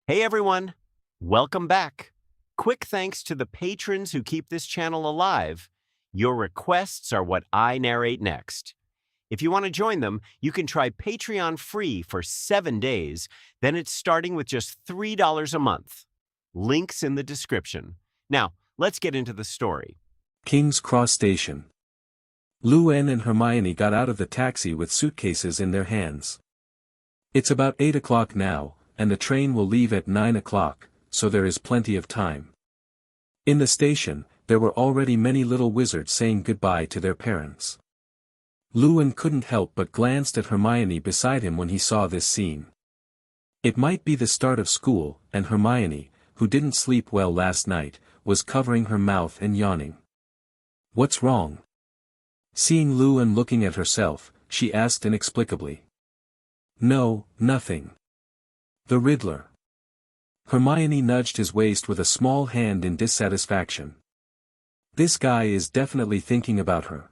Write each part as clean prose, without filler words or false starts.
Hey everyone! Welcome back. Quick thanks to the patrons who keep this channel alive. Your requests are what I narrate next. If you want to join them, you can try Patreon free for 7 days, then it's starting with just $3 a month. Links in the description. Now, let's get into the story. King's Cross Station. Luann and Hermione got out of the taxi with suitcases in their hands. It's about 8 o'clock now, and the train will leave at 9 o'clock, so there is plenty of time. In the station, there were already many little wizards saying goodbye to their parents. Luann couldn't help but glanced at Hermione beside him when he saw this scene. It might be the start of school, and Hermione, who didn't sleep well last night, was covering her mouth and yawning. "What's wrong?" Seeing Luann looking at herself, she asked inexplicably. "No, nothing. The Riddler." Hermione nudged his waist with a small hand in dissatisfaction. This guy is definitely thinking about her.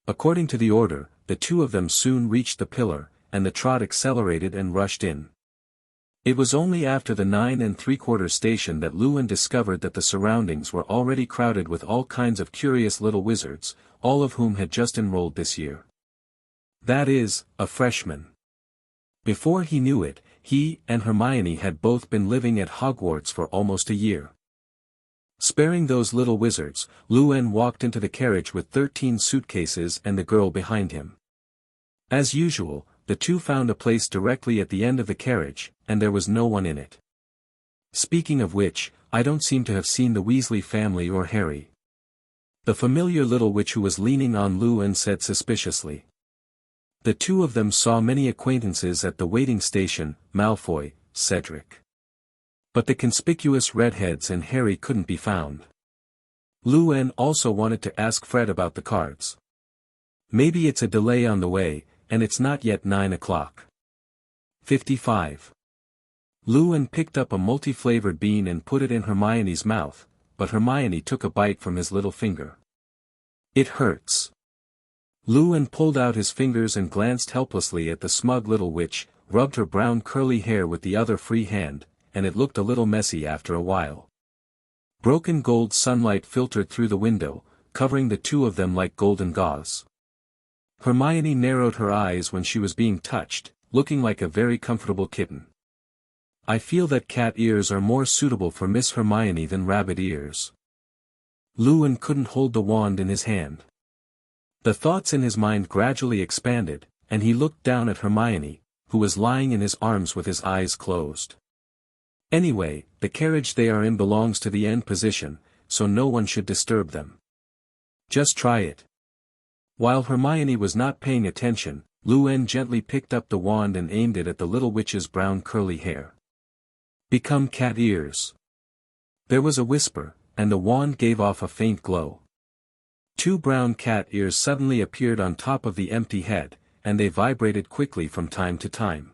According to the order, the two of them soon reached the pillar, and the trot accelerated and rushed in. It was only after the 9 3/4 station that Luann discovered that the surroundings were already crowded with all kinds of curious little wizards, all of whom had just enrolled this year. That is, a freshman. Before he knew it, he and Hermione had both been living at Hogwarts for almost a year. Sparing those little wizards, Luann walked into the carriage with 13 suitcases and the girl behind him. As usual, the two found a place directly at the end of the carriage, and there was no one in it. Speaking of which, I don't seem to have seen the Weasley family or Harry. The familiar little witch who was leaning on Luann said suspiciously. The two of them saw many acquaintances at the waiting station, Malfoy, Cedric. But the conspicuous redheads and Harry couldn't be found. Luann also wanted to ask Fred about the cards. Maybe it's a delay on the way, and it's not yet 9 o'clock. 55. Luann picked up a multi-flavored bean and put it in Hermione's mouth, but Hermione took a bite from his little finger. "It hurts." Luann pulled out his fingers and glanced helplessly at the smug little witch, rubbed her brown curly hair with the other free hand, and it looked a little messy after a while. Broken gold sunlight filtered through the window, covering the two of them like golden gauze. Hermione narrowed her eyes when she was being touched, looking like a very comfortable kitten. "I feel that cat ears are more suitable for Miss Hermione than rabbit ears." Luann couldn't hold the wand in his hand. The thoughts in his mind gradually expanded, and he looked down at Hermione, who was lying in his arms with his eyes closed. Anyway, the carriage they are in belongs to the end position, so no one should disturb them. Just try it. While Hermione was not paying attention, Luann gently picked up the wand and aimed it at the little witch's brown curly hair. "Become cat ears." There was a whisper, and the wand gave off a faint glow. 2 brown cat ears suddenly appeared on top of the empty head, and they vibrated quickly from time to time.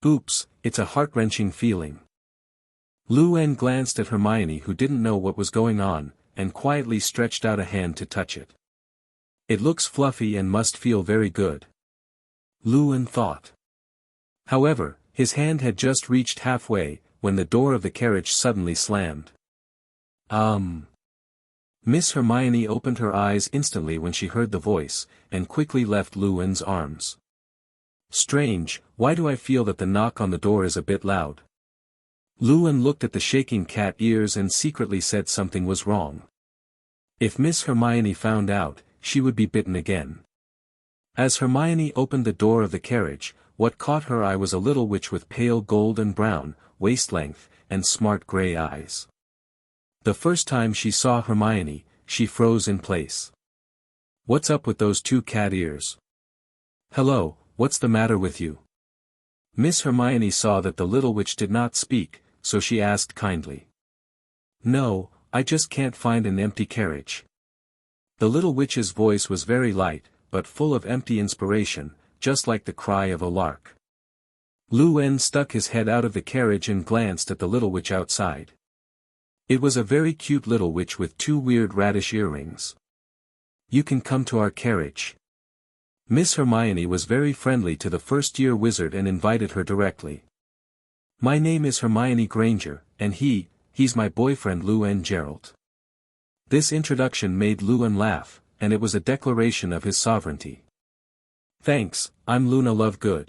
"Oops, it's a heart-wrenching feeling." Luann glanced at Hermione, who didn't know what was going on, and quietly stretched out a hand to touch it. "It looks fluffy and must feel very good," Luann thought. However, his hand had just reached halfway, when the door of the carriage suddenly slammed. Miss Hermione opened her eyes instantly when she heard the voice, and quickly left Luann's arms. "Strange, why do I feel that the knock on the door is a bit loud?" Luann looked at the shaking cat ears and secretly said something was wrong. If Miss Hermione found out, she would be bitten again. As Hermione opened the door of the carriage, what caught her eye was a little witch with pale gold and brown, waist-length, and smart gray eyes. The first time she saw Hermione, she froze in place. "What's up with those 2 cat ears?" "Hello, what's the matter with you?" Miss Hermione saw that the little witch did not speak, so she asked kindly. "No, I just can't find an empty carriage." The little witch's voice was very light, but full of empty inspiration, just like the cry of a lark. Luann stuck his head out of the carriage and glanced at the little witch outside. It was a very cute little witch with 2 weird radish earrings. "You can come to our carriage." Miss Hermione was very friendly to the first-year wizard and invited her directly. My name is Hermione Granger, and he's my boyfriend Luan Gerald. This introduction made Luan laugh, and it was a declaration of his sovereignty. Thanks, I'm Luna Lovegood.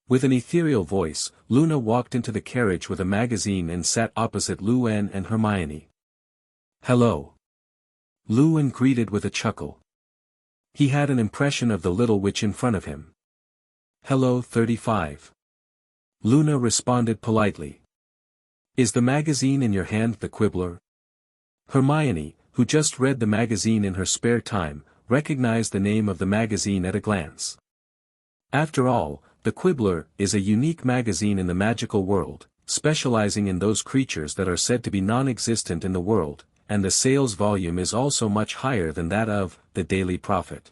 With an ethereal voice, Luna walked into the carriage with a magazine and sat opposite Luan and Hermione. Hello. Luan greeted with a chuckle. He had an impression of the little witch in front of him. Hello 35. Luna responded politely. Is the magazine in your hand the Quibbler? Hermione, who just read the magazine in her spare time, recognized the name of the magazine at a glance. After all, the Quibbler is a unique magazine in the magical world, specializing in those creatures that are said to be non-existent in the world, and the sales volume is also much higher than that of the Daily Prophet.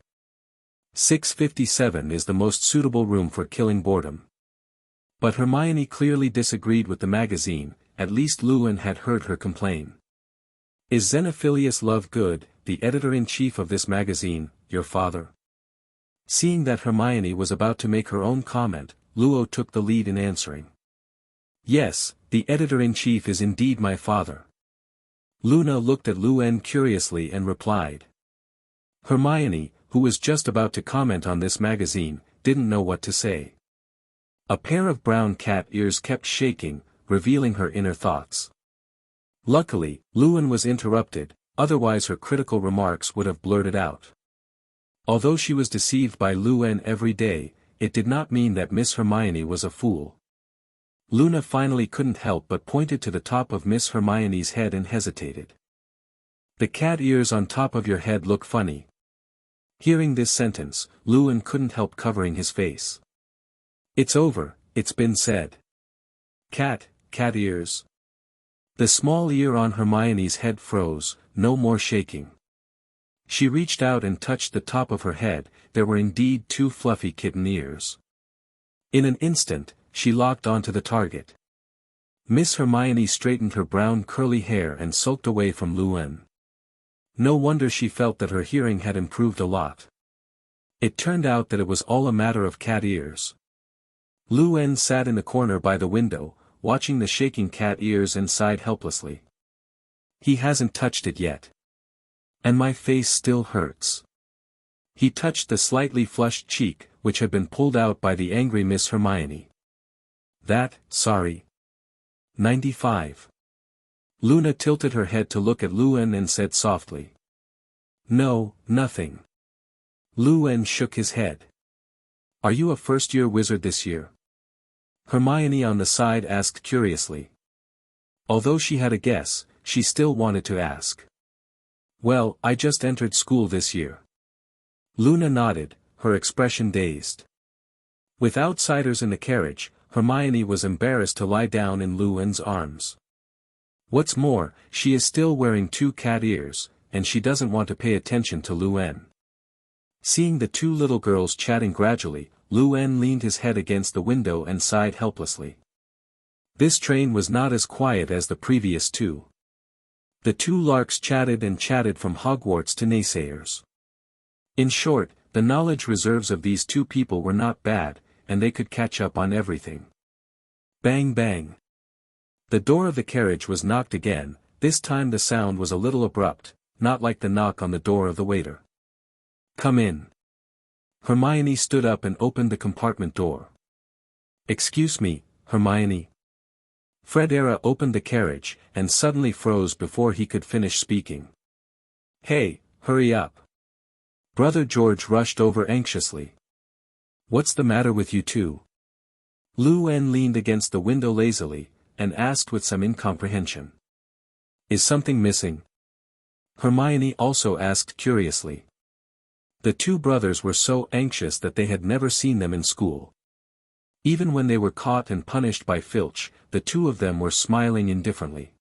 657 is the most suitable room for killing boredom. But Hermione clearly disagreed with the magazine, at least Luan had heard her complain. Is Xenophilius Lovegood, the editor-in-chief of this magazine, your father? Seeing that Hermione was about to make her own comment, Luo took the lead in answering. Yes, the editor-in-chief is indeed my father. Luna looked at Luan curiously and replied. Hermione, who was just about to comment on this magazine, didn't know what to say. A pair of brown cat ears kept shaking, revealing her inner thoughts. Luckily, Luan was interrupted, otherwise her critical remarks would have blurted out. Although she was deceived by Luan every day, it did not mean that Miss Hermione was a fool. Luna finally couldn't help but pointed to the top of Miss Hermione's head and hesitated. The cat ears on top of your head look funny. Hearing this sentence, Luan couldn't help covering his face. It's over, it's been said. Cat ears. The small ear on Hermione's head froze, no more shaking. She reached out and touched the top of her head, there were indeed two fluffy kitten ears. In an instant, she locked onto the target. Miss Hermione straightened her brown curly hair and sulked away from Luan. No wonder she felt that her hearing had improved a lot. It turned out that it was all a matter of cat ears. Luan sat in the corner by the window, watching the shaking cat ears and sighed helplessly. He hasn't touched it yet. And my face still hurts. He touched the slightly flushed cheek, which had been pulled out by the angry Miss Hermione. Sorry. 95. Luna tilted her head to look at Luan and said softly. No, nothing. Luan shook his head. Are you a first-year wizard this year? Hermione on the side asked curiously. Although she had a guess, she still wanted to ask. Well, I just entered school this year. Luna nodded, her expression dazed. With outsiders in the carriage, Hermione was embarrassed to lie down in Luan's arms. What's more, she is still wearing two cat ears, and she doesn't want to pay attention to Luan. Seeing the two little girls chatting gradually, Luan leaned his head against the window and sighed helplessly. This train was not as quiet as the previous two. The two larks chatted and chatted from Hogwarts to naysayers. In short, the knowledge reserves of these two people were not bad, and they could catch up on everything. Bang bang. The door of the carriage was knocked again, this time the sound was a little abrupt, not like the knock on the door of the waiter. Come in. Hermione stood up and opened the compartment door. Excuse me, Hermione. Erza opened the carriage, and suddenly froze before he could finish speaking. Hey, hurry up. Brother George rushed over anxiously. What's the matter with you two? Luan leaned against the window lazily, and asked with some incomprehension. Is something missing? Hermione also asked curiously. The two brothers were so anxious that they had never seen them in school. Even when they were caught and punished by Filch, the two of them were smiling indifferently.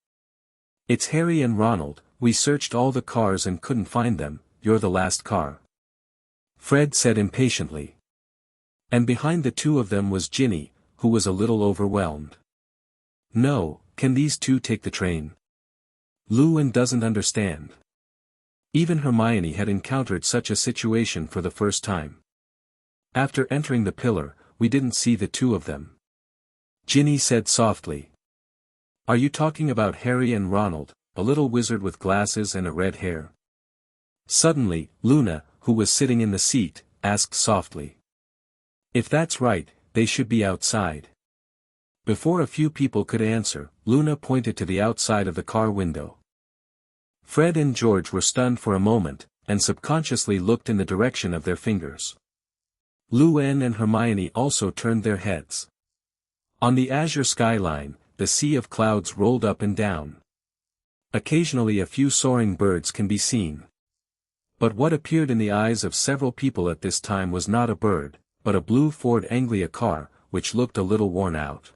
It's Harry and Ronald, we searched all the cars and couldn't find them, you're the last car. Fred said impatiently. And behind the two of them was Ginny, who was a little overwhelmed. No, can these two take the train? Luan doesn't understand. Even Hermione had encountered such a situation for the first time. After entering the pillar, we didn't see the two of them. Ginny said softly. Are you talking about Harry and Ronald, a little wizard with glasses and a red hair? Suddenly, Luna, who was sitting in the seat, asked softly. If that's right, they should be outside. Before a few people could answer, Luna pointed to the outside of the car window. Fred and George were stunned for a moment, and subconsciously looked in the direction of their fingers. Lou-Anne and Hermione also turned their heads. On the azure skyline, the sea of clouds rolled up and down. Occasionally a few soaring birds can be seen. But what appeared in the eyes of several people at this time was not a bird, but a blue Ford Anglia car, which looked a little worn out.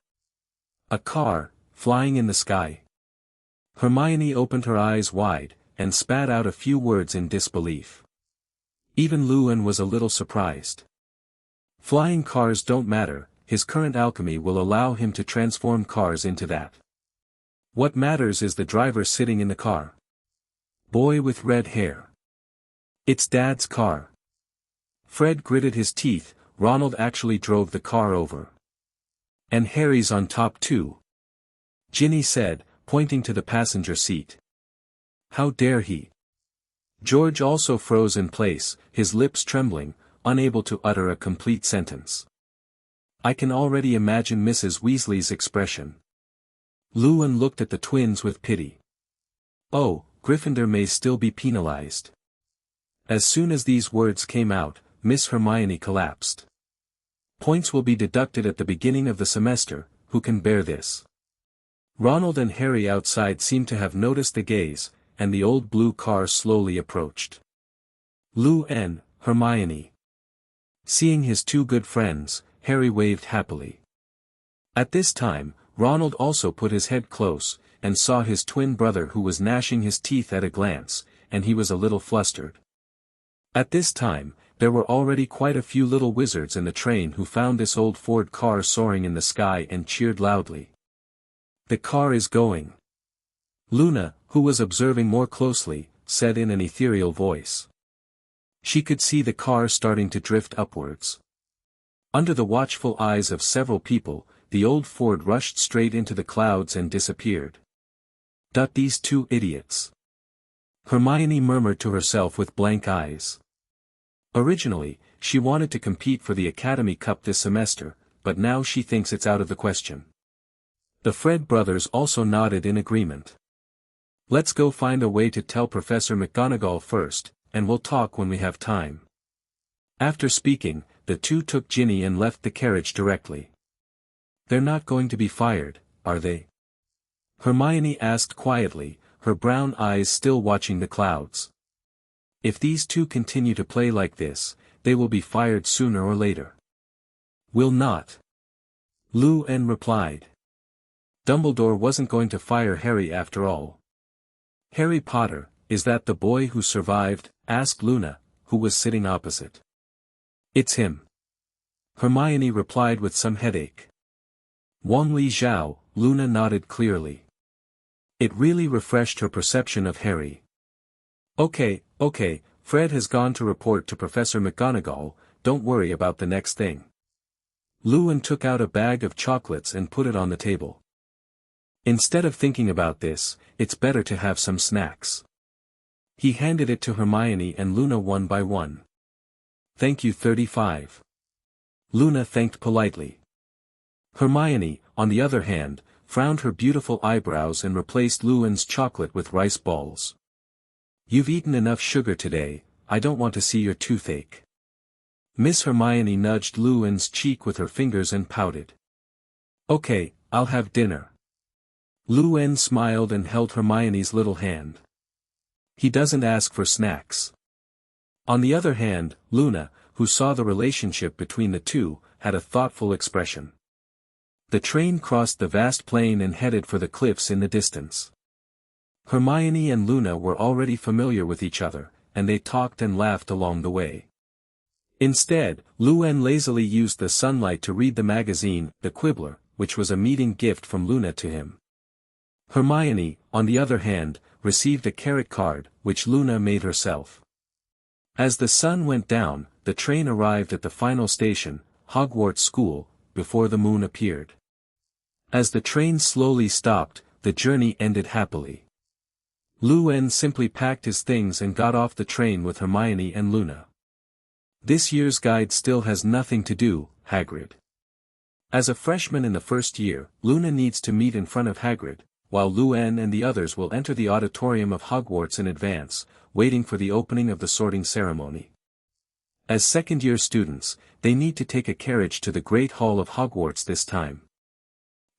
A car, flying in the sky. Hermione opened her eyes wide, and spat out a few words in disbelief. Even Lou-Anne was a little surprised. Flying cars don't matter, his current alchemy will allow him to transform cars into that. What matters is the driver sitting in the car. Boy with red hair. It's Dad's car. Fred gritted his teeth. Ronald actually drove the car over. And Harry's on top too. Ginny said, pointing to the passenger seat. How dare he? George also froze in place, his lips trembling, unable to utter a complete sentence. I can already imagine Mrs. Weasley's expression. Lou-Anne looked at the twins with pity. Oh, Gryffindor may still be penalized. As soon as these words came out, Miss Hermione collapsed. Points will be deducted at the beginning of the semester, who can bear this? Ronald and Harry outside seemed to have noticed the gaze, and the old blue car slowly approached. Lou-Anne, Hermione. Seeing his two good friends, Harry waved happily. At this time, Ronald also put his head close, and saw his twin brother who was gnashing his teeth at a glance, and he was a little flustered. At this time, there were already quite a few little wizards in the train who found this old Ford car soaring in the sky and cheered loudly. The car is going. Luna, who was observing more closely, said in an ethereal voice. She could see the car starting to drift upwards. Under the watchful eyes of several people, the old Ford rushed straight into the clouds and disappeared. These two idiots. Hermione murmured to herself with blank eyes. Originally, she wanted to compete for the Academy Cup this semester, but now she thinks it's out of the question. The Fred brothers also nodded in agreement. Let's go find a way to tell Professor McGonagall first, and we'll talk when we have time. After speaking, the two took Ginny and left the carriage directly. They're not going to be fired, are they? Hermione asked quietly, her brown eyes still watching the clouds. If these two continue to play like this, they will be fired sooner or later. Will not. Lou-Anne replied. Dumbledore wasn't going to fire Harry after all. Harry Potter, is that the boy who survived? Asked Luna, who was sitting opposite. It's him. Hermione replied with some headache. Wang Li Zhao, Luna nodded clearly. It really refreshed her perception of Harry. Okay, Fred has gone to report to Professor McGonagall, don't worry about the next thing. Lou-Anne took out a bag of chocolates and put it on the table. Instead of thinking about this, it's better to have some snacks. He handed it to Hermione and Luna one by one. Thank you 35. Luna thanked politely. Hermione, on the other hand, frowned her beautiful eyebrows and replaced Lou-Anne's chocolate with rice balls. You've eaten enough sugar today, I don't want to see your toothache. Miss Hermione nudged Lou-Anne's cheek with her fingers and pouted. Okay, I'll have dinner. Lou-Anne smiled and held Hermione's little hand. He doesn't ask for snacks. On the other hand, Luna, who saw the relationship between the two, had a thoughtful expression. The train crossed the vast plain and headed for the cliffs in the distance. Hermione and Luna were already familiar with each other, and they talked and laughed along the way. Instead, Lou-Anne lazily used the sunlight to read the magazine, The Quibbler, which was a meeting gift from Luna to him. Hermione, on the other hand, received a carrot card, which Luna made herself. As the sun went down, the train arrived at the final station, Hogwarts School, before the moon appeared. As the train slowly stopped, the journey ended happily. Lu-en simply packed his things and got off the train with Hermione and Luna. This year's guide still has nothing to do, Hagrid. As a freshman in the first year, Luna needs to meet in front of Hagrid, while Lu-en and the others will enter the auditorium of Hogwarts in advance, waiting for the opening of the sorting ceremony. As second-year students, they need to take a carriage to the Great Hall of Hogwarts this time.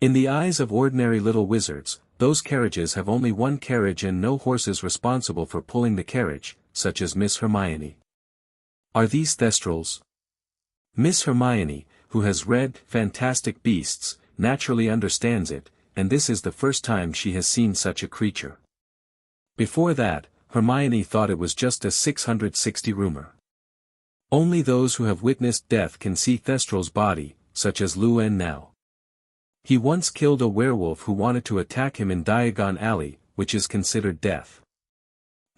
In the eyes of ordinary little wizards, those carriages have only one carriage and no horses responsible for pulling the carriage, such as Miss Hermione. Are these Thestrals? Miss Hermione, who has read Fantastic Beasts, naturally understands it, and this is the first time she has seen such a creature. Before that, Hermione thought it was just a 660 rumor. Only those who have witnessed death can see Thestral's body, such as Lu-en now. He once killed a werewolf who wanted to attack him in Diagon Alley, which is considered death.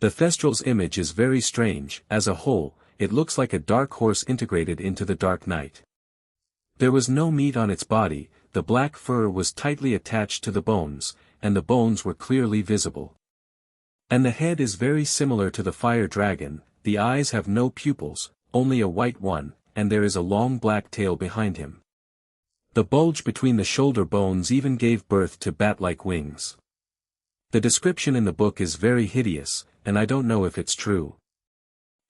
The Thestral's image is very strange. As a whole, it looks like a dark horse integrated into the Dark Knight. There was no meat on its body, the black fur was tightly attached to the bones, and the bones were clearly visible. And the head is very similar to the fire dragon, the eyes have no pupils, only a white one, and there is a long black tail behind him. The bulge between the shoulder bones even gave birth to bat-like wings. The description in the book is very hideous, and I don't know if it's true.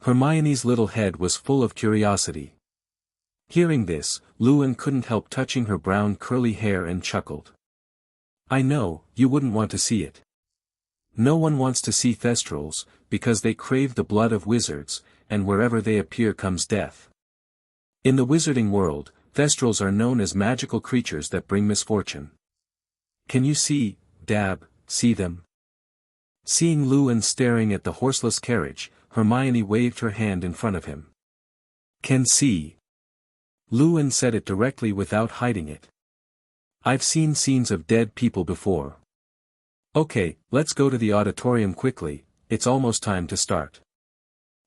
Hermione's little head was full of curiosity. Hearing this, Lu-en couldn't help touching her brown curly hair and chuckled. I know, you wouldn't want to see it. No one wants to see Thestrals, because they crave the blood of wizards, and wherever they appear comes death. In the wizarding world, Thestrals are known as magical creatures that bring misfortune. Can you see them? Seeing Lu-en staring at the horseless carriage, Hermione waved her hand in front of him. Can see. Lu-en said it directly without hiding it. I've seen scenes of dead people before. Okay, let's go to the auditorium quickly, it's almost time to start.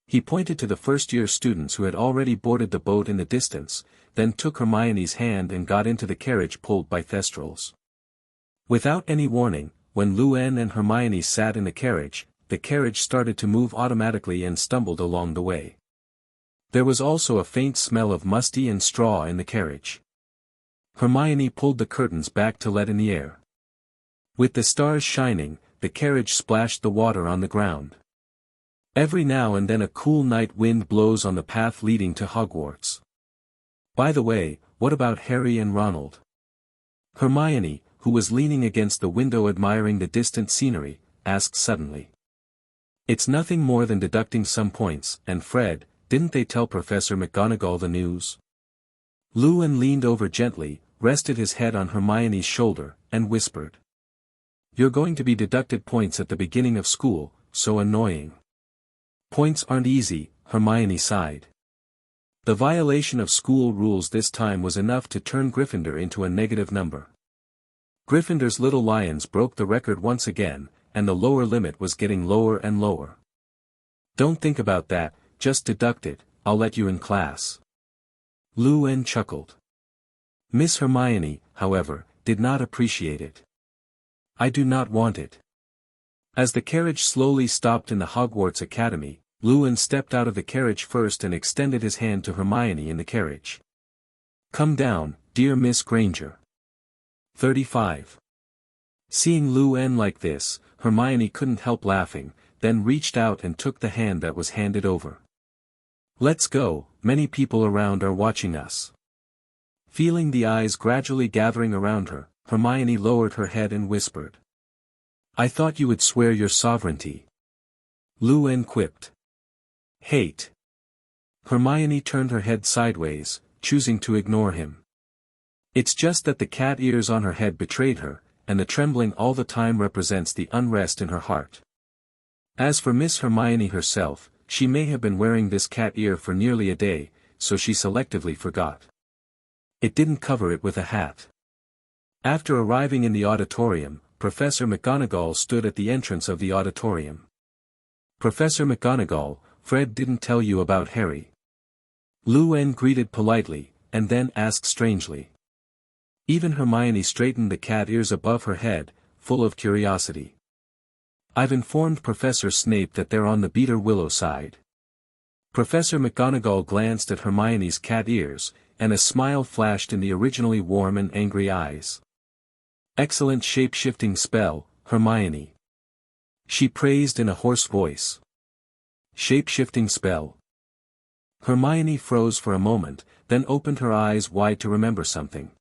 He pointed to the first-year students who had already boarded the boat in the distance, then took Hermione's hand and got into the carriage pulled by Thestrals. Without any warning, when Lu-en and Hermione sat in the carriage started to move automatically and stumbled along the way. There was also a faint smell of musty and straw in the carriage. Hermione pulled the curtains back to let in the air. With the stars shining, the carriage splashed the water on the ground. Every now and then a cool night wind blows on the path leading to Hogwarts. By the way, what about Harry and Ronald? Hermione, who was leaning against the window admiring the distant scenery, asked suddenly. It's nothing more than deducting some points, and Fred, didn't they tell Professor McGonagall the news? Lu-en leaned over gently, rested his head on Hermione's shoulder, and whispered. You're going to be deducted points at the beginning of school, so annoying. Points aren't easy, Hermione sighed. The violation of school rules this time was enough to turn Gryffindor into a negative number. Gryffindor's little lions broke the record once again, and the lower limit was getting lower and lower. Don't think about that, just deduct it, I'll let you in class. Lu-en chuckled. Miss Hermione, however, did not appreciate it. I do not want it. As the carriage slowly stopped in the Hogwarts Academy, Lu-en stepped out of the carriage first and extended his hand to Hermione in the carriage. Come down, dear Miss Granger. 35. Seeing Lu-en like this, Hermione couldn't help laughing, then reached out and took the hand that was handed over. Let's go, many people around are watching us. Feeling the eyes gradually gathering around her, Hermione lowered her head and whispered. I thought you would swear your sovereignty. Lu-en quipped. Hate. Hermione turned her head sideways, choosing to ignore him. It's just that the cat ears on her head betrayed her, and the trembling all the time represents the unrest in her heart. As for Miss Hermione herself, she may have been wearing this cat ear for nearly a day, so she selectively forgot. It didn't cover it with a hat. After arriving in the auditorium, Professor McGonagall stood at the entrance of the auditorium. Professor McGonagall, Fred didn't tell you about Harry. Lu-en greeted politely, and then asked strangely. Even Hermione straightened the cat ears above her head, full of curiosity. "I've informed Professor Snape that they're on the Bitter Willow side." Professor McGonagall glanced at Hermione's cat ears, and a smile flashed in the originally warm and angry eyes. "Excellent shape-shifting spell, Hermione," she praised in a hoarse voice. "Shape-shifting spell." Hermione froze for a moment, then opened her eyes wide to remember something.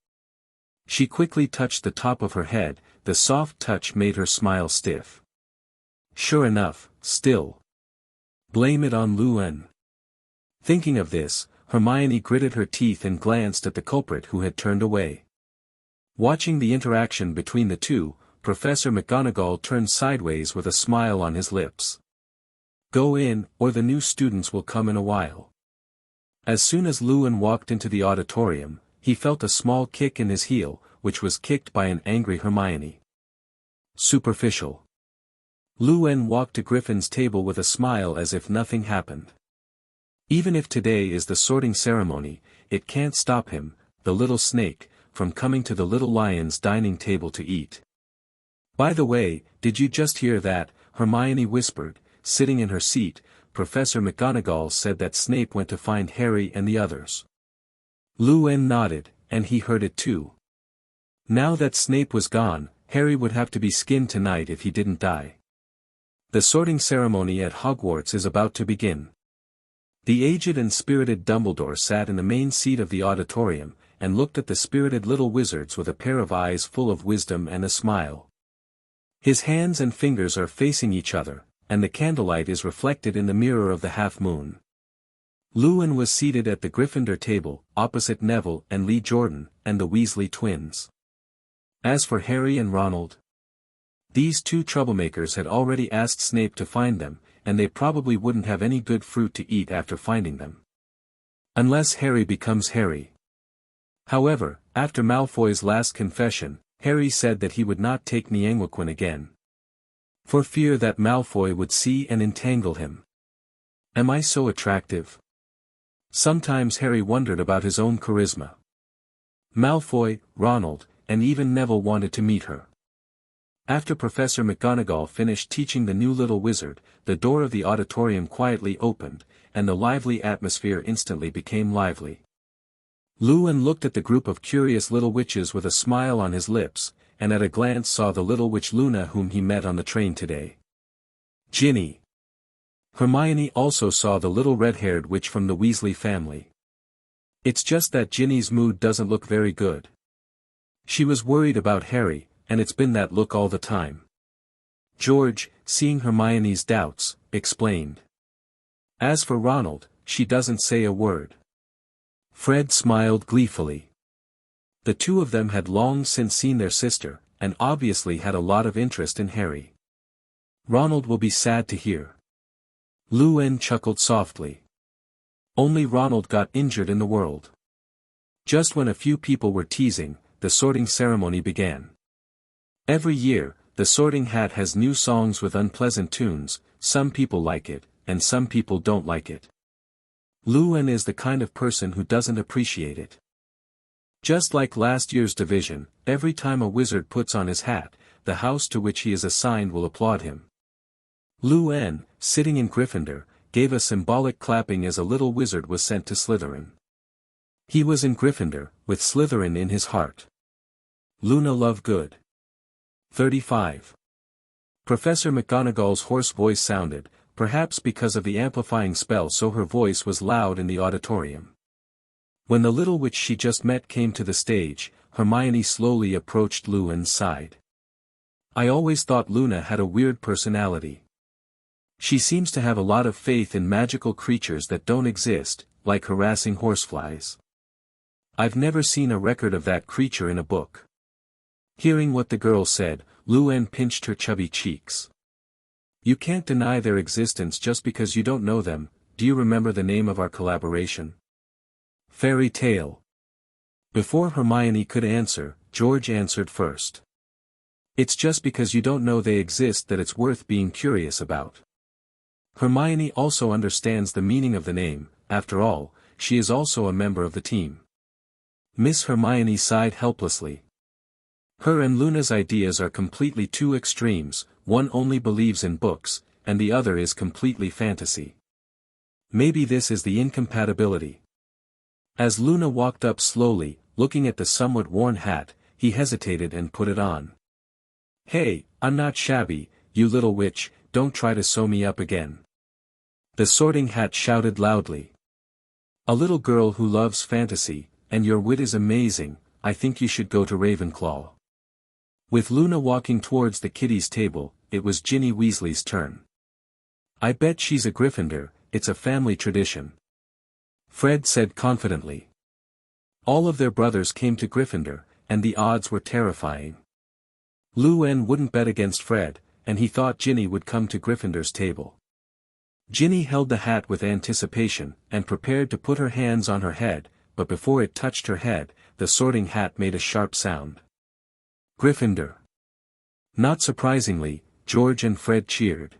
She quickly touched the top of her head, the soft touch made her smile stiff. Sure enough, still. Blame it on Luen. Thinking of this, Hermione gritted her teeth and glanced at the culprit who had turned away. Watching the interaction between the two, Professor McGonagall turned sideways with a smile on his lips. "Go in, or the new students will come in a while." As soon as Luen walked into the auditorium, he felt a small kick in his heel, which was kicked by an angry Hermione. Superficial. Luen walked to Griffin's table with a smile as if nothing happened. Even if today is the sorting ceremony, it can't stop him, the little snake, from coming to the little lion's dining table to eat. "By the way, did you just hear that?" Hermione whispered, sitting in her seat. "Professor McGonagall said that Snape went to find Harry and the others." Luen nodded, and he heard it too. Now that Snape was gone, Harry would have to be skinned tonight if he didn't die. The sorting ceremony at Hogwarts is about to begin. The aged and spirited Dumbledore sat in the main seat of the auditorium, and looked at the spirited little wizards with a pair of eyes full of wisdom and a smile. His hands and fingers are facing each other, and the candlelight is reflected in the mirror of the half-moon. Luen was seated at the Gryffindor table, opposite Neville and Lee Jordan, and the Weasley twins. As for Harry and Ronald, these two troublemakers had already asked Snape to find them, and they probably wouldn't have any good fruit to eat after finding them. Unless Harry becomes Harry. However, after Malfoy's last confession, Harry said that he would not take Nianguaquin again, for fear that Malfoy would see and entangle him. Am I so attractive? Sometimes Harry wondered about his own charisma. Malfoy, Ronald, and even Neville wanted to meet her. After Professor McGonagall finished teaching the new little wizard, the door of the auditorium quietly opened, and the lively atmosphere instantly became lively. Luen looked at the group of curious little witches with a smile on his lips, and at a glance saw the little witch Luna whom he met on the train today. Ginny. Hermione also saw the little red-haired witch from the Weasley family. It's just that Ginny's mood doesn't look very good. She was worried about Harry, and it's been that look all the time. George, seeing Hermione's doubts, explained. As for Ronald, she doesn't say a word. Fred smiled gleefully. The two of them had long since seen their sister, and obviously had a lot of interest in Harry. Ronald will be sad to hear. Luen chuckled softly. Only Ronald got injured in the world. Just when a few people were teasing, the sorting ceremony began. Every year, the Sorting Hat has new songs with unpleasant tunes. Some people like it, and some people don't like it. Luen is the kind of person who doesn't appreciate it. Just like last year's division, every time a wizard puts on his hat, the house to which he is assigned will applaud him. Luen, sitting in Gryffindor, gave a symbolic clapping as a little wizard was sent to Slytherin. He was in Gryffindor, with Slytherin in his heart. Luna Lovegood. 35. Professor McGonagall's hoarse voice sounded, perhaps because of the amplifying spell, so her voice was loud in the auditorium. When the little witch she just met came to the stage, Hermione slowly approached Luen's side. I always thought Luna had a weird personality. She seems to have a lot of faith in magical creatures that don't exist, like harassing horseflies. I've never seen a record of that creature in a book. Hearing what the girl said, Luen pinched her chubby cheeks. You can't deny their existence just because you don't know them. Do you remember the name of our collaboration? Fairy Tale. Before Hermione could answer, George answered first. It's just because you don't know they exist that it's worth being curious about. Hermione also understands the meaning of the name. After all, she is also a member of the team. Miss Hermione sighed helplessly. Her and Luna's ideas are completely two extremes, one only believes in books, and the other is completely fantasy. Maybe this is the incompatibility. As Luna walked up slowly, looking at the somewhat worn hat, he hesitated and put it on. "Hey, I'm not shabby, you little witch, don't try to sew me up again." The Sorting Hat shouted loudly. "A little girl who loves fantasy, and your wit is amazing, I think you should go to Ravenclaw." With Luna walking towards the kiddies' table, it was Ginny Weasley's turn. "I bet she's a Gryffindor, it's a family tradition," Fred said confidently. All of their brothers came to Gryffindor, and the odds were terrifying. Luen wouldn't bet against Fred, and he thought Ginny would come to Gryffindor's table. Ginny held the hat with anticipation, and prepared to put her hands on her head, but before it touched her head, the Sorting Hat made a sharp sound. "Gryffindor." Not surprisingly, George and Fred cheered.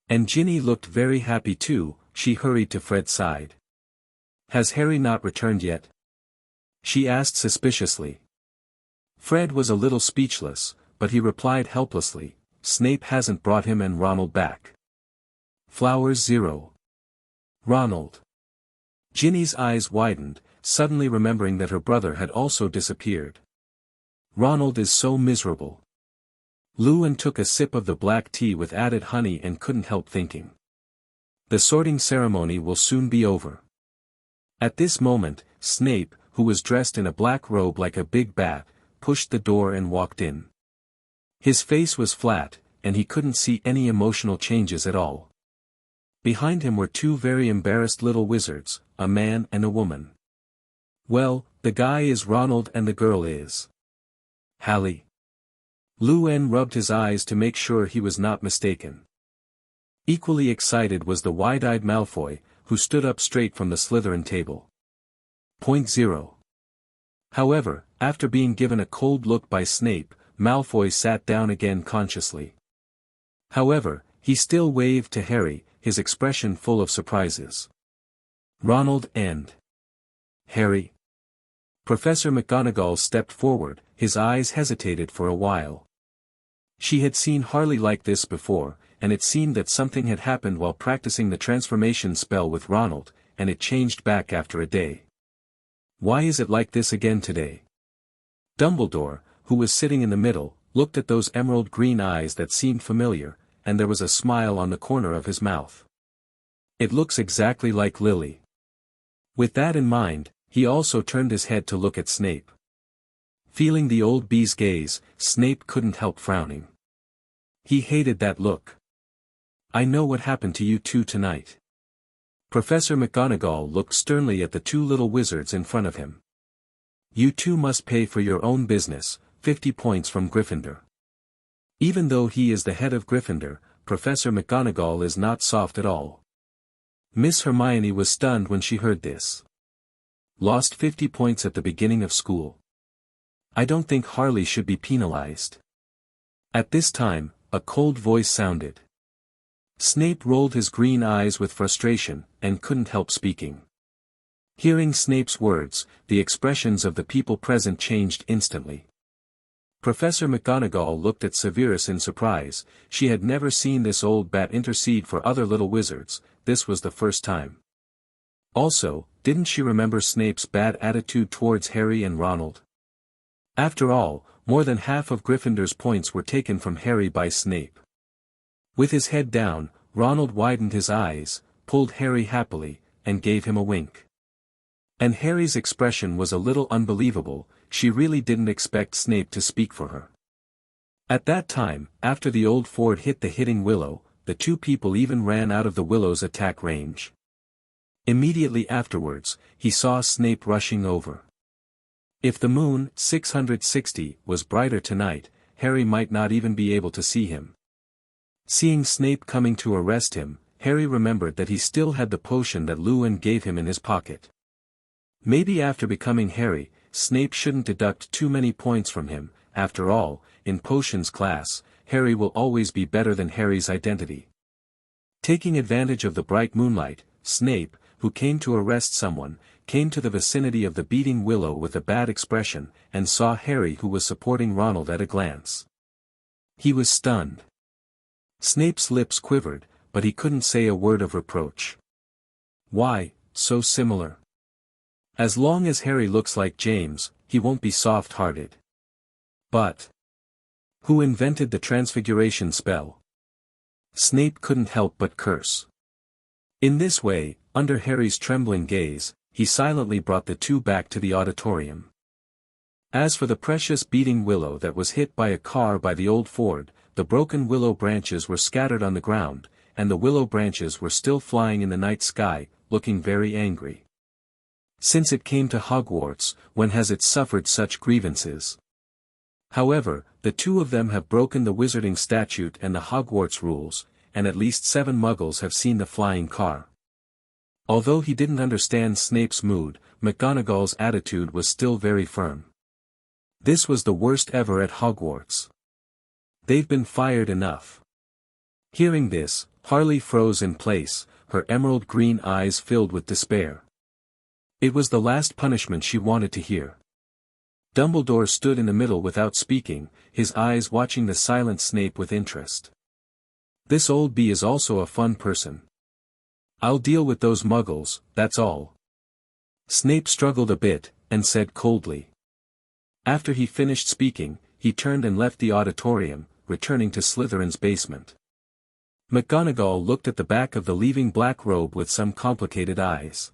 And Ginny looked very happy too. She hurried to Fred's side. "Has Harry not returned yet?" she asked suspiciously. Fred was a little speechless, but he replied helplessly, "Snape hasn't brought him and Ronald back." Flowers 0. Ronald. Ginny's eyes widened, suddenly remembering that her brother had also disappeared. "Ronald is so miserable." Luen took a sip of the black tea with added honey and couldn't help thinking. The sorting ceremony will soon be over. At this moment, Snape, who was dressed in a black robe like a big bat, pushed the door and walked in. His face was flat, and he couldn't see any emotional changes at all. Behind him were two very embarrassed little wizards, a man and a woman. "Well, the guy is Ronald and the girl is Hallie." Luen rubbed his eyes to make sure he was not mistaken. Equally excited was the wide-eyed Malfoy, who stood up straight from the Slytherin table. Point 0. However, after being given a cold look by Snape, Malfoy sat down again consciously. However, he still waved to Harry, his expression full of surprises. "Ronald and Harry." Professor McGonagall stepped forward, his eyes hesitated for a while. She had seen Harley like this before, and it seemed that something had happened while practicing the transformation spell with Ronald, and it changed back after a day. Why is it like this again today? Dumbledore, who was sitting in the middle, looked at those emerald green eyes that seemed familiar, and there was a smile on the corner of his mouth. "It looks exactly like Lily." With that in mind, he also turned his head to look at Snape. Feeling the old bee's gaze, Snape couldn't help frowning. He hated that look. "I know what happened to you two tonight." Professor McGonagall looked sternly at the two little wizards in front of him. "You two must pay for your own business, 50 points from Gryffindor." Even though he is the head of Gryffindor, Professor McGonagall is not soft at all. Miss Hermione was stunned when she heard this. "Lost 50 points at the beginning of school. I don't think Harley should be penalized." At this time, a cold voice sounded. Snape rolled his green eyes with frustration, and couldn't help speaking. Hearing Snape's words, the expressions of the people present changed instantly. Professor McGonagall looked at Severus in surprise. She had never seen this old bat intercede for other little wizards, this was the first time. Also, didn't she remember Snape's bad attitude towards Harry and Ronald? After all, more than half of Gryffindor's points were taken from Harry by Snape. With his head down, Ronald widened his eyes, pulled Harry happily, and gave him a wink. And Harry's expression was a little unbelievable, she really didn't expect Snape to speak for her. At that time, after the old Ford hit the hitting willow, the two people even ran out of the willow's attack range. Immediately afterwards, he saw Snape rushing over. If the moon, 660, was brighter tonight, Harry might not even be able to see him. Seeing Snape coming to arrest him, Harry remembered that he still had the potion that Lewin gave him in his pocket. Maybe after becoming Harry, Snape shouldn't deduct too many points from him. After all, in potions class, Harry will always be better than Harry's identity. Taking advantage of the bright moonlight, Snape, who came to arrest someone, came to the vicinity of the beating willow with a bad expression, and saw Harry, who was supporting Ronald, at a glance. He was stunned. Snape's lips quivered, but he couldn't say a word of reproach. Why, so similar? As long as Harry looks like James, he won't be soft-hearted. But who invented the transfiguration spell? Snape couldn't help but curse. In this way, under Harry's trembling gaze, he silently brought the two back to the auditorium. As for the precious beating willow that was hit by a car by the old ford, the broken willow branches were scattered on the ground, and the willow branches were still flying in the night sky, looking very angry. Since it came to Hogwarts, when has it suffered such grievances? However, the two of them have broken the wizarding statute and the Hogwarts rules, and at least 7 muggles have seen the flying car. Although he didn't understand Snape's mood, McGonagall's attitude was still very firm. This was the worst ever at Hogwarts. They've been fired enough. Hearing this, Harley froze in place, her emerald green eyes filled with despair. It was the last punishment she wanted to hear. Dumbledore stood in the middle without speaking, his eyes watching the silent Snape with interest. This old bee is also a fun person. I'll deal with those muggles, that's all. Snape struggled a bit, and said coldly. After he finished speaking, he turned and left the auditorium, returning to Slytherin's basement. McGonagall looked at the back of the leaving black robe with some complicated eyes.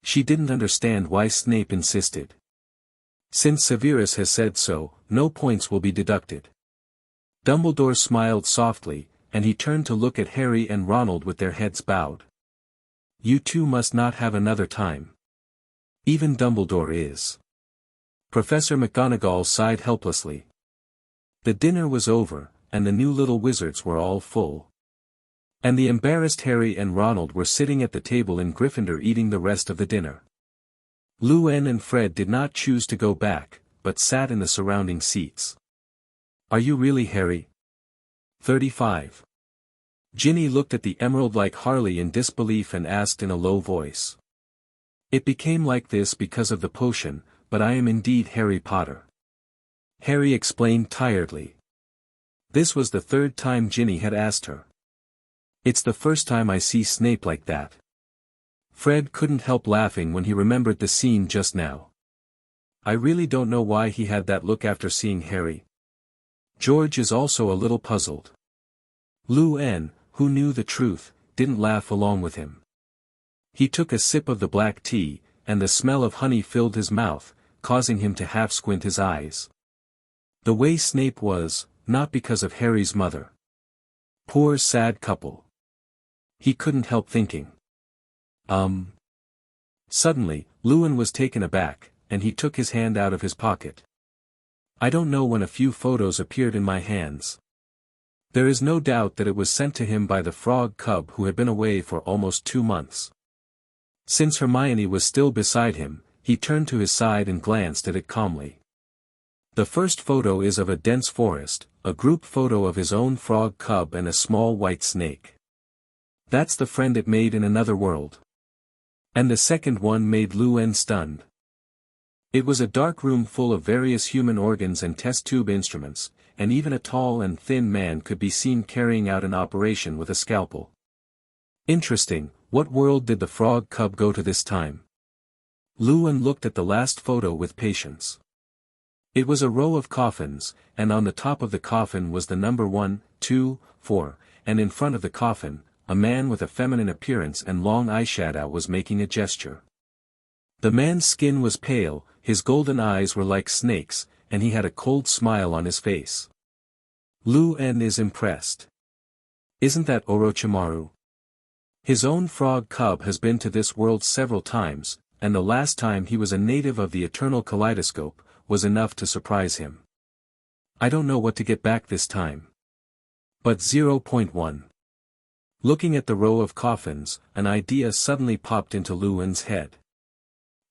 She didn't understand why Snape insisted. Since Severus has said so, no points will be deducted. Dumbledore smiled softly, and he turned to look at Harry and Ronald with their heads bowed. You two must not have another time. Even Dumbledore is. Professor McGonagall sighed helplessly. The dinner was over, and the new little wizards were all full. And the embarrassed Harry and Ronald were sitting at the table in Gryffindor eating the rest of the dinner. Lou-Anne and Fred did not choose to go back, but sat in the surrounding seats. Are you really Harry? 35. Ginny looked at the emerald-like Harley in disbelief and asked in a low voice. It became like this because of the potion, but I am indeed Harry Potter. Harry explained tiredly. This was the 3rd time Ginny had asked her. It's the first time I see Snape like that. Fred couldn't help laughing when he remembered the scene just now. I really don't know why he had that look after seeing Harry. George is also a little puzzled. Lou-Anne, who knew the truth, didn't laugh along with him. He took a sip of the black tea, and the smell of honey filled his mouth, causing him to half squint his eyes. The way Snape was, not because of Harry's mother. Poor sad couple. He couldn't help thinking. Suddenly, Lewin was taken aback, and he took his hand out of his pocket. I don't know when a few photos appeared in my hands. There is no doubt that it was sent to him by the frog cub who had been away for almost 2 months. Since Hermione was still beside him, he turned to his side and glanced at it calmly. The first photo is of a dense forest, a group photo of his own frog cub and a small white snake. That's the friend it made in another world. And the second one made Lou-Anne stunned. It was a dark room full of various human organs and test tube instruments, and even a tall and thin man could be seen carrying out an operation with a scalpel. Interesting, what world did the frog cub go to this time? Lou-Anne looked at the last photo with patience. It was a row of coffins, and on the top of the coffin was the number 1, 2, 4, and in front of the coffin, a man with a feminine appearance and long eyeshadow was making a gesture. The man's skin was pale, his golden eyes were like snakes, and he had a cold smile on his face. Lou-Anne is impressed. Isn't that Orochimaru? His own frog cub has been to this world several times, and the last time he was a native of the Eternal Kaleidoscope, was enough to surprise him. I don't know what to get back this time. But 0.1. Looking at the row of coffins, an idea suddenly popped into Lou-Anne's head.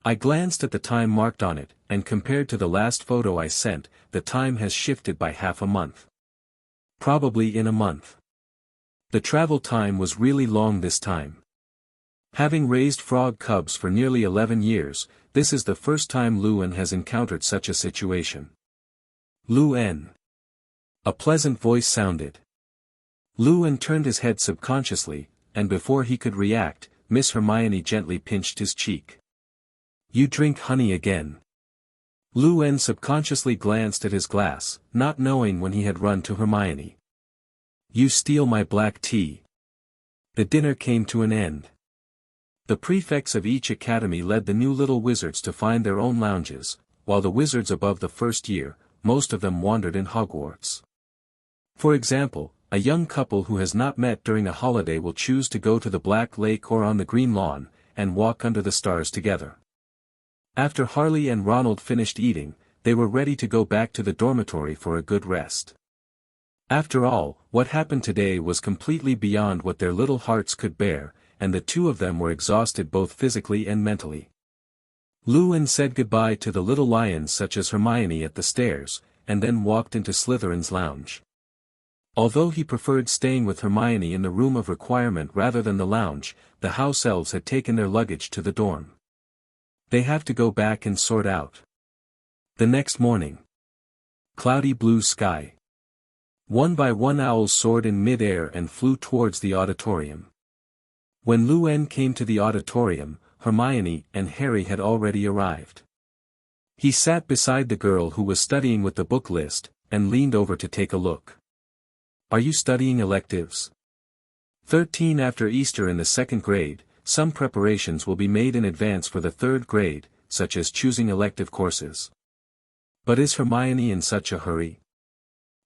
I glanced at the time marked on it, and compared to the last photo I sent, the time has shifted by half a month. Probably in a month. The travel time was really long this time. Having raised frog cubs for nearly 11 years, this is the first time Luan has encountered such a situation. Luan. A pleasant voice sounded. Luan turned his head subconsciously, and before he could react, Miss Hermione gently pinched his cheek. You drink honey again. Luan subconsciously glanced at his glass, not knowing when he had run to Hermione. You steal my black tea. The dinner came to an end. The prefects of each academy led the new little wizards to find their own lounges, while the wizards above the first year, most of them wandered in Hogwarts. For example, a young couple who has not met during a holiday will choose to go to the Black Lake or on the Green Lawn, and walk under the stars together. After Harley and Ronald finished eating, they were ready to go back to the dormitory for a good rest. After all, what happened today was completely beyond what their little hearts could bear, and the two of them were exhausted both physically and mentally. Luan said goodbye to the little lions such as Hermione at the stairs, and then walked into Slytherin's lounge. Although he preferred staying with Hermione in the room of requirement rather than the lounge, the house elves had taken their luggage to the dorm. They have to go back and sort out. The next morning. Cloudy blue sky. One by one owls soared in mid-air and flew towards the auditorium. When Luan came to the auditorium, Hermione and Harry had already arrived. He sat beside the girl who was studying with the book list, and leaned over to take a look. Are you studying electives? 13 after Easter in the 2nd grade, some preparations will be made in advance for the 3rd grade, such as choosing elective courses. But is Hermione in such a hurry?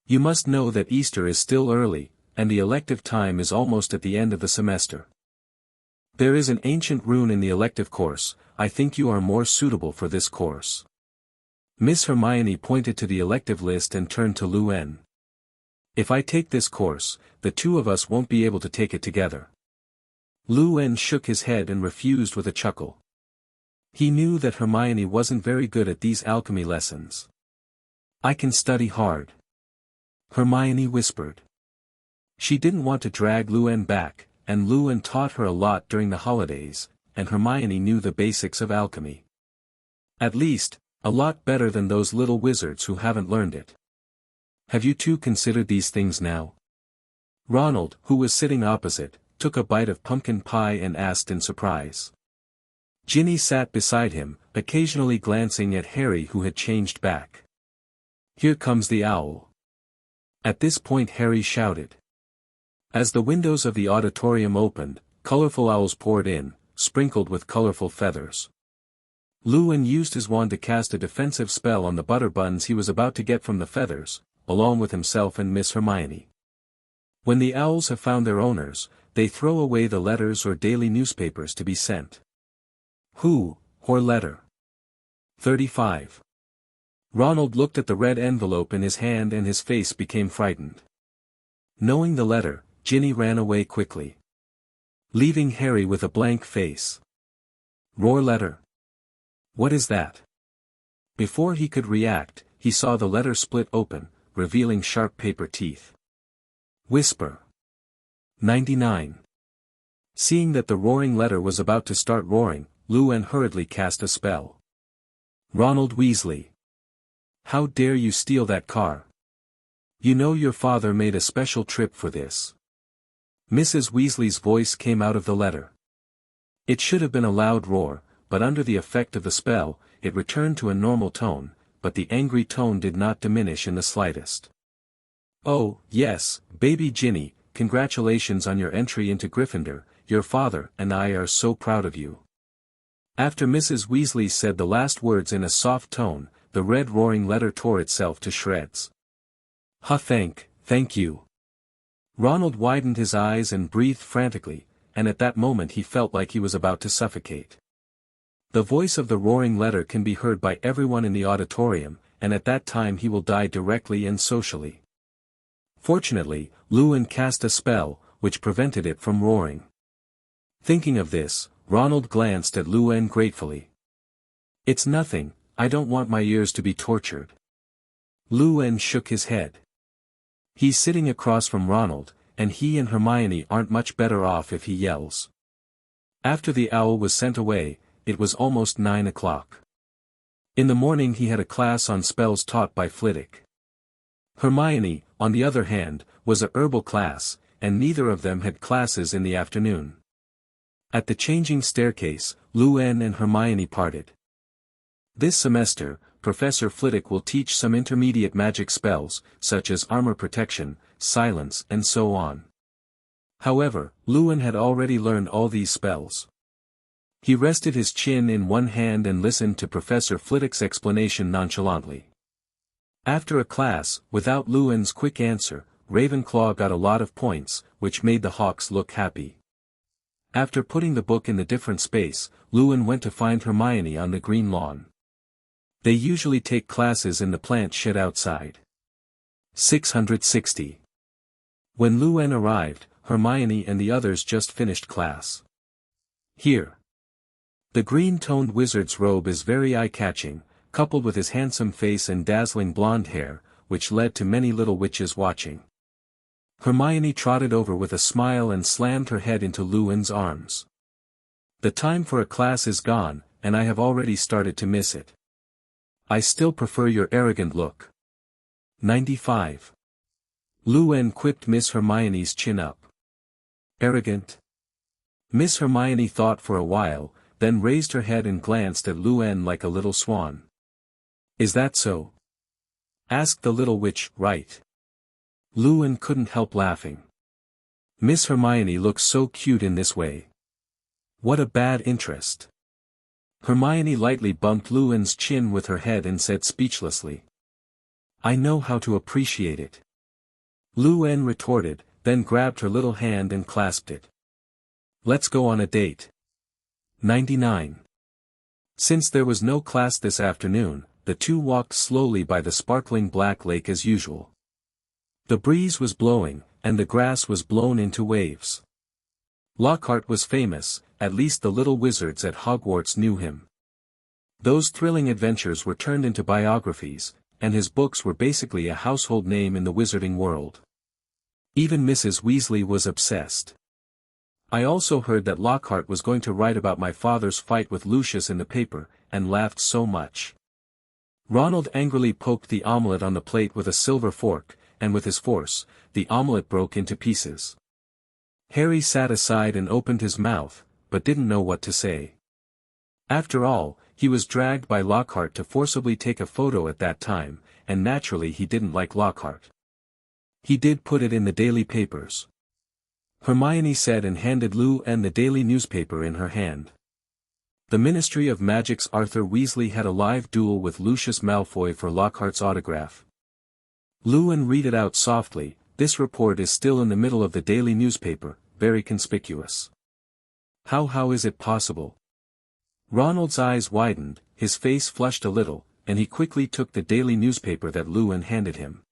You must know that Easter is still early, and the elective time is almost at the end of the semester. There is an ancient rune in the elective course. I think you are more suitable for this course. Miss Hermione pointed to the elective list and turned to Luan. If I take this course, the two of us won't be able to take it together. Luan shook his head and refused with a chuckle. He knew that Hermione wasn't very good at these alchemy lessons. I can study hard. Hermione whispered. She didn't want to drag Luan back, and Luan taught her a lot during the holidays, and Hermione knew the basics of alchemy. At least, a lot better than those little wizards who haven't learned it. Have you two considered these things now? Ronald, who was sitting opposite, took a bite of pumpkin pie and asked in surprise. Ginny sat beside him, occasionally glancing at Harry who had changed back. Here comes the owl. At this point Harry shouted. As the windows of the auditorium opened, colorful owls poured in, sprinkled with colorful feathers. Luan used his wand to cast a defensive spell on the butter buns he was about to get from the feathers, along with himself and Miss Hermione. When the owls have found their owners, they throw away the letters or daily newspapers to be sent. Who, or letter? 35. Ronald looked at the red envelope in his hand and his face became frightened. Knowing the letter, Ginny ran away quickly, leaving Harry with a blank face. Roar letter. What is that? Before he could react, he saw the letter split open, revealing sharp paper teeth. Whisper. 99. Seeing that the roaring letter was about to start roaring, Luan hurriedly cast a spell. Ronald Weasley. How dare you steal that car? You know your father made a special trip for this. Mrs. Weasley's voice came out of the letter. It should have been a loud roar, but under the effect of the spell, it returned to a normal tone, but the angry tone did not diminish in the slightest. Oh, yes, baby Ginny, congratulations on your entry into Gryffindor, your father and I are so proud of you. After Mrs. Weasley said the last words in a soft tone, the red roaring letter tore itself to shreds. Thank you. Ronald widened his eyes and breathed frantically, and at that moment he felt like he was about to suffocate. The voice of the roaring letter can be heard by everyone in the auditorium, and at that time he will die directly and socially. Fortunately, Luan cast a spell, which prevented it from roaring. Thinking of this, Ronald glanced at Luan gratefully. It's nothing, I don't want my ears to be tortured. Luan shook his head. He's sitting across from Ronald, and he and Hermione aren't much better off if he yells. After the owl was sent away, it was almost 9 o'clock. In the morning he had a class on spells taught by Flitwick. Hermione, on the other hand, was a herbal class, and neither of them had classes in the afternoon. At the changing staircase, Luen and Hermione parted. This semester, Professor Flitwick will teach some intermediate magic spells, such as armor protection, silence and so on. However, Luen had already learned all these spells. He rested his chin in one hand and listened to Professor Flitwick's explanation nonchalantly. After a class, without Luen's quick answer, Ravenclaw got a lot of points, which made the Hawks look happy. After putting the book in the different space, Luen went to find Hermione on the green lawn. They usually take classes in the plant shed outside. 660. When Luen arrived, Hermione and the others just finished class. Here. The green-toned wizard's robe is very eye-catching, coupled with his handsome face and dazzling blonde hair, which led to many little witches watching. Hermione trotted over with a smile and slammed her head into Luen's arms. The time for a class is gone, and I have already started to miss it. I still prefer your arrogant look. 95. Luen quipped Miss Hermione's chin up. Arrogant? Miss Hermione thought for a while, then raised her head and glanced at Luen like a little swan. Is that so? Asked the little witch, right? Luen couldn't help laughing. Miss Hermione looks so cute in this way. What a bad interest. Hermione lightly bumped Luen's chin with her head and said speechlessly. I know how to appreciate it. Luen retorted, then grabbed her little hand and clasped it. Let's go on a date. 99. Since there was no class this afternoon, the two walked slowly by the sparkling black lake as usual. The breeze was blowing, and the grass was blown into waves. Lockhart was famous, at least the little wizards at Hogwarts knew him. Those thrilling adventures were turned into biographies, and his books were basically a household name in the wizarding world. Even Mrs. Weasley was obsessed. I also heard that Lockhart was going to write about my father's fight with Lucius in the paper, and laughed so much. Ronald angrily poked the omelette on the plate with a silver fork, and with his force, the omelette broke into pieces. Harry sat aside and opened his mouth, but didn't know what to say. After all, he was dragged by Lockhart to forcibly take a photo at that time, and naturally he didn't like Lockhart. He did put it in the daily papers. Hermione said and handed Luen the daily newspaper in her hand. The Ministry of Magic's Arthur Weasley had a live duel with Lucius Malfoy for Lockhart's autograph. Luen read it out softly. This report is still in the middle of the daily newspaper, very conspicuous. How is it possible? Ronald's eyes widened, his face flushed a little, and he quickly took the daily newspaper that Luen handed him.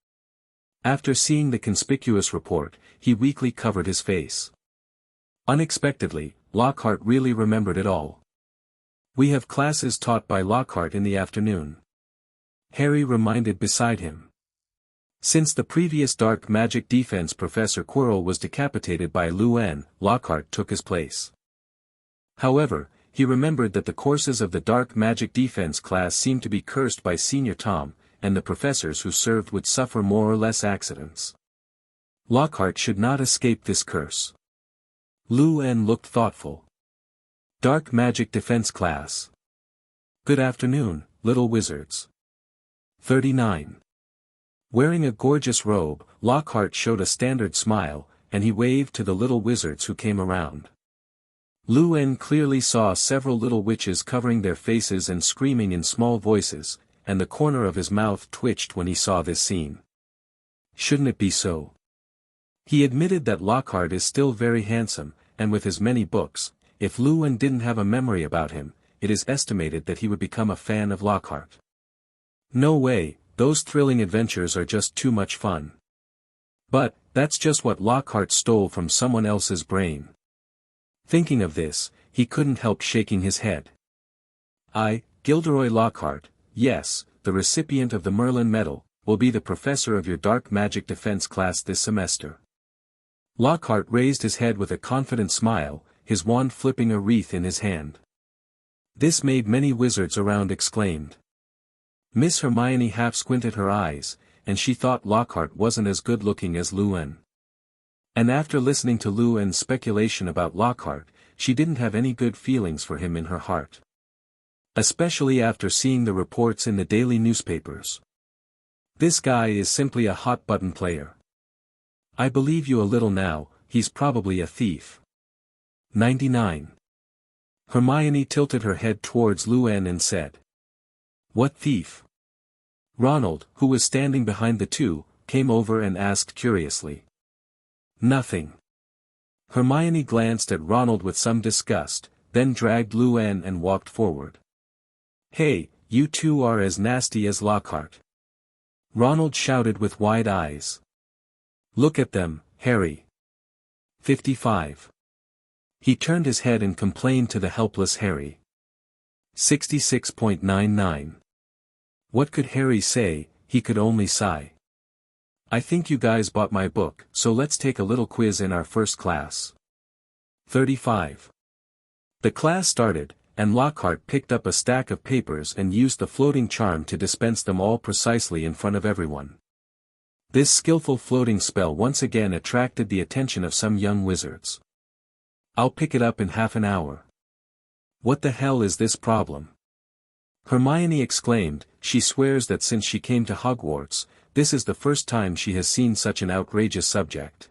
After seeing the conspicuous report, he weakly covered his face. Unexpectedly, Lockhart really remembered it all. We have classes taught by Lockhart in the afternoon. Harry reminded beside him. Since the previous dark magic defense Professor Quirrell was decapitated by Luen, Lockhart took his place. However, he remembered that the courses of the dark magic defense class seemed to be cursed by Senior Tom, and the professors who served would suffer more or less accidents. Lockhart should not escape this curse. Luen looked thoughtful. Dark magic defense class. Good afternoon, little wizards. 39. Wearing a gorgeous robe, Lockhart showed a standard smile, and he waved to the little wizards who came around. Luen clearly saw several little witches covering their faces and screaming in small voices, and the corner of his mouth twitched when he saw this scene. Shouldn't it be so? He admitted that Lockhart is still very handsome, and with his many books, if Luen didn't have a memory about him, it is estimated that he would become a fan of Lockhart. No way, those thrilling adventures are just too much fun. But, that's just what Lockhart stole from someone else's brain. Thinking of this, he couldn't help shaking his head. I, Gilderoy Lockhart, yes, the recipient of the Merlin Medal, will be the professor of your dark magic defense class this semester. Lockhart raised his head with a confident smile, his wand flipping a wreath in his hand. This made many wizards around exclaimed. Miss Hermione half squinted her eyes, and she thought Lockhart wasn't as good-looking as Luen. And after listening to Luen's speculation about Lockhart, she didn't have any good feelings for him in her heart. Especially after seeing the reports in the daily newspapers. This guy is simply a hot-button player. I believe you a little now, he's probably a thief. 99. Hermione tilted her head towards Luen and said. What thief? Ronald, who was standing behind the two, came over and asked curiously. Nothing. Hermione glanced at Ronald with some disgust, then dragged Luen and walked forward. Hey, you two are as nasty as Lockhart. Ronald shouted with wide eyes. Look at them, Harry. 55. He turned his head and complained to the helpless Harry. 66.99. What could Harry say? He could only sigh. I think you guys bought my book, so let's take a little quiz in our first class. 35. The class started, and Lockhart picked up a stack of papers and used the floating charm to dispense them all precisely in front of everyone. This skillful floating spell once again attracted the attention of some young wizards. I'll pick it up in half an hour. What the hell is this problem? Hermione exclaimed. She swears that since she came to Hogwarts, this is the first time she has seen such an outrageous subject.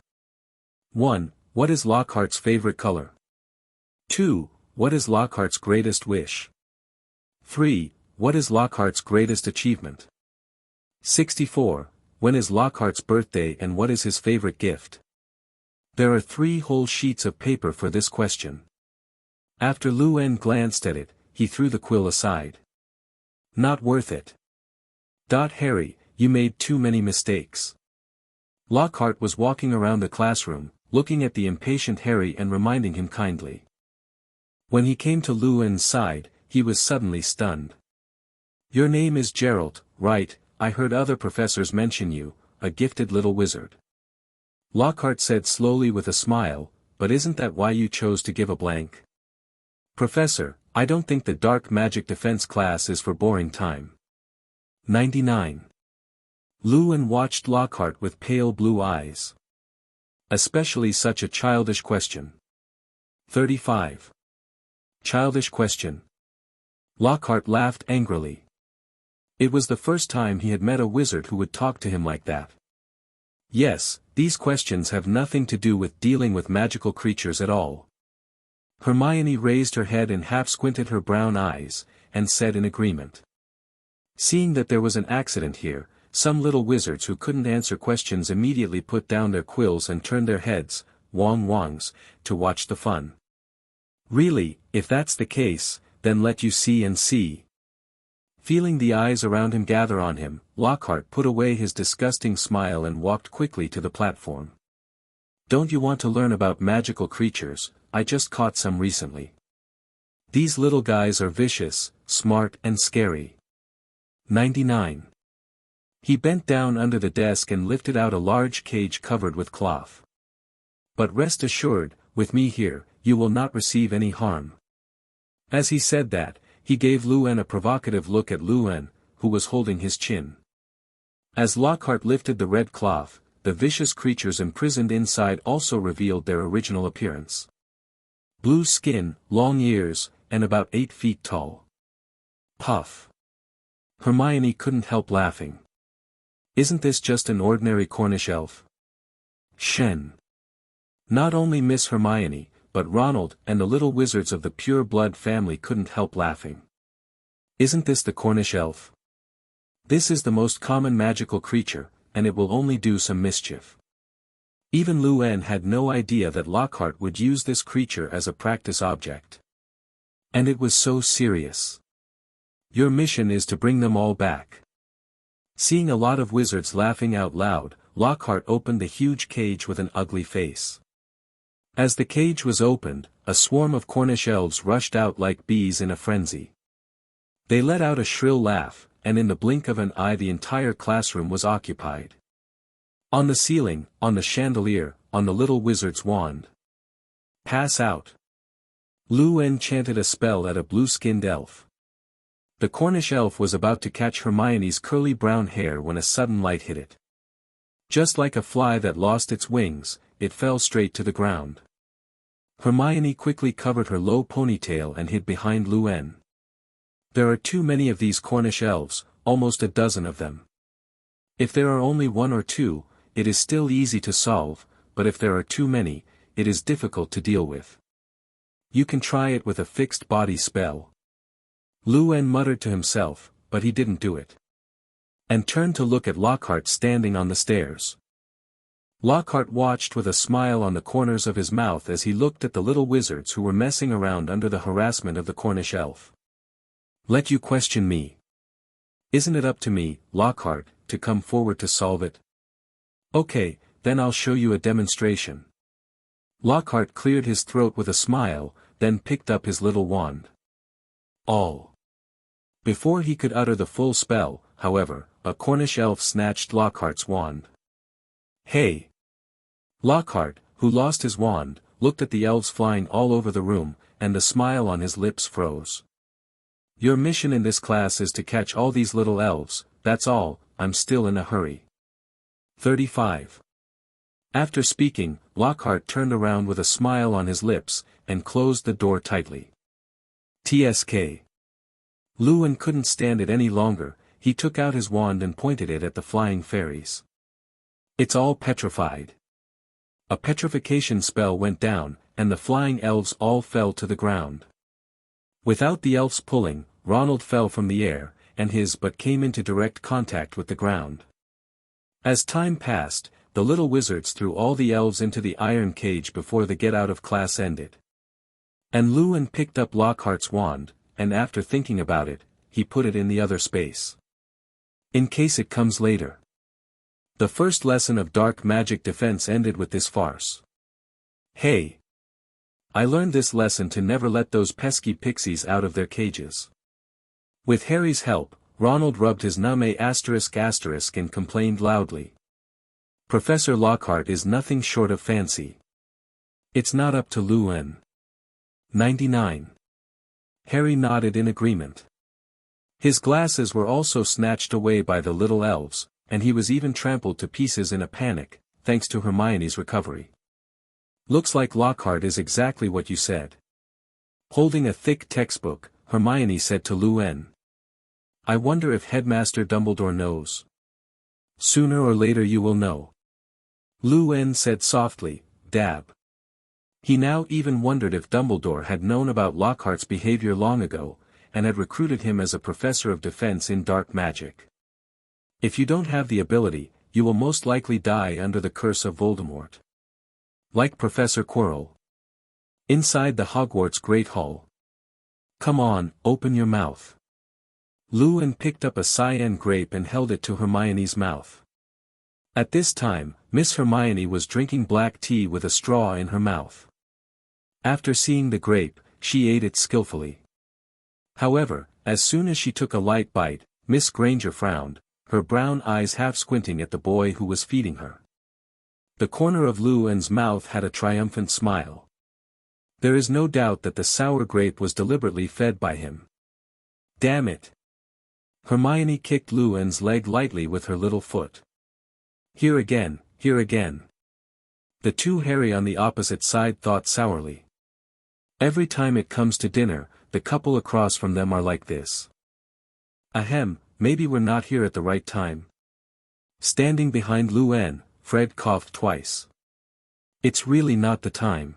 1. What is Lockhart's favorite color? 2. What is Lockhart's greatest wish? 3. What is Lockhart's greatest achievement? 64. When is Lockhart's birthday and what is his favorite gift? There are 3 whole sheets of paper for this question. After Luen glanced at it, he threw the quill aside. Not worth it. Harry, you made too many mistakes. Lockhart was walking around the classroom, looking at the impatient Harry and reminding him kindly. When he came to Luen's side, he was suddenly stunned. Your name is Gerald, right? I heard other professors mention you, a gifted little wizard. Lockhart said slowly with a smile, but isn't that why you chose to give a blank? Professor, I don't think the dark magic defense class is for boring time. 99. Luen watched Lockhart with pale blue eyes. Especially such a childish question. 35. Childish question. Lockhart laughed angrily. It was the first time he had met a wizard who would talk to him like that. Yes, these questions have nothing to do with dealing with magical creatures at all. Hermione raised her head and half squinted her brown eyes, and said in agreement. Seeing that there was an accident here, some little wizards who couldn't answer questions immediately put down their quills and turned their heads, wongs, to watch the fun. Really, if that's the case, then let you see and see. Feeling the eyes around him gather on him, Lockhart put away his disgusting smile and walked quickly to the platform. Don't you want to learn about magical creatures? I just caught some recently. These little guys are vicious, smart and scary. 99. He bent down under the desk and lifted out a large cage covered with cloth. But rest assured, with me here, you will not receive any harm. As he said that, he gave Luen a provocative look at Luen, who was holding his chin. As Lockhart lifted the red cloth, the vicious creatures imprisoned inside also revealed their original appearance. Blue skin, long ears, and about 8 feet tall. Puff. Hermione couldn't help laughing. Isn't this just an ordinary Cornish elf? Shen. Not only Miss Hermione, but Ronald and the little wizards of the pure blood family couldn't help laughing. Isn't this the Cornish elf? This is the most common magical creature, and it will only do some mischief. Even Luen had no idea that Lockhart would use this creature as a practice object. And it was so serious. Your mission is to bring them all back. Seeing a lot of wizards laughing out loud, Lockhart opened the huge cage with an ugly face. As the cage was opened, a swarm of Cornish elves rushed out like bees in a frenzy. They let out a shrill laugh, and in the blink of an eye the entire classroom was occupied. On the ceiling, on the chandelier, on the little wizard's wand. Pass out. Lu-en chanted a spell at a blue-skinned elf. The Cornish elf was about to catch Hermione's curly brown hair when a sudden light hit it. Just like a fly that lost its wings, it fell straight to the ground. Hermione quickly covered her low ponytail and hid behind Lu-en. There are too many of these Cornish elves, almost a dozen of them. If there are only one or two, it is still easy to solve, but if there are too many, it is difficult to deal with. You can try it with a fixed body spell. Lu-en muttered to himself, but he didn't do it. And turned to look at Lockhart standing on the stairs. Lockhart watched with a smile on the corners of his mouth as he looked at the little wizards who were messing around under the harassment of the Cornish elf. Let you question me. Isn't it up to me, Lockhart, to come forward to solve it? Okay, then I'll show you a demonstration. Lockhart cleared his throat with a smile, then picked up his little wand. All. Before he could utter the full spell, however, a Cornish elf snatched Lockhart's wand. Hey! Lockhart, who lost his wand, looked at the elves flying all over the room, and the smile on his lips froze. Your mission in this class is to catch all these little elves, that's all, I'm still in a hurry. 35. After speaking, Lockhart turned around with a smile on his lips, and closed the door tightly. TSK. Lu-en couldn't stand it any longer, he took out his wand and pointed it at the flying fairies. It's all petrified. A petrification spell went down, and the flying elves all fell to the ground. Without the elves pulling, Ronald fell from the air, and his but came into direct contact with the ground. As time passed, the little wizards threw all the elves into the iron cage before the get-out-of class ended. And Lu-en picked up Lockhart's wand, and after thinking about it, he put it in the other space. In case it comes later. The first lesson of dark magic defense ended with this farce. Hey! I learned this lesson to never let those pesky pixies out of their cages. With Harry's help, Ronald rubbed his numb *** and complained loudly. Professor Lockhart is nothing short of fancy. It's not up to Lu-en. 99. Harry nodded in agreement. His glasses were also snatched away by the little elves, and he was even trampled to pieces in a panic, thanks to Hermione's recovery. Looks like Lockhart is exactly what you said. Holding a thick textbook, Hermione said to Lu-en. I wonder if Headmaster Dumbledore knows. Sooner or later you will know. Lu-en said softly, dab. He now even wondered if Dumbledore had known about Lockhart's behavior long ago, and had recruited him as a professor of defense in dark magic. If you don't have the ability, you will most likely die under the curse of Voldemort. Like Professor Quirrell. Inside the Hogwarts Great Hall. Come on, open your mouth. Lu-en picked up a cyan grape and held it to Hermione's mouth. At this time, Miss Hermione was drinking black tea with a straw in her mouth. After seeing the grape, she ate it skillfully. However, as soon as she took a light bite, Miss Granger frowned, her brown eyes half squinting at the boy who was feeding her. The corner of Lu-en's mouth had a triumphant smile. There is no doubt that the sour grape was deliberately fed by him. Damn it! Hermione kicked Lu-en's leg lightly with her little foot. Here again, here again. The two Harry on the opposite side thought sourly. Every time it comes to dinner, the couple across from them are like this. Ahem, maybe we're not here at the right time. Standing behind Lu-en, Fred coughed twice. It's really not the time.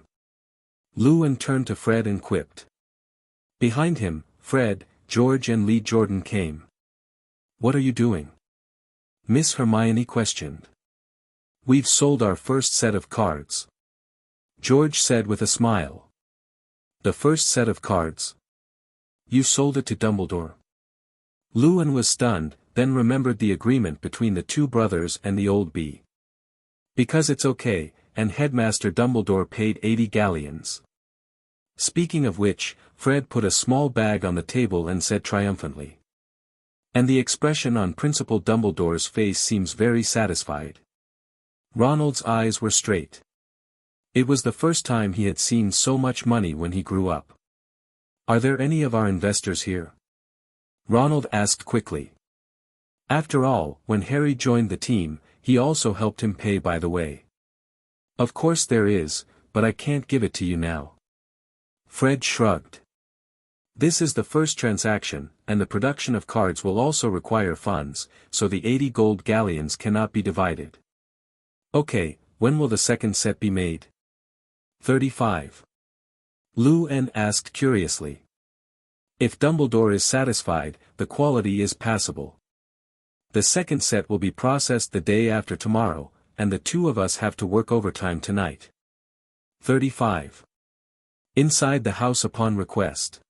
Lu-en turned to Fred and quipped. Behind him, Fred, George and Lee Jordan came. What are you doing? Miss Hermione questioned. We've sold our first set of cards. George said with a smile. The first set of cards? You sold it to Dumbledore. Lu-en was stunned, then remembered the agreement between the two brothers and the old bee. Because it's okay, and Headmaster Dumbledore paid 80 galleons. Speaking of which, Fred put a small bag on the table and said triumphantly. And the expression on Principal Dumbledore's face seems very satisfied. Ronald's eyes were straight. It was the first time he had seen so much money when he grew up. Are there any of our investors here? Ronald asked quickly. After all, when Harry joined the team, he also helped him pay by the way. Of course there is, but I can't give it to you now. Fred shrugged. This is the first transaction, and the production of cards will also require funds, so the 80 gold galleons cannot be divided. Okay, when will the second set be made? 35. Lu-En asked curiously. If Dumbledore is satisfied, the quality is passable. The second set will be processed the day after tomorrow, and the two of us have to work overtime tonight. 35. Inside the house upon request.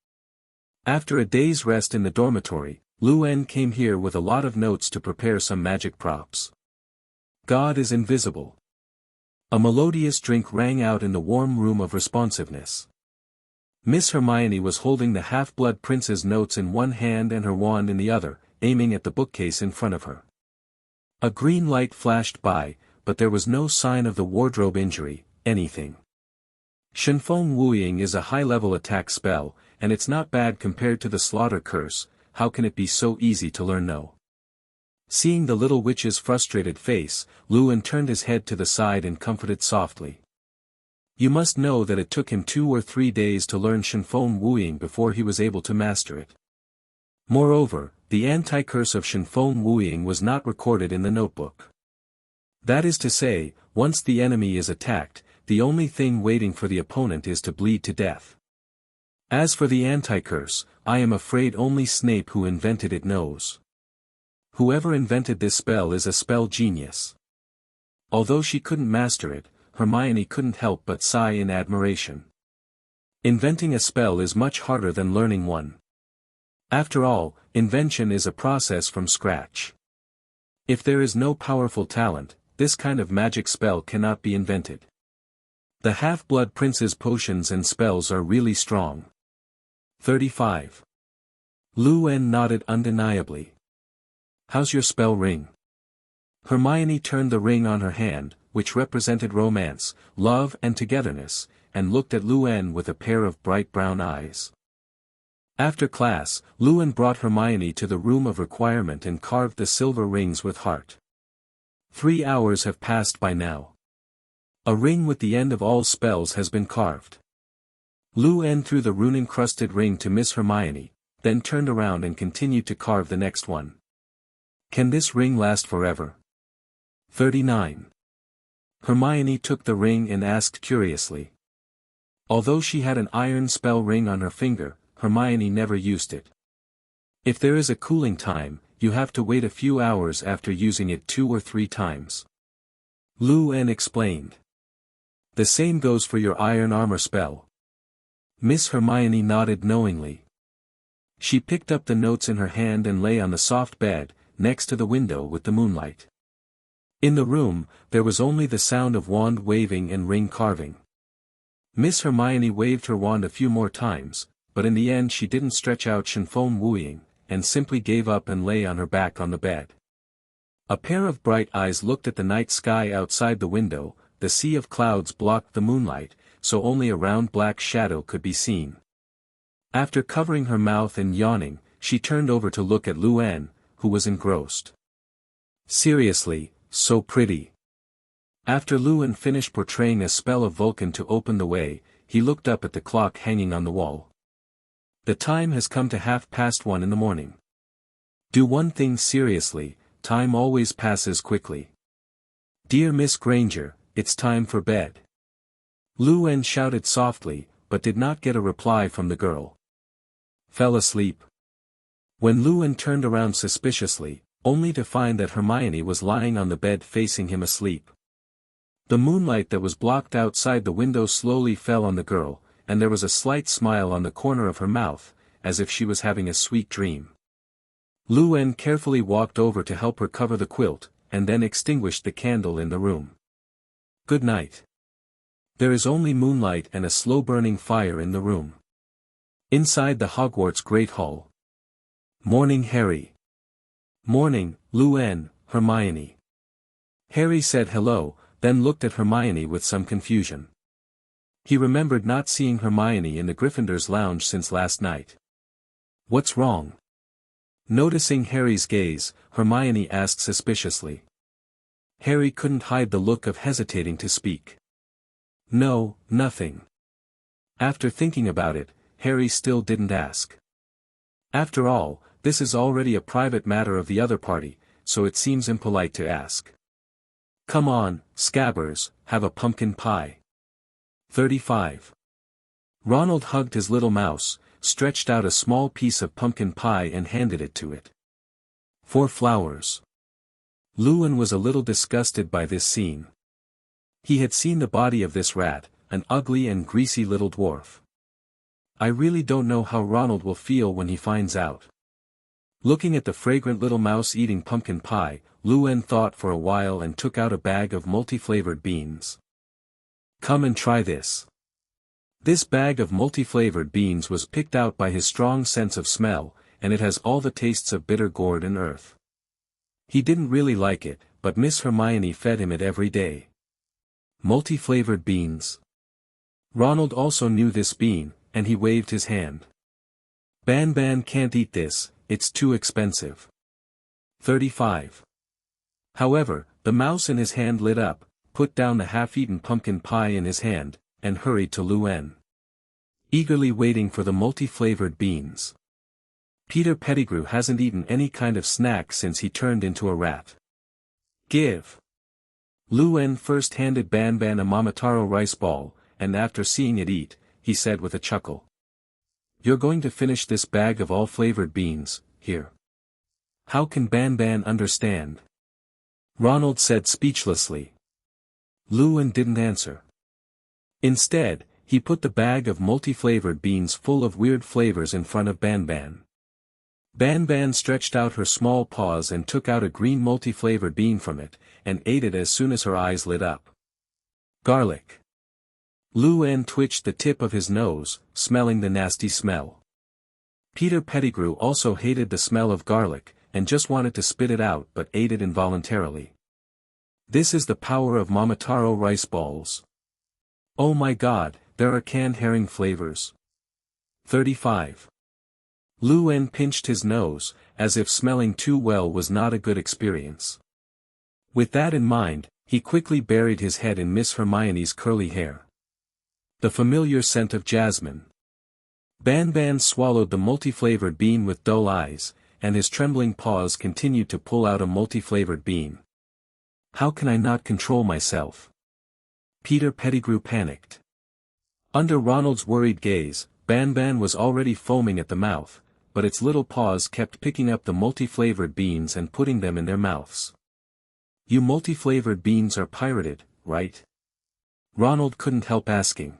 After a day's rest in the dormitory, Lu-En came here with a lot of notes to prepare some magic props. God is invisible. A melodious drink rang out in the warm room of responsiveness. Miss Hermione was holding the Half-Blood Prince's notes in one hand and her wand in the other, aiming at the bookcase in front of her. A green light flashed by, but there was no sign of the wardrobe injury, anything. Shenfeng Wuying is a high-level attack spell, and it's not bad compared to the Slaughter Curse. How can it be so easy to learn? No. Seeing the little witch's frustrated face, Lu-En turned his head to the side and comforted softly. You must know that it took him 2 or 3 days to learn Shenfeng Wuying before he was able to master it. Moreover, the anti-curse of Shenfeng Wuying was not recorded in the notebook. That is to say, once the enemy is attacked, the only thing waiting for the opponent is to bleed to death. As for the anti-curse, I am afraid only Snape who invented it knows. Whoever invented this spell is a spell genius. Although she couldn't master it, Hermione couldn't help but sigh in admiration. Inventing a spell is much harder than learning one. After all, invention is a process from scratch. If there is no powerful talent, this kind of magic spell cannot be invented. The Half-Blood Prince's potions and spells are really strong. 35. Lu-En nodded undeniably. How's your spell ring? Hermione turned the ring on her hand, which represented romance, love and togetherness, and looked at Lu-En with a pair of bright brown eyes. After class, Lu-En brought Hermione to the room of requirement and carved the silver rings with heart. 3 hours have passed by now. A ring with the end of all spells has been carved. Lu-En threw the rune-encrusted ring to Miss Hermione, then turned around and continued to carve the next one. Can this ring last forever? 39. Hermione took the ring and asked curiously. Although she had an iron spell ring on her finger, Hermione never used it. If there is a cooling time, you have to wait a few hours after using it 2 or 3 times. Lu-En explained. The same goes for your iron armor spell. Miss Hermione nodded knowingly. She picked up the notes in her hand and lay on the soft bed, next to the window with the moonlight. In the room, there was only the sound of wand waving and ring carving. Miss Hermione waved her wand a few more times, but in the end she didn't stretch out Shenfeng Wuying, and simply gave up and lay on her back on the bed. A pair of bright eyes looked at the night sky outside the window. The sea of clouds blocked the moonlight, so only a round black shadow could be seen. After covering her mouth and yawning, she turned over to look at Lu-En, who was engrossed. Seriously, so pretty. After Lu-En finished portraying a spell of Vulcan to open the way, he looked up at the clock hanging on the wall. The time has come to 1:30 in the morning. Do one thing seriously, time always passes quickly. Dear Miss Granger, it's time for bed. Lu-En shouted softly, but did not get a reply from the girl. Fell asleep. When Lu-En turned around suspiciously, only to find that Hermione was lying on the bed facing him asleep. The moonlight that was blocked outside the window slowly fell on the girl, and there was a slight smile on the corner of her mouth, as if she was having a sweet dream. Lu-En carefully walked over to help her cover the quilt, and then extinguished the candle in the room. Good night. There is only moonlight and a slow-burning fire in the room. Inside the Hogwarts Great Hall. Morning, Harry. Morning, Lu-En, Hermione. Harry said hello, then looked at Hermione with some confusion. He remembered not seeing Hermione in the Gryffindor's lounge since last night. What's wrong? Noticing Harry's gaze, Hermione asked suspiciously. Harry couldn't hide the look of hesitating to speak. No, nothing. After thinking about it, Harry still didn't ask. After all, this is already a private matter of the other party, so it seems impolite to ask. Come on, Scabbers, have a pumpkin pie. 35. Ronald hugged his little mouse, stretched out a small piece of pumpkin pie and handed it to it. 4 flowers. Lewin was a little disgusted by this scene. He had seen the body of this rat, an ugly and greasy little dwarf. I really don't know how Ronald will feel when he finds out. Looking at the fragrant little mouse eating pumpkin pie, Lewin thought for a while and took out a bag of multi-flavored beans. Come and try this. This bag of multi-flavored beans was picked out by his strong sense of smell, and it has all the tastes of bitter gourd and earth. He didn't really like it, but Miss Hermione fed him it every day. Multi-flavored beans. Ronald also knew this bean, and he waved his hand. Ban can't eat this, it's too expensive. 35. However, the mouse in his hand lit up, put down the half-eaten pumpkin pie in his hand, and hurried to Lewin. Eagerly waiting for the multi-flavored beans. Peter Pettigrew hasn't eaten any kind of snack since he turned into a rat. Give. Lewin first handed Ban a Momotaro rice ball, and after seeing it eat, he said with a chuckle. You're going to finish this bag of all flavored beans, here. How can Ban understand? Ronald said speechlessly. Lewin didn't answer. Instead, he put the bag of multi-flavored beans full of weird flavors in front of Ban. Ban stretched out her small paws and took out a green multi-flavored bean from it, and ate it as soon as her eyes lit up. Garlic. Lewin twitched the tip of his nose, smelling the nasty smell. Peter Pettigrew also hated the smell of garlic, and just wanted to spit it out but ate it involuntarily. This is the power of Momotaro rice balls. Oh my god, there are canned herring flavors. 35. Lewin pinched his nose, as if smelling too well was not a good experience. With that in mind, he quickly buried his head in Miss Hermione's curly hair. The familiar scent of jasmine. Ban swallowed the multi-flavored bean with dull eyes, and his trembling paws continued to pull out a multi-flavored bean. How can I not control myself? Peter Pettigrew panicked. Under Ronald's worried gaze, Ban was already foaming at the mouth, but its little paws kept picking up the multi-flavored beans and putting them in their mouths. You multi-flavored beans are pirated, right? Ronald couldn't help asking.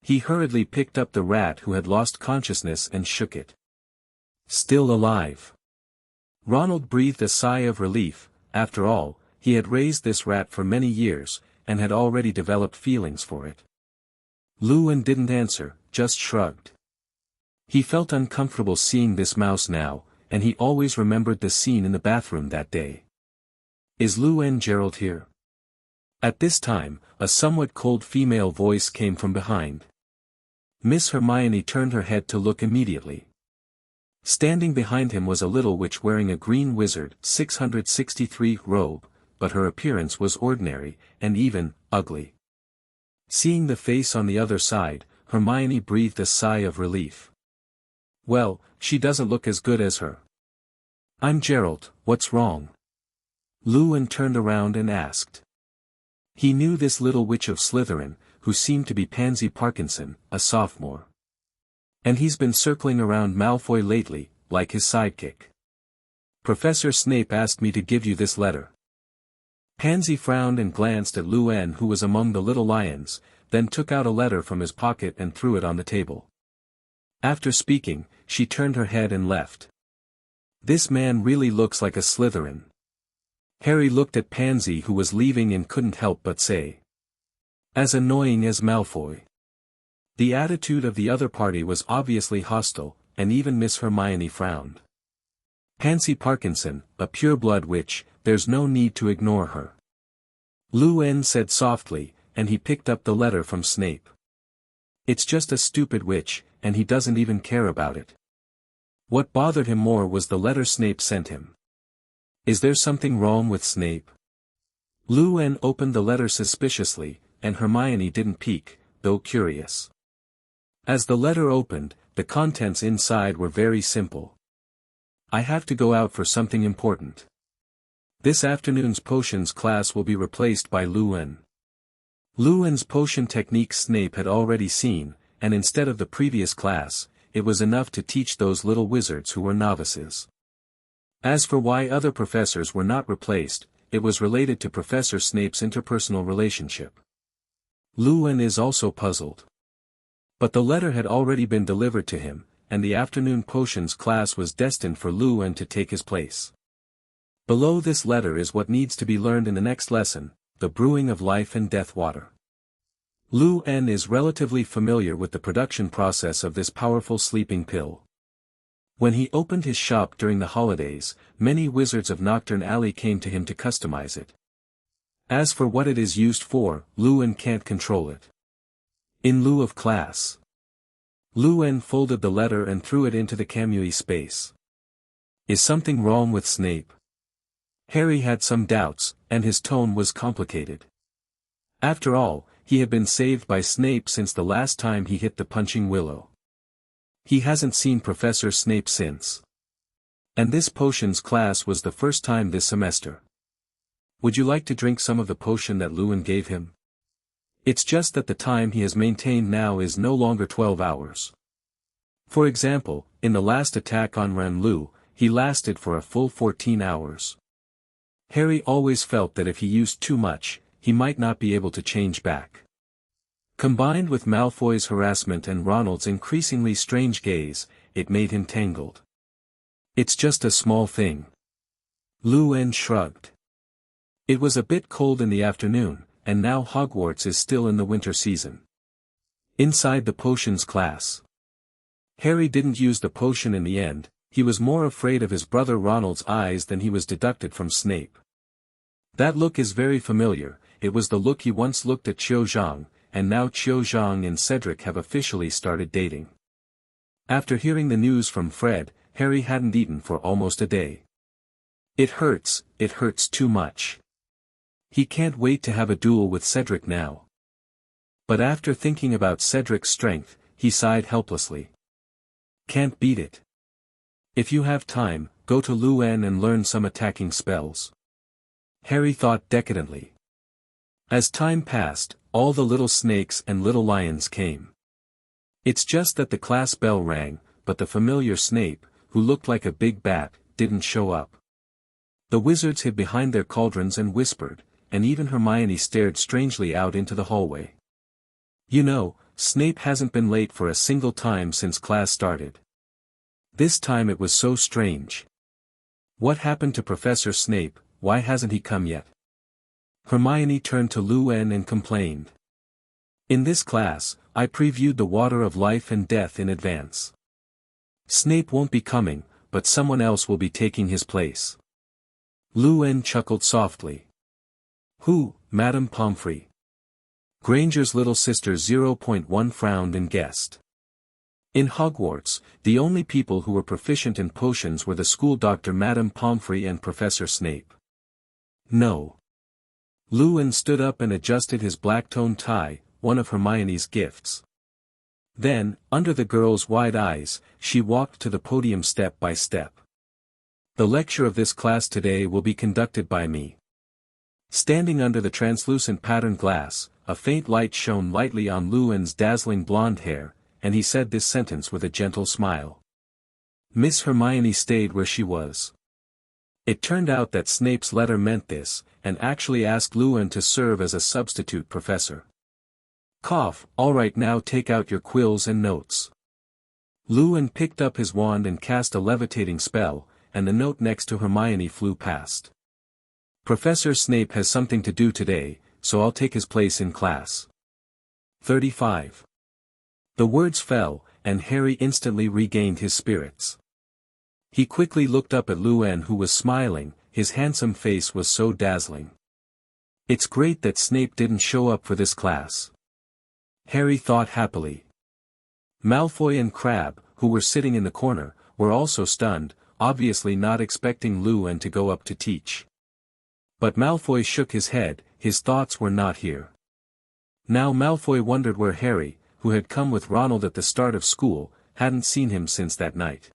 He hurriedly picked up the rat who had lost consciousness and shook it. Still alive. Ronald breathed a sigh of relief. After all, he had raised this rat for many years, and had already developed feelings for it. Lewin didn't answer, just shrugged. He felt uncomfortable seeing this mouse now, and he always remembered the scene in the bathroom that day. Is Lewin Gerald here? At this time, a somewhat cold female voice came from behind. Miss Hermione turned her head to look immediately. Standing behind him was a little witch wearing a green wizard 663 robe, but her appearance was ordinary, and even, ugly. Seeing the face on the other side, Hermione breathed a sigh of relief. Well, she doesn't look as good as her. I'm Gerald, what's wrong? Lewin turned around and asked. He knew this little witch of Slytherin, who seemed to be Pansy Parkinson, a sophomore. And he's been circling around Malfoy lately, like his sidekick. Professor Snape asked me to give you this letter. Pansy frowned and glanced at Lewin, who was among the little lions, then took out a letter from his pocket and threw it on the table. After speaking, she turned her head and left. This man really looks like a Slytherin. Harry looked at Pansy, who was leaving, and couldn't help but say. As annoying as Malfoy. The attitude of the other party was obviously hostile, and even Miss Hermione frowned. Pansy Parkinson, a pure-blood witch, there's no need to ignore her. Lewin said softly, and he picked up the letter from Snape. It's just a stupid witch, and he doesn't even care about it. What bothered him more was the letter Snape sent him. Is there something wrong with Snape? Lu-en opened the letter suspiciously, and Hermione didn't peek, though curious. As the letter opened, the contents inside were very simple. I have to go out for something important. This afternoon's potions class will be replaced by Lu-en. Lu-en's potion techniques Snape had already seen, and instead of the previous class, it was enough to teach those little wizards who were novices. As for why other professors were not replaced, it was related to Professor Snape's interpersonal relationship. Lu-en is also puzzled. But the letter had already been delivered to him, and the afternoon potions class was destined for Lu-en to take his place. Below this letter is what needs to be learned in the next lesson, the brewing of life and death water. Lu-en is relatively familiar with the production process of this powerful sleeping pill. When he opened his shop during the holidays, many wizards of Nocturne Alley came to him to customize it. As for what it is used for, Lu-en can't control it. In lieu of class, Lu-en folded the letter and threw it into the Kamui space. Is something wrong with Snape? Harry had some doubts, and his tone was complicated. After all, he had been saved by Snape since the last time he hit the punching willow. He hasn't seen Professor Snape since. And this potions class was the first time this semester. Would you like to drink some of the potion that Lu-en gave him? It's just that the time he has maintained now is no longer 12 hours. For example, in the last attack on Ranlu, he lasted for a full 14 hours. Harry always felt that if he used too much, he might not be able to change back. Combined with Malfoy's harassment and Ronald's increasingly strange gaze, it made him tangled. It's just a small thing. Lu-en shrugged. It was a bit cold in the afternoon, and now Hogwarts is still in the winter season. Inside the potions class, Harry didn't use the potion in the end. He was more afraid of his brother Ronald's eyes than he was deducted from Snape. That look is very familiar. It was the look he once looked at Qiu Zhang, and now Qiu Zhang and Cedric have officially started dating. After hearing the news from Fred, Harry hadn't eaten for almost a day. It hurts too much. He can't wait to have a duel with Cedric now. But after thinking about Cedric's strength, he sighed helplessly. Can't beat it. If you have time, go to Lu-en and learn some attacking spells. Harry thought decadently. As time passed, all the little snakes and little lions came. It's just that the class bell rang, but the familiar Snape, who looked like a big bat, didn't show up. The wizards hid behind their cauldrons and whispered, and even Hermione stared strangely out into the hallway. You know, Snape hasn't been late for a single time since class started. This time it was so strange. What happened to Professor Snape? Why hasn't he come yet? Hermione turned to Lu-en and complained. In this class, I previewed the water of life and death in advance. Snape won't be coming, but someone else will be taking his place. Lu-en chuckled softly. Who, Madame Pomfrey? Granger's little sister 0.1 frowned and guessed. In Hogwarts, the only people who were proficient in potions were the school doctor Madame Pomfrey and Professor Snape. No. Lu-en stood up and adjusted his black-toned tie, one of Hermione's gifts. Then, under the girl's wide eyes, she walked to the podium step by step. The lecture of this class today will be conducted by me. Standing under the translucent patterned glass, a faint light shone lightly on Lu-en's dazzling blonde hair, and he said this sentence with a gentle smile. Miss Hermione stayed where she was. It turned out that Snape's letter meant this, and actually asked Lu-en to serve as a substitute professor. Cough, all right, now take out your quills and notes. Lu-en picked up his wand and cast a levitating spell, and the note next to Hermione flew past. Professor Snape has something to do today, so I'll take his place in class. 35. The words fell, and Harry instantly regained his spirits. He quickly looked up at Lu-en, who was smiling. His handsome face was so dazzling. It's great that Snape didn't show up for this class. Harry thought happily. Malfoy and Crabbe, who were sitting in the corner, were also stunned, obviously not expecting Lou-en to go up to teach. But Malfoy shook his head, his thoughts were not here. Now Malfoy wondered where Harry, who had come with Ronald at the start of school, hadn't seen him since that night.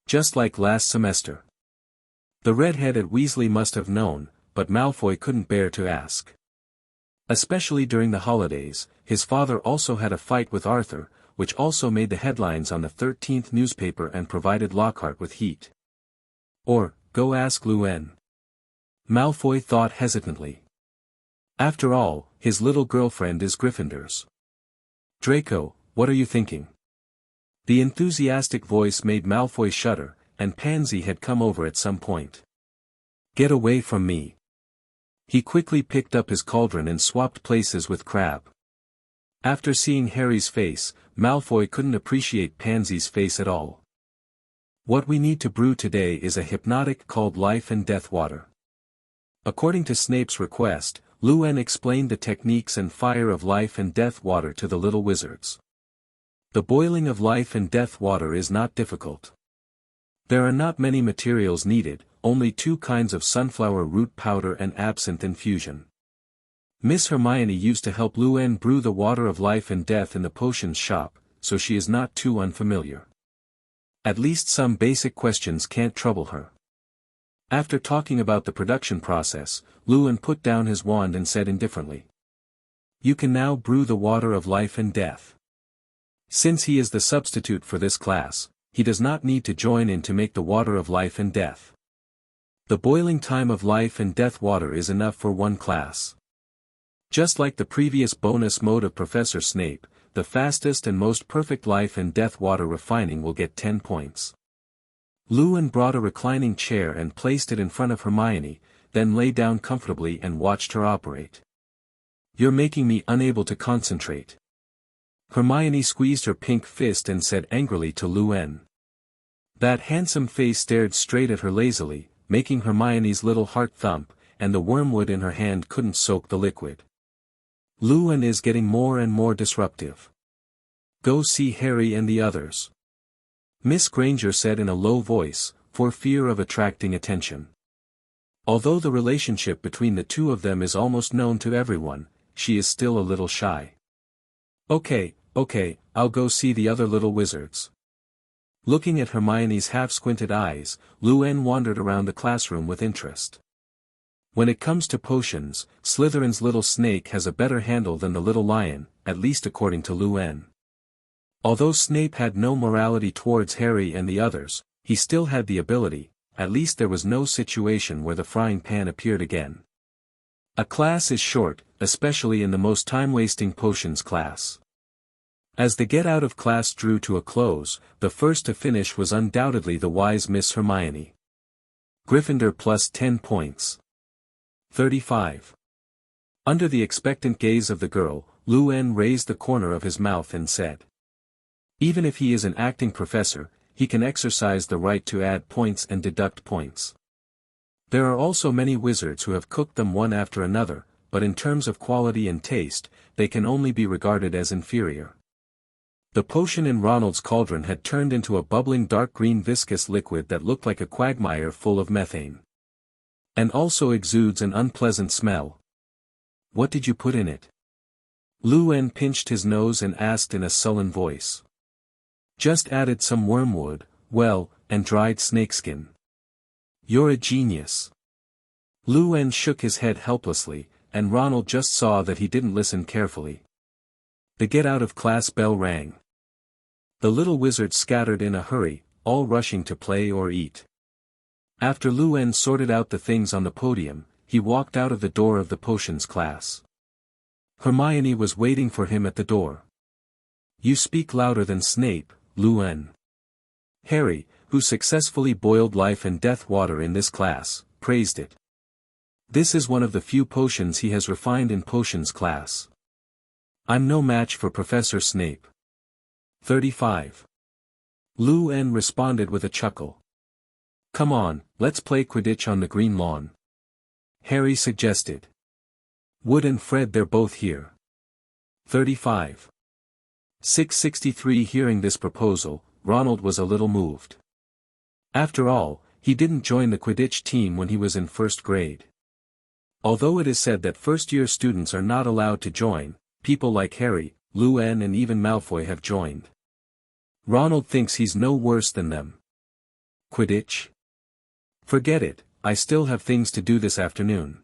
Just like last semester. The redhead at Weasley must have known, but Malfoy couldn't bear to ask. Especially during the holidays, his father also had a fight with Arthur, which also made the headlines on the 13th newspaper and provided Lockhart with heat. Or, go ask Lou-en. Malfoy thought hesitantly. After all, his little girlfriend is Gryffindor's. Draco, what are you thinking? The enthusiastic voice made Malfoy shudder, and Pansy had come over at some point. Get away from me. He quickly picked up his cauldron and swapped places with Crabbe. After seeing Harry's face, Malfoy couldn't appreciate Pansy's face at all. What we need to brew today is a hypnotic called Life and Death Water. According to Snape's request, Lou-en explained the techniques and fire of Life and Death Water to the little wizards. The boiling of Life and Death Water is not difficult. There are not many materials needed, only 2 kinds of sunflower root powder and absinthe infusion. Miss Hermione used to help Lou-en brew the water of life and death in the potions shop, so she is not too unfamiliar. At least some basic questions can't trouble her. After talking about the production process, Lou-en put down his wand and said indifferently. You can now brew the water of life and death. Since he is the substitute for this class, he does not need to join in to make the water of life and death. The boiling time of life and death water is enough for 1 class. Just like the previous bonus mode of Professor Snape, the fastest and most perfect life and death water refining will get 10 points. Lou-en brought a reclining chair and placed it in front of Hermione, then lay down comfortably and watched her operate. You're making me unable to concentrate. Hermione squeezed her pink fist and said angrily to Lou-en. That handsome face stared straight at her lazily, making Hermione's little heart thump, and the wormwood in her hand couldn't soak the liquid. Lou-en is getting more and more disruptive. Go see Harry and the others. Miss Granger said in a low voice, for fear of attracting attention. Although the relationship between the 2 of them is almost known to everyone, she is still a little shy. Okay, I'll go see the other little wizards. Looking at Hermione's half-squinted eyes, Lou-en wandered around the classroom with interest. When it comes to potions, Slytherin's little snake has a better handle than the little lion, at least according to Lou-en. Although Snape had no morality towards Harry and the others, he still had the ability, at least there was no situation where the frying pan appeared again. A class is short, especially in the most time-wasting potions class. As the get-out-of-class drew to a close, the first to finish was undoubtedly the wise Miss Hermione. Gryffindor plus 10 points. 35. Under the expectant gaze of the girl, Lou-en raised the corner of his mouth and said. Even if he is an acting professor, he can exercise the right to add points and deduct points. There are also many wizards who have cooked them one after another, but in terms of quality and taste, they can only be regarded as inferior. The potion in Ronald's cauldron had turned into a bubbling dark green viscous liquid that looked like a quagmire full of methane. And also exudes an unpleasant smell. What did you put in it? Lou-en pinched his nose and asked in a sullen voice. Just added some wormwood, well, and dried snakeskin. You're a genius. Lou-en shook his head helplessly, and Ronald just saw that he didn't listen carefully. The get-out-of-class bell rang. The little wizards scattered in a hurry, all rushing to play or eat. After Lou-en sorted out the things on the podium, he walked out of the door of the potions class. Hermione was waiting for him at the door. You speak louder than Snape, Lou-en. Harry, who successfully boiled life and death water in this class, praised it. This is one of the few potions he has refined in potions class. I'm no match for Professor Snape. 35. Lou-en responded with a chuckle. Come on, let's play Quidditch on the green lawn. Harry suggested. Wood and Fred, they're both here. 35. 663. Hearing this proposal, Ronald was a little moved. After all, he didn't join the Quidditch team when he was in first grade. Although it is said that first-year students are not allowed to join, people like Harry, Lou-Anne and even Malfoy have joined. Ronald thinks he's no worse than them. Quidditch? Forget it, I still have things to do this afternoon.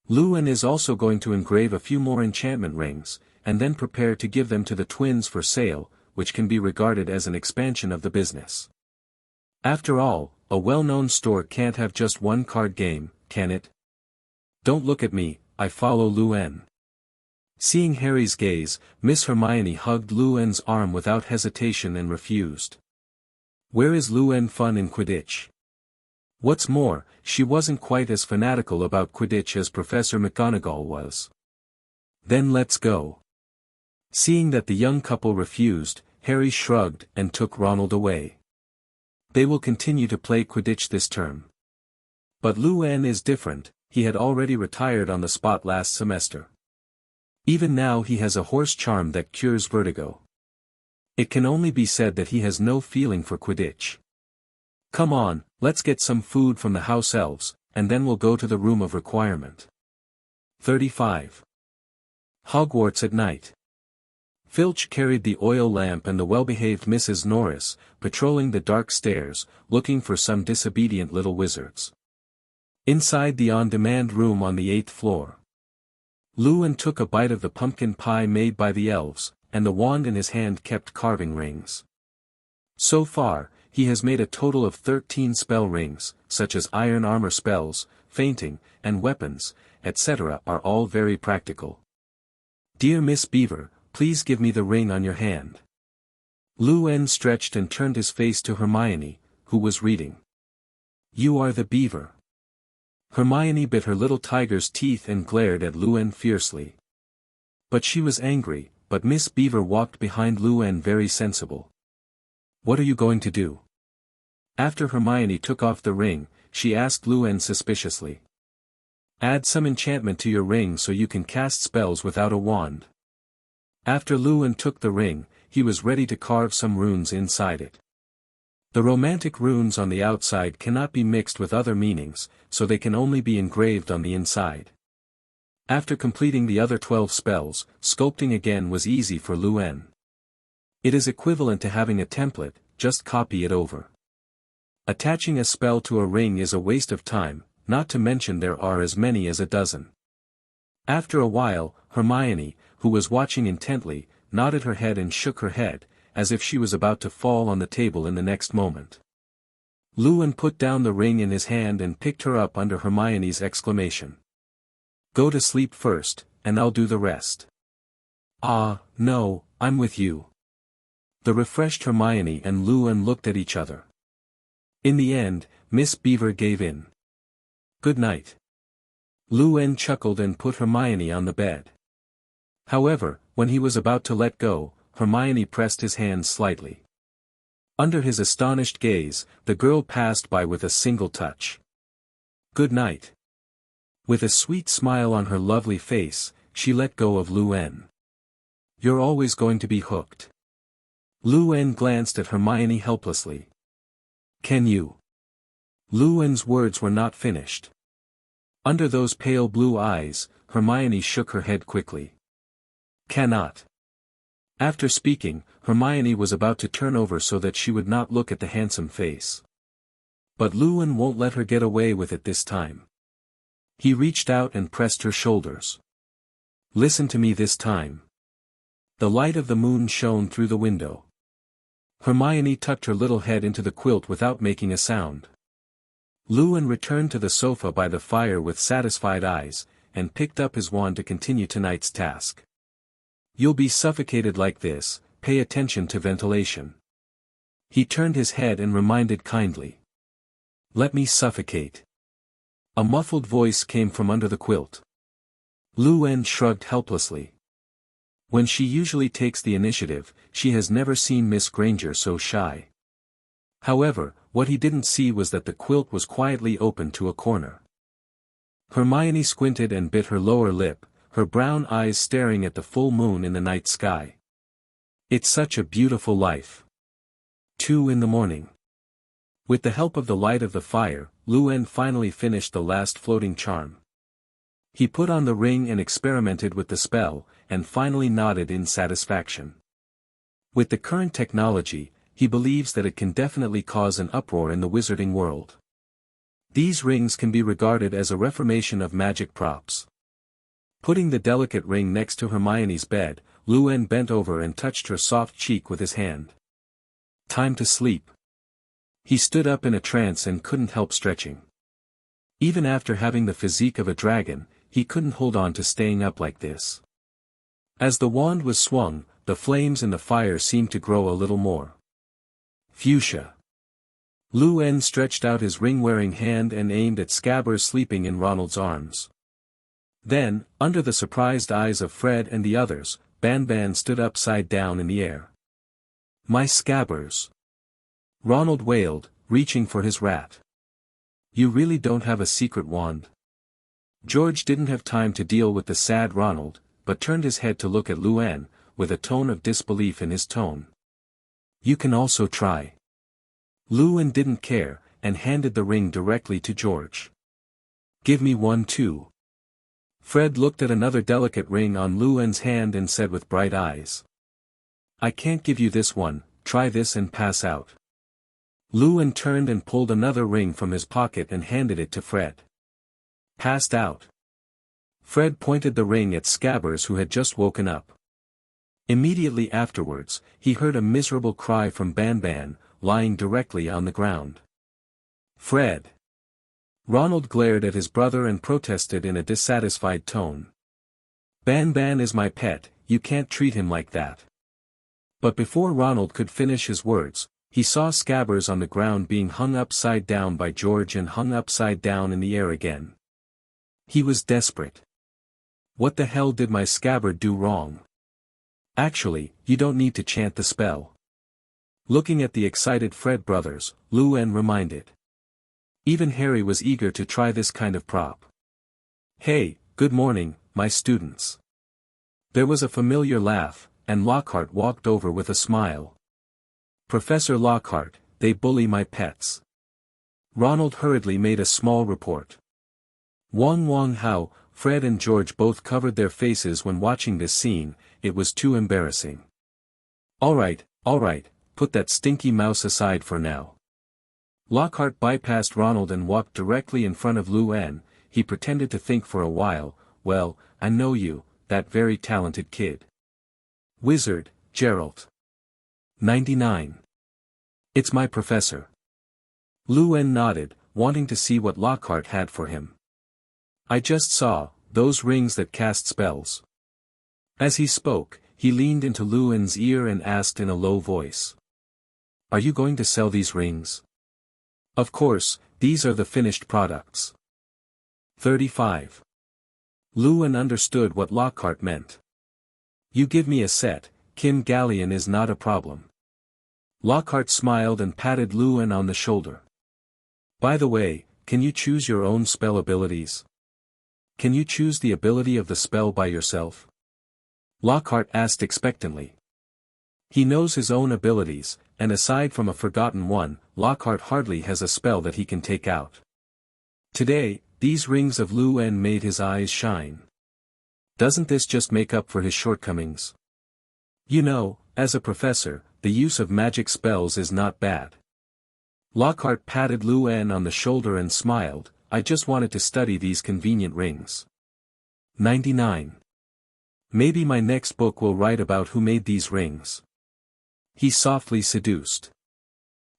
Lou-Anne is also going to engrave a few more enchantment rings, and then prepare to give them to the twins for sale, which can be regarded as an expansion of the business. After all, a well-known store can't have just one card game, can it? Don't look at me, I follow Lou-Anne. Seeing Harry's gaze, Miss Hermione hugged Lou-Anne's arm without hesitation and refused. Where is Lou-Anne fun in Quidditch? What's more, she wasn't quite as fanatical about Quidditch as Professor McGonagall was. Then let's go. Seeing that the young couple refused, Harry shrugged and took Ronald away. They will continue to play Quidditch this term. But Lou-Anne is different, he had already retired on the spot last semester. Even now he has a horse charm that cures vertigo. It can only be said that he has no feeling for Quidditch. Come on, let's get some food from the house elves, and then we'll go to the room of requirement. 35. Hogwarts at night. Filch carried the oil lamp and the well-behaved Mrs. Norris, patrolling the dark stairs, looking for some disobedient little wizards. Inside the on-demand room on the 8th floor. Lou-Anne took a bite of the pumpkin pie made by the elves, and the wand in his hand kept carving rings. So far, he has made a total of 13 spell rings, such as iron armor spells, fainting, and weapons, etc. are all very practical. Dear Miss Beaver, please give me the ring on your hand. Lou-Anne stretched and turned his face to Hermione, who was reading. You are the beaver. Hermione bit her little tiger's teeth and glared at Lou-Anne fiercely. But she was angry, but Miss Beaver walked behind Lou-Anne very sensible. What are you going to do? After Hermione took off the ring, she asked Lou-Anne suspiciously. Add some enchantment to your ring so you can cast spells without a wand. After Lou-Anne took the ring, he was ready to carve some runes inside it. The romantic runes on the outside cannot be mixed with other meanings, so they can only be engraved on the inside. After completing the other 12 spells, sculpting again was easy for Lou-Anne. It is equivalent to having a template, just copy it over. Attaching a spell to a ring is a waste of time, not to mention there are as many as a dozen. After a while, Hermione, who was watching intently, nodded her head and shook her head, as if she was about to fall on the table in the next moment. Lou-Anne put down the ring in his hand and picked her up under Hermione's exclamation. Go to sleep first, and I'll do the rest. Ah, no, I'm with you. The refreshed Hermione and Lou-Anne looked at each other. In the end, Miss Beaver gave in. Good night. Lou-Anne chuckled and put Hermione on the bed. However, when he was about to let go, Hermione pressed his hand slightly. Under his astonished gaze, the girl passed by with a single touch. Good night. With a sweet smile on her lovely face, she let go of Lou-Anne. You're always going to be hooked. Lou-Anne glanced at Hermione helplessly. Can you? Lou-Anne's words were not finished. Under those pale blue eyes, Hermione shook her head quickly. Cannot. After speaking, Hermione was about to turn over so that she would not look at the handsome face. But Lou-Anne won't let her get away with it this time. He reached out and pressed her shoulders. Listen to me this time. The light of the moon shone through the window. Hermione tucked her little head into the quilt without making a sound. Lou-Anne returned to the sofa by the fire with satisfied eyes, and picked up his wand to continue tonight's task. You'll be suffocated like this, pay attention to ventilation. He turned his head and reminded kindly. Let me suffocate. A muffled voice came from under the quilt. Lou-Anne shrugged helplessly. When she usually takes the initiative, she has never seen Miss Granger so shy. However, what he didn't see was that the quilt was quietly open to a corner. Hermione squinted and bit her lower lip, her brown eyes staring at the full moon in the night sky. It's such a beautiful life. 2 in the morning. With the help of the light of the fire, Luen finally finished the last floating charm. He put on the ring and experimented with the spell, and finally nodded in satisfaction. With the current technology, he believes that it can definitely cause an uproar in the wizarding world. These rings can be regarded as a reformation of magic props. Putting the delicate ring next to Hermione's bed, Luen bent over and touched her soft cheek with his hand. Time to sleep. He stood up in a trance and couldn't help stretching. Even after having the physique of a dragon, he couldn't hold on to staying up like this. As the wand was swung, the flames in the fire seemed to grow a little more. Fuchsia. Luen stretched out his ring-wearing hand and aimed at Scabbers sleeping in Ronald's arms. Then, under the surprised eyes of Fred and the others, Banban stood upside down in the air. My Scabbers! Ronald wailed, reaching for his rat. You really don't have a secret wand? George didn't have time to deal with the sad Ronald, but turned his head to look at Luen, with a tone of disbelief in his tone. You can also try. Luen didn't care, and handed the ring directly to George. Give me one too. Fred looked at another delicate ring on Luen's hand and said with bright eyes. I can't give you this one, try this and pass out. Luen turned and pulled another ring from his pocket and handed it to Fred. Passed out. Fred pointed the ring at Scabbers who had just woken up. Immediately afterwards, he heard a miserable cry from Banban, lying directly on the ground. Fred! Ronald glared at his brother and protested in a dissatisfied tone. Banban is my pet, you can't treat him like that. But before Ronald could finish his words, he saw Scabbers on the ground being hung upside down by George and hung upside down in the air again. He was desperate. What the hell did my Scabbard do wrong? Actually, you don't need to chant the spell. Looking at the excited Fred brothers, Luen reminded. Even Harry was eager to try this kind of prop. Hey, good morning, my students. There was a familiar laugh, and Lockhart walked over with a smile. Professor Lockhart, they bully my pets. Ronald hurriedly made a small report. Wong how, Fred and George both covered their faces when watching this scene, it was too embarrassing. Alright, put that stinky mouse aside for now. Lockhart bypassed Ronald and walked directly in front of Luen. He pretended to think for a while. Well, I know you, that very talented kid. Wizard, Geralt. 99. It's my professor. Luen nodded, wanting to see what Lockhart had for him. I just saw, those rings that cast spells. As he spoke, he leaned into Luen's ear and asked in a low voice. Are you going to sell these rings? Of course, these are the finished products. 35. Luen understood what Lockhart meant. You give me a set, Kim Galleon is not a problem. Lockhart smiled and patted Luen on the shoulder. By the way, can you choose your own spell abilities? Can you choose the ability of the spell by yourself? Lockhart asked expectantly. He knows his own abilities, and aside from a forgotten one, Lockhart hardly has a spell that he can take out. Today, these rings of Luen made his eyes shine. Doesn't this just make up for his shortcomings? You know, as a professor, the use of magic spells is not bad. Lockhart patted Luen on the shoulder and smiled, I just wanted to study these convenient rings. 99. Maybe my next book will write about who made these rings. He softly seduced.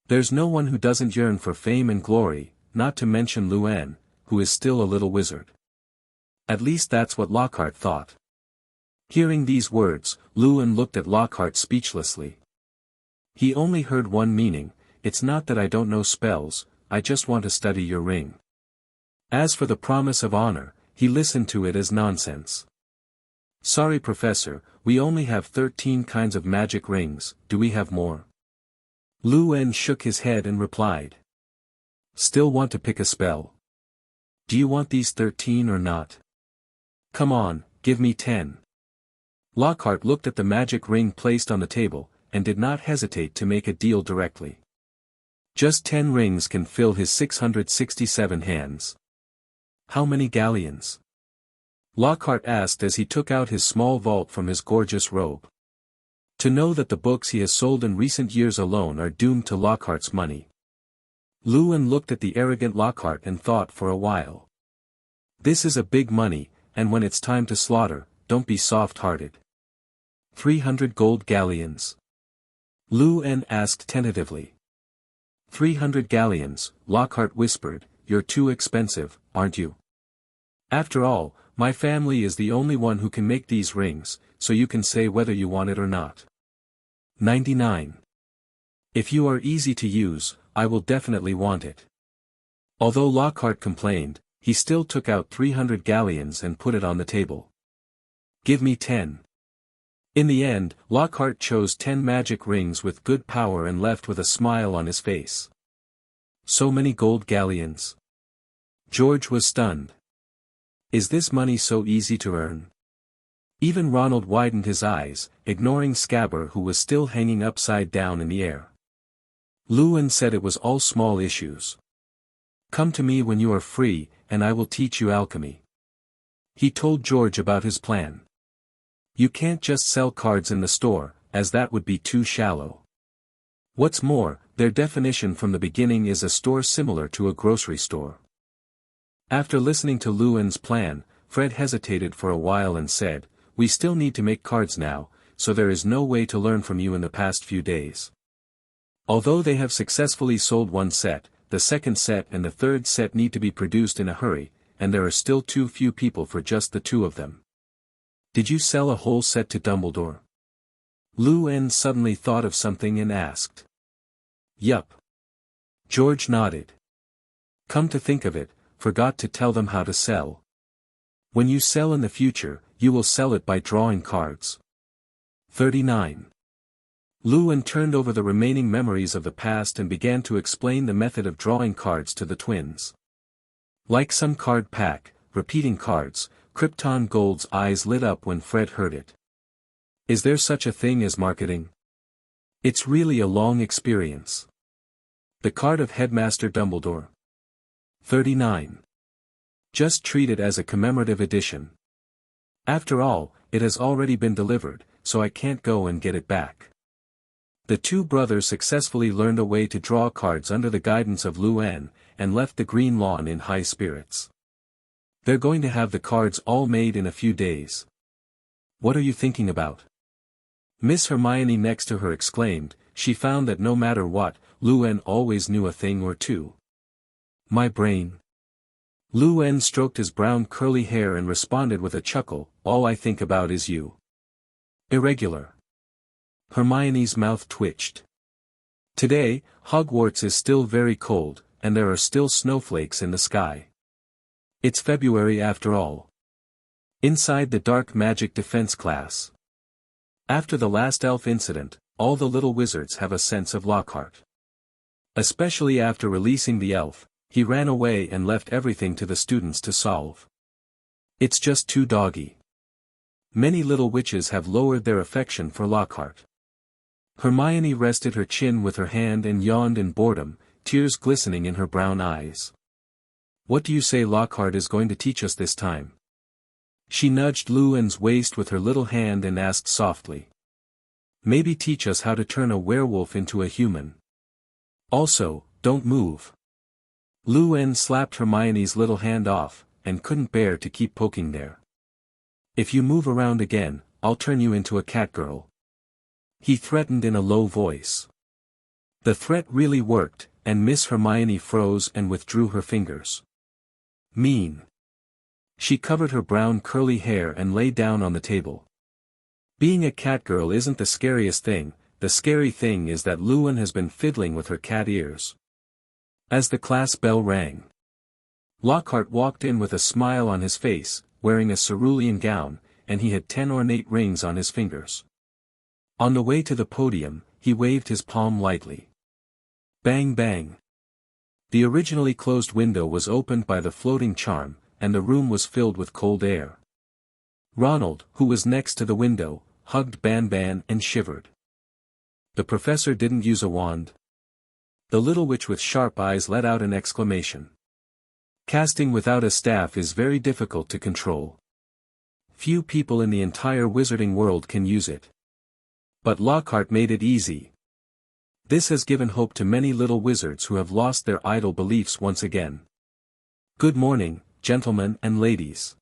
There's no one who doesn't yearn for fame and glory, not to mention Luen, who is still a little wizard. At least that's what Lockhart thought. Hearing these words, Luen looked at Lockhart speechlessly. He only heard one meaning, it's not that I don't know spells, I just want to study your ring. As for the promise of honor, he listened to it as nonsense. Sorry professor, we only have 13 kinds of magic rings, do we have more? Luen shook his head and replied. Still want to pick a spell? Do you want these 13 or not? Come on, give me 10. Lockhart looked at the magic ring placed on the table, and did not hesitate to make a deal directly. Just 10 rings can fill his 667 hands. How many galleons? Lockhart asked as he took out his small vault from his gorgeous robe. To know that the books he has sold in recent years alone are doomed to Lockhart's money. Lewin looked at the arrogant Lockhart and thought for a while. This is a big money, and when it's time to slaughter, don't be soft-hearted. 300 gold galleons? Lewin asked tentatively. 300 galleons, Lockhart whispered, you're too expensive, aren't you? After all, my family is the only one who can make these rings, so you can say whether you want it or not. 99. If you are easy to use, I will definitely want it. Although Lockhart complained, he still took out 300 galleons and put it on the table. Give me 10. In the end, Lockhart chose 10 magic rings with good power and left with a smile on his face. So many gold galleons. George was stunned. Is this money so easy to earn? Even Ronald widened his eyes, ignoring Scabber who was still hanging upside down in the air. Lewin said it was all small issues. Come to me when you are free, and I will teach you alchemy. He told George about his plan. You can't just sell cards in the store, as that would be too shallow. What's more, their definition from the beginning is a store similar to a grocery store. After listening to Lewin's plan, Fred hesitated for a while and said, we still need to make cards now, so there is no way to learn from you in the past few days. Although they have successfully sold one set, the second set and the third set need to be produced in a hurry, and there are still too few people for just the two of them. Did you sell a whole set to Dumbledore? Lewin suddenly thought of something and asked. Yup. George nodded. Come to think of it, forgot to tell them how to sell. When you sell in the future, you will sell it by drawing cards. 39. Lewin turned over the remaining memories of the past and began to explain the method of drawing cards to the twins. Like some card pack, repeating cards, Krypton Gold's eyes lit up when Fred heard it. Is there such a thing as marketing? It's really a long experience. The card of Headmaster Dumbledore. 39. Just treat it as a commemorative edition. After all, it has already been delivered, so I can't go and get it back. The two brothers successfully learned a way to draw cards under the guidance of Lewin, and left the Green Lawn in high spirits. They're going to have the cards all made in a few days. What are you thinking about? Miss Hermione next to her exclaimed. She found that no matter what, Lewin always knew a thing or two. My brain. Lewin stroked his brown curly hair and responded with a chuckle, all I think about is you. Irregular. Hermione's mouth twitched. Today, Hogwarts is still very cold, and there are still snowflakes in the sky. It's February after all. Inside the dark magic defense class. After the last elf incident, all the little wizards have a sense of Lockhart. Especially after releasing the elf, he ran away and left everything to the students to solve. It's just too doggy. Many little witches have lowered their affection for Lockhart. Hermione rested her chin with her hand and yawned in boredom, tears glistening in her brown eyes. What do you say Lockhart is going to teach us this time? She nudged Lewin's waist with her little hand and asked softly. Maybe teach us how to turn a werewolf into a human. Also, don't move. Lewin slapped Hermione's little hand off, and couldn't bear to keep poking there. If you move around again, I'll turn you into a catgirl. He threatened in a low voice. The threat really worked, and Miss Hermione froze and withdrew her fingers. Mean. She covered her brown curly hair and lay down on the table. Being a catgirl isn't the scariest thing, the scary thing is that Lewin has been fiddling with her cat ears. As the class bell rang, Lockhart walked in with a smile on his face, wearing a cerulean gown, and he had 10 ornate rings on his fingers. On the way to the podium, he waved his palm lightly. Bang bang. The originally closed window was opened by the floating charm, and the room was filled with cold air. Ronald, who was next to the window, hugged Ban and shivered. The professor didn't use a wand? The little witch with sharp eyes let out an exclamation. Casting without a staff is very difficult to control. Few people in the entire wizarding world can use it. But Lockhart made it easy. This has given hope to many little wizards who have lost their idle beliefs once again. Good morning, gentlemen and ladies.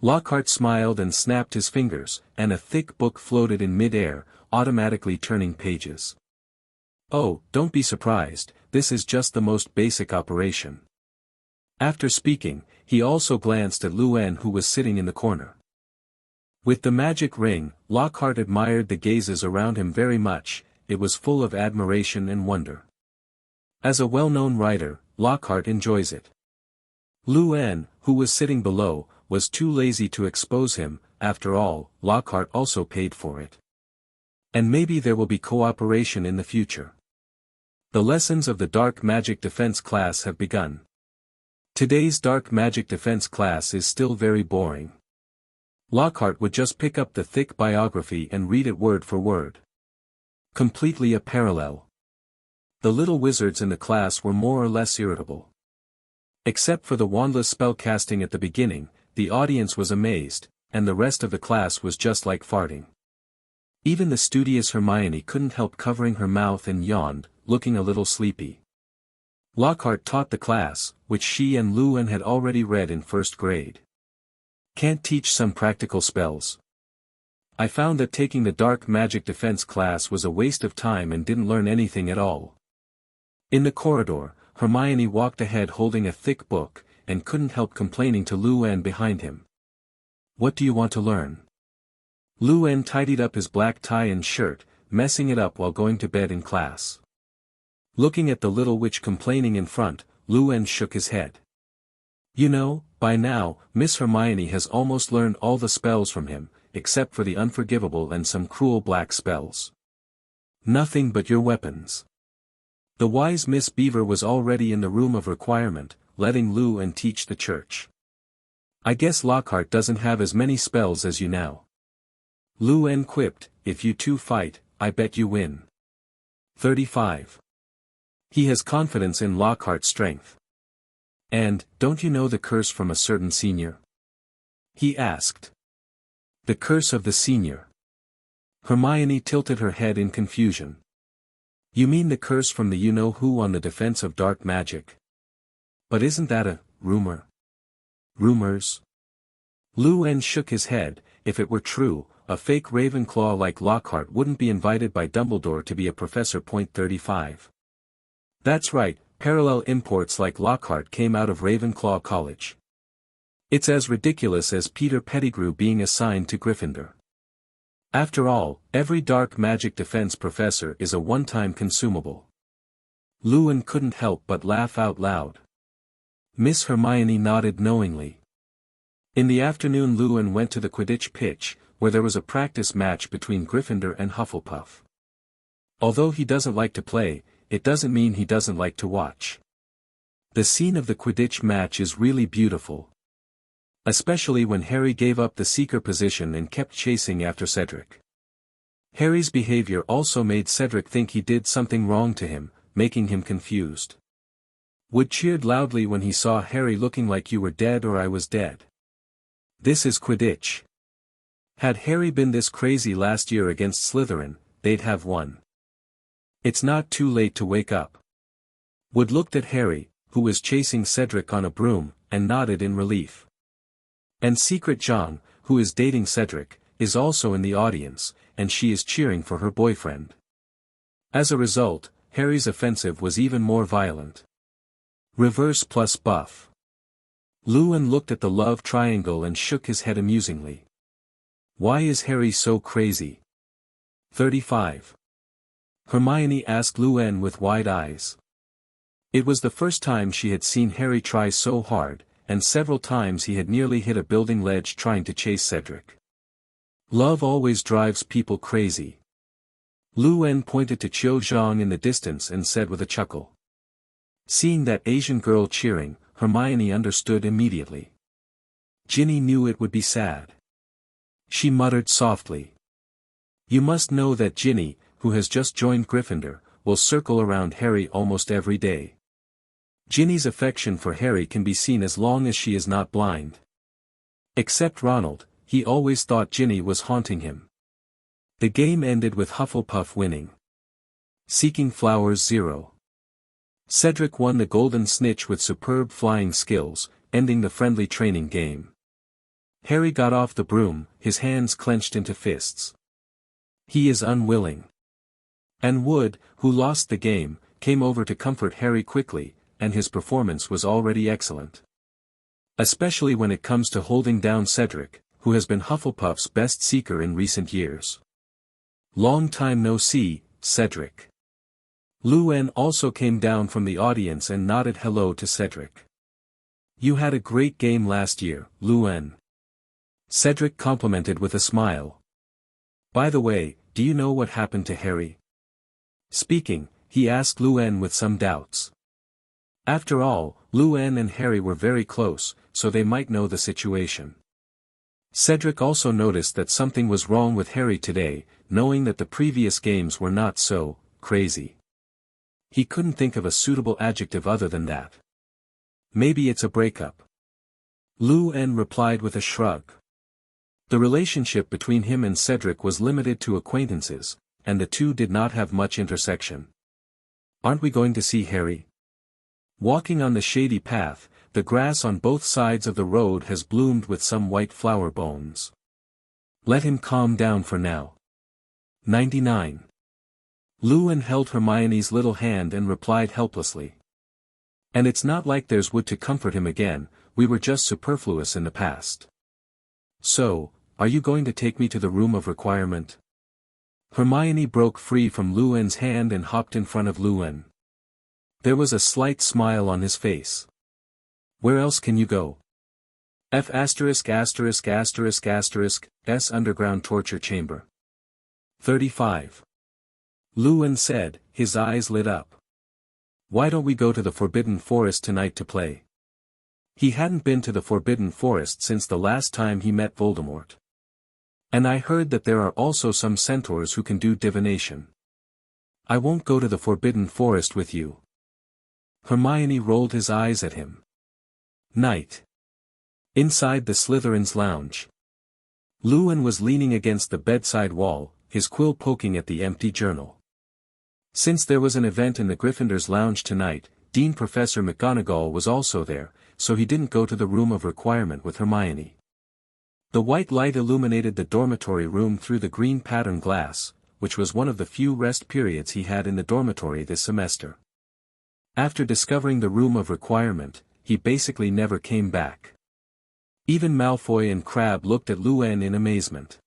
Lockhart smiled and snapped his fingers, and a thick book floated in mid-air, automatically turning pages. Oh, don't be surprised, this is just the most basic operation. After speaking, he also glanced at Luen who was sitting in the corner. With the magic ring, Lockhart admired the gazes around him very much, it was full of admiration and wonder. As a well-known writer, Lockhart enjoys it. Luen, who was sitting below, was too lazy to expose him, after all, Lockhart also paid for it. And maybe there will be cooperation in the future. The lessons of the Dark Magic Defense class have begun. Today's Dark Magic Defense class is still very boring. Lockhart would just pick up the thick biography and read it word for word. Completely a parallel. The little wizards in the class were more or less irritable. Except for the wandless spellcasting at the beginning, the audience was amazed, and the rest of the class was just like farting. Even the studious Hermione couldn't help covering her mouth and yawned, looking a little sleepy. Lockhart taught the class, which she and Luen had already read in first grade. Can't teach some practical spells. I found that taking the Dark Magic Defense class was a waste of time and didn't learn anything at all. In the corridor, Hermione walked ahead holding a thick book, and couldn't help complaining to Luen behind him. What do you want to learn? Luen tidied up his black tie and shirt, messing it up while going to bed in class. Looking at the little witch complaining in front, Luen shook his head. You know, by now, Miss Hermione has almost learned all the spells from him, except for the unforgivable and some cruel black spells. Nothing but your weapons. The wise Miss Beaver was already in the room of requirement, letting Luen teach the church. I guess Lockhart doesn't have as many spells as you now. Luen quipped, if you two fight, I bet you win. 35. He has confidence in Lockhart's strength. And, don't you know the curse from a certain senior? He asked. The curse of the senior. Hermione tilted her head in confusion. You mean the curse from the you-know-who on the defense of dark magic? But isn't that a rumor? Rumors? Luen shook his head, if it were true, a fake Ravenclaw like Lockhart wouldn't be invited by Dumbledore to be a professor. 35. That's right, parallel imports like Lockhart came out of Ravenclaw College. It's as ridiculous as Peter Pettigrew being assigned to Gryffindor. After all, every dark magic defense professor is a one-time consumable. Luen couldn't help but laugh out loud. Miss Hermione nodded knowingly. In the afternoon Luen went to the Quidditch pitch, where there was a practice match between Gryffindor and Hufflepuff. Although he doesn't like to play, it doesn't mean he doesn't like to watch. The scene of the Quidditch match is really beautiful. Especially when Harry gave up the seeker position and kept chasing after Cedric. Harry's behavior also made Cedric think he did something wrong to him, making him confused. Wood cheered loudly when he saw Harry looking like you were dead or I was dead. This is Quidditch. Had Harry been this crazy last year against Slytherin, they'd have won. It's not too late to wake up. Wood looked at Harry, who was chasing Cedric on a broom, and nodded in relief. And Secret Zhang, who is dating Cedric, is also in the audience, and she is cheering for her boyfriend. As a result, Harry's offensive was even more violent. Reverse plus buff. Luen looked at the love triangle and shook his head amusingly. Why is Harry so crazy? 35. Hermione asked Luen with wide eyes. It was the first time she had seen Harry try so hard, and several times he had nearly hit a building ledge trying to chase Cedric. Love always drives people crazy. Luen pointed to Qiu Zhang in the distance and said with a chuckle. Seeing that Asian girl cheering, Hermione understood immediately. Ginny knew it would be sad. She muttered softly. You must know that Ginny, who has just joined Gryffindor, will circle around Harry almost every day. Ginny's affection for Harry can be seen as long as she is not blind. Except Ronald, he always thought Ginny was haunting him. The game ended with Hufflepuff winning. Seeking Flowers 0. Cedric won the Golden Snitch with superb flying skills, ending the friendly training game. Harry got off the broom, his hands clenched into fists. He is unwilling. And Wood, who lost the game, came over to comfort Harry quickly, and his performance was already excellent. Especially when it comes to holding down Cedric, who has been Hufflepuff's best seeker in recent years. Long time no see, Cedric. Luan also came down from the audience and nodded hello to Cedric. You had a great game last year, Luan. Cedric complimented with a smile. By the way, do you know what happened to Harry? Speaking, he asked Luan with some doubts. After all, Luan and Harry were very close, so they might know the situation. Cedric also noticed that something was wrong with Harry today, knowing that the previous games were not so crazy. He couldn't think of a suitable adjective other than that. Maybe it's a breakup. Luan replied with a shrug. The relationship between him and Cedric was limited to acquaintances, and the two did not have much intersection. Aren't we going to see Harry? Walking on the shady path, the grass on both sides of the road has bloomed with some white flower bones. Let him calm down for now. 99. Luan held Hermione's little hand and replied helplessly. And it's not like there's wood to comfort him again, we were just superfluous in the past. So, are you going to take me to the room of requirement? Hermione broke free from Luan's hand and hopped in front of Luan. There was a slight smile on his face. Where else can you go? F*************************** S underground torture chamber. 35. Luan said, his eyes lit up. Why don't we go to the Forbidden Forest tonight to play? He hadn't been to the Forbidden Forest since the last time he met Voldemort. And I heard that there are also some centaurs who can do divination. I won't go to the Forbidden Forest with you. Hermione rolled his eyes at him. Night. Inside the Slytherin's lounge. Luan was leaning against the bedside wall, his quill poking at the empty journal. Since there was an event in the Gryffindor's lounge tonight, Dean Professor McGonagall was also there, so he didn't go to the room of requirement with Hermione. The white light illuminated the dormitory room through the green pattern glass, which was one of the few rest periods he had in the dormitory this semester. After discovering the room of requirement, he basically never came back. Even Malfoy and Crabbe looked at Luan in amazement.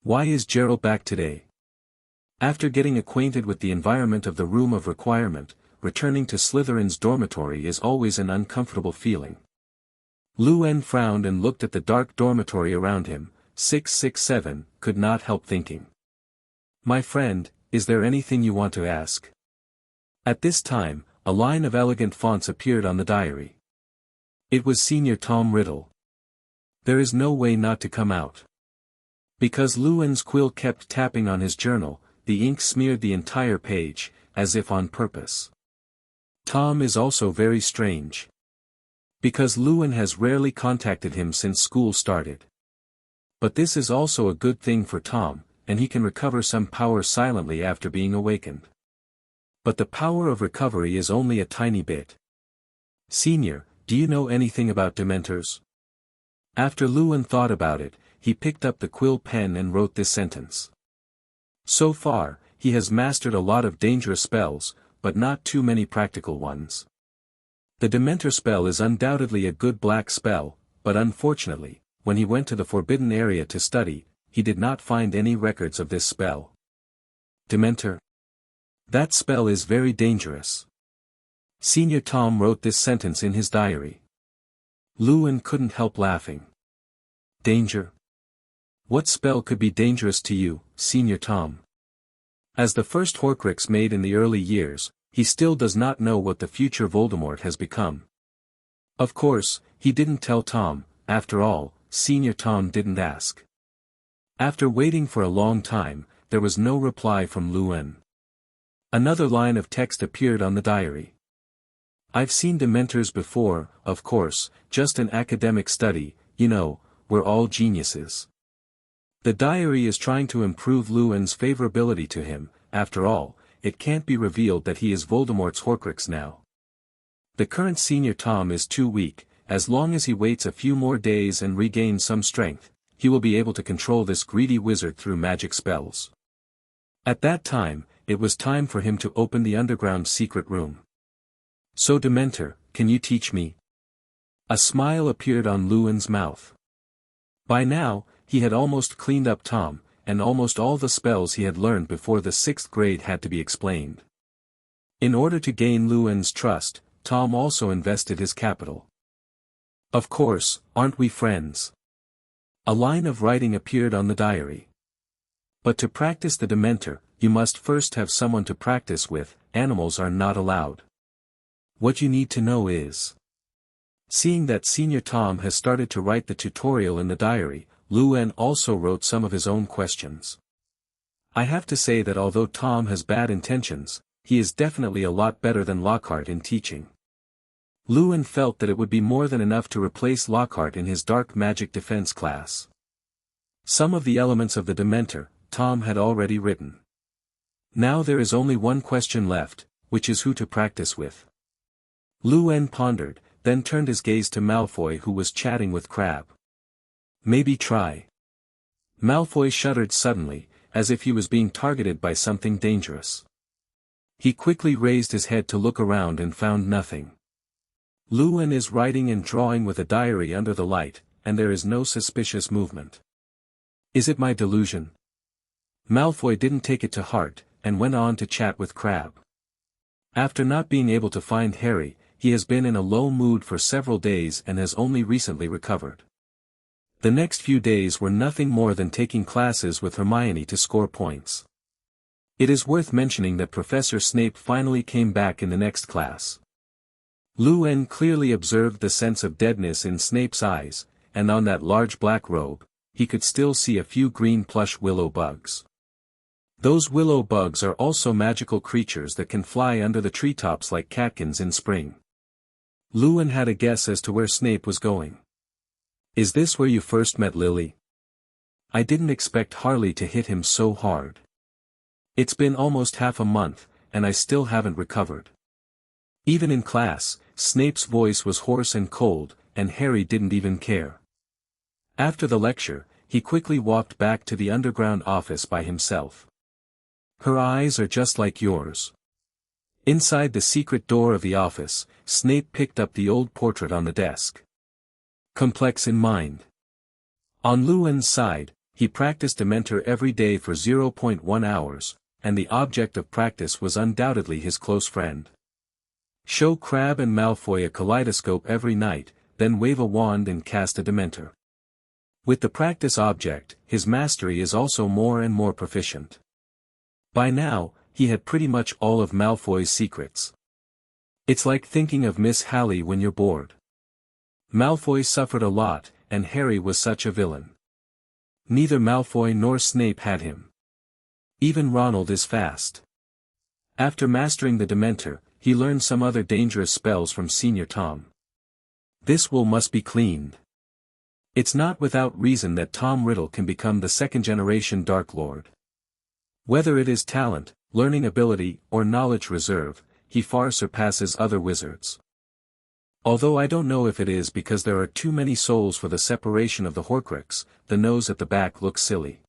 Why is Gerald back today? After getting acquainted with the environment of the room of requirement, returning to Slytherin's dormitory is always an uncomfortable feeling. Luan frowned and looked at the dark dormitory around him. 667, could not help thinking. My friend, is there anything you want to ask? At this time, a line of elegant fonts appeared on the diary. It was Senior Tom Riddle. There is no way not to come out. Because Luan's quill kept tapping on his journal, the ink smeared the entire page, as if on purpose. Tom is also very strange. Because Luan has rarely contacted him since school started. But this is also a good thing for Tom, and he can recover some power silently after being awakened. But the power of recovery is only a tiny bit. Senior, do you know anything about Dementors? After Luan thought about it, he picked up the quill pen and wrote this sentence. So far, he has mastered a lot of dangerous spells, but not too many practical ones. The Dementor spell is undoubtedly a good black spell, but unfortunately, when he went to the forbidden area to study, he did not find any records of this spell. Dementor. That spell is very dangerous. Senior Tom wrote this sentence in his diary. Luan couldn't help laughing. Danger? What spell could be dangerous to you, Senior Tom? As the first Horcrux made in the early years, he still does not know what the future Voldemort has become. Of course, he didn't tell Tom, after all, Senior Tom didn't ask. After waiting for a long time, there was no reply from Luan. Another line of text appeared on the diary. I've seen dementors before, of course, just an academic study, you know, we're all geniuses. The diary is trying to improve Luan's favorability to him. After all, it can't be revealed that he is Voldemort's Horcrux now. The current senior Tom is too weak. As long as he waits a few more days and regains some strength, he will be able to control this greedy wizard through magic spells. At that time, it was time for him to open the underground secret room. So Dementor, can you teach me? A smile appeared on Luan's mouth. By now, he had almost cleaned up Tom, and almost all the spells he had learned before the 6th grade had to be explained. In order to gain Luan's trust, Tom also invested his capital. Of course, aren't we friends? A line of writing appeared on the diary. But to practice the Dementor, you must first have someone to practice with. Animals are not allowed. What you need to know is... Seeing that Senior Tom has started to write the tutorial in the diary, Luan also wrote some of his own questions. I have to say that although Tom has bad intentions, he is definitely a lot better than Lockhart in teaching. Luan felt that it would be more than enough to replace Lockhart in his dark magic defense class. Some of the elements of the Dementor, Tom had already written. Now there is only one question left, which is who to practice with. Luan pondered, then turned his gaze to Malfoy, who was chatting with Crabbe. Maybe try. Malfoy shuddered suddenly, as if he was being targeted by something dangerous. He quickly raised his head to look around and found nothing. Luan is writing and drawing with a diary under the light, and there is no suspicious movement. Is it my delusion? Malfoy didn't take it to heart, and went on to chat with Crabbe. After not being able to find Harry, he has been in a low mood for several days and has only recently recovered. The next few days were nothing more than taking classes with Hermione to score points. It is worth mentioning that Professor Snape finally came back in the next class. Luan clearly observed the sense of deadness in Snape's eyes, and on that large black robe, he could still see a few green plush willow bugs. Those willow bugs are also magical creatures that can fly under the treetops like catkins in spring. Luan had a guess as to where Snape was going. Is this where you first met Lily? I didn't expect Harley to hit him so hard. It's been almost half a month, and I still haven't recovered. Even in class, Snape's voice was hoarse and cold, and Harry didn't even care. After the lecture, he quickly walked back to the underground office by himself. Her eyes are just like yours. Inside the secret door of the office, Snape picked up the old portrait on the desk. Complex in mind. On Luan's side, he practiced Dementor every day for 0.1 hours, and the object of practice was undoubtedly his close friend. Show Crabbe and Malfoy a kaleidoscope every night, then wave a wand and cast a Dementor. With the practice object, his mastery is also more and more proficient. By now, he had pretty much all of Malfoy's secrets. It's like thinking of Miss Hallie when you're bored. Malfoy suffered a lot, and Harry was such a villain. Neither Malfoy nor Snape had him. Even Ronald is fast. After mastering the Dementor, he learned some other dangerous spells from Senior Tom. This wool must be cleaned. It's not without reason that Tom Riddle can become the second-generation Dark Lord. Whether it is talent, learning ability, or knowledge reserve, he far surpasses other wizards. Although I don't know if it is because there are too many souls for the separation of the Horcrux, the nose at the back looks silly.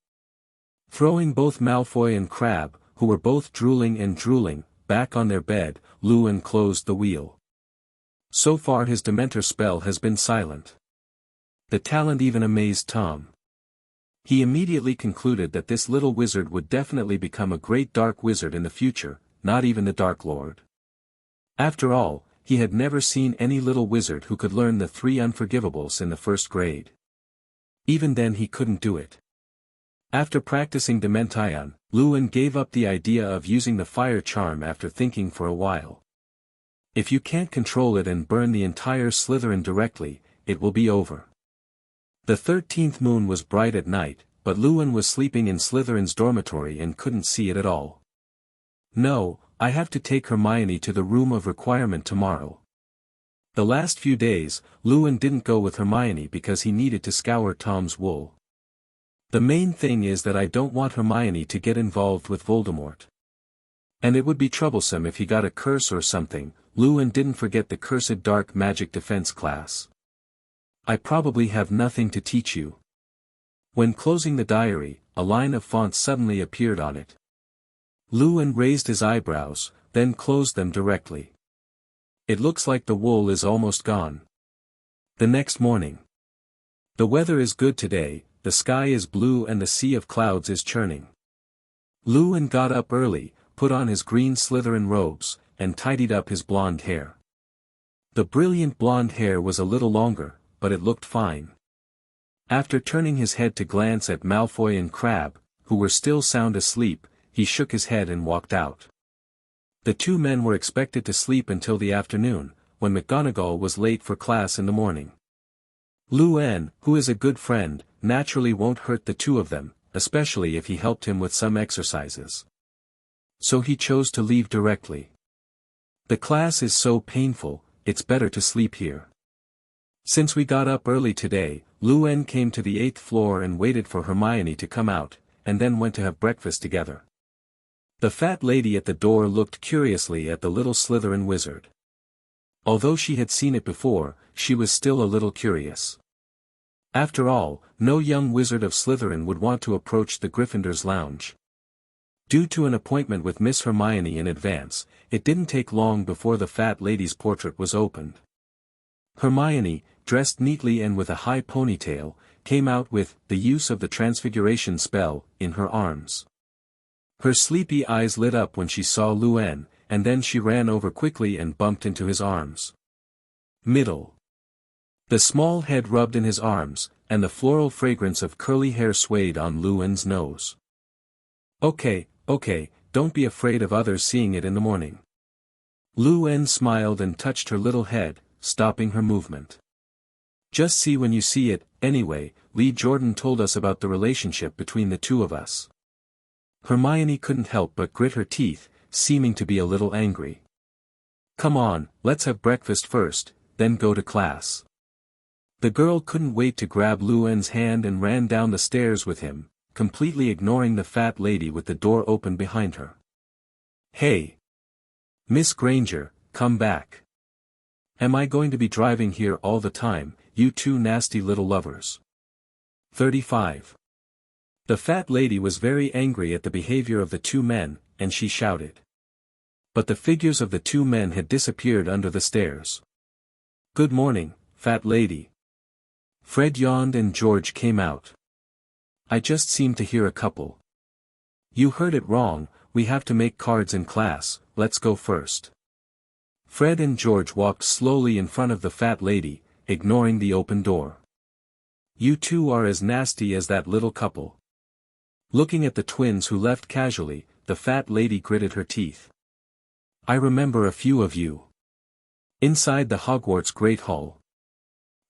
Throwing both Malfoy and Crabbe, who were both drooling, back on their bed, Luan closed the wheel. So far his Dementor spell has been silent. The talent even amazed Tom. He immediately concluded that this little wizard would definitely become a great dark wizard in the future, not even the Dark Lord. After all, he had never seen any little wizard who could learn the 3 unforgivables in the 1st grade. Even then he couldn't do it. After practicing Demention, Luan gave up the idea of using the fire charm after thinking for a while. If you can't control it and burn the entire Slytherin directly, it will be over. The 13th moon was bright at night, but Luan was sleeping in Slytherin's dormitory and couldn't see it at all. No, I have to take Hermione to the room of requirement tomorrow. The last few days, Luan didn't go with Hermione because he needed to scour Tom's wool. The main thing is that I don't want Hermione to get involved with Voldemort. And it would be troublesome if he got a curse or something. Luan didn't forget the cursed dark magic defense class. I probably have nothing to teach you. When closing the diary, a line of font suddenly appeared on it. Luan raised his eyebrows, then closed them directly. It looks like the wool is almost gone. The next morning. The weather is good today, the sky is blue and the sea of clouds is churning. Luan got up early, put on his green Slytherin robes, and tidied up his blonde hair. The brilliant blonde hair was a little longer, but it looked fine. After turning his head to glance at Malfoy and Crabbe, who were still sound asleep, he shook his head and walked out. The two men were expected to sleep until the afternoon, when McGonagall was late for class in the morning. Luan, who is a good friend, naturally won't hurt the two of them, especially if he helped him with some exercises. So he chose to leave directly. The class is so painful, it's better to sleep here. Since we got up early today, Luan came to the 8th floor and waited for Hermione to come out, and then went to have breakfast together. The fat lady at the door looked curiously at the little Slytherin wizard. Although she had seen it before, she was still a little curious. After all, no young wizard of Slytherin would want to approach the Gryffindor's lounge. Due to an appointment with Miss Hermione in advance, it didn't take long before the fat lady's portrait was opened. Hermione, dressed neatly and with a high ponytail, came out with the use of the transfiguration spell in her arms. Her sleepy eyes lit up when she saw Luan, and then she ran over quickly and bumped into his arms. Middle. The small head rubbed in his arms, and the floral fragrance of curly hair swayed on Luan's nose. Okay, don't be afraid of others seeing it in the morning. Luan smiled and touched her little head, stopping her movement. Just see when you see it. Anyway, Lee Jordan told us about the relationship between the two of us. Hermione couldn't help but grit her teeth, seeming to be a little angry. Come on, let's have breakfast first, then go to class. The girl couldn't wait to grab Luan's hand and ran down the stairs with him, completely ignoring the fat lady with the door open behind her. Hey! Miss Granger, come back. Am I going to be driving here all the time, you two nasty little lovers? 35. The fat lady was very angry at the behavior of the two men, and she shouted. But the figures of the two men had disappeared under the stairs. Good morning, fat lady. Fred yawned and George came out. I just seemed to hear a couple. You heard it wrong, we have to make cards in class, let's go first. Fred and George walked slowly in front of the fat lady, ignoring the open door. You two are as nasty as that little couple. Looking at the twins who left casually, the fat lady gritted her teeth. I remember a few of you. Inside the Hogwarts Great Hall.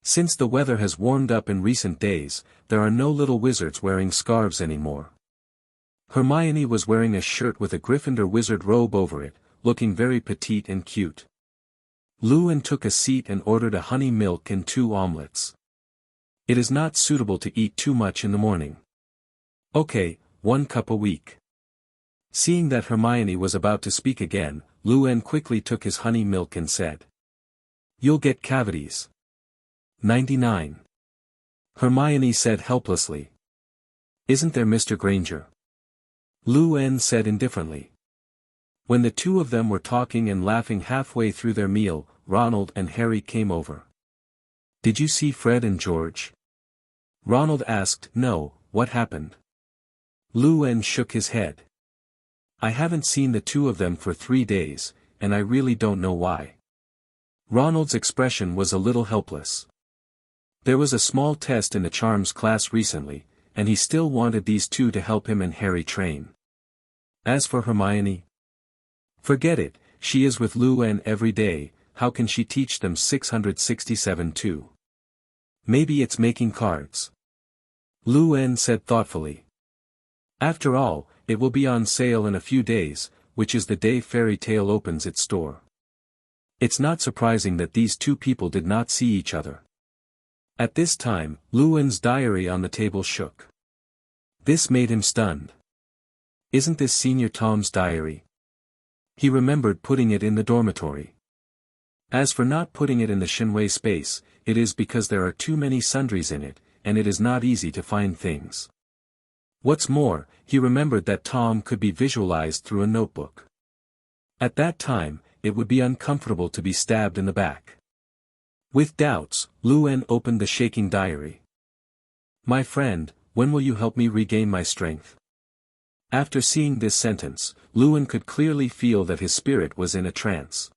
Since the weather has warmed up in recent days, there are no little wizards wearing scarves anymore. Hermione was wearing a shirt with a Gryffindor wizard robe over it, looking very petite and cute. Luan took a seat and ordered a honey milk and 2 omelets. It is not suitable to eat too much in the morning. Okay, 1 cup a week. Seeing that Hermione was about to speak again, Luan quickly took his honey milk and said. You'll get cavities. 99. Hermione said helplessly. Isn't there Mr. Granger? Luan said indifferently. When the two of them were talking and laughing halfway through their meal, Ronald and Harry came over. Did you see Fred and George? Ronald asked. No, what happened? Luan shook his head. I haven't seen the two of them for 3 days, and I really don't know why. Ronald's expression was a little helpless. There was a small test in the charms class recently, and he still wanted these two to help him and Harry train. As for Hermione, forget it, she is with Luan every day, how can she teach them 667 too? Maybe it's making cards. Lu En said thoughtfully. After all, it will be on sale in a few days, which is the day Fairy Tale opens its store. It's not surprising that these two people did not see each other. At this time, Lu En's diary on the table shook. This made him stunned. Isn't this Senior Tom's diary? He remembered putting it in the dormitory. As for not putting it in the Shinwei space, it is because there are too many sundries in it, and it is not easy to find things. What's more, he remembered that Tom could be visualized through a notebook. At that time, it would be uncomfortable to be stabbed in the back. With doubts, Lu En opened the shaking diary. My friend, when will you help me regain my strength? After seeing this sentence, Lu En could clearly feel that his spirit was in a trance.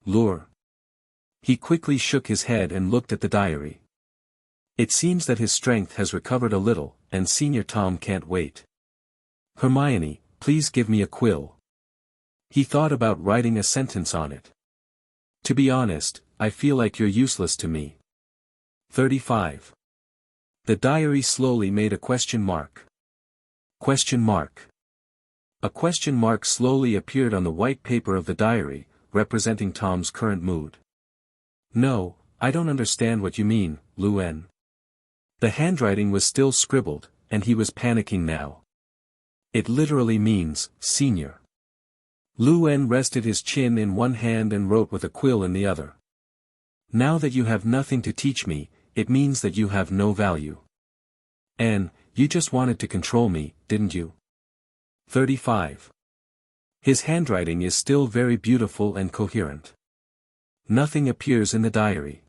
Lure. He quickly shook his head and looked at the diary. It seems that his strength has recovered a little, and Senior Tom can't wait. Hermione, please give me a quill. He thought about writing a sentence on it. To be honest, I feel like you're useless to me. 35. The diary slowly made a question mark. Question mark. A question mark slowly appeared on the white paper of the diary, representing Tom's current mood. No, I don't understand what you mean, Lu En. The handwriting was still scribbled, and he was panicking now. It literally means, senior. Lu En rested his chin in one hand and wrote with a quill in the other. Now that you have nothing to teach me, it means that you have no value. And, you just wanted to control me, didn't you? 35. His handwriting is still very beautiful and coherent. Nothing appears in the diary.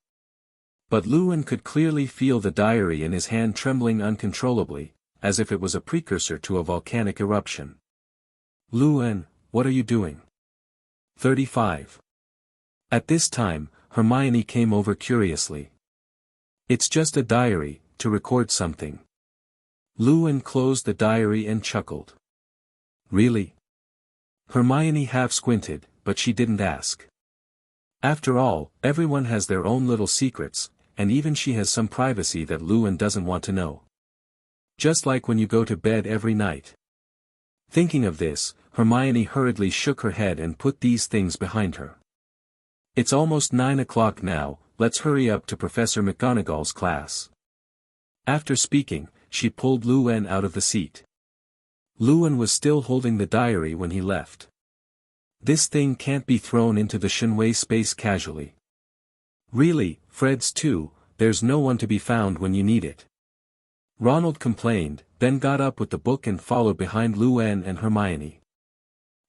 But Lu En could clearly feel the diary in his hand trembling uncontrollably, as if it was a precursor to a volcanic eruption. Lu En, what are you doing? 35. At this time, Hermione came over curiously. It's just a diary, to record something. Lu En closed the diary and chuckled. Really? Hermione half squinted, but she didn't ask. After all, everyone has their own little secrets, and even she has some privacy that Lu En doesn't want to know. Just like when you go to bed every night. Thinking of this, Hermione hurriedly shook her head and put these things behind her. It's almost 9 o'clock now, let's hurry up to Professor McGonagall's class. After speaking, she pulled Lu En out of the seat. Lu En was still holding the diary when he left. This thing can't be thrown into the Shinwei space casually. Really, Fred's too, there's no one to be found when you need it. Ronald complained, then got up with the book and followed behind Lu En and Hermione.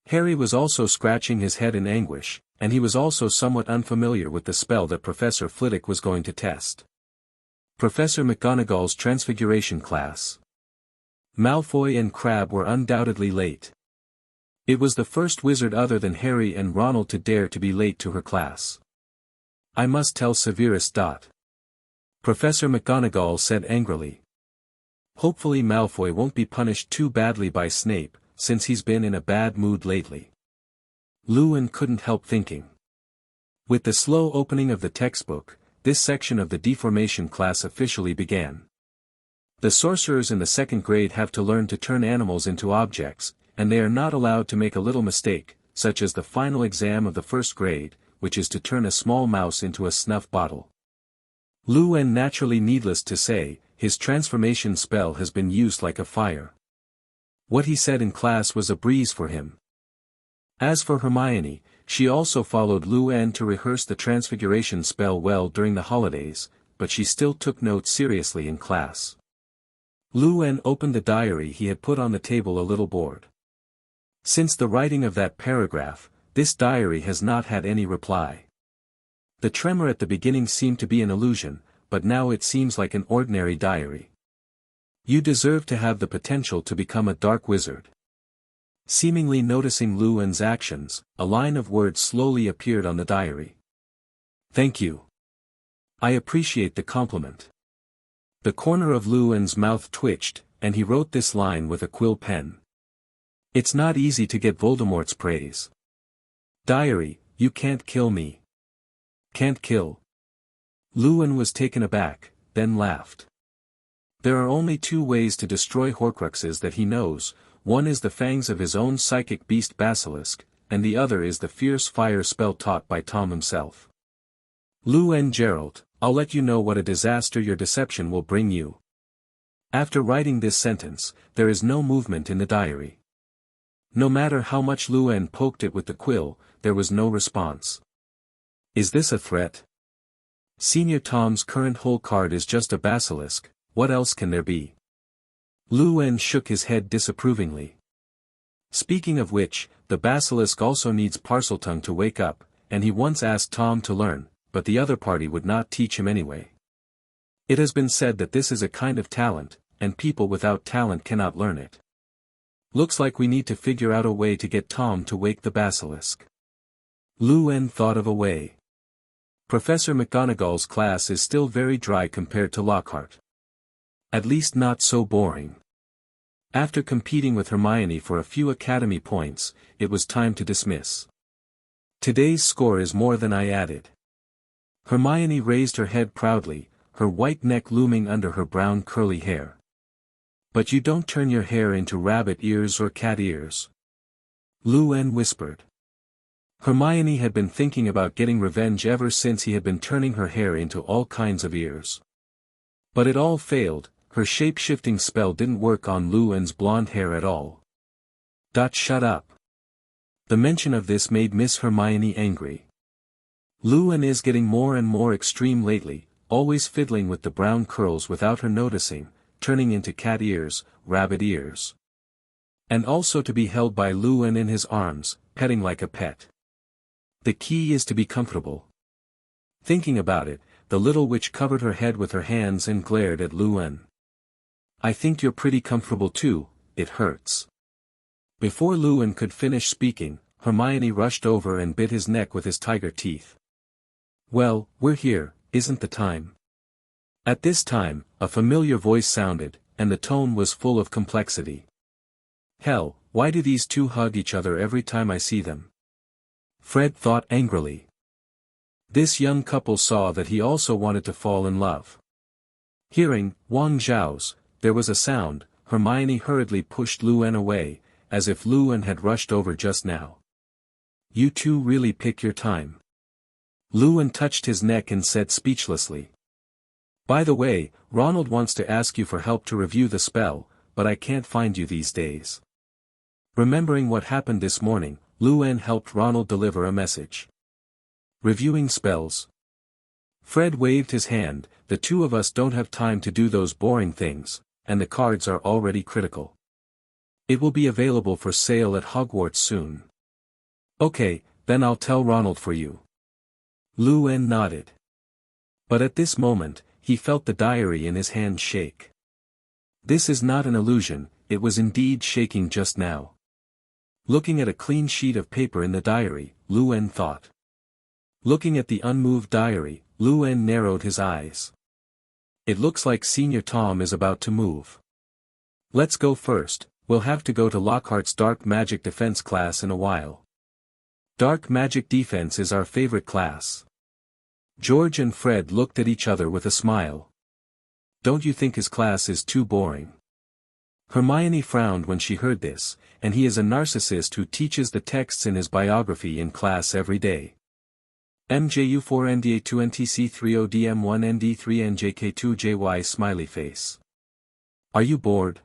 Harry was also scratching his head in anguish, and he was also somewhat unfamiliar with the spell that Professor Flitwick was going to test. Professor McGonagall's Transfiguration class. Malfoy and Crabbe were undoubtedly late. It was the first wizard other than Harry and Ronald to dare to be late to her class. I must tell Severus. Professor McGonagall said angrily. Hopefully Malfoy won't be punished too badly by Snape, since he's been in a bad mood lately. Lu En couldn't help thinking. With the slow opening of the textbook, this section of the deformation class officially began. The sorcerers in the second grade have to learn to turn animals into objects, and they are not allowed to make a little mistake, such as the final exam of the first grade, which is to turn a small mouse into a snuff bottle. Lu En, naturally needless to say, his transformation spell has been used like a fire. What he said in class was a breeze for him. As for Hermione, she also followed Lu En to rehearse the transfiguration spell well during the holidays, but she still took notes seriously in class. Lu En opened the diary he had put on the table a little bored. Since the writing of that paragraph, this diary has not had any reply. The tremor at the beginning seemed to be an illusion, but now it seems like an ordinary diary. You deserve to have the potential to become a dark wizard. Seemingly noticing Lu En's actions, a line of words slowly appeared on the diary. Thank you. I appreciate the compliment. The corner of Lu En's mouth twitched, and he wrote this line with a quill pen. It's not easy to get Voldemort's praise. Diary, you can't kill me. Can't kill. Lu En was taken aback, then laughed. There are only two ways to destroy Horcruxes that he knows, one is the fangs of his own psychic beast Basilisk, and the other is the fierce fire spell taught by Tom himself. Lou and Gerald, I'll let you know what a disaster your deception will bring you. After writing this sentence, there is no movement in the diary. No matter how much Luen poked it with the quill, there was no response. Is this a threat? Senior Tom's current hole card is just a basilisk, what else can there be? Luen shook his head disapprovingly. Speaking of which, the basilisk also needs Parseltongue to wake up, and he once asked Tom to learn, but the other party would not teach him anyway. It has been said that this is a kind of talent, and people without talent cannot learn it. Looks like we need to figure out a way to get Tom to wake the basilisk. Luen thought of a way. Professor McGonagall's class is still very dry compared to Lockhart. At least not so boring. After competing with Hermione for a few academy points, it was time to dismiss. Today's score is more than I added. Hermione raised her head proudly, her white neck looming under her brown curly hair. But you don't turn your hair into rabbit ears or cat ears. Luen whispered. Hermione had been thinking about getting revenge ever since he had been turning her hair into all kinds of ears. But it all failed, her shape-shifting spell didn't work on Luen's blonde hair at all. Shut up. The mention of this made Miss Hermione angry. Luen is getting more and more extreme lately, always fiddling with the brown curls without her noticing, turning into cat ears, rabbit ears. And also to be held by Luen in his arms, petting like a pet. The key is to be comfortable. Thinking about it, the little witch covered her head with her hands and glared at Luen. I think you're pretty comfortable too, it hurts. Before Luen could finish speaking, Hermione rushed over and bit his neck with his tiger teeth. Well, we're here, isn't the time? At this time, a familiar voice sounded, and the tone was full of complexity. Hell, why do these two hug each other every time I see them? Fred thought angrily. This young couple saw that he also wanted to fall in love. Hearing Wang Zhao's, there was a sound, Hermione hurriedly pushed Luen away, as if Luen had rushed over just now. You two really pick your time. Luen touched his neck and said speechlessly. By the way, Ronald wants to ask you for help to review the spell, but I can't find you these days. Remembering what happened this morning, Luen helped Ronald deliver a message. Reviewing spells. Fred waved his hand, the two of us don't have time to do those boring things, and the cards are already critical. It will be available for sale at Hogwarts soon. Okay, then I'll tell Ronald for you. Luen nodded. But at this moment, he felt the diary in his hand shake. This is not an illusion, it was indeed shaking just now. Looking at a clean sheet of paper in the diary, Luen thought. Looking at the unmoved diary, Luen narrowed his eyes. It looks like Senior Tom is about to move. Let's go first, we'll have to go to Lockhart's Dark Magic Defense class in a while. Dark Magic Defense is our favorite class. George and Fred looked at each other with a smile. Don't you think his class is too boring? Hermione frowned when she heard this, and he is a narcissist who teaches the texts in his biography in class every day. MJU4NDA2NTC30DM1ND3NJK2JY smiley face. Are you bored?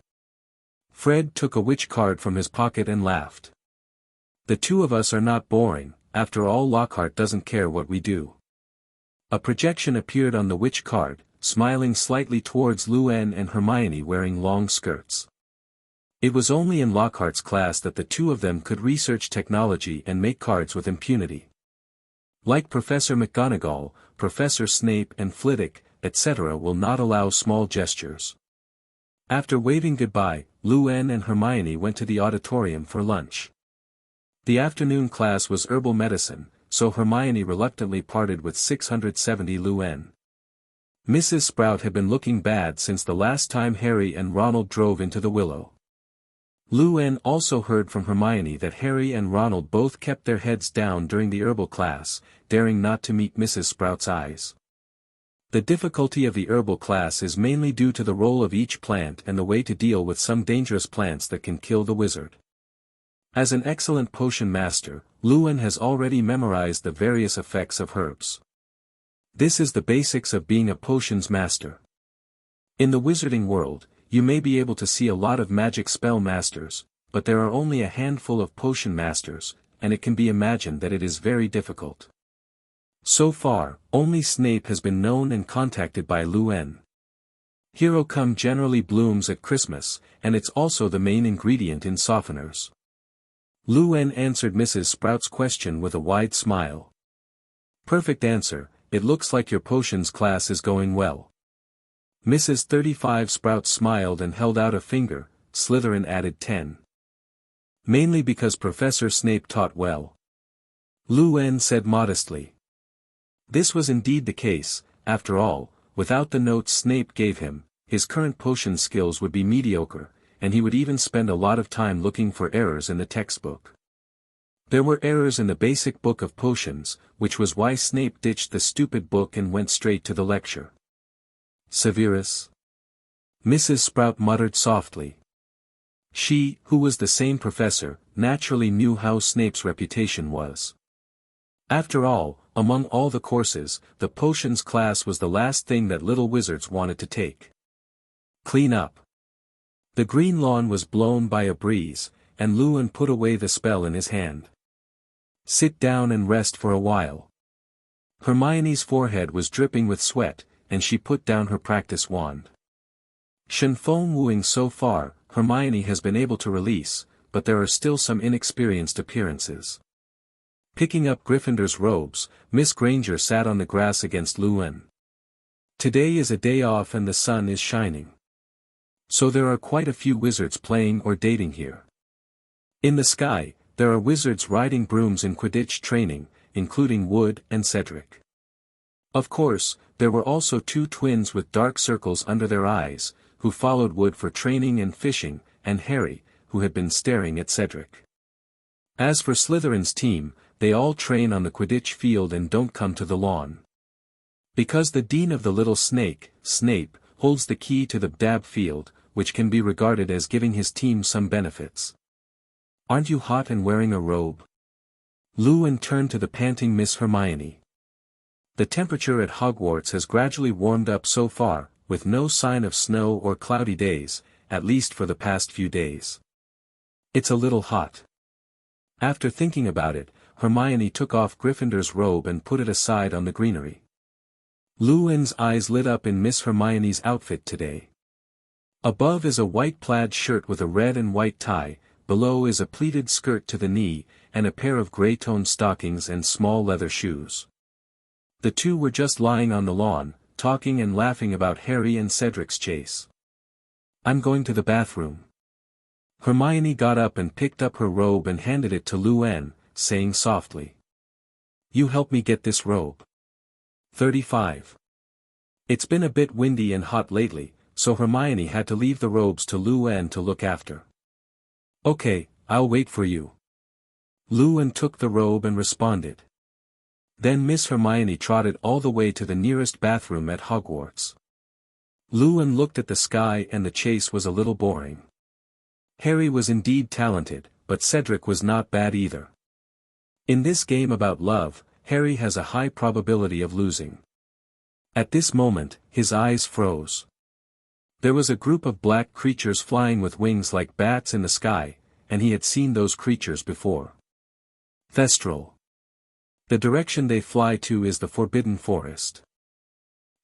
Fred took a witch card from his pocket and laughed. The two of us are not boring, after all Lockhart doesn't care what we do. A projection appeared on the witch card, smiling slightly towards Luen and Hermione wearing long skirts. It was only in Lockhart's class that the two of them could research technology and make cards with impunity. Like Professor McGonagall, Professor Snape and Flitwick, etc. will not allow small gestures. After waving goodbye, Luen and Hermione went to the auditorium for lunch. The afternoon class was herbal medicine, so Hermione reluctantly parted with 670 Luen. Mrs. Sprout had been looking bad since the last time Harry and Ronald drove into the Willow. Luen also heard from Hermione that Harry and Ronald both kept their heads down during the herbal class, daring not to meet Mrs. Sprout's eyes. The difficulty of the herbal class is mainly due to the role of each plant and the way to deal with some dangerous plants that can kill the wizard. As an excellent potion master, Luan has already memorized the various effects of herbs. This is the basics of being a potions master. In the wizarding world, you may be able to see a lot of magic spell masters, but there are only a handful of potion masters, and it can be imagined that it is very difficult. So far, only Snape has been known and contacted by Luan. Hirocum generally blooms at Christmas, and it's also the main ingredient in softeners. Luan answered Mrs. Sprout's question with a wide smile. Perfect answer, it looks like your potions class is going well. Mrs. 35 Sprout smiled and held out a finger. Slytherin added 10. Mainly because Professor Snape taught well. Luan said modestly. This was indeed the case. After all, without the notes Snape gave him, his current potion skills would be mediocre, and he would even spend a lot of time looking for errors in the textbook. There were errors in the basic book of potions, which was why Snape ditched the stupid book and went straight to the lecture. Severus? Mrs. Sprout muttered softly. She, who was the same professor, naturally knew how Snape's reputation was. After all, among all the courses, the potions class was the last thing that little wizards wanted to take. Clean up. The green lawn was blown by a breeze, and Luan put away the spell in his hand. Sit down and rest for a while. Hermione's forehead was dripping with sweat, and she put down her practice wand. Shenfeng wooing so far, Hermione has been able to release, but there are still some inexperienced appearances. Picking up Gryffindor's robes, Miss Granger sat on the grass against Luan. Today is a day off and the sun is shining. So there are quite a few wizards playing or dating here. In the sky, there are wizards riding brooms in Quidditch training, including Wood and Cedric. Of course, there were also two twins with dark circles under their eyes, who followed Wood for training and fishing, and Harry, who had been staring at Cedric. As for Slytherin's team, they all train on the Quidditch field and don't come to the lawn. Because the Dean of the Little Snake, Snape, holds the key to the Dab field, which can be regarded as giving his team some benefits. Aren't you hot and wearing a robe? Luan turned to the panting Miss Hermione. The temperature at Hogwarts has gradually warmed up so far, with no sign of snow or cloudy days, at least for the past few days. It's a little hot. After thinking about it, Hermione took off Gryffindor's robe and put it aside on the greenery. Luan's eyes lit up in Miss Hermione's outfit today. Above is a white plaid shirt with a red and white tie, below is a pleated skirt to the knee, and a pair of gray-toned stockings and small leather shoes. The two were just lying on the lawn, talking and laughing about Harry and Cedric's chase. I'm going to the bathroom. Hermione got up and picked up her robe and handed it to Luan, saying softly. You help me get this robe. 35. It's been a bit windy and hot lately, so Hermione had to leave the robes to Luan to look after. Okay, I'll wait for you. Luan took the robe and responded. Then Miss Hermione trotted all the way to the nearest bathroom at Hogwarts. Luan looked at the sky and the chase was a little boring. Harry was indeed talented, but Cedric was not bad either. In this game about love, Harry has a high probability of losing. At this moment, his eyes froze. There was a group of black creatures flying with wings like bats in the sky, and he had seen those creatures before. Thestral. The direction they fly to is the Forbidden Forest.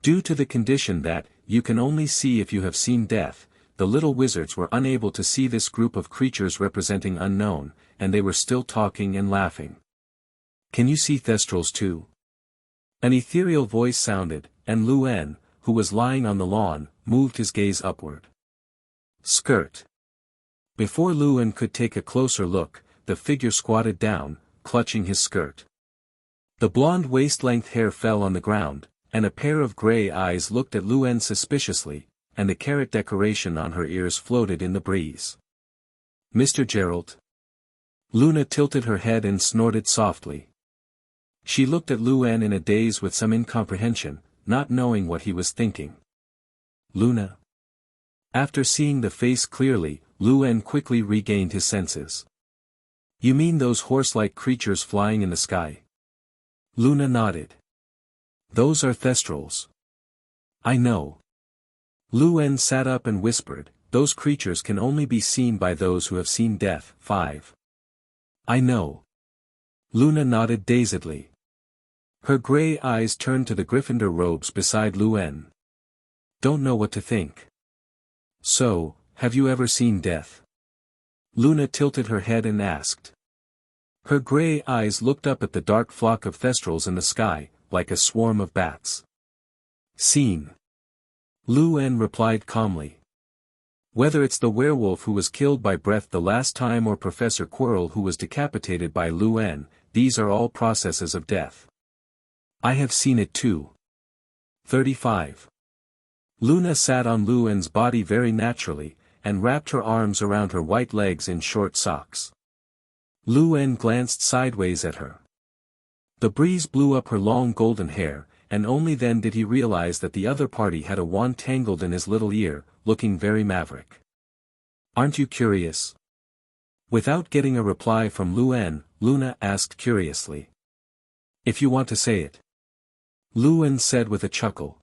Due to the condition that, you can only see if you have seen death, the little wizards were unable to see this group of creatures representing unknown, and they were still talking and laughing. Can you see Thestrals too? An ethereal voice sounded, and Luan, who was lying on the lawn, moved his gaze upward. Skirt. Before Luan could take a closer look, the figure squatted down, clutching his skirt. The blonde waist-length hair fell on the ground, and a pair of gray eyes looked at Luan suspiciously, and the carrot decoration on her ears floated in the breeze. Mr. Gerald. Luna tilted her head and snorted softly. She looked at Luan in a daze with some incomprehension. not knowing what he was thinking. Luna? After seeing the face clearly, Luen quickly regained his senses. You mean those horse-like creatures flying in the sky? Luna nodded. Those are Thestrals. I know. Luen sat up and whispered, those creatures can only be seen by those who have seen death. 5. I know. Luna nodded dazedly. Her gray eyes turned to the Gryffindor robes beside Luen. Don't know what to think. So, have you ever seen death? Luna tilted her head and asked. Her gray eyes looked up at the dark flock of Thestrals in the sky, like a swarm of bats. Seen. Luen replied calmly. Whether it's the werewolf who was killed by breath the last time or Professor Quirrell who was decapitated by Luen, these are all processes of death. I have seen it too. 35. Luna sat on Luen's body very naturally, and wrapped her arms around her white legs in short socks. Luen glanced sideways at her. The breeze blew up her long golden hair, and only then did he realize that the other party had a wand tangled in his little ear, looking very maverick. Aren't you curious? Without getting a reply from Luen, Luna asked curiously. If you want to say it. Luen said with a chuckle.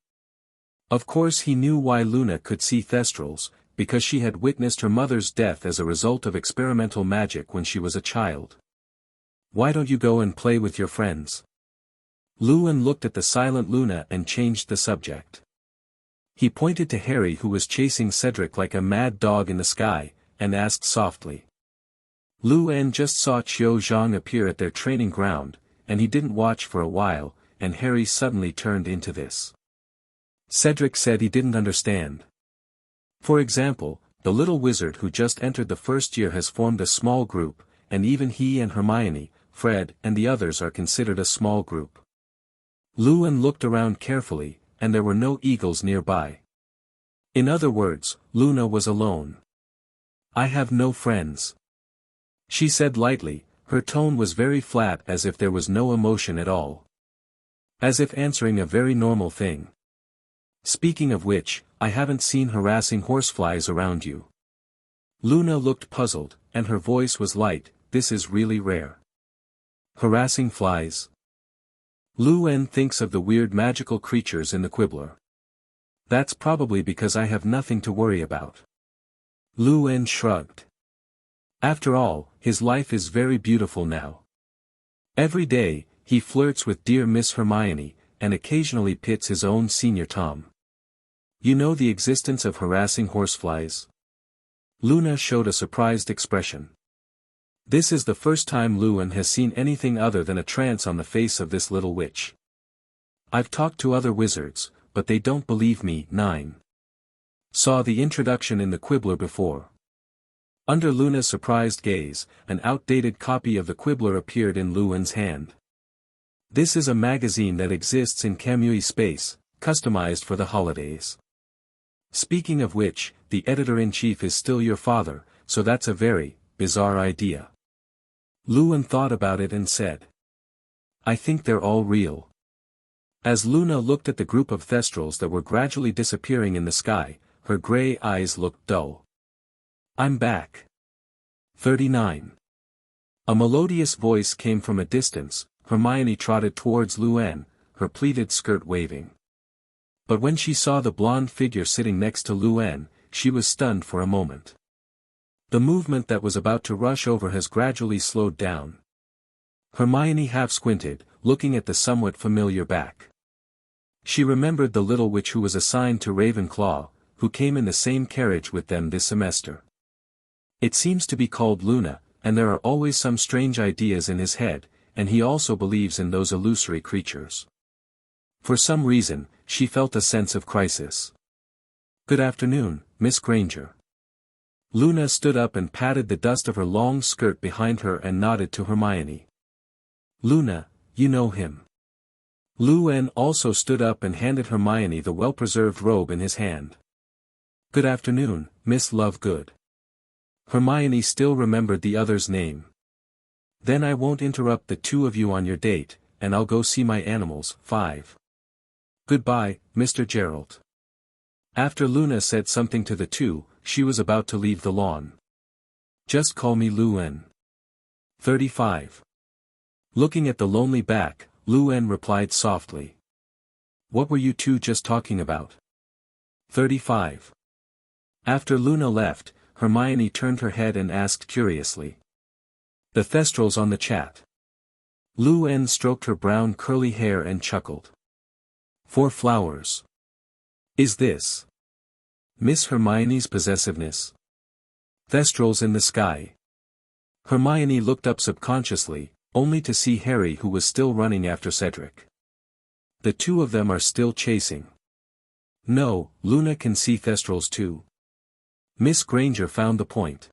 Of course he knew why Luna could see Thestrals, because she had witnessed her mother's death as a result of experimental magic when she was a child. Why don't you go and play with your friends? Luen looked at the silent Luna and changed the subject. He pointed to Harry who was chasing Cedric like a mad dog in the sky, and asked softly. Luen just saw Qiu Zhang appear at their training ground, and he didn't watch for a while, and Harry suddenly turned into this. Cedric said he didn't understand. For example, the little wizard who just entered the first year has formed a small group, and even he and Hermione, Fred, and the others are considered a small group. Luen looked around carefully, and there were no eagles nearby. In other words, Luna was alone. I have no friends. She said lightly, her tone was very flat as if there was no emotion at all. As if answering a very normal thing. Speaking of which, I haven't seen harassing horseflies around you. Luna looked puzzled, and her voice was light, this is really rare. Harassing flies? Luen thinks of the weird magical creatures in the Quibbler. That's probably because I have nothing to worry about. Luen shrugged. After all, his life is very beautiful now. Every day, he flirts with dear Miss Hermione, and occasionally pits his own senior Tom. You know the existence of harassing horseflies? Luna showed a surprised expression. This is the first time Luen has seen anything other than a trance on the face of this little witch. I've talked to other wizards, but they don't believe me. 9. Saw the introduction in the Quibbler before. Under Luna's surprised gaze, an outdated copy of the Quibbler appeared in Luen's hand. This is a magazine that exists in Kamui space, customized for the holidays. Speaking of which, the editor-in-chief is still your father, so that's a very bizarre idea. Luen thought about it and said. I think they're all real. As Luna looked at the group of Thestrals that were gradually disappearing in the sky, her gray eyes looked dull. I'm back. 39. A melodious voice came from a distance. Hermione trotted towards Luen, her pleated skirt waving. But when she saw the blonde figure sitting next to Luen, she was stunned for a moment. The movement that was about to rush over has gradually slowed down. Hermione half squinted, looking at the somewhat familiar back. She remembered the little witch who was assigned to Ravenclaw, who came in the same carriage with them this semester. It seems to be called Luna, and there are always some strange ideas in his head, and he also believes in those illusory creatures. For some reason, she felt a sense of crisis. Good afternoon, Miss Granger. Luna stood up and patted the dust of her long skirt behind her and nodded to Hermione. Luna, you know him. Luen also stood up and handed Hermione the well-preserved robe in his hand. Good afternoon, Miss Lovegood. Hermione still remembered the other's name. Then I won't interrupt the two of you on your date, and I'll go see my animals. 5. Goodbye, Mr. Gerald. After Luna said something to the two, she was about to leave the lawn. Just call me Luen. 35. Looking at the lonely back, Luen replied softly. What were you two just talking about? 35. After Luna left, Hermione turned her head and asked curiously. The Thestrals on the chat. Luen stroked her brown curly hair and chuckled. 4 flowers. Is this Miss Hermione's possessiveness? Thestrals in the sky. Hermione looked up subconsciously, only to see Harry, who was still running after Cedric. The two of them are still chasing. No, Luna can see Thestrals too. Miss Granger found the point.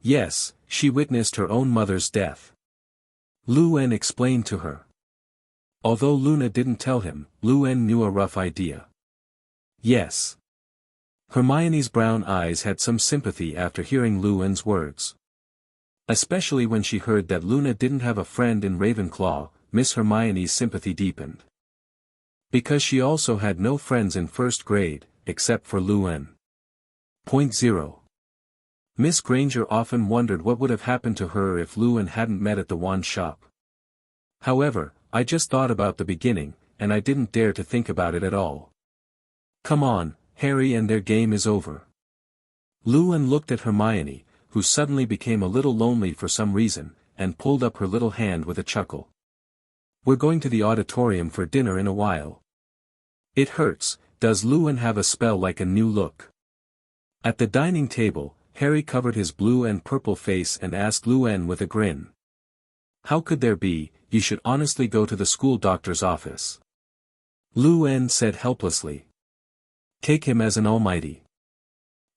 Yes, she witnessed her own mother's death. Luen explained to her. Although Luna didn't tell him, Luen knew a rough idea. Yes. Hermione's brown eyes had some sympathy after hearing Luen's words. Especially when she heard that Luna didn't have a friend in Ravenclaw, Miss Hermione's sympathy deepened. Because she also had no friends in first grade, except for Luen. Point 0. Miss Granger often wondered what would have happened to her if Luen hadn't met at the wand shop. However, I just thought about the beginning, and I didn't dare to think about it at all. Come on, Harry, and their game is over. Luen looked at Hermione, who suddenly became a little lonely for some reason, and pulled up her little hand with a chuckle. We're going to the auditorium for dinner in a while. It hurts. Does Luen have a spell like a new look? At the dining table, Harry covered his blue and purple face and asked Luen with a grin. How could there be? You should honestly go to the school doctor's office. Luen said helplessly. Take him as an almighty.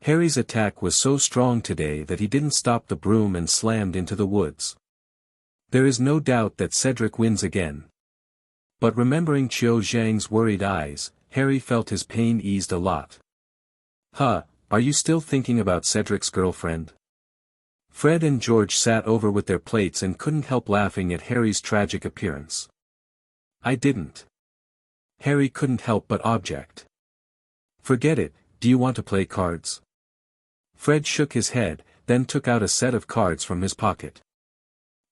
Harry's attack was so strong today that he didn't stop the broom and slammed into the woods. There is no doubt that Cedric wins again. But remembering Qiu Zhang's worried eyes, Harry felt his pain eased a lot. Huh, are you still thinking about Cedric's girlfriend? Fred and George sat over with their plates and couldn't help laughing at Harry's tragic appearance. I didn't. Harry couldn't help but object. Forget it, do you want to play cards? Fred shook his head, then took out a set of cards from his pocket.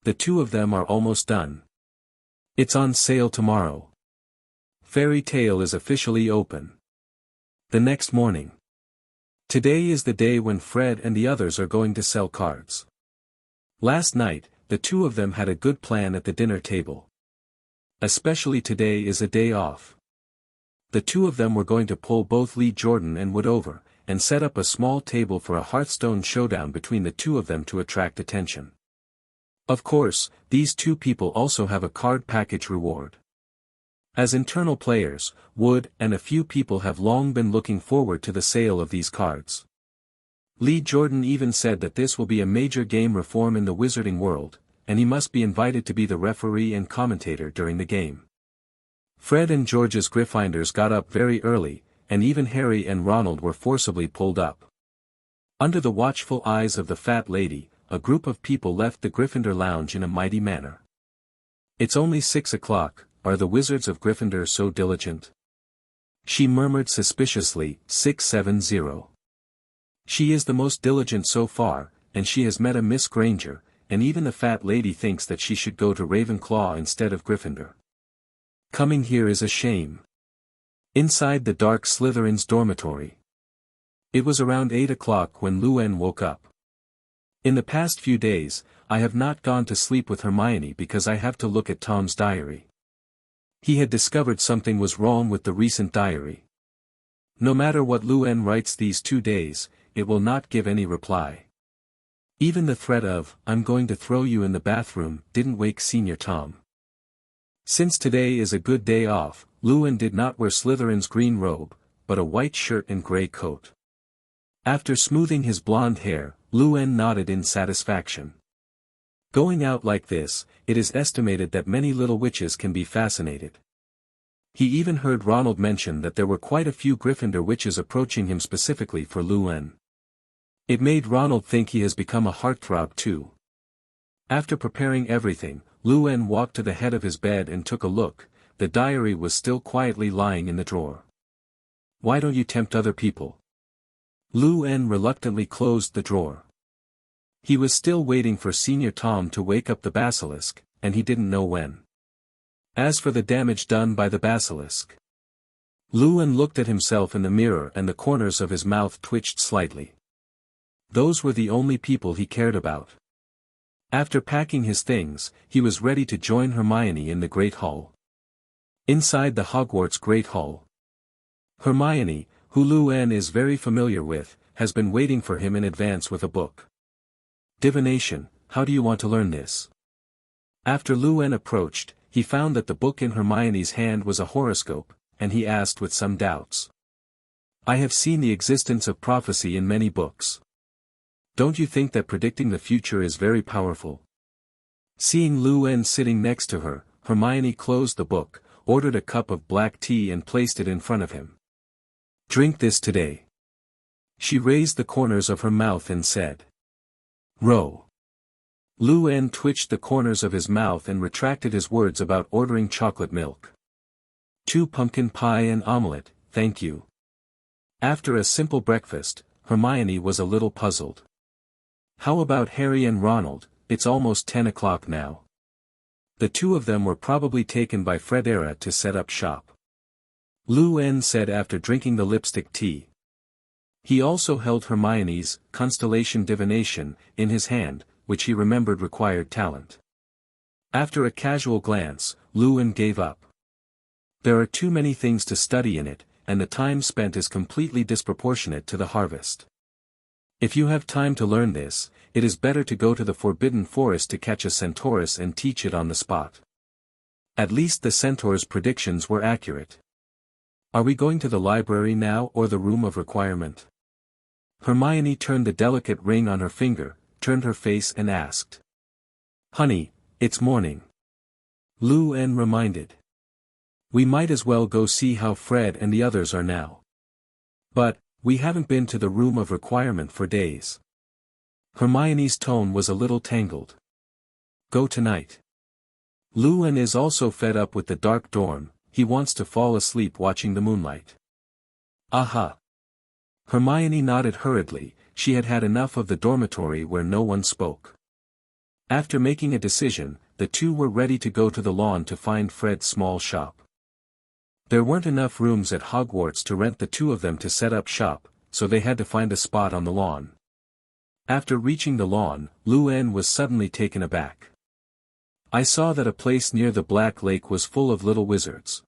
The two of them are almost done. It's on sale tomorrow. Fairy Tale is officially open. The next morning. Today is the day when Fred and the others are going to sell cards. Last night, the two of them had a good plan at the dinner table. Especially today is a day off. The two of them were going to pull both Lee Jordan and Wood over, and set up a small table for a Hearthstone showdown between the two of them to attract attention. Of course, these two people also have a card package reward. As internal players, Wood and a few people have long been looking forward to the sale of these cards. Lee Jordan even said that this will be a major game reform in the wizarding world, and he must be invited to be the referee and commentator during the game. Fred and George's Gryffindors got up very early, and even Harry and Ronald were forcibly pulled up. Under the watchful eyes of the fat lady, a group of people left the Gryffindor lounge in a mighty manner. It's only 6 o'clock, are the wizards of Gryffindor so diligent? She murmured suspiciously, 670. She is the most diligent so far, and she has met a Miss Granger, and even the fat lady thinks that she should go to Ravenclaw instead of Gryffindor. Coming here is a shame. Inside the dark Slytherin's dormitory. It was around 8 o'clock when Luen woke up. In the past few days, I have not gone to sleep with Hermione because I have to look at Tom's diary. He had discovered something was wrong with the recent diary. No matter what Luen writes these 2 days, it will not give any reply. Even the threat of, I'm going to throw you in the bathroom, didn't wake Senior Tom. Since today is a good day off, Luen did not wear Slytherin's green robe, but a white shirt and grey coat. After smoothing his blonde hair, Luen nodded in satisfaction. Going out like this, it is estimated that many little witches can be fascinated. He even heard Ronald mention that there were quite a few Gryffindor witches approaching him specifically for Luen. It made Ronald think he has become a heartthrob too. After preparing everything, Luen walked to the head of his bed and took a look, the diary was still quietly lying in the drawer. Why don't you tempt other people? Lu En reluctantly closed the drawer. He was still waiting for Senior Tom to wake up the basilisk, and he didn't know when. As for the damage done by the basilisk, Lu En looked at himself in the mirror and the corners of his mouth twitched slightly. Those were the only people he cared about. After packing his things, he was ready to join Hermione in the Great Hall. Inside the Hogwarts Great Hall, Hermione, who Lu En is very familiar with, has been waiting for him in advance with a book. Divination, how do you want to learn this? After Lu En approached, he found that the book in Hermione's hand was a horoscope, and he asked with some doubts. I have seen the existence of prophecy in many books. Don't you think that predicting the future is very powerful? Seeing Lu En sitting next to her, Hermione closed the book, ordered a cup of black tea and placed it in front of him. Drink this today. She raised the corners of her mouth and said. Row. Lu En twitched the corners of his mouth and retracted his words about ordering chocolate milk. 2 pumpkin pie and omelette, thank you. After a simple breakfast, Hermione was a little puzzled. How about Harry and Ronald? It's almost 10 o'clock now. The two of them were probably taken by Fred Erza to set up shop. Lu En said after drinking the lipstick tea. He also held Hermione's Constellation Divination in his hand, which he remembered required talent. After a casual glance, Lu En gave up. There are too many things to study in it, and the time spent is completely disproportionate to the harvest. If you have time to learn this, it is better to go to the Forbidden Forest to catch a centaurus and teach it on the spot. At least the centaur's predictions were accurate. Are we going to the library now or the room of requirement? Hermione turned the delicate ring on her finger, turned her face and asked. Honey, it's morning. Lu En reminded. We might as well go see how Fred and the others are now. But, we haven't been to the room of requirement for days. Hermione's tone was a little tangled. Go tonight. Lu En is also fed up with the dark dorm, he wants to fall asleep watching the moonlight. Aha. Hermione nodded hurriedly, she had had enough of the dormitory where no one spoke. After making a decision, the two were ready to go to the lawn to find Fred's small shop. There weren't enough rooms at Hogwarts to rent the two of them to set up shop, so they had to find a spot on the lawn. After reaching the lawn, Lu En was suddenly taken aback. I saw that a place near the Black Lake was full of little wizards.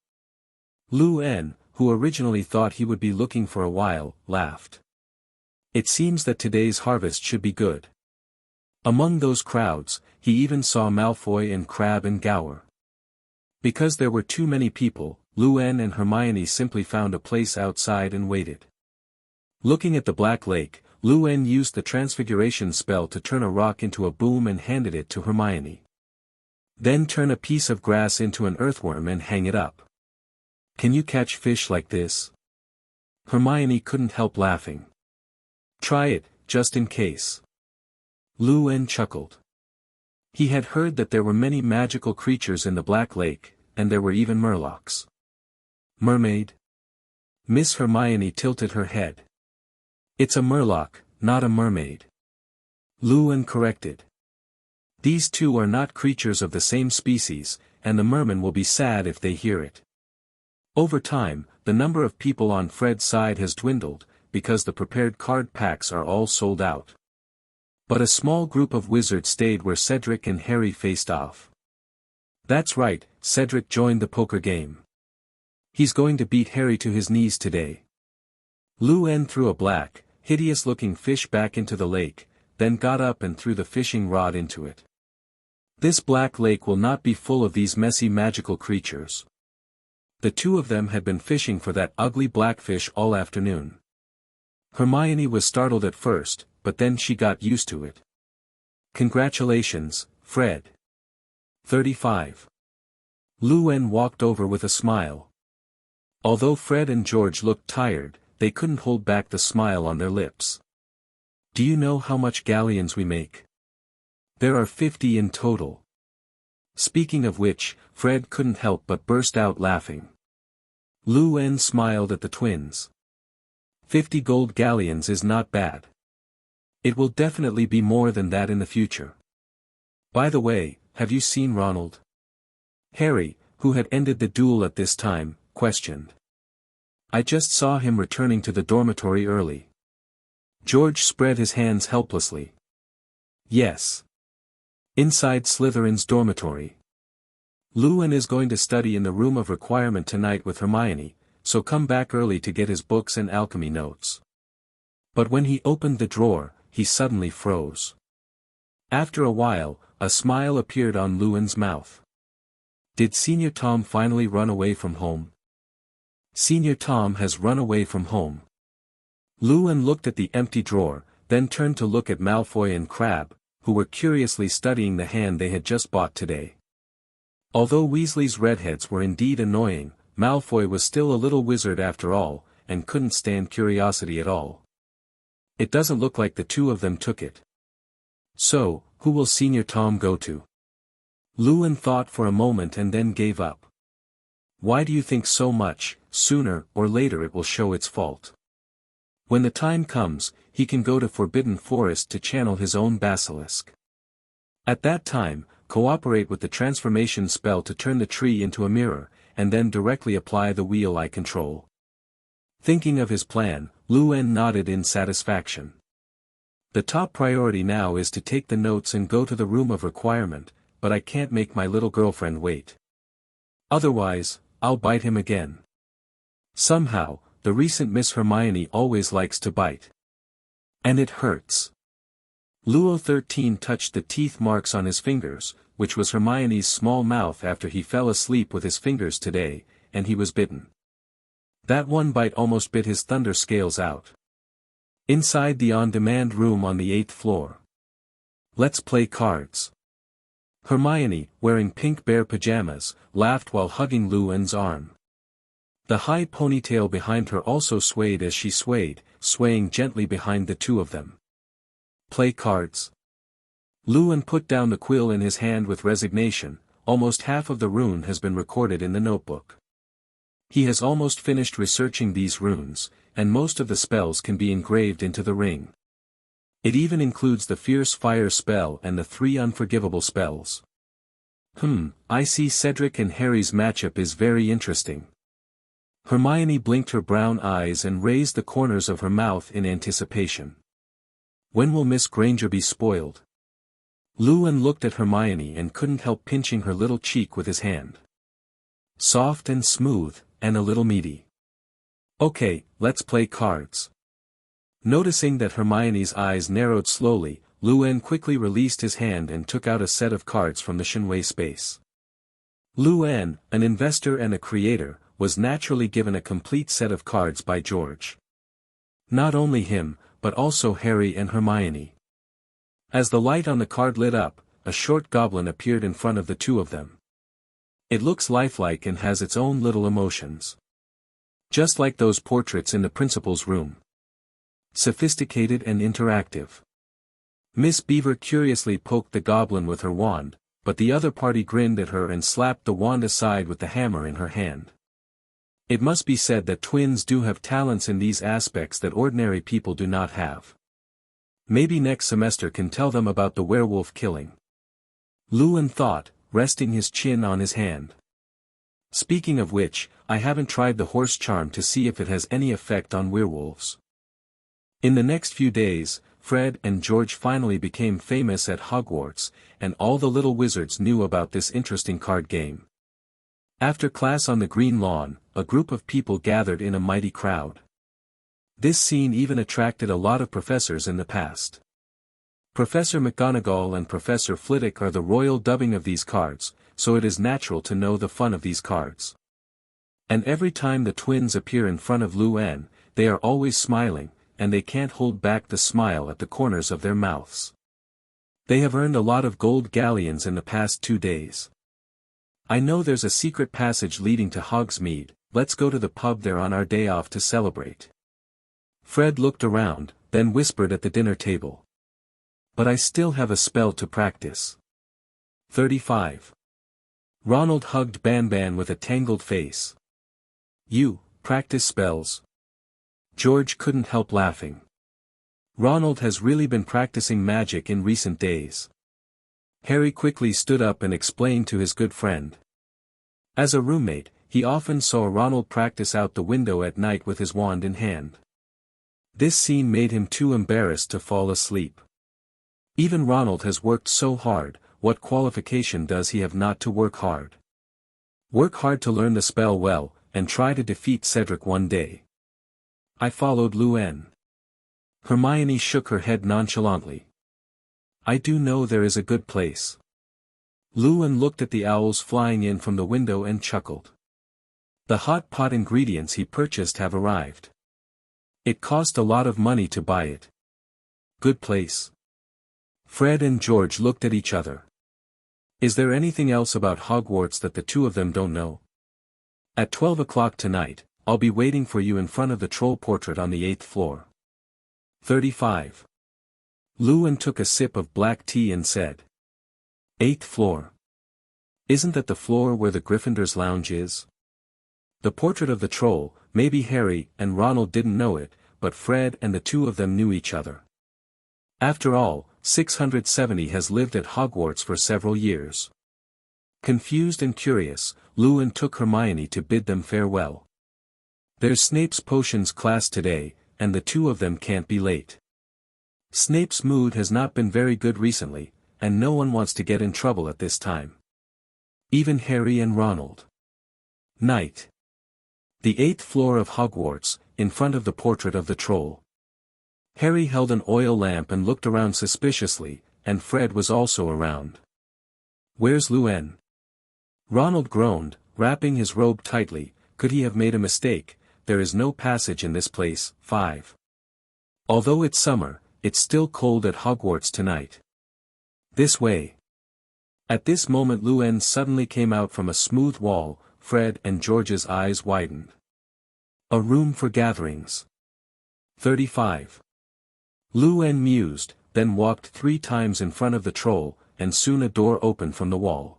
Lu En, who originally thought he would be looking for a while, laughed. It seems that today's harvest should be good. Among those crowds, he even saw Malfoy and Crabbe and Gower. Because there were too many people, Lu En and Hermione simply found a place outside and waited. Looking at the Black Lake, Lu En used the transfiguration spell to turn a rock into a boom and handed it to Hermione. Then turn a piece of grass into an earthworm and hang it up. Can you catch fish like this? Hermione couldn't help laughing. Try it, just in case. Lu En chuckled. He had heard that there were many magical creatures in the Black Lake, and there were even murlocs. Mermaid? Miss Hermione tilted her head. It's a murloc, not a mermaid. Lu En corrected. These two are not creatures of the same species, and the mermen will be sad if they hear it. Over time, the number of people on Fred's side has dwindled, because the prepared card packs are all sold out. But a small group of wizards stayed where Cedric and Harry faced off. That's right, Cedric joined the poker game. He's going to beat Harry to his knees today. Lu En threw a black, hideous-looking fish back into the lake, then got up and threw the fishing rod into it. This Black Lake will not be full of these messy magical creatures. The two of them had been fishing for that ugly blackfish all afternoon. Hermione was startled at first, but then she got used to it. Congratulations, Fred. 35. Lu En walked over with a smile. Although Fred and George looked tired, they couldn't hold back the smile on their lips. Do you know how much galleons we make? There are 50 in total. Speaking of which, Fred couldn't help but burst out laughing. Lu-en smiled at the twins. 50 gold galleons is not bad. It will definitely be more than that in the future. By the way, have you seen Ronald? Harry, who had ended the duel at this time, questioned. I just saw him returning to the dormitory early. George spread his hands helplessly. Yes. Inside Slytherin's dormitory. Lu-en is going to study in the room of requirement tonight with Hermione, so come back early to get his books and alchemy notes. But when he opened the drawer, he suddenly froze. After a while, a smile appeared on Lu-en's mouth. Did Senior Tom finally run away from home? Senior Tom has run away from home. Lu-en looked at the empty drawer, then turned to look at Malfoy and Crabbe, who were curiously studying the hand they had just bought today. Although Weasley's redheads were indeed annoying, Malfoy was still a little wizard after all, and couldn't stand curiosity at all. It doesn't look like the two of them took it. So, who will Senior Tom go to? Lu-en thought for a moment and then gave up. Why do you think so much? Sooner or later it will show its fault. When the time comes, he can go to Forbidden Forest to channel his own basilisk. At that time, cooperate with the transformation spell to turn the tree into a mirror, and then directly apply the wheel I control. Thinking of his plan, Lu-en nodded in satisfaction. The top priority now is to take the notes and go to the room of requirement, but I can't make my little girlfriend wait. Otherwise, I'll bite him again. Somehow, the recent Miss Hermione always likes to bite. And it hurts. Luo 13 touched the teeth marks on his fingers, which was Hermione's small mouth after he fell asleep with his fingers today, and he was bitten. That one bite almost bit his thunder scales out. Inside the on-demand room on the 8th floor. Let's play cards. Hermione, wearing pink bear pajamas, laughed while hugging Lu-en's arm. The high ponytail behind her also swayed as she swayed, swaying gently behind the two of them. Play cards. Lu-en put down the quill in his hand with resignation. Almost half of the rune has been recorded in the notebook. He has almost finished researching these runes, and most of the spells can be engraved into the ring. It even includes the Fierce Fire spell and the 3 unforgivable spells. I see Cedric and Harry's matchup is very interesting. Hermione blinked her brown eyes and raised the corners of her mouth in anticipation. When will Miss Granger be spoiled? Lu-en looked at Hermione and couldn't help pinching her little cheek with his hand. Soft and smooth, and a little meaty. Okay, let's play cards. Noticing that Hermione's eyes narrowed slowly, Lu-en quickly released his hand and took out a set of cards from the Shinwei space. Lu-en, an investor and a creator, was naturally given a complete set of cards by George. Not only him, but also Harry and Hermione. As the light on the card lit up, a short goblin appeared in front of the two of them. It looks lifelike and has its own little emotions. Just like those portraits in the principal's room. Sophisticated and interactive. Miss Beaver curiously poked the goblin with her wand, but the other party grinned at her and slapped the wand aside with the hammer in her hand. It must be said that twins do have talents in these aspects that ordinary people do not have. Maybe next semester can tell them about the werewolf killing. Lu-en thought, resting his chin on his hand. Speaking of which, I haven't tried the horse charm to see if it has any effect on werewolves. In the next few days, Fred and George finally became famous at Hogwarts, and all the little wizards knew about this interesting card game. After class on the green lawn, a group of people gathered in a mighty crowd. This scene even attracted a lot of professors in the past. Professor McGonagall and Professor Flitwick are the royal dubbing of these cards, so it is natural to know the fun of these cards. And every time the twins appear in front of Lu-en, they are always smiling, and they can't hold back the smile at the corners of their mouths. They have earned a lot of gold galleons in the past 2 days. I know there's a secret passage leading to Hogsmeade. Let's go to the pub there on our day off to celebrate. Fred looked around, then whispered at the dinner table. But I still have a spell to practice. 35. Ronald hugged Ban with a tangled face. You, practice spells? George couldn't help laughing. Ronald has really been practicing magic in recent days. Harry quickly stood up and explained to his good friend. As a roommate, he often saw Ronald practice out the window at night with his wand in hand. This scene made him too embarrassed to fall asleep. Even Ronald has worked so hard, what qualification does he have not to work hard? Work hard to learn the spell well, and try to defeat Cedric one day. I followed Luan. Hermione shook her head nonchalantly. I do know there is a good place. Luan looked at the owls flying in from the window and chuckled. The hot pot ingredients he purchased have arrived. It cost a lot of money to buy it. Good place. Fred and George looked at each other. Is there anything else about Hogwarts that the two of them don't know? At 12 o'clock tonight, I'll be waiting for you in front of the troll portrait on the 8th floor. 35. Luan took a sip of black tea and said. 8th floor. Isn't that the floor where the Gryffindor's lounge is? The portrait of the troll, maybe Harry and Ronald didn't know it, but Fred and the two of them knew each other. After all, 670 has lived at Hogwarts for several years. Confused and curious, Luan took Hermione to bid them farewell. There's Snape's potions class today, and the two of them can't be late. Snape's mood has not been very good recently, and no one wants to get in trouble at this time. Even Harry and Ronald. Night. The 8th floor of Hogwarts, in front of the portrait of the troll. Harry held an oil lamp and looked around suspiciously, and Fred was also around. Where's Luan? Ronald groaned, wrapping his robe tightly. Could he have made a mistake? There is no passage in this place. 5. Although it's summer, it's still cold at Hogwarts tonight. This way. At this moment Luan suddenly came out from a smooth wall. Fred and George's eyes widened. A room for gatherings. 35. Luan mused, then walked 3 times in front of the troll, and soon a door opened from the wall.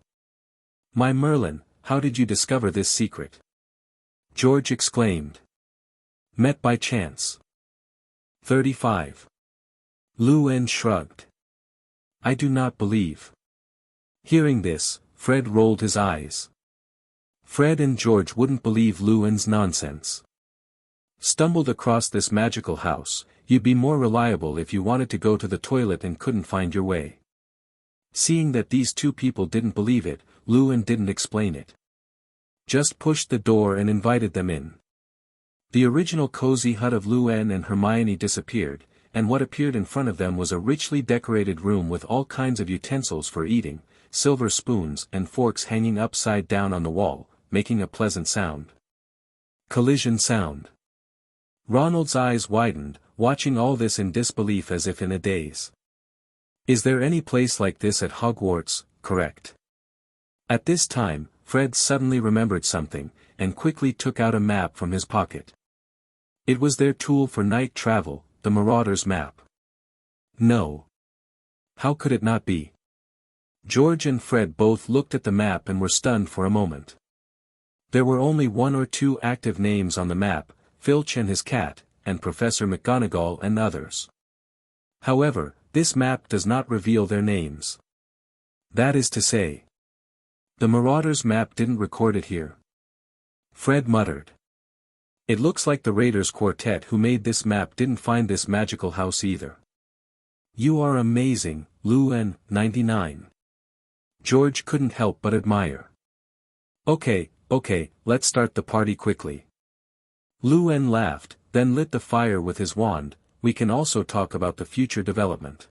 My Merlin, how did you discover this secret? George exclaimed. Met by chance. 35. Luan shrugged. I do not believe. Hearing this, Fred rolled his eyes. Fred and George wouldn't believe Luan's nonsense. Stumbled across this magical house, you'd be more reliable if you wanted to go to the toilet and couldn't find your way. Seeing that these two people didn't believe it, Luan didn't explain it. Just pushed the door and invited them in. The original cozy hut of Luan and Hermione disappeared, and what appeared in front of them was a richly decorated room with all kinds of utensils for eating, silver spoons and forks hanging upside down on the wall, making a pleasant sound. Collision sound. Ronald's eyes widened, watching all this in disbelief as if in a daze. Is there any place like this at Hogwarts? Correct. At this time, Fred suddenly remembered something, and quickly took out a map from his pocket. It was their tool for night travel, the Marauder's map. No. How could it not be? George and Fred both looked at the map and were stunned for a moment. There were only 1 or 2 active names on the map, Filch and his cat, and Professor McGonagall and others. However, this map does not reveal their names. That is to say, the Marauder's map didn't record it here. Fred muttered. It looks like the Raiders Quartet who made this map didn't find this magical house either. You are amazing, Luan, 99. George couldn't help but admire. Okay, let's start the party quickly. Luan laughed, then lit the fire with his wand. We can also talk about the future development.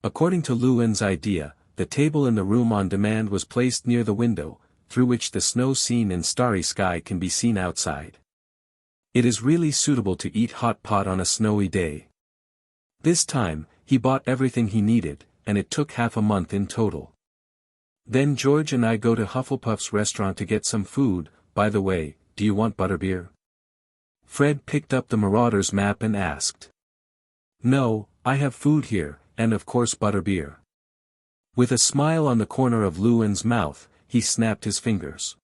According to Luan's idea, the table in the room on demand was placed near the window, through which the snow scene and starry sky can be seen outside. It is really suitable to eat hot pot on a snowy day. This time, he bought everything he needed, and it took half a month in total. Then George and I go to Hufflepuff's restaurant to get some food. By the way, do you want butterbeer? Fred picked up the Marauder's map and asked. No, I have food here, and of course butterbeer. With a smile on the corner of Luan's mouth, he snapped his fingers.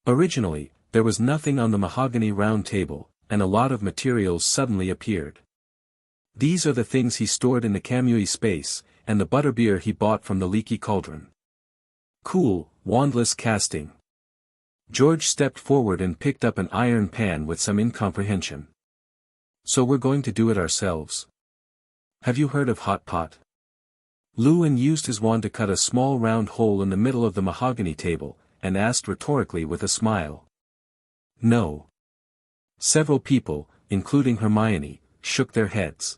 Originally, there was nothing on the mahogany round table, and a lot of materials suddenly appeared. These are the things he stored in the kamui space, and the butterbeer he bought from the leaky cauldron. Cool, wandless casting. George stepped forward and picked up an iron pan with some incomprehension. So we're going to do it ourselves? Have you heard of hot pot? Luan used his wand to cut a small round hole in the middle of the mahogany table, and asked rhetorically with a smile. No. Several people, including Hermione, shook their heads.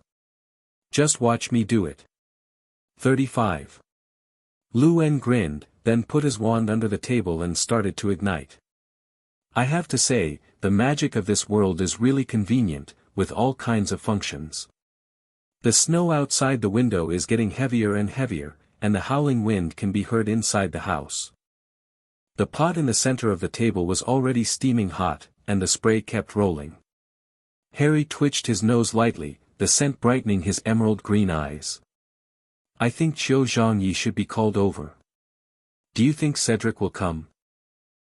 Just watch me do it. 35. Luan grinned, then put his wand under the table and started to ignite. I have to say, the magic of this world is really convenient, with all kinds of functions. The snow outside the window is getting heavier and heavier, and the howling wind can be heard inside the house. The pot in the center of the table was already steaming hot, and the spray kept rolling. Harry twitched his nose lightly, the scent brightening his emerald green eyes. I think Qiu Zhongyi should be called over. Do you think Cedric will come?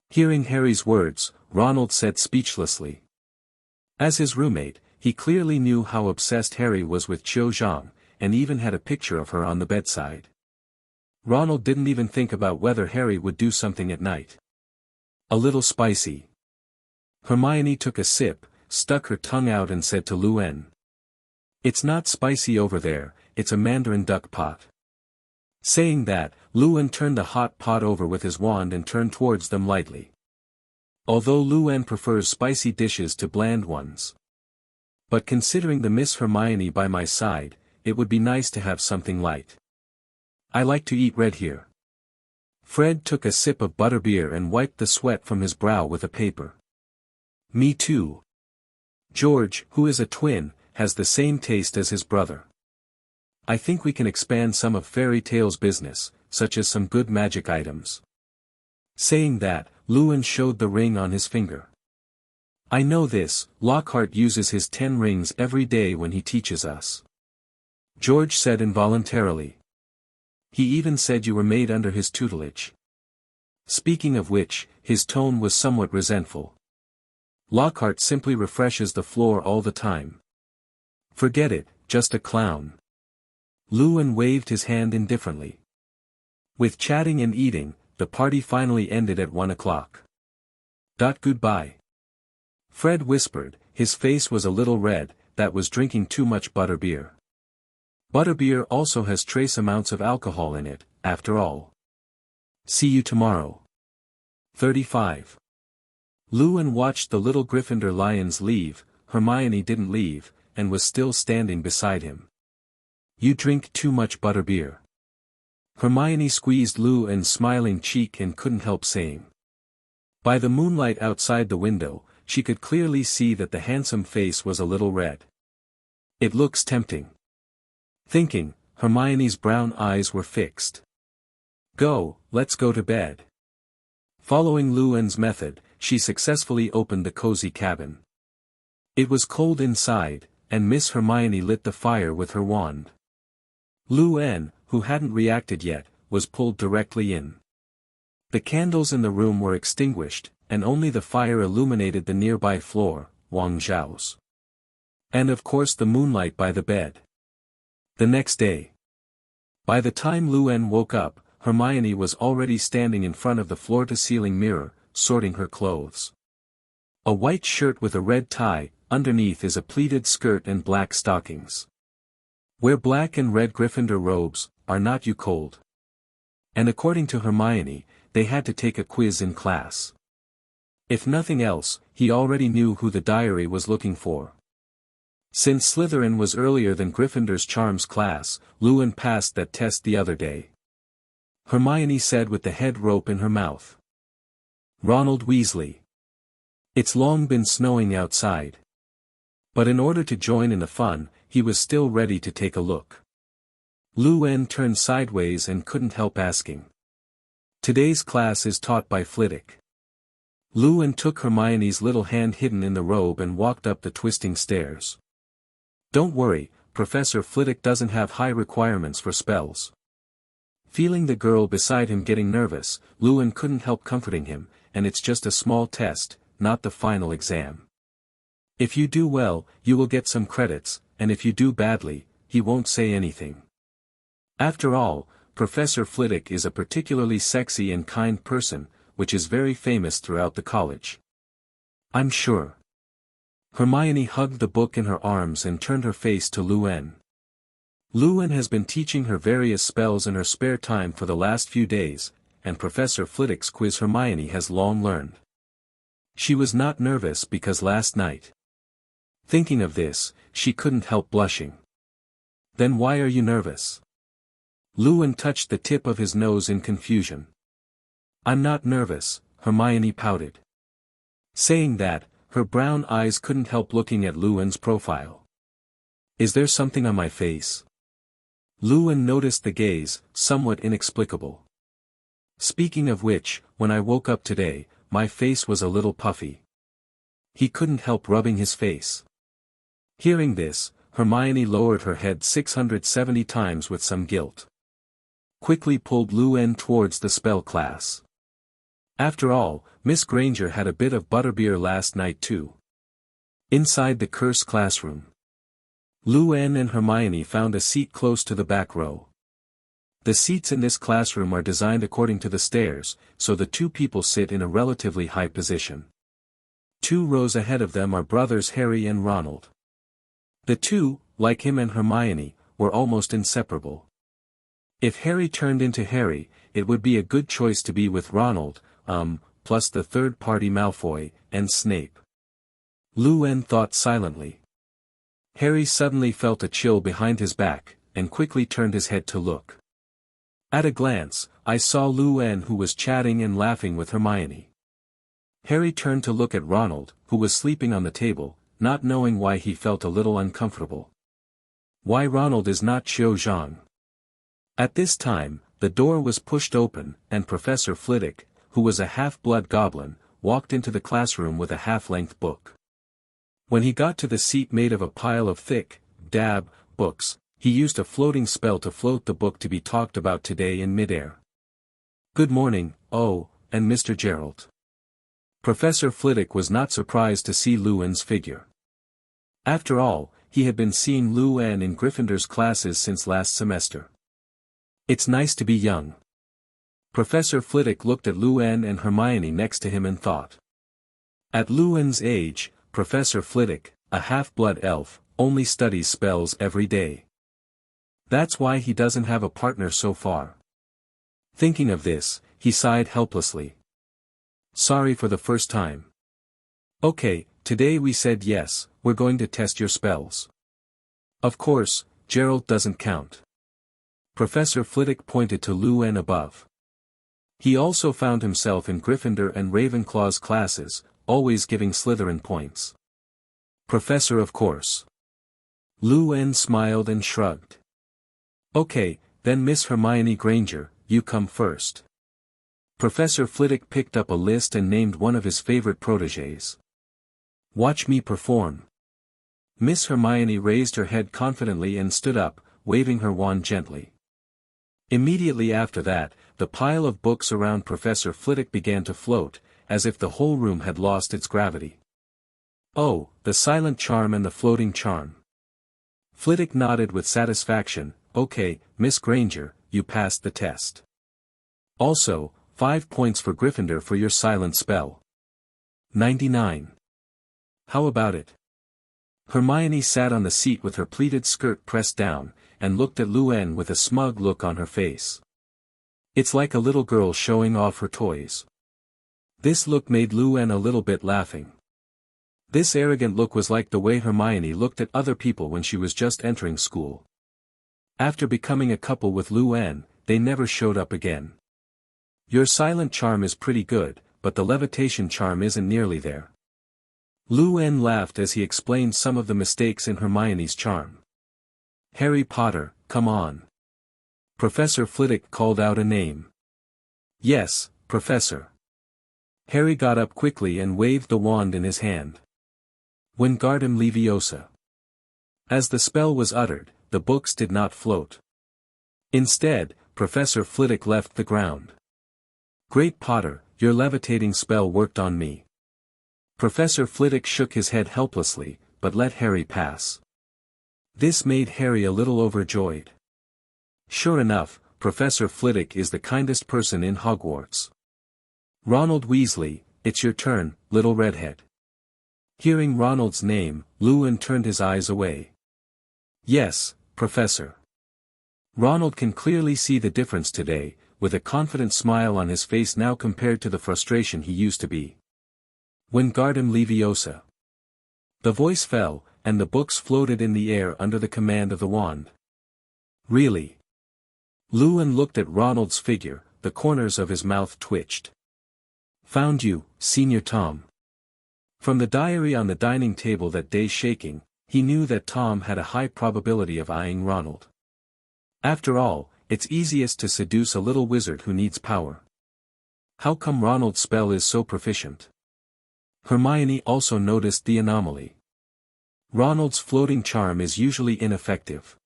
Hearing Harry's words, Ronald said speechlessly. As his roommate, he clearly knew how obsessed Harry was with Qiu Zhong, and even had a picture of her on the bedside. Ronald didn't even think about whether Harry would do something at night. A little spicy. Hermione took a sip, stuck her tongue out and said to Luan. It's not spicy over there, it's a mandarin duck pot. Saying that, Luan turned the hot pot over with his wand and turned towards them lightly. Although Luan prefers spicy dishes to bland ones. But considering the Miss Hermione by my side, it would be nice to have something light. I like to eat red here. Fred took a sip of butterbeer and wiped the sweat from his brow with a paper. Me too. George, who is a twin, has the same taste as his brother. I think we can expand some of Fairy Tale's business, such as some good magic items. Saying that, Luan showed the ring on his finger. I know this, Lockhart uses his 10 rings every day when he teaches us. George said involuntarily. He even said you were made under his tutelage. Speaking of which, his tone was somewhat resentful. Lockhart simply refreshes the floor all the time. Forget it, just a clown. Luan waved his hand indifferently. With chatting and eating, the party finally ended at 1 o'clock. Goodbye. Fred whispered, his face was a little red, that was drinking too much butterbeer. Butterbeer also has trace amounts of alcohol in it, after all. See you tomorrow. 35. Luan watched the little Gryffindor lions leave, Hermione didn't leave, and was still standing beside him. You drink too much butterbeer. Hermione squeezed Luan's smiling cheek and couldn't help saying. By the moonlight outside the window, she could clearly see that the handsome face was a little red. It looks tempting. Thinking, Hermione's brown eyes were fixed. Go, let's go to bed. Following Luan's method, she successfully opened the cozy cabin. It was cold inside, and Miss Hermione lit the fire with her wand. Luan, who hadn't reacted yet, was pulled directly in. The candles in the room were extinguished, and only the fire illuminated the nearby floor, Wang Zhao's. And of course the moonlight by the bed. The next day. By the time Luan woke up, Hermione was already standing in front of the floor-to-ceiling mirror, sorting her clothes. A white shirt with a red tie, underneath is a pleated skirt and black stockings. Wear black and red Gryffindor robes, are not you cold? And according to Hermione, they had to take a quiz in class. If nothing else, he already knew who the diary was looking for. Since Slytherin was earlier than Gryffindor's charms class, Luan passed that test the other day. Hermione said with the head rope in her mouth. Ronald Weasley. It's long been snowing outside. But in order to join in the fun, he was still ready to take a look. Luan turned sideways and couldn't help asking. Today's class is taught by Flitwick. Luan took Hermione's little hand hidden in the robe and walked up the twisting stairs. Don't worry, Professor Flitwick doesn't have high requirements for spells. Feeling the girl beside him getting nervous, Lewin couldn't help comforting him, and it's just a small test, not the final exam. If you do well, you will get some credits, and if you do badly, he won't say anything. After all, Professor Flitwick is a particularly sexy and kind person, which is very famous throughout the college. I'm sure. Hermione hugged the book in her arms and turned her face to Lewin. Lewin has been teaching her various spells in her spare time for the last few days, and Professor Flitwick's quiz Hermione has long learned. She was not nervous because last night. Thinking of this, she couldn't help blushing. Then why are you nervous? Lewin touched the tip of his nose in confusion. I'm not nervous, Hermione pouted. Saying that, her brown eyes couldn't help looking at Lewin's profile. Is there something on my face? Lewin noticed the gaze, somewhat inexplicable. Speaking of which, when I woke up today, my face was a little puffy. He couldn't help rubbing his face. Hearing this, Hermione lowered her head 670 times with some guilt. Quickly pulled Lewin towards the spell class. After all, Miss Granger had a bit of butterbeer last night too. Inside the cursed classroom, Lewin and Hermione found a seat close to the back row. The seats in this classroom are designed according to the stairs, so the two people sit in a relatively high position. 2 rows ahead of them are brothers Harry and Ronald. The two, like him and Hermione, were almost inseparable. If Harry turned into Harry, it would be a good choice to be with Ronald, plus the third-party Malfoy, and Snape. Lewin thought silently. Harry suddenly felt a chill behind his back, and quickly turned his head to look. At a glance, I saw Lewin who was chatting and laughing with Hermione. Harry turned to look at Ronald, who was sleeping on the table, not knowing why he felt a little uncomfortable. Why Ronald is not Xiao Zhang. At this time, the door was pushed open, and Professor Flitwick, who was a half-blood goblin, walked into the classroom with a half-length book. When he got to the seat made of a pile of thick, dab, books, he used a floating spell to float the book to be talked about today in midair. Good morning, and Mr. Gerald. Professor Flitwick was not surprised to see Lewin's figure. After all, he had been seeing Lewin in Gryffindor's classes since last semester. It's nice to be young. Professor Flitwick looked at Lewin and Hermione next to him and thought. At Lewin's age, Professor Flitwick, a half-blood elf, only studies spells every day. That's why he doesn't have a partner so far. Thinking of this, he sighed helplessly. Sorry for the first time. Okay, today we said yes, we're going to test your spells. Of course, Gerald doesn't count. Professor Flitwick pointed to Lewin above. He also found himself in Gryffindor and Ravenclaw's classes, always giving Slytherin points. Professor of course. Lewin smiled and shrugged. Okay, then Miss Hermione Granger, you come first. Professor Flitwick picked up a list and named one of his favorite protégés. Watch me perform. Miss Hermione raised her head confidently and stood up, waving her wand gently. Immediately after that, the pile of books around Professor Flitwick began to float, as if the whole room had lost its gravity. Oh, the silent charm and the floating charm. Flitwick nodded with satisfaction. Okay, Miss Granger, you passed the test. Also, 5 points for Gryffindor for your silent spell. 99. How about it? Hermione sat on the seat with her pleated skirt pressed down, and looked at Lewin with a smug look on her face. It's like a little girl showing off her toys. This look made Lewin a little bit laughing. This arrogant look was like the way Hermione looked at other people when she was just entering school. After becoming a couple with Lewin, they never showed up again. Your silent charm is pretty good, but the levitation charm isn't nearly there. Lewin laughed as he explained some of the mistakes in Hermione's charm. Harry Potter, come on. Professor Flitwick called out a name. Yes, Professor. Harry got up quickly and waved the wand in his hand. Wingardium Leviosa. As the spell was uttered, the books did not float. Instead, Professor Flitwick left the ground. Great Potter, your levitating spell worked on me. Professor Flitwick shook his head helplessly, but let Harry pass. This made Harry a little overjoyed. Sure enough, Professor Flitwick is the kindest person in Hogwarts. Ronald Weasley, it's your turn, little redhead. Hearing Ronald's name, Llewellyn turned his eyes away. Yes, Professor. Ronald can clearly see the difference today, with a confident smile on his face now compared to the frustration he used to be. Wingardium Leviosa. The voice fell, and the books floated in the air under the command of the wand. Really? Llewellyn looked at Ronald's figure, the corners of his mouth twitched. Found you, Senior Tom. From the diary on the dining table that day shaking, he knew that Tom had a high probability of eyeing Ronald. After all, it's easiest to seduce a little wizard who needs power. How come Ronald's spell is so proficient? Hermione also noticed the anomaly. Ronald's floating charm is usually ineffective.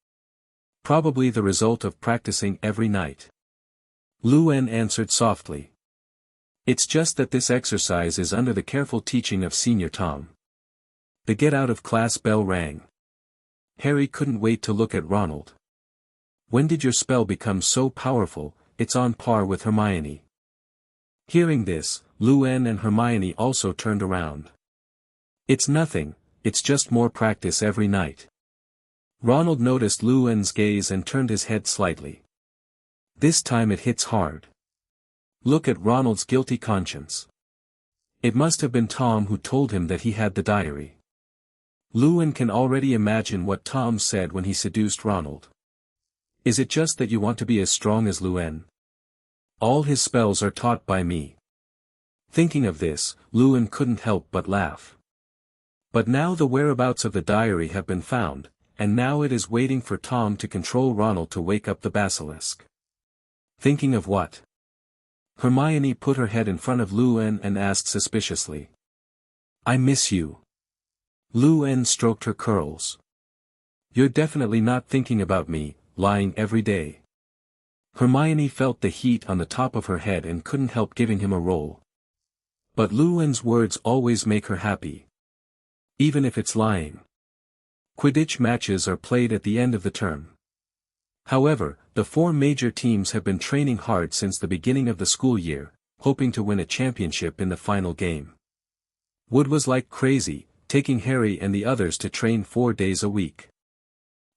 Probably the result of practicing every night. Llewellyn answered softly. It's just that this exercise is under the careful teaching of Senior Tom. The get-out-of-class bell rang. Harry couldn't wait to look at Ronald. When did your spell become so powerful? It's on par with Hermione. Hearing this, Llewellyn and Hermione also turned around. It's nothing, it's just more practice every night. Ronald noticed Llewellyn's gaze and turned his head slightly. This time it hits hard. Look at Ronald's guilty conscience. It must have been Tom who told him that he had the diary. Llewellyn can already imagine what Tom said when he seduced Ronald. Is it just that you want to be as strong as Llewellyn? All his spells are taught by me. Thinking of this, Llewellyn couldn't help but laugh. But now the whereabouts of the diary have been found, and now it is waiting for Tom to control Ronald to wake up the basilisk. Thinking of what? Hermione put her head in front of Llewellyn and asked suspiciously. I miss you. Llewellyn stroked her curls. You're definitely not thinking about me, lying every day. Hermione felt the heat on the top of her head and couldn't help giving him a roll. But Llewellyn's words always make her happy. Even if it's lying. Quidditch matches are played at the end of the term. However, the 4 major teams have been training hard since the beginning of the school year, hoping to win a championship in the final game. Wood was like crazy, taking Harry and the others to train 4 days a week.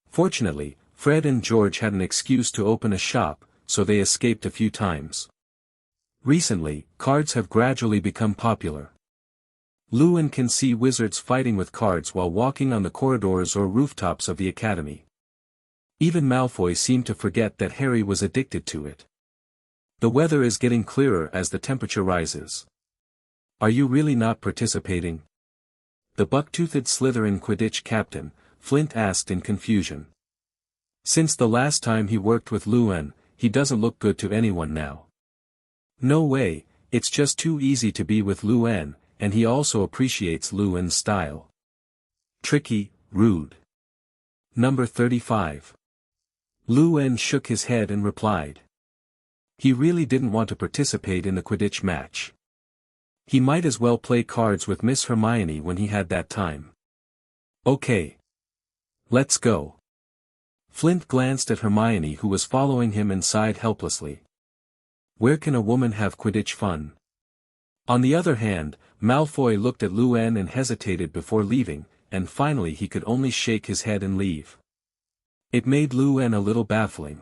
Fortunately, Fred and George had an excuse to open a shop, so they escaped a few times. Recently, cards have gradually become popular. Llewellyn can see wizards fighting with cards while walking on the corridors or rooftops of the academy. Even Malfoy seemed to forget that Harry was addicted to it. The weather is getting clearer as the temperature rises. Are you really not participating? The buck-toothed Slytherin Quidditch captain, Flint asked in confusion. Since the last time he worked with Llewellyn, he doesn't look good to anyone now. No way, it's just too easy to be with Llewellyn, and he also appreciates Llewellyn's style. Tricky, rude. Number 35. Llewellyn shook his head and replied. He really didn't want to participate in the Quidditch match. He might as well play cards with Miss Hermione when he had that time. Okay. Let's go. Flint glanced at Hermione who was following him and sighed helplessly. Where can a woman have Quidditch fun? On the other hand, Malfoy looked at Llewellyn and hesitated before leaving, and finally he could only shake his head and leave. It made Llewellyn a little baffling.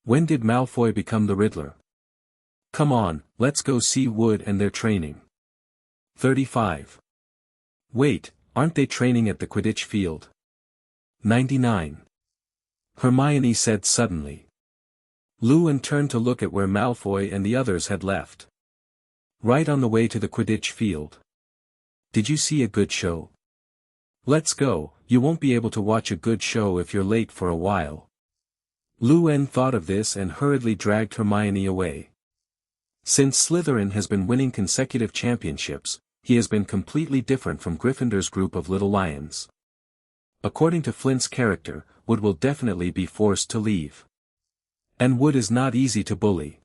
When did Malfoy become the Riddler? Come on, let's go see Wood and their training. 35. Wait, aren't they training at the Quidditch field? 99. Hermione said suddenly. Llewellyn turned to look at where Malfoy and the others had left. Right on the way to the Quidditch field. Did you see a good show? Let's go, you won't be able to watch a good show if you're late for a while. Llewellyn thought of this and hurriedly dragged Hermione away. Since Slytherin has been winning consecutive championships, he has been completely different from Gryffindor's group of little lions. According to Flint's character, Wood will definitely be forced to leave. And wood is not easy to bully.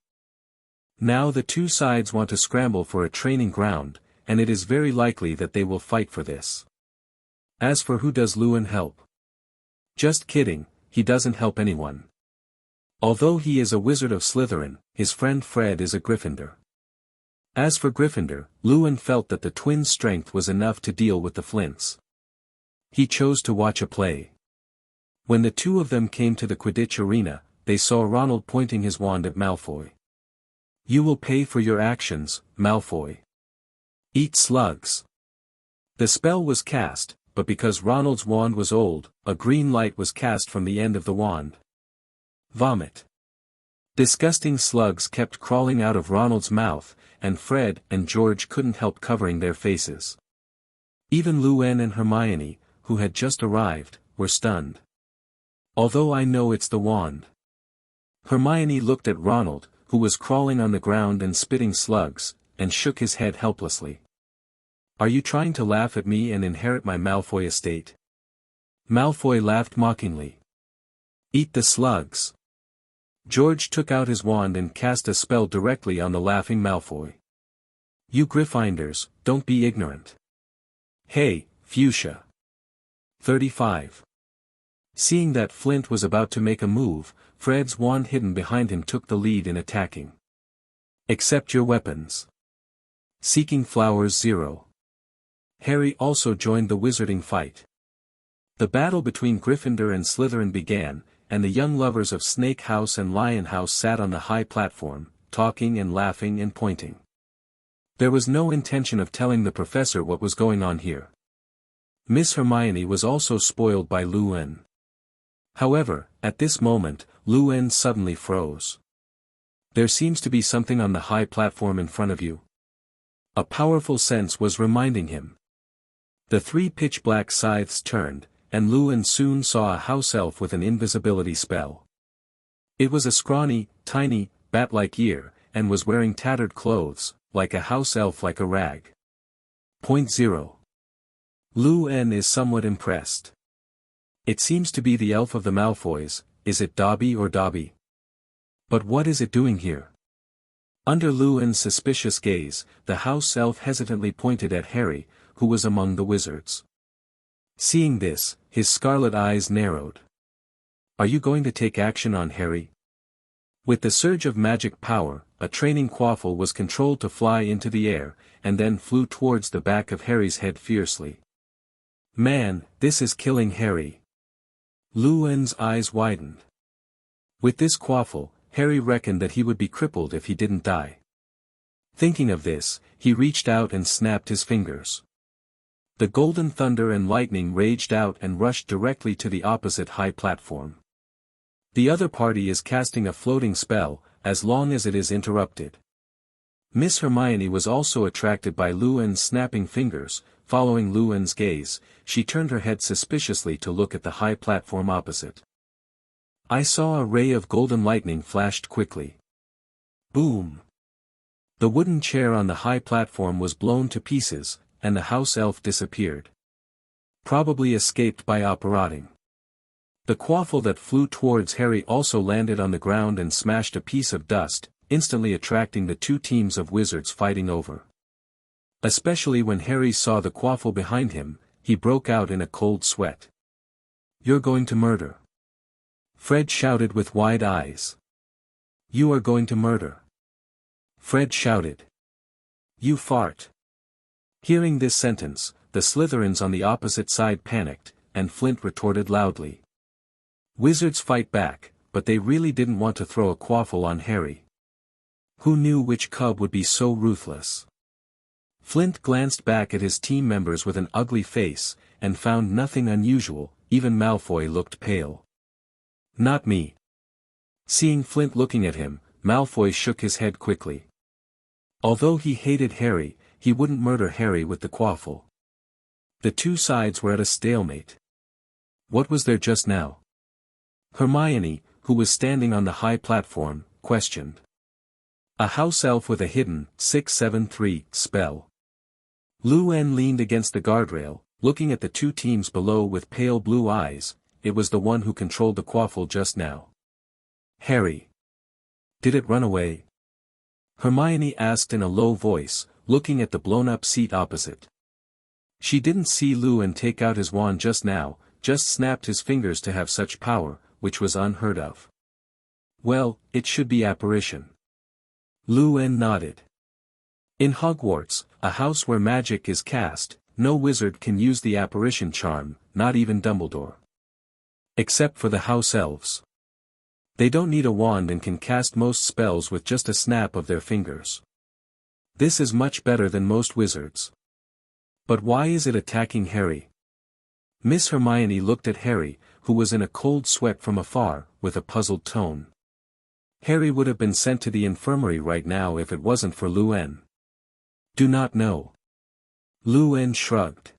Now the two sides want to scramble for a training ground, and it is very likely that they will fight for this. As for who does Lewin help? Just kidding, he doesn't help anyone. Although he is a wizard of Slytherin, his friend Fred is a Gryffindor. As for Gryffindor, Lewin felt that the twins' strength was enough to deal with the Flints. He chose to watch a play. When the two of them came to the Quidditch arena, they saw Ronald pointing his wand at Malfoy. "You will pay for your actions, Malfoy. Eat slugs." The spell was cast, but because Ronald's wand was old, a green light was cast from the end of the wand. Vomit. Disgusting slugs kept crawling out of Ronald's mouth, and Fred and George couldn't help covering their faces. Even Lewin and Hermione, who had just arrived, were stunned. "Although I know it's the wand." Hermione looked at Ronald, who was crawling on the ground and spitting slugs, and shook his head helplessly. "Are you trying to laugh at me and inherit my Malfoy estate?" Malfoy laughed mockingly. "Eat the slugs." George took out his wand and cast a spell directly on the laughing Malfoy. "You Gryffindors, don't be ignorant. Hey, Fuchsia." 35. Seeing that Flint was about to make a move, Fred's wand hidden behind him took the lead in attacking. "Accept your weapons." Seeking Flowers 0. Harry also joined the wizarding fight. The battle between Gryffindor and Slytherin began, and the young lovers of Snake House and Lion House sat on the high platform, talking and laughing and pointing. There was no intention of telling the professor what was going on here. Miss Hermione was also spoiled by Lewin. However, at this moment, Lewin suddenly froze. "There seems to be something on the high platform in front of you." A powerful sense was reminding him. The three pitch-black scythes turned, and Lewin soon saw a house elf with an invisibility spell. It was a scrawny, tiny, bat-like ear, and was wearing tattered clothes, like a house elf like a rag. Point 0. Lewin is somewhat impressed. "It seems to be the elf of the Malfoys, is it Dobby or Dobby? But what is it doing here?" Under Lewin's suspicious gaze, the house elf hesitantly pointed at Harry, who was among the wizards. Seeing this, his scarlet eyes narrowed. "Are you going to take action on Harry?" With the surge of magic power, a training quaffle was controlled to fly into the air, and then flew towards the back of Harry's head fiercely. "Man, this is killing Harry." Lewin's eyes widened. With this quaffle, Harry reckoned that he would be crippled if he didn't die. Thinking of this, he reached out and snapped his fingers. The golden thunder and lightning raged out and rushed directly to the opposite high platform. The other party is casting a floating spell, as long as it is interrupted. Miss Hermione was also attracted by Lewin's snapping fingers. Following Lewin's gaze, she turned her head suspiciously to look at the high platform opposite. I saw a ray of golden lightning flashed quickly. Boom! The wooden chair on the high platform was blown to pieces, and the house elf disappeared. Probably escaped by operating. The quaffle that flew towards Harry also landed on the ground and smashed a piece of dust, instantly attracting the two teams of wizards fighting over. Especially when Harry saw the quaffle behind him, he broke out in a cold sweat. "You're going to murder." Fred shouted with wide eyes. "You are going to murder." Fred shouted. "You fart." Hearing this sentence, the Slytherins on the opposite side panicked, and Flint retorted loudly. Wizards fight back, but they really didn't want to throw a quaffle on Harry. Who knew which cub would be so ruthless? Flint glanced back at his team members with an ugly face, and found nothing unusual. Even Malfoy looked pale. "Not me." Seeing Flint looking at him, Malfoy shook his head quickly. Although he hated Harry, he wouldn't murder Harry with the quaffle. The two sides were at a stalemate. What was there just now? Hermione, who was standing on the high platform, questioned. "A house elf with a hidden 673 spell." Lewin leaned against the guardrail, looking at the two teams below with pale blue eyes. It was the one who controlled the quaffle just now. "Harry." Did it run away? Hermione asked in a low voice, looking at the blown-up seat opposite. She didn't see Luan take out his wand just now, just snapped his fingers to have such power, which was unheard of. Well, it should be apparition. Luan nodded. In Hogwarts, a house where magic is cast, no wizard can use the apparition charm, not even Dumbledore. Except for the house elves. They don't need a wand and can cast most spells with just a snap of their fingers. This is much better than most wizards. But why is it attacking Harry? Miss Hermione looked at Harry, who was in a cold sweat from afar, with a puzzled tone. Harry would have been sent to the infirmary right now if it wasn't for Luan. Do not know. Luan shrugged.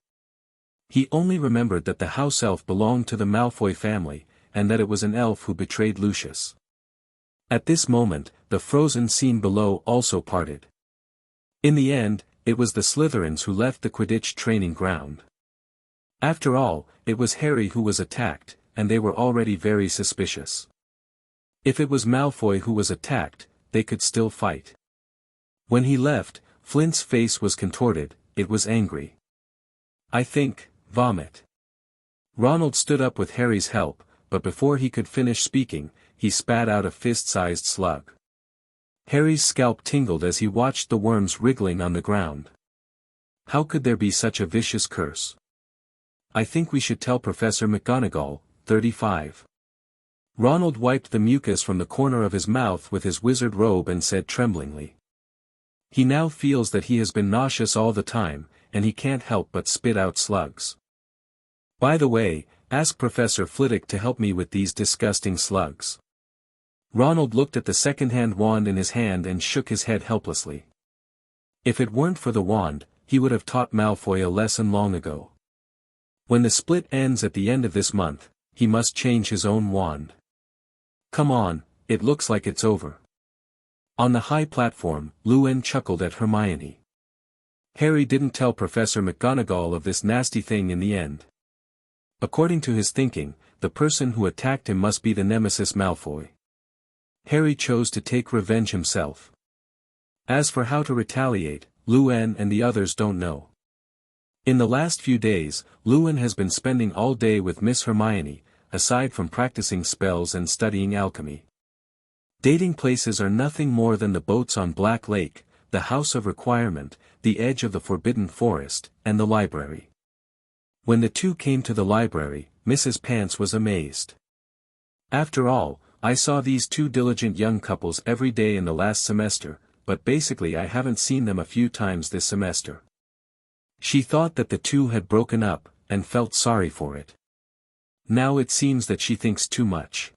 He only remembered that the house elf belonged to the Malfoy family, and that it was an elf who betrayed Lucius. At this moment, the frozen scene below also parted. In the end, it was the Slytherins who left the Quidditch training ground. After all, it was Harry who was attacked, and they were already very suspicious. If it was Malfoy who was attacked, they could still fight. When he left, Flint's face was contorted, it was angry. I think, vomit. Ronald stood up with Harry's help, but before he could finish speaking, he spat out a fist-sized slug. Harry's scalp tingled as he watched the worms wriggling on the ground. How could there be such a vicious curse? I think we should tell Professor McGonagall, 35. Ronald wiped the mucus from the corner of his mouth with his wizard robe and said tremblingly. He now feels that he has been nauseous all the time, and he can't help but spit out slugs. By the way, ask Professor Flitwick to help me with these disgusting slugs. Ronald looked at the second-hand wand in his hand and shook his head helplessly. If it weren't for the wand, he would have taught Malfoy a lesson long ago. When the split ends at the end of this month, he must change his own wand. Come on, it looks like it's over. On the high platform, Luan chuckled at Hermione. Harry didn't tell Professor McGonagall of this nasty thing in the end. According to his thinking, the person who attacked him must be the nemesis Malfoy. Harry chose to take revenge himself. As for how to retaliate, Luan and the others don't know. In the last few days, Luan has been spending all day with Miss Hermione, aside from practicing spells and studying alchemy. Dating places are nothing more than the boats on Black Lake, the House of Requirement, the edge of the Forbidden Forest, and the library. When the two came to the library, Mrs. Pants was amazed. After all, I saw these two diligent young couples every day in the last semester, but basically I haven't seen them a few times this semester. She thought that the two had broken up, and felt sorry for it. Now it seems that she thinks too much.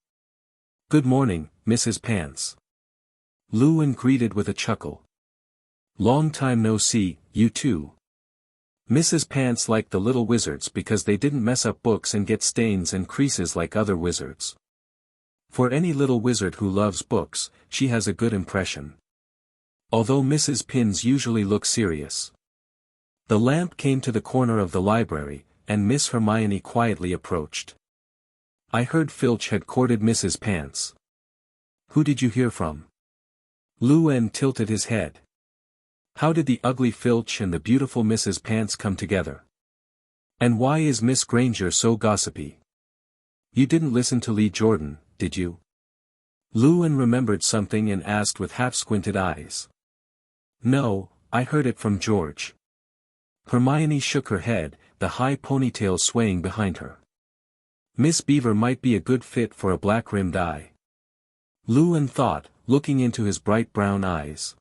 Good morning, Mrs. Pants. Luan greeted with a chuckle. Long time no see, you two. Mrs. Pants liked the little wizards because they didn't mess up books and get stains and creases like other wizards. For any little wizard who loves books, she has a good impression. Although Mrs. Pins usually looks serious. The lamp came to the corner of the library, and Miss Hermione quietly approached. I heard Filch had courted Mrs. Pants. Who did you hear from? Luan tilted his head. How did the ugly Filch and the beautiful Mrs. Pants come together? And why is Miss Granger so gossipy? You didn't listen to Lee Jordan, did you? Luan remembered something and asked with half-squinted eyes. No, I heard it from George. Hermione shook her head, the high ponytail swaying behind her. Miss Beaver might be a good fit for a black-rimmed eye. Luan thought, looking into his bright brown eyes.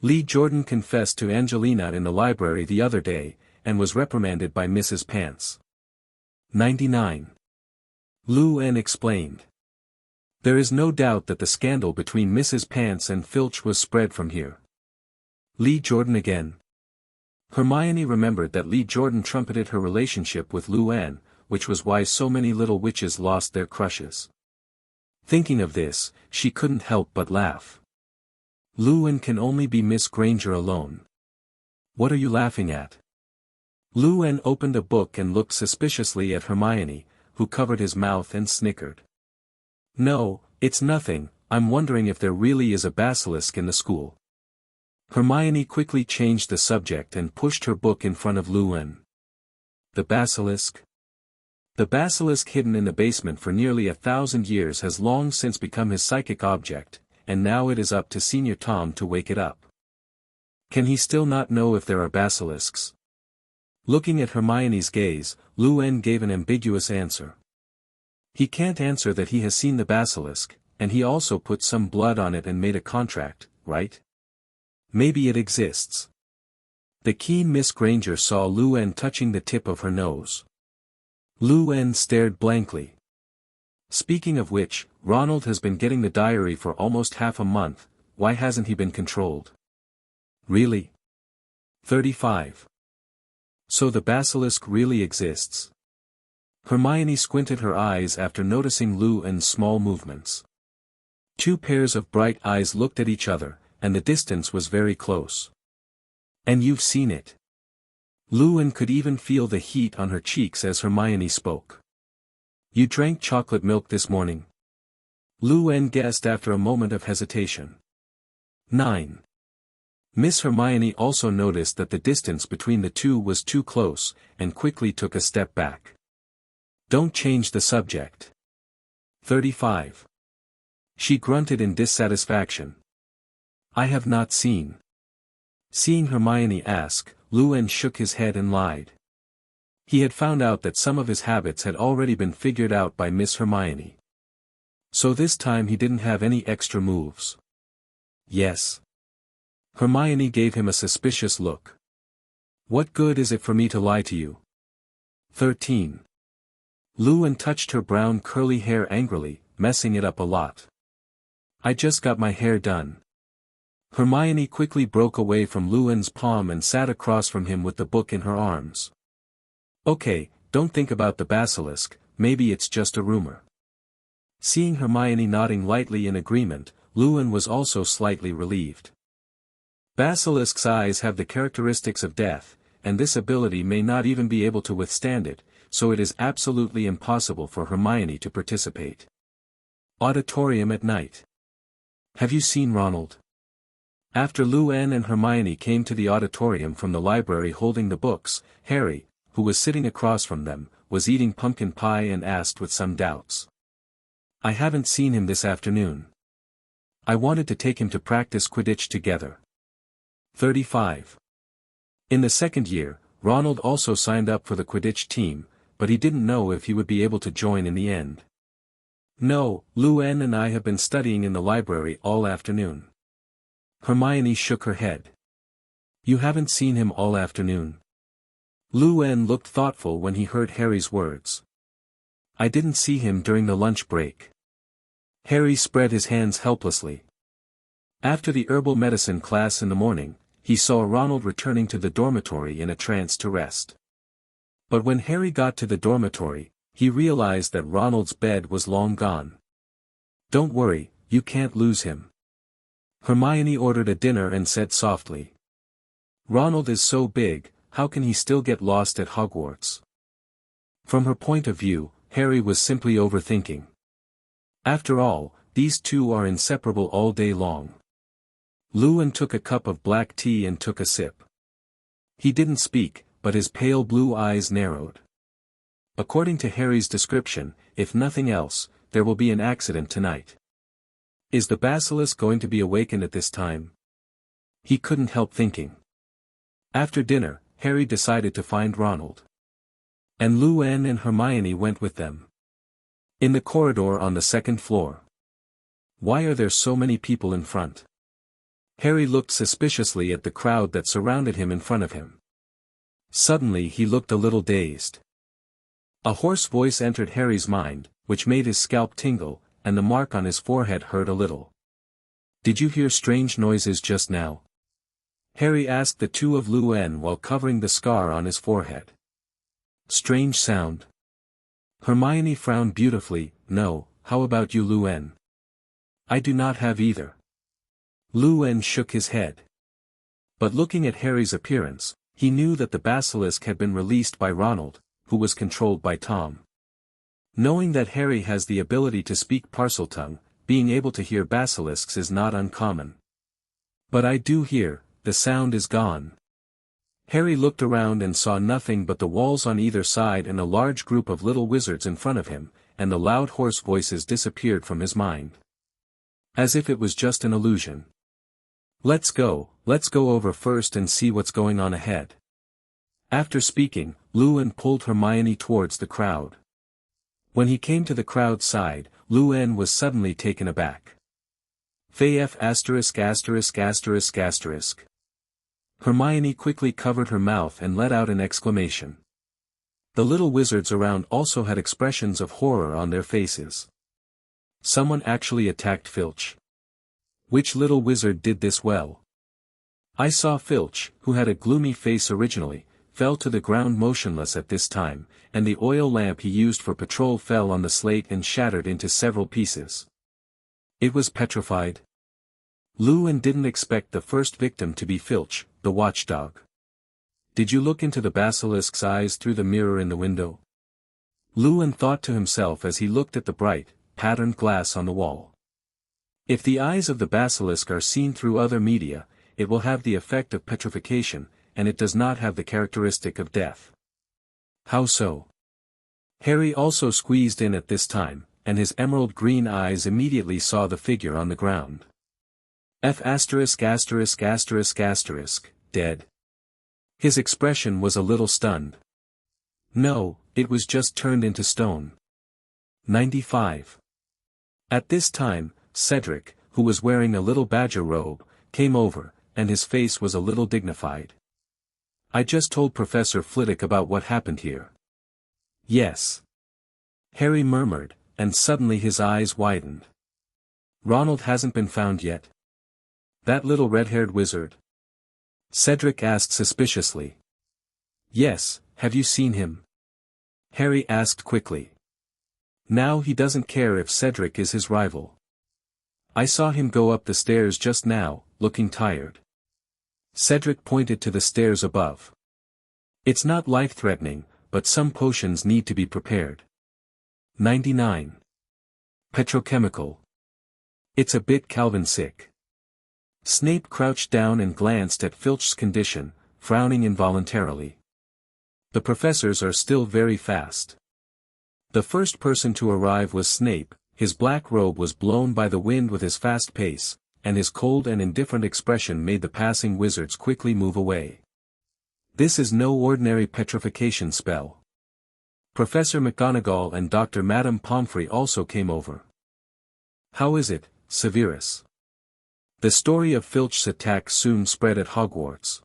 Lee Jordan confessed to Angelina in the library the other day, and was reprimanded by Mrs. Pants. 99. Luan explained. There is no doubt that the scandal between Mrs. Pants and Filch was spread from here. Lee Jordan again. Hermione remembered that Lee Jordan trumpeted her relationship with Luan, which was why so many little witches lost their crushes. Thinking of this, she couldn't help but laugh. Luan can only be Miss Granger alone. What are you laughing at? Luan opened a book and looked suspiciously at Hermione, who covered his mouth and snickered. No, it's nothing, I'm wondering if there really is a basilisk in the school. Hermione quickly changed the subject and pushed her book in front of Luwen. The basilisk? The basilisk hidden in the basement for nearly 1,000 years has long since become his psychic object, and now it is up to Senior Tom to wake it up. Can he still not know if there are basilisks? Looking at Hermione's gaze, Luwen gave an ambiguous answer. He can't answer that he has seen the basilisk, and he also put some blood on it and made a contract, right? Maybe it exists. The keen Miss Granger saw Luwen touching the tip of her nose. Luwen stared blankly. Speaking of which, Ronald has been getting the diary for almost half a month. Why hasn't he been controlled? Really? 35. So the basilisk really exists. Hermione squinted her eyes after noticing Luwen's small movements. Two pairs of bright eyes looked at each other, and the distance was very close. And you've seen it. Luwen could even feel the heat on her cheeks as Hermione spoke. You drank chocolate milk this morning? Luwen guessed after a moment of hesitation. 9. Miss Hermione also noticed that the distance between the two was too close, and quickly took a step back. Don't change the subject. 35. She grunted in dissatisfaction. I have not seen. Seeing Hermione ask, Luwen shook his head and lied. He had found out that some of his habits had already been figured out by Miss Hermione. So this time he didn't have any extra moves. Yes. Hermione gave him a suspicious look. What good is it for me to lie to you? 13. Luwen touched her brown curly hair angrily, messing it up a lot. I just got my hair done. Hermione quickly broke away from Luwen's palm and sat across from him with the book in her arms. Okay, don't think about the basilisk, maybe it's just a rumor. Seeing Hermione nodding lightly in agreement, Luwen was also slightly relieved. Basilisk's eyes have the characteristics of death, and this ability may not even be able to withstand it, so it is absolutely impossible for Hermione to participate. Auditorium at night. Have you seen Ronald? After Luwen and Hermione came to the auditorium from the library holding the books, Harry, who was sitting across from them, was eating pumpkin pie and asked with some doubts. I haven't seen him this afternoon. I wanted to take him to practice Quidditch together. 35. In the second year, Ronald also signed up for the Quidditch team, but he didn't know if he would be able to join in the end. No, Luwen and I have been studying in the library all afternoon. Hermione shook her head. You haven't seen him all afternoon. Luwen looked thoughtful when he heard Harry's words. I didn't see him during the lunch break. Harry spread his hands helplessly. After the herbal medicine class in the morning, he saw Ronald returning to the dormitory in a trance to rest. But when Harry got to the dormitory, he realized that Ronald's bed was long gone. Don't worry, you can't lose him. Hermione ordered a dinner and said softly. Ronald is so big, how can he still get lost at Hogwarts? From her point of view, Harry was simply overthinking. After all, these two are inseparable all day long. Luwen took a cup of black tea and took a sip. He didn't speak, but his pale blue eyes narrowed. According to Harry's description, if nothing else, there will be an accident tonight. Is the basilisk going to be awakened at this time? He couldn't help thinking. After dinner, Harry decided to find Ronald. And Luwen and Hermione went with them. In the corridor on the second floor. Why are there so many people in front? Harry looked suspiciously at the crowd that surrounded him in front of him. Suddenly he looked a little dazed. A hoarse voice entered Harry's mind, which made his scalp tingle, and the mark on his forehead hurt a little. Did you hear strange noises just now? Harry asked the two of Luwen while covering the scar on his forehead. Strange sound. Hermione frowned beautifully. No, how about you, Luwen? I do not have either. Luwen shook his head. But looking at Harry's appearance, he knew that the basilisk had been released by Ronald, who was controlled by Tom. Knowing that Harry has the ability to speak Parseltongue, being able to hear basilisks is not uncommon. But I do hear, the sound is gone. Harry looked around and saw nothing but the walls on either side and a large group of little wizards in front of him, and the loud hoarse voices disappeared from his mind. As if it was just an illusion. Let's go over first and see what's going on ahead. After speaking, Luan pulled Hermione towards the crowd. When he came to the crowd's side, Luan was suddenly taken aback. F*********. Hermione quickly covered her mouth and let out an exclamation. The little wizards around also had expressions of horror on their faces. Someone actually attacked Filch. Which little wizard did this well? I saw Filch, who had a gloomy face originally, fell to the ground motionless at this time, and the oil lamp he used for patrol fell on the slate and shattered into several pieces. It was petrified. Luan didn't expect the first victim to be Filch, the watchdog. Did you look into the basilisk's eyes through the mirror in the window? Luan thought to himself as he looked at the bright, patterned glass on the wall. If the eyes of the basilisk are seen through other media, it will have the effect of petrification, and it does not have the characteristic of death. How so? Harry also squeezed in at this time, and his emerald green eyes immediately saw the figure on the ground. Dead. His expression was a little stunned. No, it was just turned into stone. 95. At this time, Cedric, who was wearing a little badger robe, came over, and his face was a little dignified. I just told Professor Flitwick about what happened here. Yes. Harry murmured, and suddenly his eyes widened. Ronald hasn't been found yet? That little red-haired wizard? Cedric asked suspiciously. Yes, have you seen him? Harry asked quickly. Now he doesn't care if Cedric is his rival. I saw him go up the stairs just now, looking tired. Cedric pointed to the stairs above. It's not life-threatening, but some potions need to be prepared. 99. Petrochemical. It's a bit Calvin-sick. Snape crouched down and glanced at Filch's condition, frowning involuntarily. The professors are still very fast. The first person to arrive was Snape. His black robe was blown by the wind with his fast pace, and his cold and indifferent expression made the passing wizards quickly move away. This is no ordinary petrification spell. Professor McGonagall and Dr. Madame Pomfrey also came over. How is it, Severus? The story of Filch's attack soon spread at Hogwarts.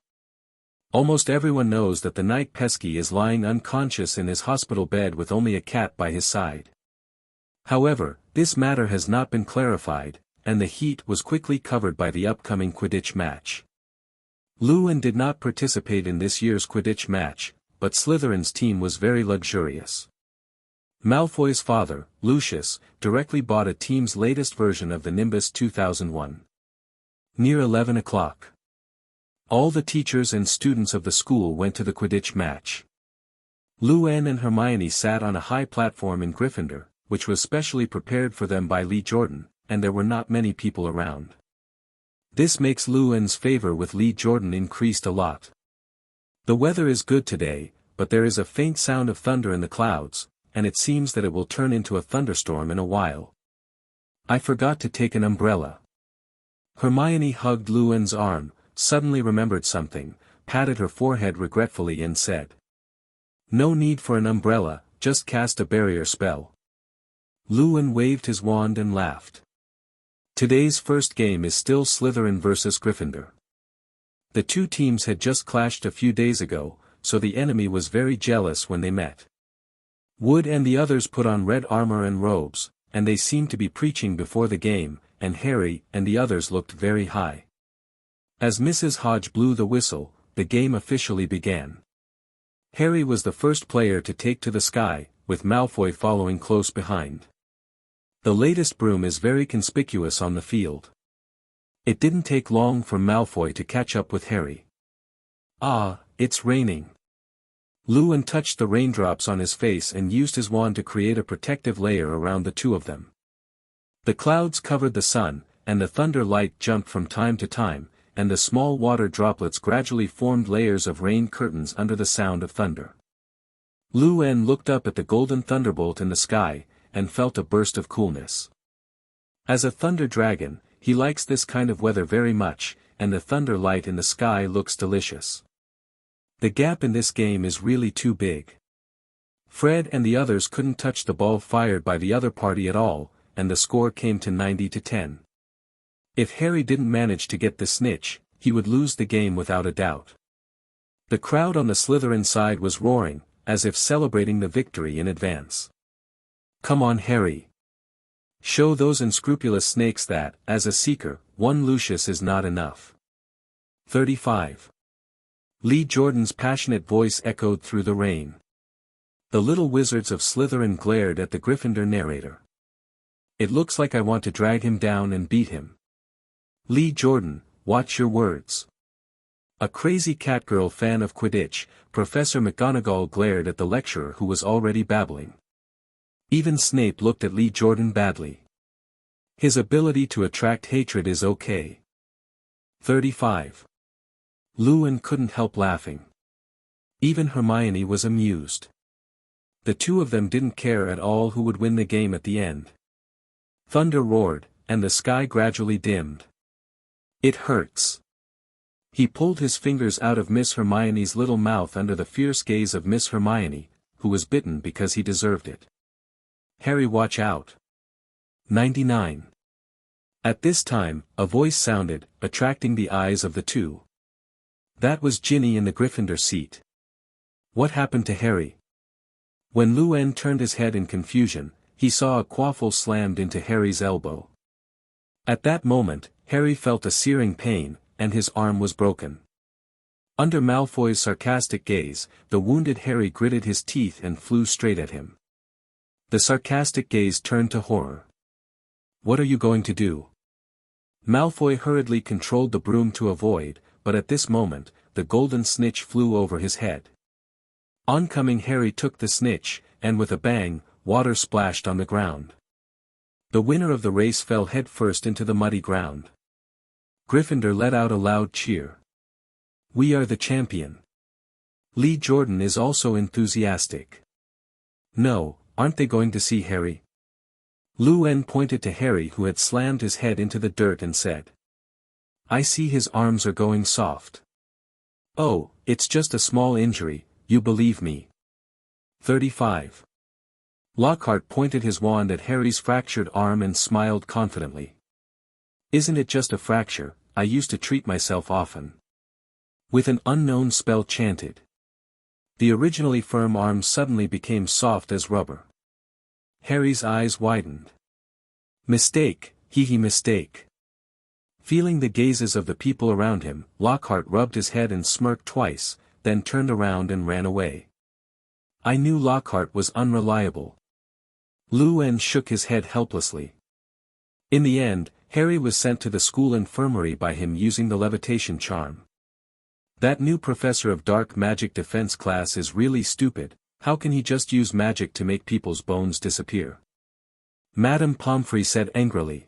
Almost everyone knows that the Knight Pesky is lying unconscious in his hospital bed with only a cat by his side. However, this matter has not been clarified, and the heat was quickly covered by the upcoming Quidditch match. Luan did not participate in this year's Quidditch match, but Slytherin's team was very luxurious. Malfoy's father, Lucius, directly bought a team's latest version of the Nimbus 2001. Near 11 o'clock. All the teachers and students of the school went to the Quidditch match. Luan and Hermione sat on a high platform in Gryffindor, which was specially prepared for them by Lee Jordan, and there were not many people around. This makes Luan's favor with Lee Jordan increased a lot. The weather is good today, but there is a faint sound of thunder in the clouds, and it seems that it will turn into a thunderstorm in a while. I forgot to take an umbrella. Hermione hugged Luan's arm, suddenly remembered something, patted her forehead regretfully and said. No need for an umbrella, just cast a barrier spell. Luan waved his wand and laughed. Today's first game is still Slytherin versus Gryffindor. The two teams had just clashed a few days ago, so the enemy was very jealous when they met. Wood and the others put on red armor and robes, and they seemed to be preaching before the game, and Harry and the others looked very high. As Mrs. Hodge blew the whistle, the game officially began. Harry was the first player to take to the sky, with Malfoy following close behind. The latest broom is very conspicuous on the field. It didn't take long for Malfoy to catch up with Harry. Ah, it's raining. Luan touched the raindrops on his face and used his wand to create a protective layer around the two of them. The clouds covered the sun, and the thunder light jumped from time to time, and the small water droplets gradually formed layers of rain curtains under the sound of thunder. Lu En looked up at the golden thunderbolt in the sky, and felt a burst of coolness. As a thunder dragon, he likes this kind of weather very much, and the thunder light in the sky looks delicious. The gap in this game is really too big. Fred and the others couldn't touch the ball fired by the other party at all, and the score came to 90-10. If Harry didn't manage to get the snitch, he would lose the game without a doubt. The crowd on the Slytherin side was roaring, as if celebrating the victory in advance. Come on, Harry. Show those unscrupulous snakes that, as a seeker, one Lucius is not enough. 35. Lee Jordan's passionate voice echoed through the rain. The little wizards of Slytherin glared at the Gryffindor narrator. It looks like I want to drag him down and beat him. Lee Jordan, watch your words. A crazy catgirl fan of Quidditch, Professor McGonagall glared at the lecturer who was already babbling. Even Snape looked at Lee Jordan badly. His ability to attract hatred is okay. 35. Luan couldn't help laughing. Even Hermione was amused. The two of them didn't care at all who would win the game at the end. Thunder roared, and the sky gradually dimmed. It hurts. He pulled his fingers out of Miss Hermione's little mouth under the fierce gaze of Miss Hermione, who was bitten because he deserved it. Harry, watch out. 99. At this time, a voice sounded, attracting the eyes of the two. That was Ginny in the Gryffindor seat. What happened to Harry? When Luan turned his head in confusion, he saw a quaffle slammed into Harry's elbow. At that moment, Harry felt a searing pain, and his arm was broken. Under Malfoy's sarcastic gaze, the wounded Harry gritted his teeth and flew straight at him. The sarcastic gaze turned to horror. What are you going to do? Malfoy hurriedly controlled the broom to avoid, but at this moment, the golden snitch flew over his head. Oncoming Harry took the snitch, and with a bang, water splashed on the ground. The winner of the race fell headfirst into the muddy ground. Gryffindor let out a loud cheer. We are the champion. Lee Jordan is also enthusiastic. No, aren't they going to see Harry? Luan pointed to Harry, who had slammed his head into the dirt, and said. I see his arms are going soft. Oh, it's just a small injury, you believe me. 35. Lockhart pointed his wand at Harry's fractured arm and smiled confidently. Isn't it just a fracture? I used to treat myself often. With an unknown spell chanted. The originally firm arm suddenly became soft as rubber. Harry's eyes widened. Mistake, mistake. Feeling the gazes of the people around him, Lockhart rubbed his head and smirked twice, then turned around and ran away. I knew Lockhart was unreliable. Luan shook his head helplessly. In the end, Harry was sent to the school infirmary by him using the levitation charm. That new professor of dark magic defense class is really stupid. How can he just use magic to make people's bones disappear? Madame Pomfrey said angrily.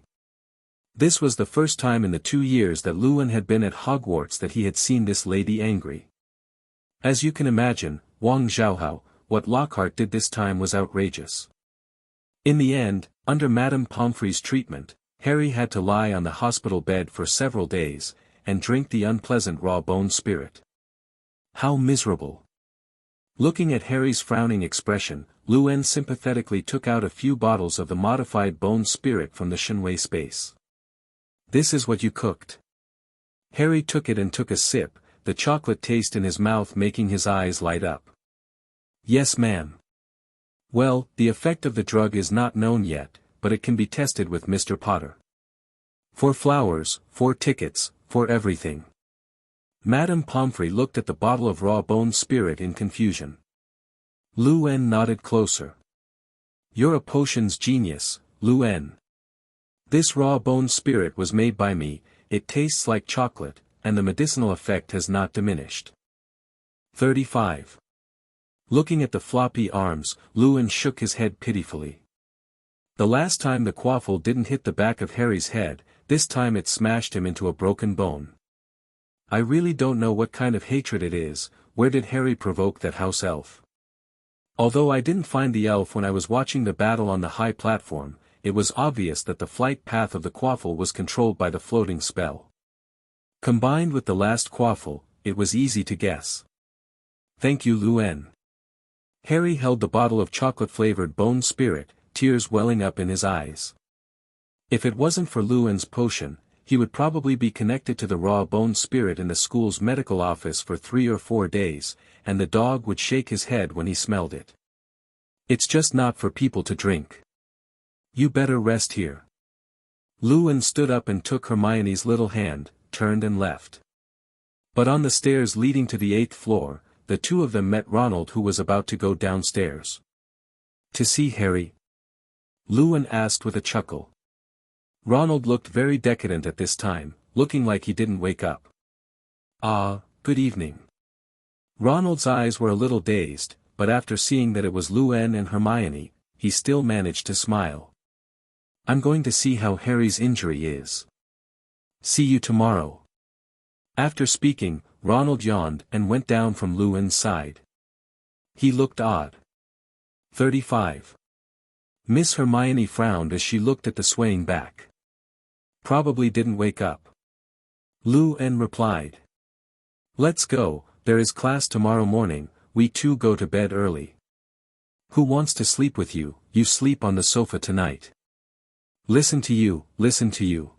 This was the first time in the 2 years that Luan had been at Hogwarts that he had seen this lady angry. As you can imagine, Wang Zhaohao, what Lockhart did this time was outrageous. In the end, under Madame Pomfrey's treatment, Harry had to lie on the hospital bed for several days, and drink the unpleasant raw bone spirit. How miserable. Looking at Harry's frowning expression, Luan sympathetically took out a few bottles of the modified bone spirit from the Shenwei space. This is what you cooked. Harry took it and took a sip, the chocolate taste in his mouth making his eyes light up. Yes, ma'am. Well, the effect of the drug is not known yet, but it can be tested with Mr. Potter. 4 flowers, 4 tickets, for everything. Madame Pomfrey looked at the bottle of raw bone spirit in confusion. Luan nodded closer. You're a potions genius, Luan. This raw bone spirit was made by me, it tastes like chocolate, and the medicinal effect has not diminished. 35. Looking at the floppy arms, Luan shook his head pitifully. The last time the quaffle didn't hit the back of Harry's head, this time it smashed him into a broken bone. I really don't know what kind of hatred it is. Where did Harry provoke that house elf? Although I didn't find the elf when I was watching the battle on the high platform, it was obvious that the flight path of the quaffle was controlled by the floating spell. Combined with the last quaffle, it was easy to guess. Thank you, Luen. Harry held the bottle of chocolate-flavored bone spirit, tears welling up in his eyes. If it wasn't for Luen's potion, he would probably be connected to the raw bone spirit in the school's medical office for 3 or 4 days, and the dog would shake his head when he smelled it. It's just not for people to drink. You better rest here. Luen stood up and took Hermione's little hand, turned and left. But on the stairs leading to the 8th floor, the two of them met Ronald, who was about to go downstairs. To see Harry? Luen asked with a chuckle. Ronald looked very decadent at this time, looking like he didn't wake up. Ah, good evening. Ronald's eyes were a little dazed, but after seeing that it was Luen and Hermione, he still managed to smile. I'm going to see how Harry's injury is. See you tomorrow. After speaking, Ronald yawned and went down from Luen's side. He looked odd. 35. Miss Hermione frowned as she looked at the swaying back. Probably didn't wake up. Luen replied. Let's go, there is class tomorrow morning, we two go to bed early. Who wants to sleep with you? You sleep on the sofa tonight. Listen to you, listen to you.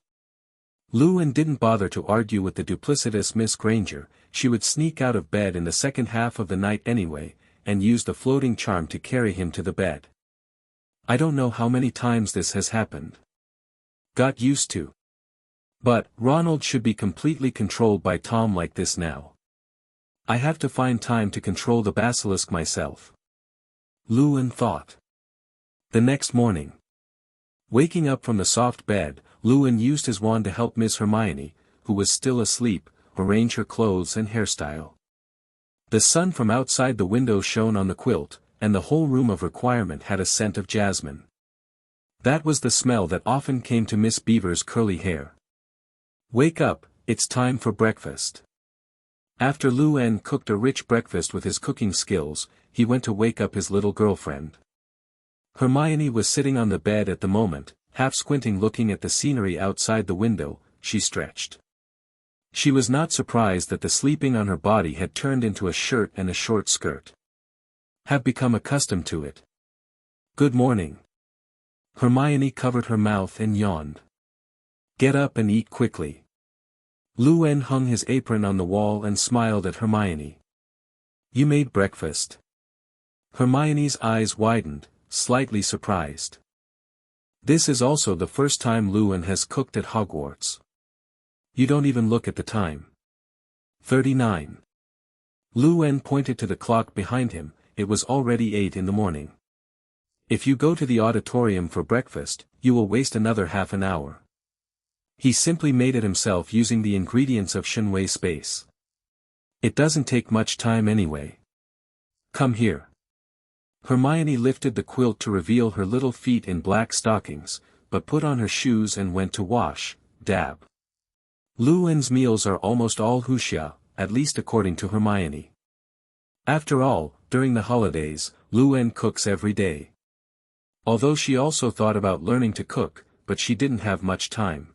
Luen didn't bother to argue with the duplicitous Miss Granger. She would sneak out of bed in the second half of the night anyway, and use the floating charm to carry him to the bed. I don't know how many times this has happened. Got used to. But, Ronald should be completely controlled by Tom like this now. I have to find time to control the basilisk myself. Luen thought. The next morning. Waking up from the soft bed, Luen used his wand to help Miss Hermione, who was still asleep, arrange her clothes and hairstyle. The sun from outside the window shone on the quilt, and the whole room of requirement had a scent of jasmine. That was the smell that often came to Miss Beaver's curly hair. Wake up, it's time for breakfast. After Luen cooked a rich breakfast with his cooking skills, he went to wake up his little girlfriend. Hermione was sitting on the bed at the moment, half squinting looking at the scenery outside the window. She stretched. She was not surprised that the sleeping on her body had turned into a shirt and a short skirt. Have become accustomed to it. Good morning. Hermione covered her mouth and yawned. Get up and eat quickly. Luen hung his apron on the wall and smiled at Hermione. You made breakfast. Hermione's eyes widened, slightly surprised. This is also the first time Luen has cooked at Hogwarts. You don't even look at the time. 39. Luen pointed to the clock behind him. It was already 8 in the morning. If you go to the auditorium for breakfast, you will waste another half an hour. He simply made it himself using the ingredients of Shenwei space. It doesn't take much time anyway. Come here. Hermione lifted the quilt to reveal her little feet in black stockings, but put on her shoes and went to wash, dab. Luen's meals are almost all wuxia, at least according to Hermione. After all, during the holidays, Luen cooks every day. Although she also thought about learning to cook, but she didn't have much time.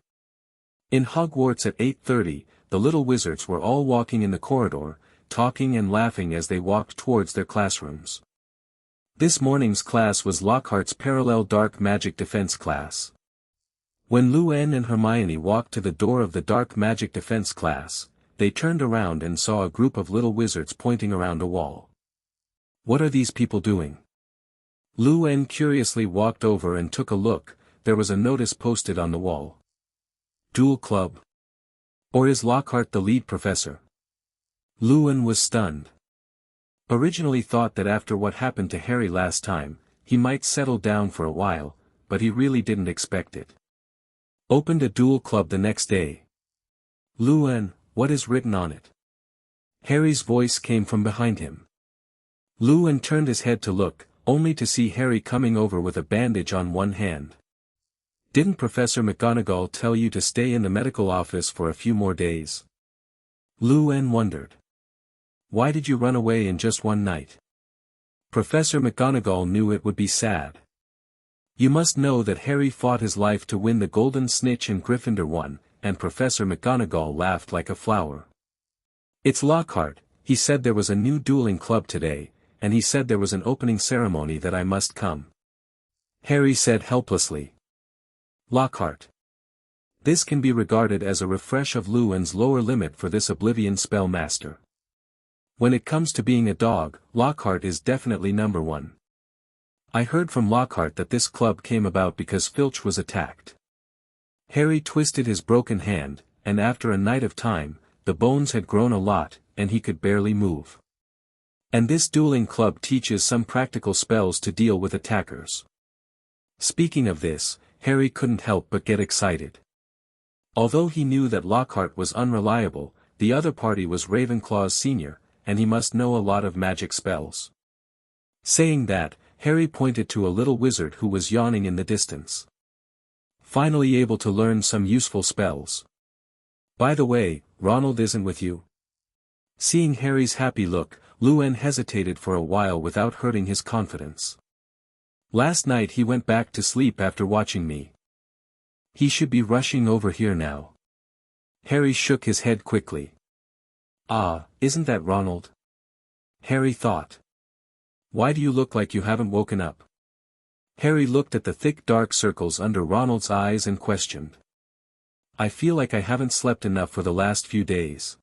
In Hogwarts at 8:30, the little wizards were all walking in the corridor, talking and laughing as they walked towards their classrooms. This morning's class was Lockhart's Parallel Dark Magic Defense class. When Luen and Hermione walked to the door of the Dark Magic Defense class, they turned around and saw a group of little wizards pointing around a wall. What are these people doing? Luen curiously walked over and took a look. There was a notice posted on the wall. Duel Club? Or is Lockhart the lead professor? Luen was stunned. Originally thought that after what happened to Harry last time, he might settle down for a while, but he really didn't expect it. Opened a duel club the next day. Luen, what is written on it? Harry's voice came from behind him. Luen turned his head to look, only to see Harry coming over with a bandage on one hand. "Didn't Professor McGonagall tell you to stay in the medical office for a few more days?" Lu-En wondered. "Why did you run away in just one night?" Professor McGonagall knew it would be sad. You must know that Harry fought his life to win the Golden Snitch and Gryffindor won, and Professor McGonagall laughed like a flower. "It's Lockhart. He said there was a new dueling club today, and he said there was an opening ceremony that I must come," Harry said helplessly. Lockhart. This can be regarded as a refresh of Lu-En's lower limit for this Oblivion spell master. When it comes to being a dog, Lockhart is definitely number one. I heard from Lockhart that this club came about because Filch was attacked. Harry twisted his broken hand, and after a night of time, the bones had grown a lot, and he could barely move. And this dueling club teaches some practical spells to deal with attackers. Speaking of this, Harry couldn't help but get excited. Although he knew that Lockhart was unreliable, the other party was Ravenclaw's senior, and he must know a lot of magic spells. Saying that, Harry pointed to a little wizard who was yawning in the distance. Finally able to learn some useful spells. "By the way, Ronald isn't with you?" Seeing Harry's happy look, Lu-En hesitated for a while without hurting his confidence. "Last night he went back to sleep after watching me. He should be rushing over here now." Harry shook his head quickly. "Ah, isn't that Ronald?" Harry thought. "Why do you look like you haven't woken up?" Harry looked at the thick dark circles under Ronald's eyes and questioned. "I feel like I haven't slept enough for the last few days."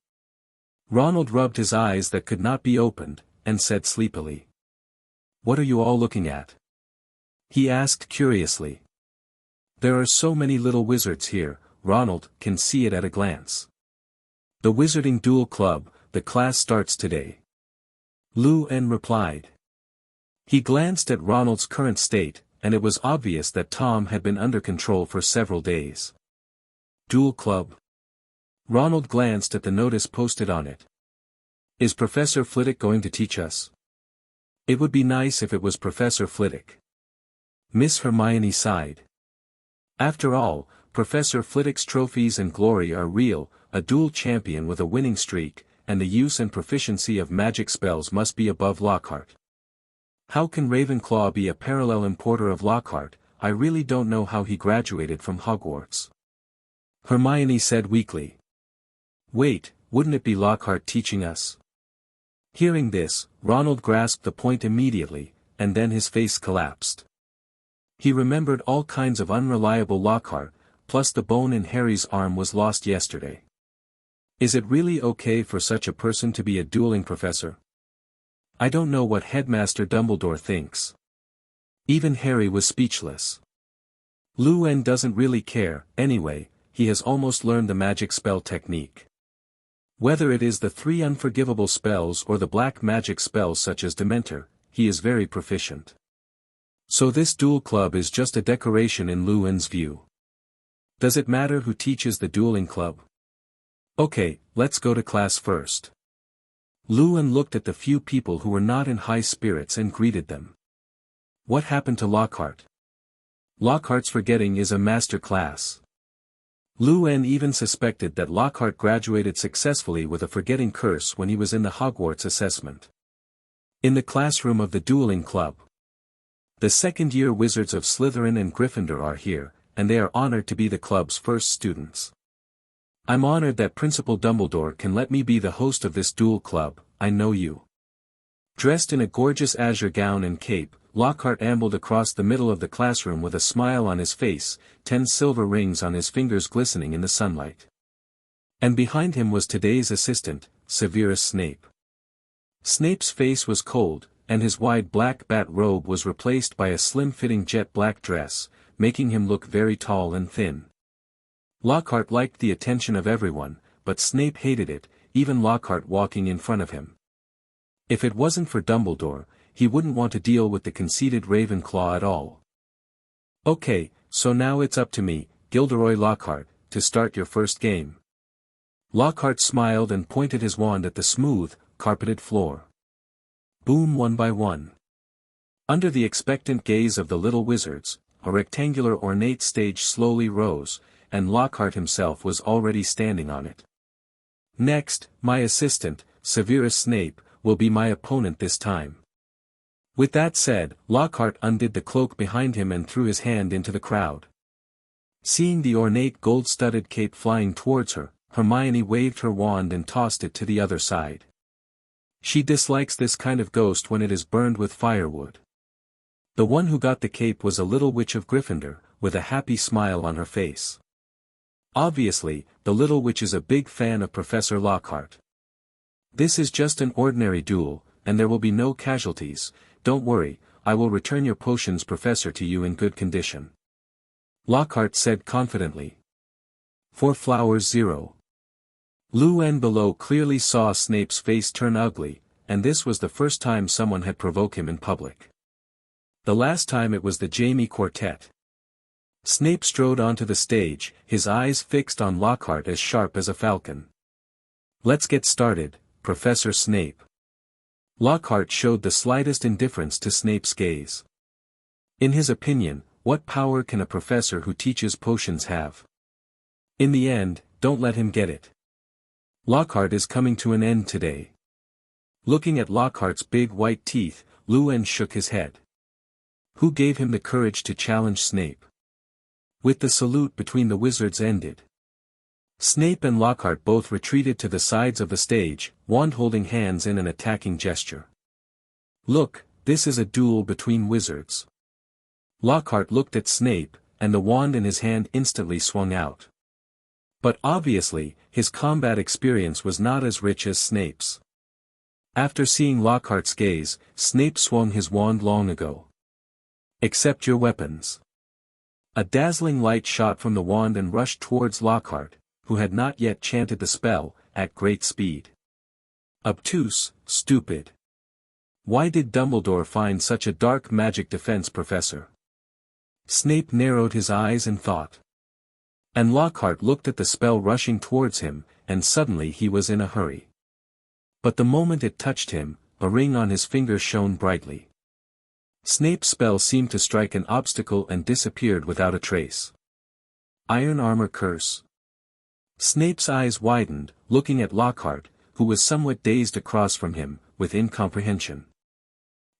Ronald rubbed his eyes that could not be opened, and said sleepily. "What are you all looking at?" he asked curiously. "There are so many little wizards here, Ronald can see it at a glance. The Wizarding Duel Club, the class starts today." Lu-En replied. He glanced at Ronald's current state, and it was obvious that Tom had been under control for several days. "Duel Club?" Ronald glanced at the notice posted on it. "Is Professor Flitwick going to teach us?" "It would be nice if it was Professor Flitwick." Miss Hermione sighed. "After all, Professor Flitwick's trophies and glory are real, a duel champion with a winning streak, and the use and proficiency of magic spells must be above Lockhart. How can Ravenclaw be a parallel importer of Lockhart? I really don't know how he graduated from Hogwarts," Hermione said weakly. "Wait, wouldn't it be Lockhart teaching us?" Hearing this, Ronald grasped the point immediately, and then his face collapsed. He remembered all kinds of unreliable Lockhart, plus the bone in Harry's arm was lost yesterday. Is it really okay for such a person to be a dueling professor? I don't know what Headmaster Dumbledore thinks. Even Harry was speechless. Lu-En doesn't really care, anyway, he has almost learned the magic spell technique. Whether it is the 3 unforgivable spells or the black magic spells such as Dementor, he is very proficient. So this duel club is just a decoration in Lu-En's view. Does it matter who teaches the dueling club? Okay, let's go to class first. Lu-En looked at the few people who were not in high spirits and greeted them. What happened to Lockhart? Lockhart's forgetting is a master class. Lu-En even suspected that Lockhart graduated successfully with a forgetting curse when he was in the Hogwarts assessment. In the classroom of the dueling club. The second-year wizards of Slytherin and Gryffindor are here, and they are honored to be the club's first students. I'm honored that Principal Dumbledore can let me be the host of this duel club, I know you. Dressed in a gorgeous azure gown and cape, Lockhart ambled across the middle of the classroom with a smile on his face, 10 silver rings on his fingers glistening in the sunlight. And behind him was today's assistant, Severus Snape. Snape's face was cold, and his wide black bat robe was replaced by a slim-fitting jet black dress, making him look very tall and thin. Lockhart liked the attention of everyone, but Snape hated it, even Lockhart walking in front of him. If it wasn't for Dumbledore, he wouldn't want to deal with the conceited Ravenclaw at all. Okay, so now it's up to me, Gilderoy Lockhart, to start your first game. Lockhart smiled and pointed his wand at the smooth, carpeted floor. Boom, one by one. Under the expectant gaze of the little wizards, a rectangular ornate stage slowly rose, and Lockhart himself was already standing on it. Next, my assistant, Severus Snape, will be my opponent this time. With that said, Lockhart undid the cloak behind him and threw his hand into the crowd. Seeing the ornate gold-studded cape flying towards her, Hermione waved her wand and tossed it to the other side. She dislikes this kind of ghost when it is burned with firewood. The one who got the cape was a little witch of Gryffindor, with a happy smile on her face. Obviously, the little witch is a big fan of Professor Lockhart. This is just an ordinary duel, and there will be no casualties. Don't worry, I will return your potions professor to you in good condition. Lockhart said confidently. 4 flowers 0. Luen below clearly saw Snape's face turn ugly, and this was the first time someone had provoked him in public. The last time it was the Jamie Quartet. Snape strode onto the stage, his eyes fixed on Lockhart as sharp as a falcon. Let's get started, Professor Snape. Lockhart showed the slightest indifference to Snape's gaze. In his opinion, what power can a professor who teaches potions have? In the end, don't let him get it. Lockhart is coming to an end today. Looking at Lockhart's big white teeth, Luen shook his head. Who gave him the courage to challenge Snape? With the salute between the wizards ended, Snape and Lockhart both retreated to the sides of the stage, wand holding hands in an attacking gesture. Look, this is a duel between wizards. Lockhart looked at Snape, and the wand in his hand instantly swung out. But obviously, his combat experience was not as rich as Snape's. After seeing Lockhart's gaze, Snape swung his wand long ago. Accept your weapons. A dazzling light shot from the wand and rushed towards Lockhart, who had not yet chanted the spell, at great speed. Obtuse, stupid. Why did Dumbledore find such a dark magic defense professor? Snape narrowed his eyes and thought. And Lockhart looked at the spell rushing towards him, and suddenly he was in a hurry. But the moment it touched him, a ring on his finger shone brightly. Snape's spell seemed to strike an obstacle and disappeared without a trace. Iron armor curse. Snape's eyes widened, looking at Lockhart, who was somewhat dazed across from him, with incomprehension.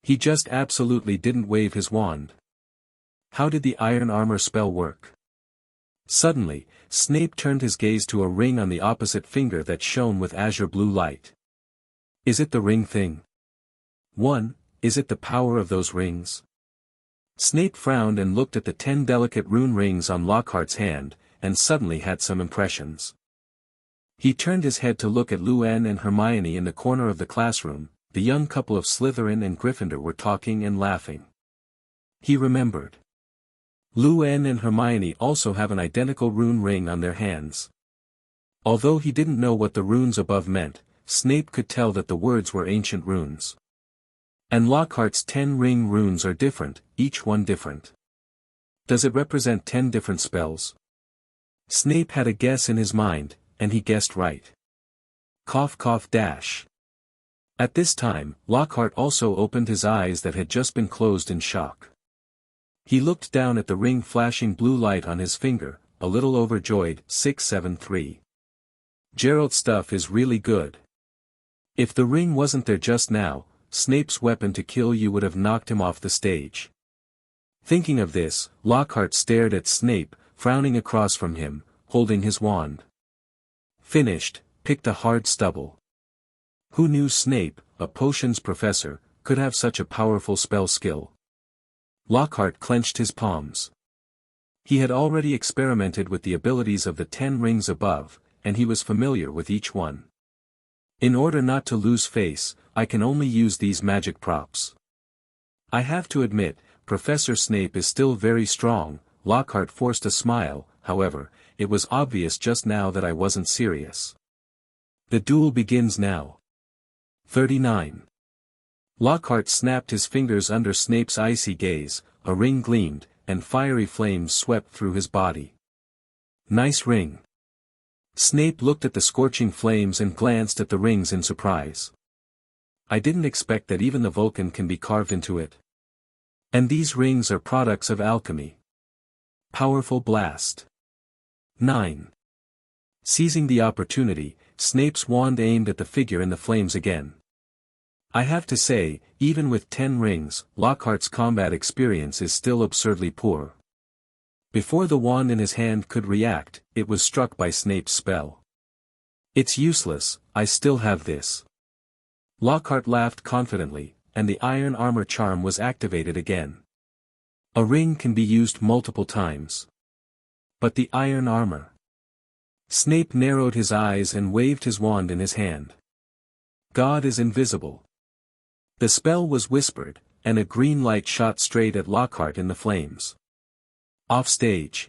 He just absolutely didn't wave his wand. How did the iron armor spell work? Suddenly, Snape turned his gaze to a ring on the opposite finger that shone with azure blue light. Is it the ring thing? 1. Is it the power of those rings? Snape frowned and looked at the 10 delicate rune rings on Lockhart's hand, and suddenly had some impressions. He turned his head to look at Luen and Hermione in the corner of the classroom. The young couple of Slytherin and Gryffindor were talking and laughing. He remembered. Luen and Hermione also have an identical rune ring on their hands. Although he didn't know what the runes above meant, Snape could tell that the words were ancient runes. And Lockhart's 10 ring runes are different, each one different. Does it represent 10 different spells? Snape had a guess in his mind, and he guessed right. Cough cough dash. At this time, Lockhart also opened his eyes that had just been closed in shock. He looked down at the ring flashing blue light on his finger, a little overjoyed. 673. Gerald's stuff is really good. If the ring wasn't there just now, Snape's weapon to kill you would have knocked him off the stage. Thinking of this, Lockhart stared at Snape, frowning across from him, holding his wand. Finished, picked a hard stubble. Who knew Snape, a potions professor, could have such a powerful spell skill? Lockhart clenched his palms. He had already experimented with the abilities of the 10 rings above, and he was familiar with each one. In order not to lose face, I can only use these magic props. I have to admit, Professor Snape is still very strong. Lockhart forced a smile. However, it was obvious just now that I wasn't serious. The duel begins now. 39. Lockhart snapped his fingers under Snape's icy gaze, a ring gleamed, and fiery flames swept through his body. Nice ring. Snape looked at the scorching flames and glanced at the rings in surprise. I didn't expect that even the Vulcan can be carved into it. And these rings are products of alchemy. Powerful blast. 9. Seizing the opportunity, Snape's wand aimed at the figure in the flames again. I have to say, even with 10 rings, Lockhart's combat experience is still absurdly poor. Before the wand in his hand could react, it was struck by Snape's spell. It's useless, I still have this. Lockhart laughed confidently, and the iron armor charm was activated again. A ring can be used multiple times. But the iron armor. Snape narrowed his eyes and waved his wand in his hand. God is invisible. The spell was whispered, and a green light shot straight at Lockhart in the flames. Off stage.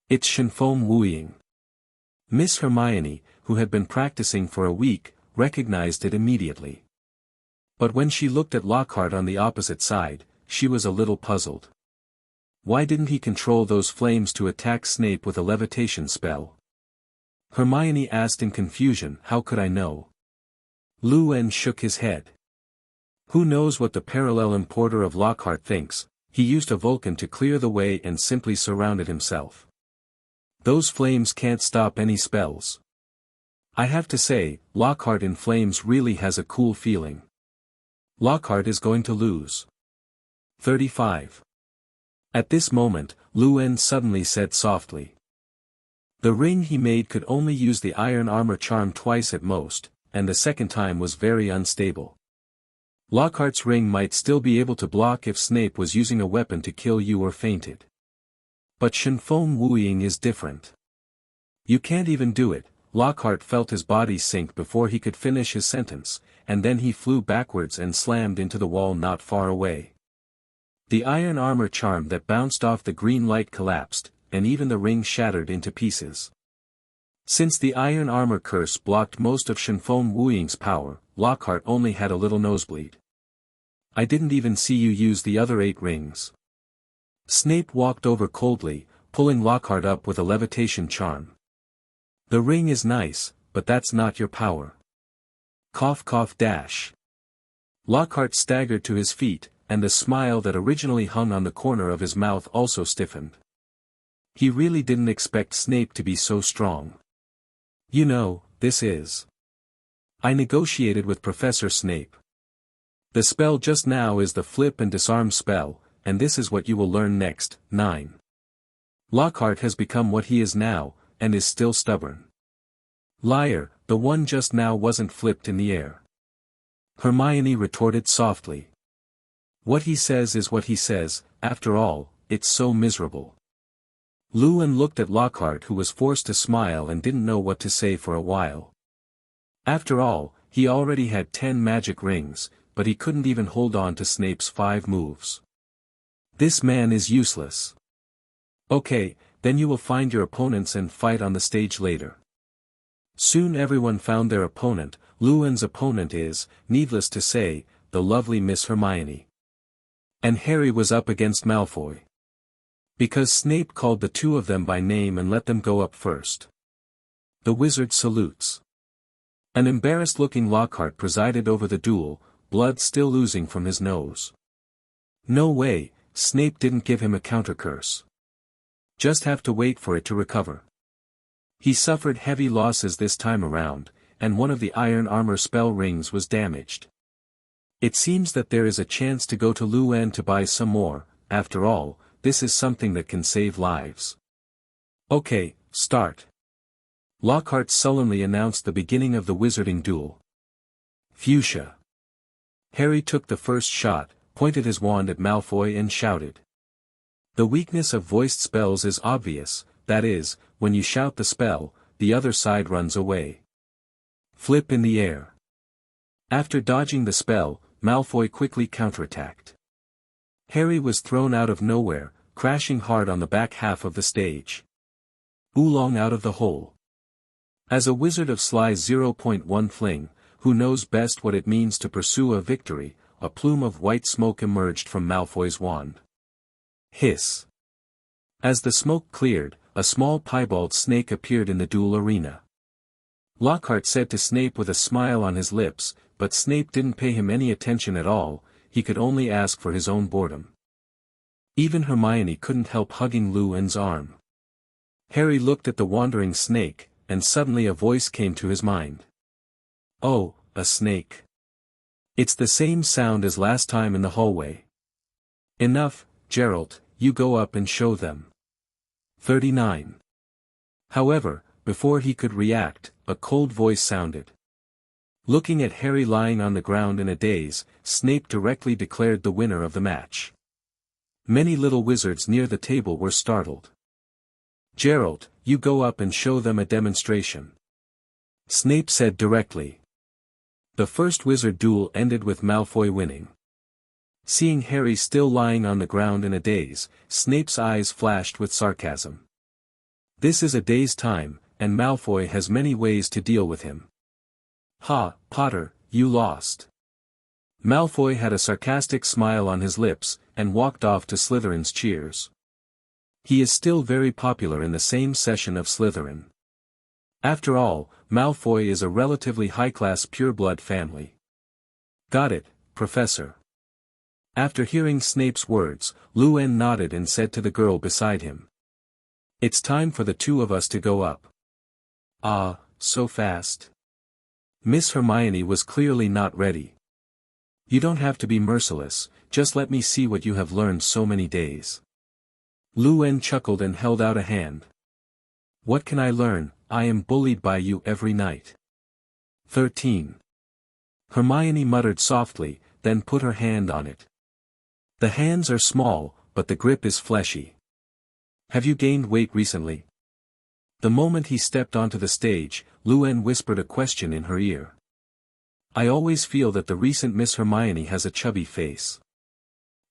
It's Shinfoam wooing. Miss Hermione, who had been practicing for a week, recognized it immediately. But when she looked at Lockhart on the opposite side, she was a little puzzled. Why didn't he control those flames to attack Snape with a levitation spell? Hermione asked in confusion. How could I know? Luen shook his head. Who knows what the parallel importer of Lockhart thinks? He used a Vulcan to clear the way and simply surrounded himself. Those flames can't stop any spells. I have to say, Lockhart in flames really has a cool feeling. Lockhart is going to lose. 35. At this moment, Luen suddenly said softly. The ring he made could only use the iron armor charm twice at most, and the second time was very unstable. Lockhart's ring might still be able to block if Snape was using a weapon to kill you or fainted. But Shinfoam wooing is different. You can't even do it. Lockhart felt his body sink before he could finish his sentence, and then he flew backwards and slammed into the wall not far away. The iron armor charm that bounced off the green light collapsed, and even the ring shattered into pieces. Since the iron armor curse blocked most of Shinfoam wooing's power, Lockhart only had a little nosebleed. I didn't even see you use the other 8 rings. Snape walked over coldly, pulling Lockhart up with a levitation charm. The ring is nice, but that's not your power. Cough cough dash. Lockhart staggered to his feet, and the smile that originally hung on the corner of his mouth also stiffened. He really didn't expect Snape to be so strong. You know, this is. I negotiated with Professor Snape. The spell just now is the flip and disarm spell, and this is what you will learn next. 9. Lockhart has become what he is now, and is still stubborn. Liar, the one just now wasn't flipped in the air. Hermione retorted softly. What he says is what he says, after all, it's so miserable. Luen looked at Lockhart, who was forced to smile and didn't know what to say for a while. After all, he already had 10 magic rings, but he couldn't even hold on to Snape's 5 moves. This man is useless. Okay, then you will find your opponents and fight on the stage later. Soon everyone found their opponent. Luen's opponent is, needless to say, the lovely Miss Hermione. And Harry was up against Malfoy. Because Snape called the 2 of them by name and let them go up first. The wizard salutes. An embarrassed-looking Lockhart presided over the duel, blood still oozing from his nose. No way, Snape didn't give him a counter-curse. Just have to wait for it to recover. He suffered heavy losses this time around, and one of the iron armor spell rings was damaged. It seems that there is a chance to go to Luen to buy some more. After all, this is something that can save lives. Okay, start. Lockhart sullenly announced the beginning of the wizarding duel. Fuchsia. Harry took the first shot, pointed his wand at Malfoy and shouted. The weakness of voiced spells is obvious, that is, when you shout the spell, the other side runs away. Flip in the air. After dodging the spell, Malfoy quickly counterattacked. Harry was thrown out of nowhere, crashing hard on the back half of the stage. Oolong out of the hole. As a wizard of sly 0.1 fling, who knows best what it means to pursue a victory, a plume of white smoke emerged from Malfoy's wand. Hiss. As the smoke cleared, a small piebald snake appeared in the duel arena. Lockhart said to Snape with a smile on his lips, but Snape didn't pay him any attention at all. He could only ask for his own boredom. Even Hermione couldn't help hugging Luan's arm. Harry looked at the wandering snake, and suddenly a voice came to his mind. Oh, a snake. It's the same sound as last time in the hallway. Enough, Gerald, you go up and show them. 39. However, before he could react, a cold voice sounded. Looking at Harry lying on the ground in a daze, Snape directly declared the winner of the match. Many little wizards near the table were startled. Gerald, you go up and show them a demonstration. Snape said directly. The first wizard duel ended with Malfoy winning. Seeing Harry still lying on the ground in a daze, Snape's eyes flashed with sarcasm. This is a day's time, and Malfoy has many ways to deal with him. Ha, Potter, you lost. Malfoy had a sarcastic smile on his lips, and walked off to Slytherin's cheers. He is still very popular in the same session of Slytherin. After all, Malfoy is a relatively high-class pureblood family. Got it, Professor. After hearing Snape's words, Luan nodded and said to the girl beside him. It's time for the two of us to go up. Ah, so fast. Miss Hermione was clearly not ready. You don't have to be merciless, just let me see what you have learned so many days. Luan chuckled and held out a hand. What can I learn? I am bullied by you every night. 13. Hermione muttered softly, then put her hand on it. The hands are small, but the grip is fleshy. Have you gained weight recently? The moment he stepped onto the stage, Luan whispered a question in her ear. I always feel that the recent Miss Hermione has a chubby face.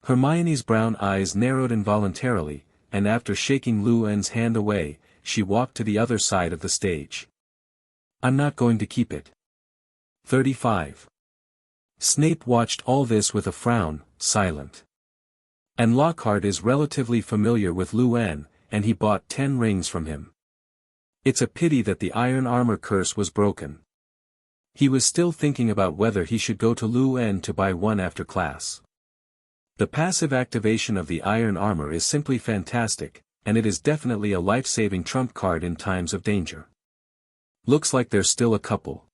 Hermione's brown eyes narrowed involuntarily, and after shaking Luan's hand away, she walked to the other side of the stage. I'm not going to keep it. 35. Snape watched all this with a frown, silent. And Lockhart is relatively familiar with Luan, and he bought 10 rings from him. It's a pity that the iron armor curse was broken. He was still thinking about whether he should go to Luan to buy one after class. The passive activation of the iron armor is simply fantastic, and it is definitely a life-saving trump card in times of danger. Looks like there's still a couple.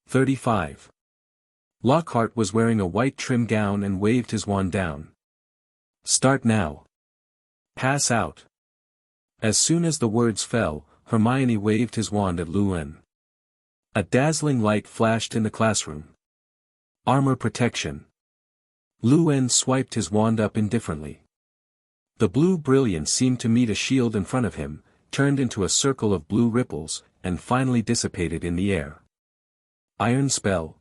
35. Lockhart was wearing a white trim gown and waved his wand down. Start now. Pass out. As soon as the words fell, Hermione waved his wand at Luan. A dazzling light flashed in the classroom. Armor protection. Luan swiped his wand up indifferently. The blue brilliance seemed to meet a shield in front of him, turned into a circle of blue ripples, and finally dissipated in the air. Iron spell.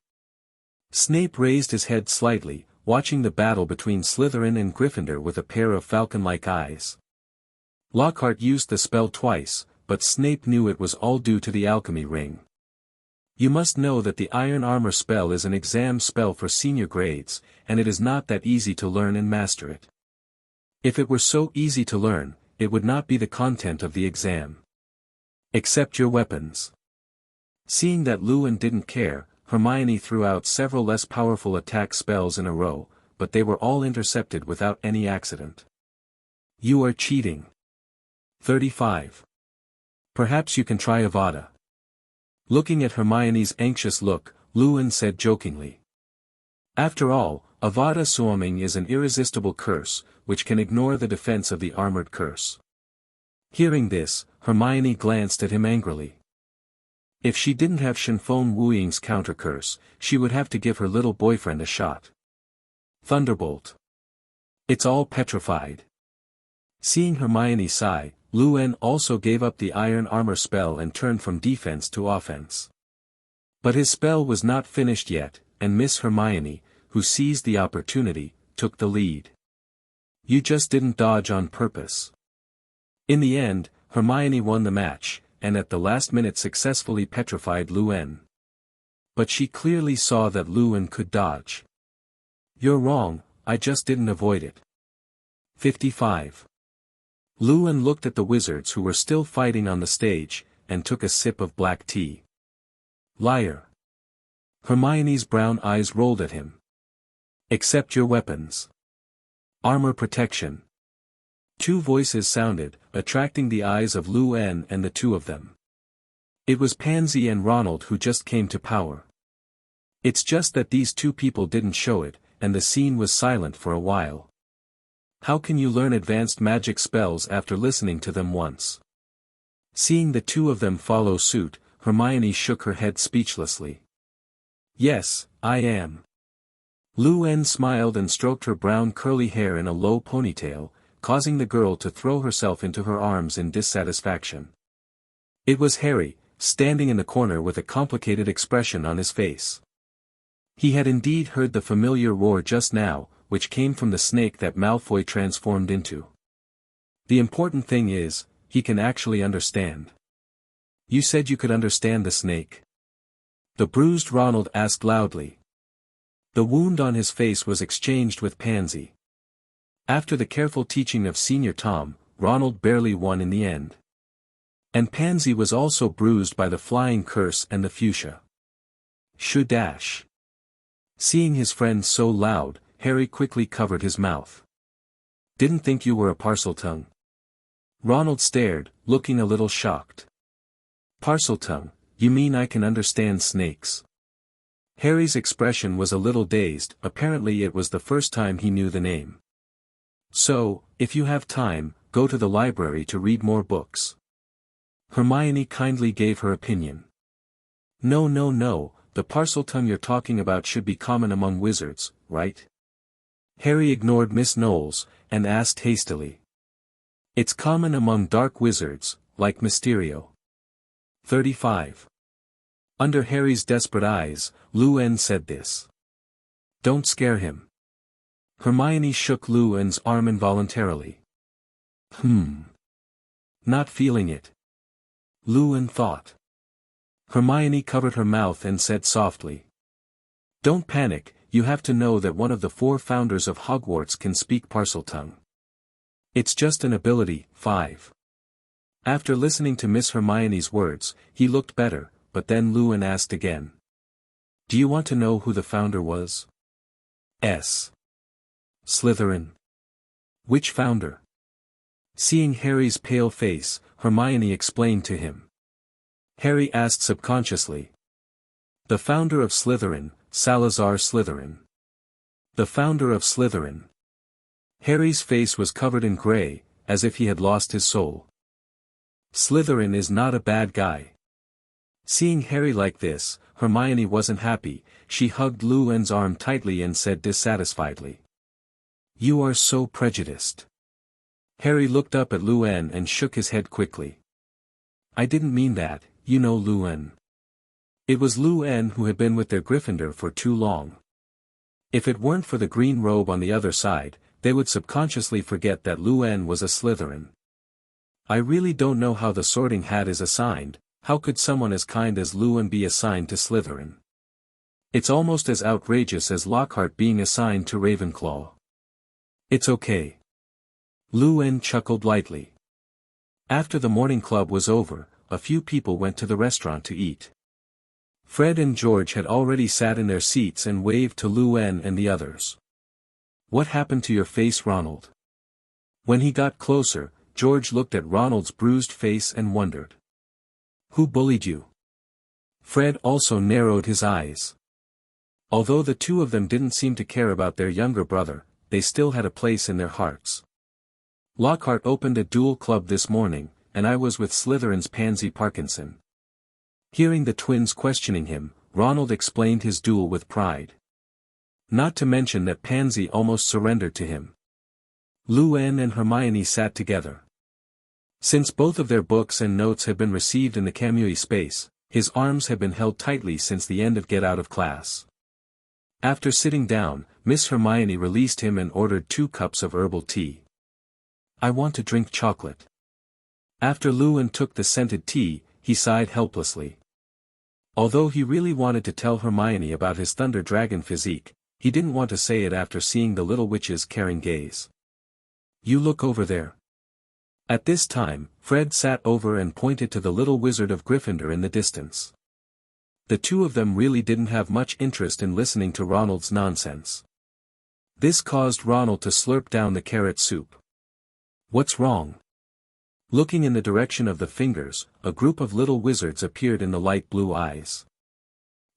Snape raised his head slightly, watching the battle between Slytherin and Gryffindor with a pair of falcon-like eyes. Lockhart used the spell twice, but Snape knew it was all due to the alchemy ring. You must know that the iron armor spell is an exam spell for senior grades, and it is not that easy to learn and master it. If it were so easy to learn, it would not be the content of the exam. Accept your weapons. Seeing that Luan didn't care, Hermione threw out several less powerful attack spells in a row, but they were all intercepted without any accident. You are cheating. 35. Perhaps you can try Avada. Looking at Hermione's anxious look, Luan said jokingly. After all, Avada Swarming is an irresistible curse, which can ignore the defense of the armored curse. Hearing this, Hermione glanced at him angrily. If she didn't have Shinfeng Wuying's counter curse, she would have to give her little boyfriend a shot. Thunderbolt. It's all petrified. Seeing Hermione sigh, Luan also gave up the iron armor spell and turned from defense to offense. But his spell was not finished yet, and Miss Hermione, who seized the opportunity, took the lead. You just didn't dodge on purpose. In the end, Hermione won the match, and at the last minute successfully petrified Luan. But she clearly saw that Luan could dodge. You're wrong, I just didn't avoid it. 55. Luan looked at the wizards who were still fighting on the stage, and took a sip of black tea. Liar. Hermione's brown eyes rolled at him. Accept your weapons. Armor protection. Two voices sounded, attracting the eyes of Lu-en and the two of them. It was Pansy and Ronald who just came to power. It's just that these two people didn't show it, and the scene was silent for a while. How can you learn advanced magic spells after listening to them once? Seeing the two of them follow suit, Hermione shook her head speechlessly. Yes, I am. Lu-en smiled and stroked her brown curly hair in a low ponytail, causing the girl to throw herself into her arms in dissatisfaction. It was Harry, standing in the corner with a complicated expression on his face. He had indeed heard the familiar roar just now, which came from the snake that Malfoy transformed into. The important thing is, he can actually understand. You said you could understand the snake? The bruised Ronald asked loudly. The wound on his face was exchanged with Pansy. After the careful teaching of Senior Tom, Ronald barely won in the end. And Pansy was also bruised by the flying curse and the fuchsia. Shoo-dash. Seeing his friend so loud, Harry quickly covered his mouth. Didn't think you were a Parseltongue. Ronald stared, looking a little shocked. Parseltongue, you mean I can understand snakes? Harry's expression was a little dazed, apparently it was the first time he knew the name. So, if you have time, go to the library to read more books. Hermione kindly gave her opinion. No, the Parseltongue you're talking about should be common among wizards, right? Harry ignored Miss Knowles, and asked hastily. It's common among dark wizards, like Mysterio. 35. Under Harry's desperate eyes, Lu-en said this. Don't scare him. Hermione shook Lu-en's arm involuntarily. Not feeling it. Lu-en thought. Hermione covered her mouth and said softly. Don't panic, you have to know that one of the 4 founders of Hogwarts can speak Parseltongue. It's just an ability. 5. After listening to Miss Hermione's words, he looked better, but then Lu-en asked again. Do you want to know who the founder was? Slytherin. Which founder? Seeing Harry's pale face, Hermione explained to him. Harry asked subconsciously. The founder of Slytherin, Salazar Slytherin. The founder of Slytherin. Harry's face was covered in gray, as if he had lost his soul. Slytherin is not a bad guy. Seeing Harry like this, Hermione wasn't happy, she hugged Lu-en's arm tightly and said dissatisfiedly. You are so prejudiced. Harry looked up at Lu-en and shook his head quickly. I didn't mean that, you know Lu-en. It was Lu-en who had been with their Gryffindor for too long. If it weren't for the green robe on the other side, they would subconsciously forget that Lu-en was a Slytherin. I really don't know how the Sorting Hat is assigned. How could someone as kind as Lu-en be assigned to Slytherin? It's almost as outrageous as Lockhart being assigned to Ravenclaw. It's okay. Lu-en chuckled lightly. After the morning club was over, a few people went to the restaurant to eat. Fred and George had already sat in their seats and waved to Lu-en and the others. What happened to your face, Ronald? When he got closer, George looked at Ronald's bruised face and wondered. Who bullied you? Fred also narrowed his eyes. Although the two of them didn't seem to care about their younger brother, they still had a place in their hearts. Lockhart opened a duel club this morning, and I was with Slytherin's Pansy Parkinson. Hearing the twins questioning him, Ronald explained his duel with pride. Not to mention that Pansy almost surrendered to him. Lu-en and Hermione sat together. Since both of their books and notes had been received in the Kamui space, his arms had been held tightly since the end of Get Out of Class. After sitting down, Miss Hermione released him and ordered 2 cups of herbal tea. I want to drink chocolate. After Lu-en took the scented tea, he sighed helplessly. Although he really wanted to tell Hermione about his Thunder Dragon physique, he didn't want to say it after seeing the little witch's caring gaze. You look over there. At this time, Fred sat over and pointed to the little wizard of Gryffindor in the distance. The two of them really didn't have much interest in listening to Ronald's nonsense. This caused Ronald to slurp down the carrot soup. What's wrong? Looking in the direction of the fingers, a group of little wizards appeared in the light blue eyes.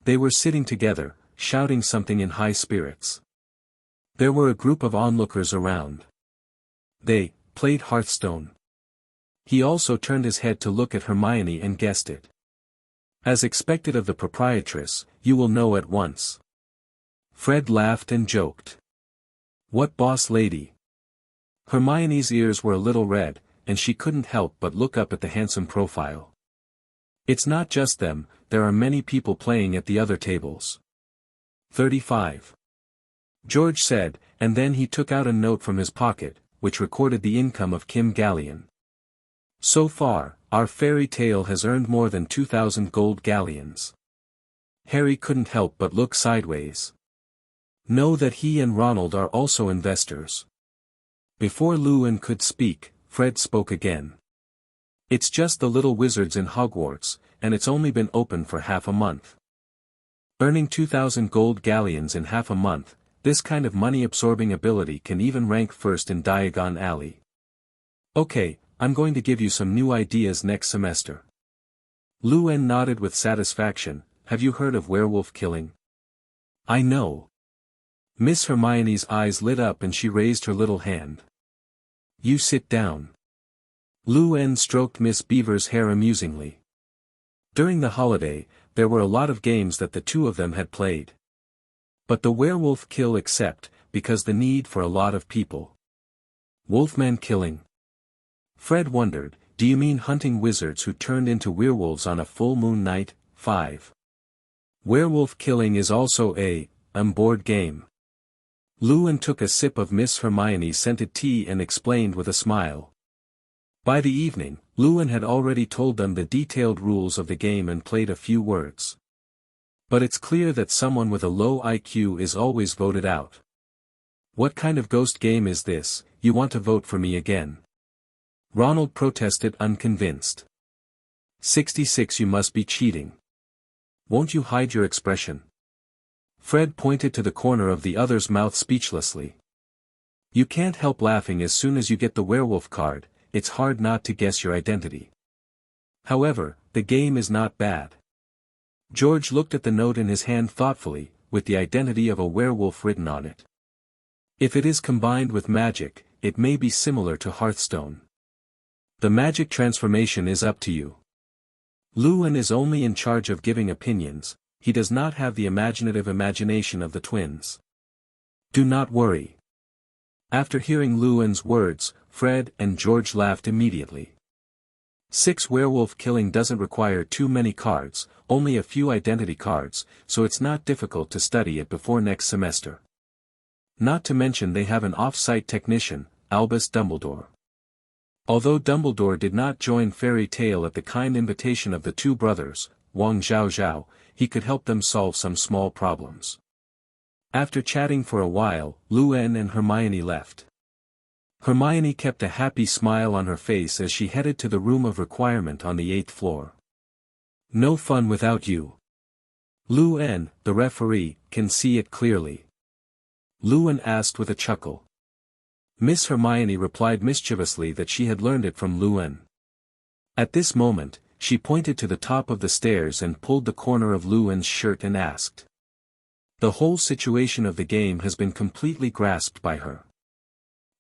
They were sitting together, shouting something in high spirits. There were a group of onlookers around. They played Hearthstone. He also turned his head to look at Hermione and guessed it. As expected of the proprietress, you will know at once. Fred laughed and joked. What boss lady? Hermione's ears were a little red, and she couldn't help but look up at the handsome profile. It's not just them, there are many people playing at the other tables. 35. George said, and then he took out a note from his pocket, which recorded the income of Kim Galleon. So far, our fairy tale has earned more than 2,000 gold galleons. Harry couldn't help but look sideways. Know that he and Ronald are also investors. Before Lewin could speak, Fred spoke again. It's just the little wizards in Hogwarts, and it's only been open for half a month. Earning 2,000 gold galleons in half a month, this kind of money-absorbing ability can even rank first in Diagon Alley. Okay, I'm going to give you some new ideas next semester. Lewin nodded with satisfaction. Have you heard of werewolf killing? I know. Miss Hermione's eyes lit up and she raised her little hand. You sit down. Lewin stroked Miss Beaver's hair amusingly. During the holiday, there were a lot of games that the two of them had played. But the werewolf kill except, because the need for a lot of people. Wolfman killing. Fred wondered, do you mean hunting wizards who turned into werewolves on a full moon night? 5. Werewolf killing is also a board game. Lewin took a sip of Miss Hermione's scented tea and explained with a smile. By the evening, Lewin had already told them the detailed rules of the game and played a few words. But it's clear that someone with a low IQ is always voted out. What kind of ghost game is this? You want to vote for me again? Ronald protested unconvinced. 66. You must be cheating. Won't you hide your expression? Fred pointed to the corner of the other's mouth speechlessly. You can't help laughing as soon as you get the werewolf card, it's hard not to guess your identity. However, the game is not bad. George looked at the note in his hand thoughtfully, with the identity of a werewolf written on it. If it is combined with magic, it may be similar to Hearthstone. The magic transformation is up to you. Lewin is only in charge of giving opinions, he does not have the imaginative imagination of the twins. Do not worry. After hearing Lewin's words, Fred and George laughed immediately. 6. Werewolf killing doesn't require too many cards, only a few identity cards, so it's not difficult to study it before next semester. Not to mention they have an off-site technician, Albus Dumbledore. Although Dumbledore did not join Fairy Tale at the kind invitation of the two brothers, Wang Zhao, he could help them solve some small problems. After chatting for a while, Lewin and Hermione left. Hermione kept a happy smile on her face as she headed to the room of requirement on the 8th floor. No fun without you. Lewin, the referee, can see it clearly. Lewin asked with a chuckle. Miss Hermione replied mischievously that she had learned it from Lewin. At this moment, she pointed to the top of the stairs and pulled the corner of Lewin's shirt and asked. The whole situation of the game has been completely grasped by her.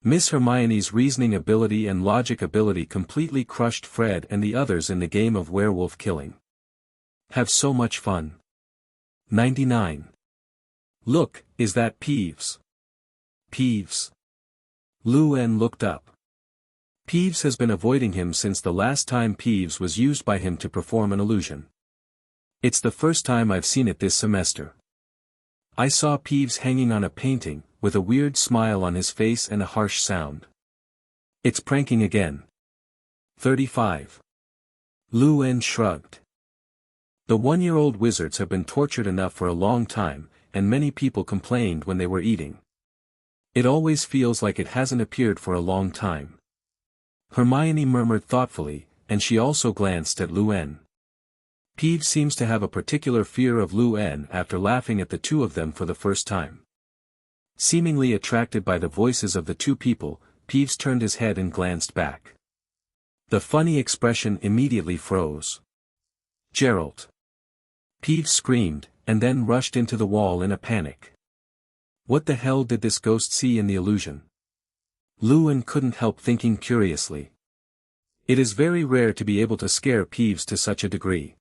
Miss Hermione's reasoning ability and logic ability completely crushed Fred and the others in the game of werewolf killing. Have so much fun. 99. Look, is that Peeves? Peeves. Lewin looked up. Peeves has been avoiding him since the last time Peeves was used by him to perform an illusion. It's the first time I've seen it this semester. I saw Peeves hanging on a painting, with a weird smile on his face and a harsh sound. It's pranking again. 35. Lewin shrugged. The one-year-old wizards have been tortured enough for a long time, and many people complained when they were eating. It always feels like it hasn't appeared for a long time. Hermione murmured thoughtfully, and she also glanced at Lewin. Peeves seems to have a particular fear of Lewin after laughing at the two of them for the first time. Seemingly attracted by the voices of the two people, Peeves turned his head and glanced back. The funny expression immediately froze. Gerald! Peeves screamed, and then rushed into the wall in a panic. What the hell did this ghost see in the illusion? Lewin couldn't help thinking curiously. It is very rare to be able to scare Peeves to such a degree.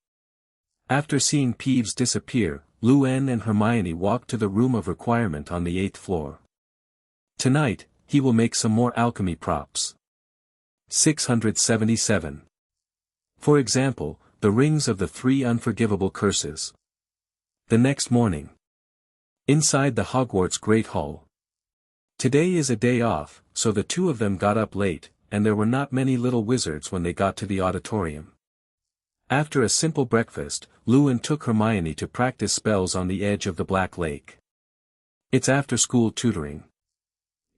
After seeing Peeves disappear, Lewin and Hermione walked to the room of requirement on the 8th floor. Tonight, he will make some more alchemy props. 677. For example, the rings of the 3 unforgivable curses. The next morning. Inside the Hogwarts Great Hall. Today is a day off, so the two of them got up late, and there were not many little wizards when they got to the auditorium. After a simple breakfast, Lewin took Hermione to practice spells on the edge of the Black Lake. It's after-school tutoring.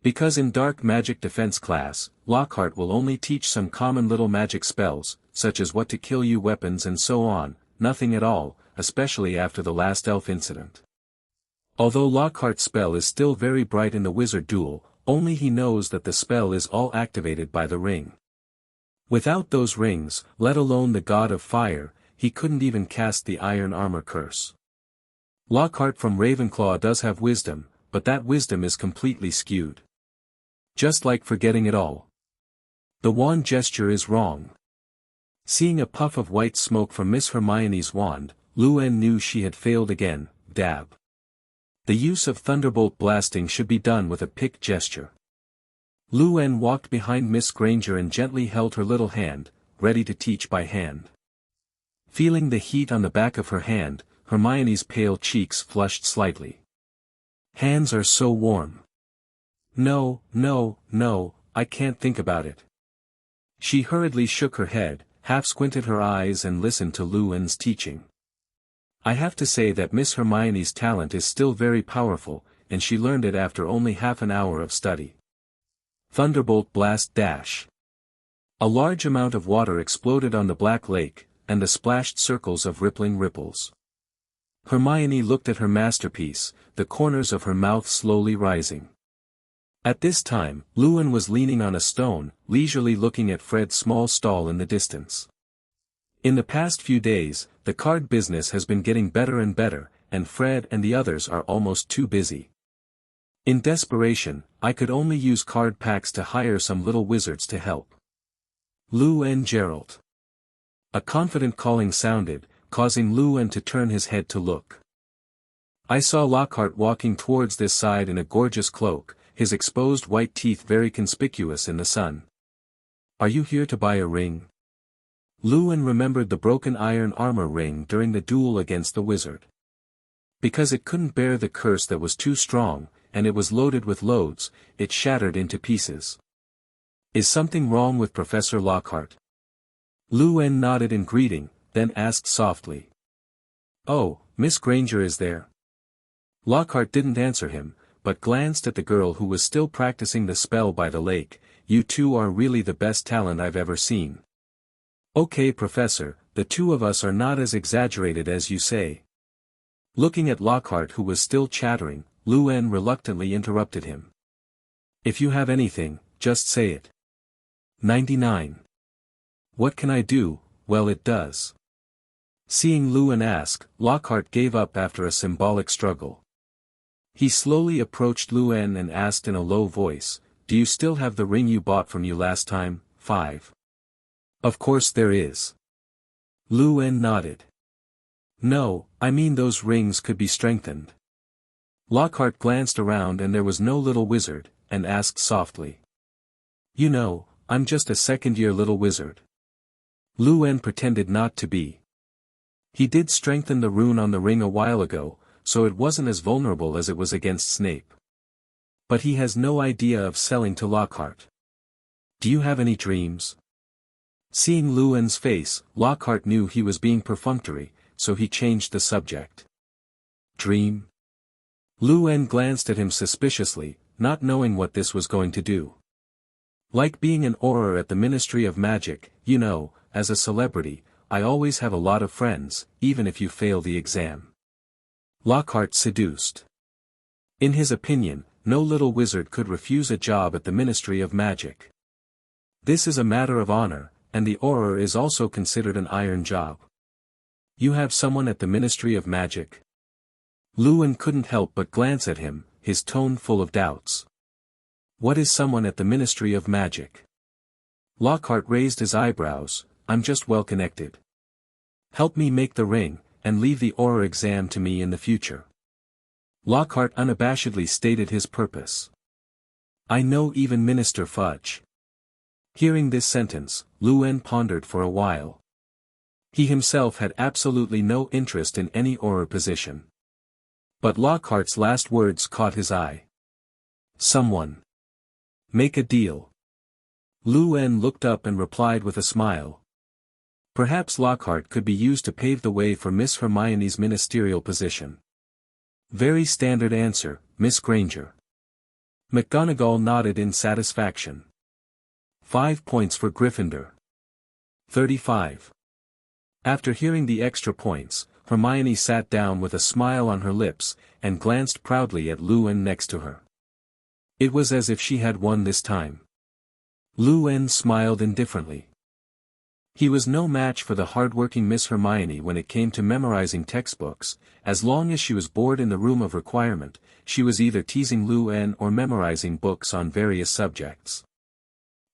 Because in Dark Magic Defense class, Lockhart will only teach some common little magic spells, such as what to kill you weapons and so on, nothing at all, especially after the last elf incident. Although Lockhart's spell is still very bright in the wizard duel, only he knows that the spell is all activated by the ring. Without those rings, let alone the god of fire, he couldn't even cast the iron armor curse. Lockhart from Ravenclaw does have wisdom, but that wisdom is completely skewed. Just like forgetting it all. The wand gesture is wrong. Seeing a puff of white smoke from Miss Hermione's wand, Lewin knew she had failed again. Dab. The use of thunderbolt blasting should be done with a pick gesture. Lewin walked behind Miss Granger and gently held her little hand, ready to teach by hand. Feeling the heat on the back of her hand, Hermione's pale cheeks flushed slightly. Hands are so warm. No, I can't think about it. She hurriedly shook her head, half squinted her eyes and listened to Lewin's teaching. I have to say that Miss Hermione's talent is still very powerful, and she learned it after only half an hour of study. Thunderbolt blast dash. A large amount of water exploded on the Black Lake, and the splashed circles of rippling ripples. Hermione looked at her masterpiece, the corners of her mouth slowly rising. At this time, Lewin was leaning on a stone, leisurely looking at Fred's small stall in the distance. In the past few days, the card business has been getting better and better, and Fred and the others are almost too busy. In desperation, I could only use card packs to hire some little wizards to help. Lewin Gerald. A confident calling sounded, causing Lewin to turn his head to look. I saw Lockhart walking towards this side in a gorgeous cloak, his exposed white teeth very conspicuous in the sun. Are you here to buy a ring? Lewin remembered the broken iron armor ring during the duel against the wizard. Because it couldn't bear the curse that was too strong, and it was loaded with loads, it shattered into pieces. Is something wrong with Professor Lockhart? Lewin nodded in greeting, then asked softly. Oh, Miss Granger is there. Lockhart didn't answer him, but glanced at the girl who was still practicing the spell by the lake. You two are really the best talent I've ever seen. Okay, Professor, the two of us are not as exaggerated as you say. Looking at Lockhart who was still chattering, Lewin reluctantly interrupted him. If you have anything, just say it. 99. What can I do? Well, it does. Seeing Lewin ask, Lockhart gave up after a symbolic struggle. He slowly approached Lewin and asked in a low voice, do you still have the ring you bought from you last time? 5. Of course there is. Lewin nodded. No, I mean those rings could be strengthened. Lockhart glanced around and there was no little wizard, and asked softly. You know, I'm just a second-year little wizard. Lewin pretended not to be. He did strengthen the rune on the ring a while ago, so it wasn't as vulnerable as it was against Snape. But he has no idea of selling to Lockhart. Do you have any dreams? Seeing Lewin's face, Lockhart knew he was being perfunctory, so he changed the subject. Dream? Lewin glanced at him suspiciously, not knowing what this was going to do. Like being an Auror at the Ministry of Magic, you know, as a celebrity, I always have a lot of friends, even if you fail the exam. Lockhart seduced. In his opinion, no little wizard could refuse a job at the Ministry of Magic. This is a matter of honor, and the Auror is also considered an iron job. You have someone at the Ministry of Magic? Luan couldn't help but glance at him, his tone full of doubts. What is someone at the Ministry of Magic? Lockhart raised his eyebrows. I'm just well connected. Help me make the ring, and leave the Auror exam to me in the future. Lockhart unabashedly stated his purpose. I know even Minister Fudge. Hearing this sentence, Luan pondered for a while. He himself had absolutely no interest in any Auror position. But Lockhart's last words caught his eye. Someone. Make a deal. Luan looked up and replied with a smile. Perhaps Lockhart could be used to pave the way for Miss Hermione's ministerial position. Very standard answer, Miss Granger. McGonagall nodded in satisfaction. 5 points for Gryffindor. 35. After hearing the extra points, Hermione sat down with a smile on her lips, and glanced proudly at Luan next to her. It was as if she had won this time. Luan smiled indifferently. He was no match for the hard-working Miss Hermione when it came to memorizing textbooks. As long as she was bored in the room of requirement, she was either teasing Luan or memorizing books on various subjects.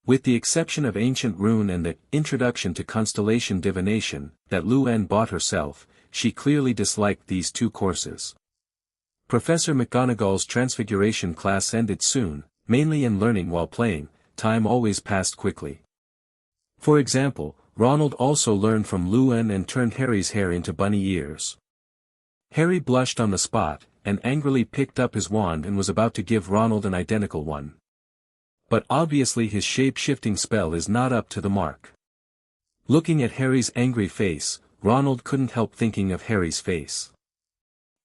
With the exception of Ancient Rune and the Introduction to Constellation Divination that Luan bought herself, she clearly disliked these two courses. Professor McGonagall's Transfiguration class ended soon, mainly in learning while playing. Time always passed quickly. For example, Ronald also learned from Luan and turned Harry's hair into bunny ears. Harry blushed on the spot, and angrily picked up his wand and was about to give Ronald an identical one. But obviously his shape-shifting spell is not up to the mark. Looking at Harry's angry face, Ronald couldn't help thinking of Harry's face.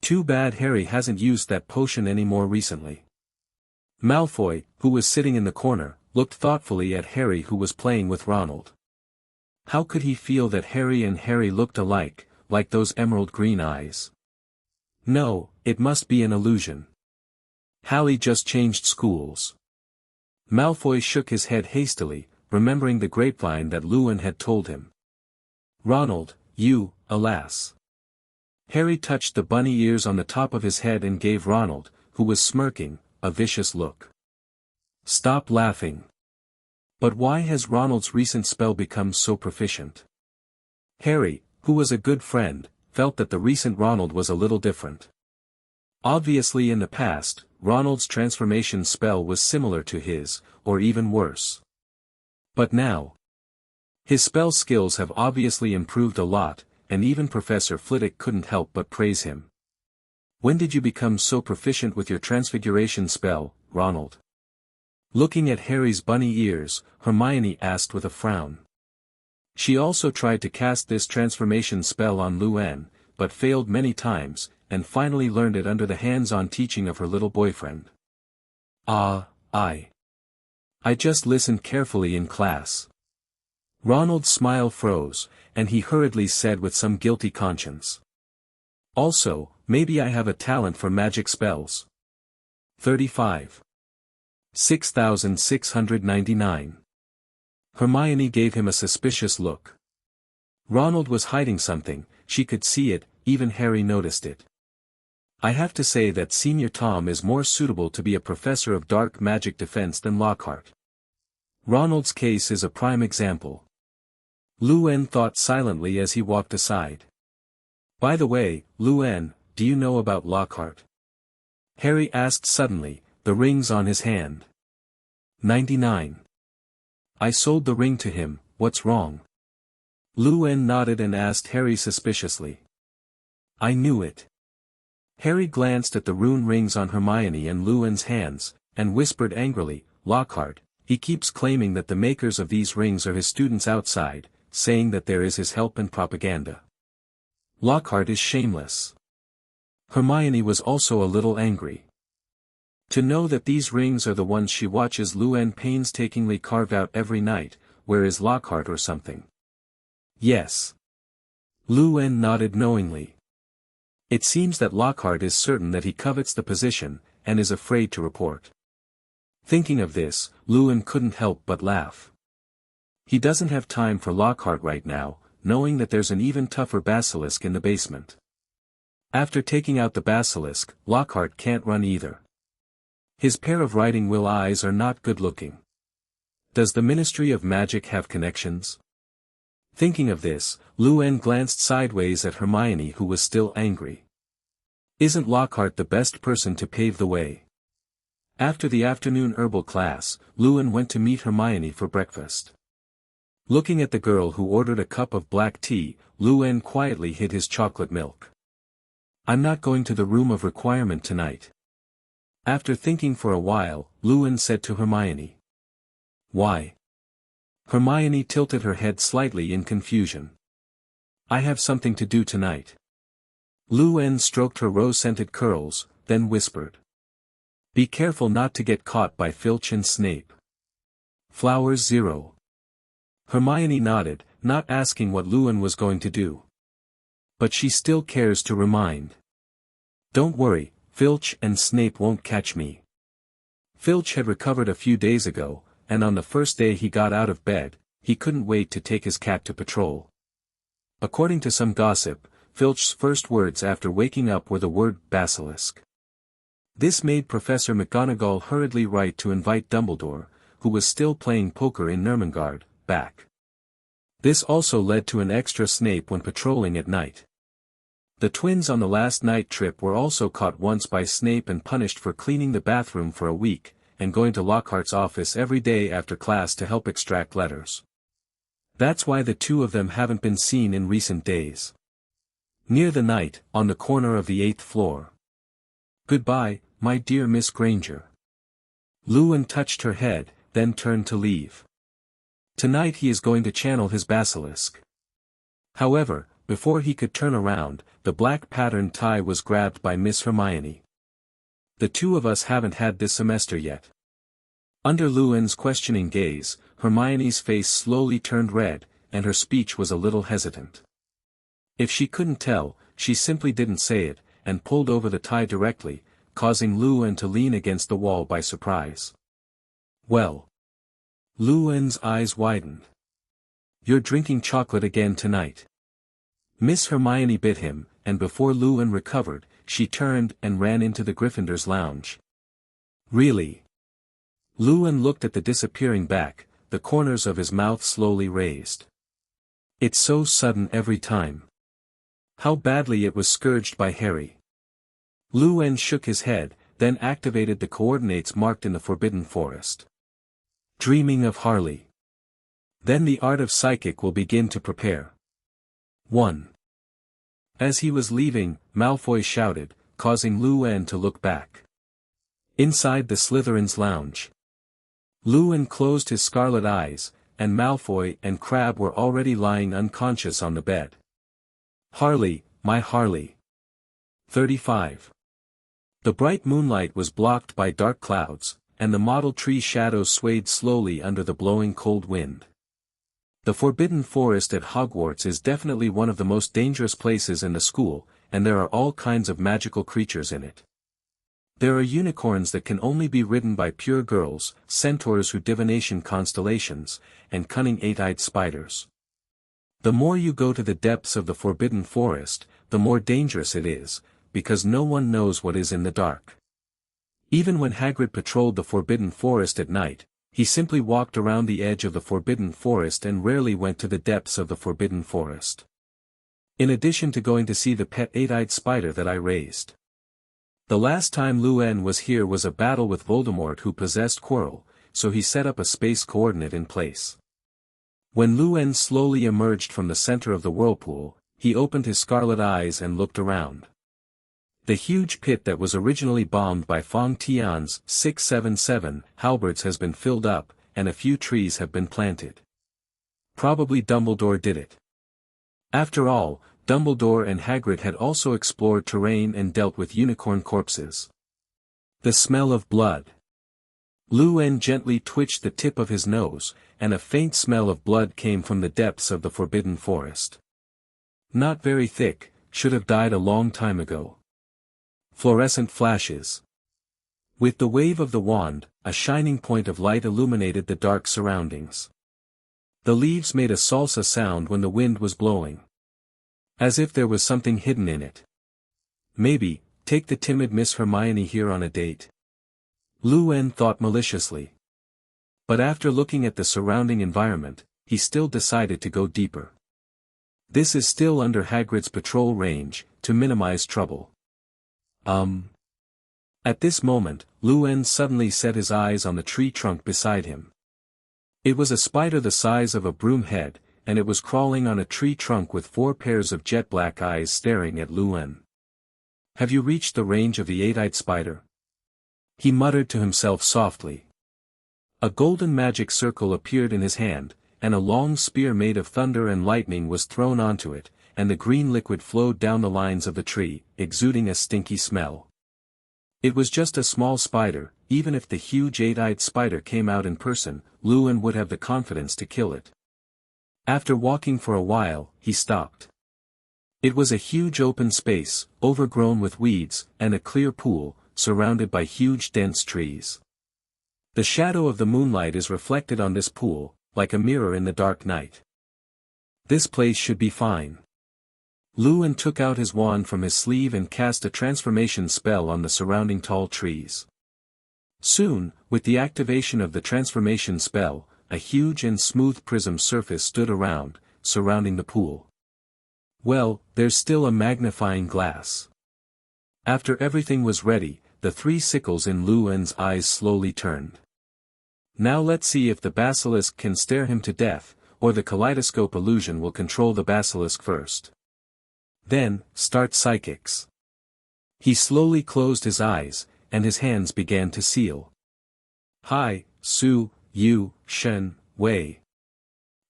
Too bad Harry hasn't used that potion any more recently. Malfoy, who was sitting in the corner, looked thoughtfully at Harry who was playing with Ronald. How could he feel that Harry and Harry looked alike, like those emerald green eyes? No, it must be an illusion. Hallie just changed schools. Malfoy shook his head hastily, remembering the grapevine that Luan had told him. Ronald, you, alas. Harry touched the bunny ears on the top of his head and gave Ronald, who was smirking, a vicious look. Stop laughing. But why has Ronald's recent spell become so proficient? Harry, who was a good friend, felt that the recent Ronald was a little different. Obviously in the past, Ronald's transformation spell was similar to his, or even worse. But now, his spell skills have obviously improved a lot, and even Professor Flitwick couldn't help but praise him. When did you become so proficient with your transfiguration spell, Ronald? Looking at Harry's bunny ears, Hermione asked with a frown. She also tried to cast this transformation spell on Luan, but failed many times, and finally learned it under the hands-on teaching of her little boyfriend. I just listened carefully in class. Ronald's smile froze, and he hurriedly said with some guilty conscience. Also, maybe I have a talent for magic spells. 35. 6,699. Hermione gave him a suspicious look. Ronald was hiding something, she could see it, even Harry noticed it. I have to say that Senior Tom is more suitable to be a professor of dark magic defense than Lockhart. Ronald's case is a prime example. Luan thought silently as he walked aside. By the way, Luan, do you know about Lockhart? Harry asked suddenly, the rings on his hand. 99. I sold the ring to him, what's wrong? Luan nodded and asked Harry suspiciously. I knew it. Harry glanced at the rune rings on Hermione and Luan's hands, and whispered angrily, Lockhart, he keeps claiming that the makers of these rings are his students outside, saying that there is his help and propaganda. Lockhart is shameless. Hermione was also a little angry. To know that these rings are the ones she watches Luan painstakingly carve out every night, where is Lockhart or something? Yes. Luan nodded knowingly. It seems that Lockhart is certain that he covets the position, and is afraid to report. Thinking of this, Lewin couldn't help but laugh. He doesn't have time for Lockhart right now, knowing that there's an even tougher basilisk in the basement. After taking out the basilisk, Lockhart can't run either. His pair of riding will eyes are not good looking. Does the Ministry of Magic have connections? Thinking of this, Lewin glanced sideways at Hermione, who was still angry. Isn't Lockhart the best person to pave the way? After the afternoon herbal class, Lewin went to meet Hermione for breakfast. Looking at the girl who ordered a cup of black tea, Lewin quietly hid his chocolate milk. I'm not going to the room of requirement tonight. After thinking for a while, Lewin said to Hermione. Why? Hermione tilted her head slightly in confusion. I have something to do tonight. Lewin stroked her rose-scented curls, then whispered. Be careful not to get caught by Filch and Snape. Flowers 0. Hermione nodded, not asking what Lewin was going to do. But she still cares to remind. Don't worry, Filch and Snape won't catch me. Filch had recovered a few days ago, and on the first day he got out of bed, he couldn't wait to take his cat to patrol. According to some gossip, Filch's first words after waking up were the word basilisk. This made Professor McGonagall hurriedly write to invite Dumbledore, who was still playing poker in Nurmengard, back. This also led to an extra Snape when patrolling at night. The twins on the last night trip were also caught once by Snape and punished for cleaning the bathroom for a week, and going to Lockhart's office every day after class to help extract letters. That's why the two of them haven't been seen in recent days. Near the night, on the corner of the 8th floor. Goodbye, my dear Miss Granger. Lewin touched her head, then turned to leave. Tonight he is going to channel his basilisk. However, before he could turn around, the black patterned tie was grabbed by Miss Hermione. The two of us haven't had this semester yet. Under Lewin's questioning gaze, Hermione's face slowly turned red, and her speech was a little hesitant. If she couldn't tell, she simply didn't say it, and pulled over the tie directly, causing Lewin to lean against the wall by surprise. Well. Lewin's eyes widened. You're drinking chocolate again tonight. Miss Hermione bit him, and before Lewin recovered, she turned and ran into the Gryffindor's lounge. Really? Lewin looked at the disappearing back, the corners of his mouth slowly raised. It's so sudden every time. How badly it was scourged by Harry. Lewin shook his head, then activated the coordinates marked in the Forbidden Forest. Dreaming of Harley. Then the art of psychic will begin to prepare. 1. As he was leaving, Malfoy shouted, causing Lewin to look back. Inside the Slytherin's lounge. Lewin closed his scarlet eyes, and Malfoy and Crabbe were already lying unconscious on the bed. Harley, my Harley. 35. The bright moonlight was blocked by dark clouds, and the model tree shadows swayed slowly under the blowing cold wind. The Forbidden Forest at Hogwarts is definitely one of the most dangerous places in the school, and there are all kinds of magical creatures in it. There are unicorns that can only be ridden by pure girls, centaurs who divination constellations, and cunning eight-eyed spiders. The more you go to the depths of the Forbidden Forest, the more dangerous it is, because no one knows what is in the dark. Even when Hagrid patrolled the Forbidden Forest at night, he simply walked around the edge of the Forbidden Forest and rarely went to the depths of the Forbidden Forest. In addition to going to see the pet eight-eyed spider that I raised. The last time Lewin was here was a battle with Voldemort who possessed Quirrell, so he set up a space coordinate in place. When Lewin slowly emerged from the center of the whirlpool, he opened his scarlet eyes and looked around. The huge pit that was originally bombed by Fong Tian's 677 halberds has been filled up, and a few trees have been planted. Probably Dumbledore did it. After all, Dumbledore and Hagrid had also explored terrain and dealt with unicorn corpses. The smell of blood. Lewin gently twitched the tip of his nose, and a faint smell of blood came from the depths of the Forbidden Forest. Not very thick, should have died a long time ago. Fluorescent flashes. With the wave of the wand, a shining point of light illuminated the dark surroundings. The leaves made a salsa sound when the wind was blowing. As if there was something hidden in it. Maybe, take the timid Miss Hermione here on a date. Luen thought maliciously. But after looking at the surrounding environment, he still decided to go deeper. This is still under Hagrid's patrol range, to minimize trouble. At this moment, Luen suddenly set his eyes on the tree trunk beside him. It was a spider the size of a broom head, and it was crawling on a tree trunk with 4 pairs of jet black eyes staring at Luen. Have you reached the range of the 8-eyed spider? He muttered to himself softly. A golden magic circle appeared in his hand, and a long spear made of thunder and lightning was thrown onto it, and the green liquid flowed down the lines of the tree, exuding a stinky smell. It was just a small spider. Even if the huge 8-eyed spider came out in person, Luen would have the confidence to kill it. After walking for a while, he stopped. It was a huge open space, overgrown with weeds, and a clear pool, surrounded by huge dense trees. The shadow of the moonlight is reflected on this pool, like a mirror in the dark night. This place should be fine. Luen took out his wand from his sleeve and cast a transformation spell on the surrounding tall trees. Soon, with the activation of the transformation spell, a huge and smooth prism surface stood around, surrounding the pool. Well, there's still a magnifying glass. After everything was ready, the 3 sickles in Luen's eyes slowly turned. Now let's see if the basilisk can stare him to death, or the kaleidoscope illusion will control the basilisk first. Then, start psychics. He slowly closed his eyes, and his hands began to seal. Hai, Su, Yu, Shen, Wei.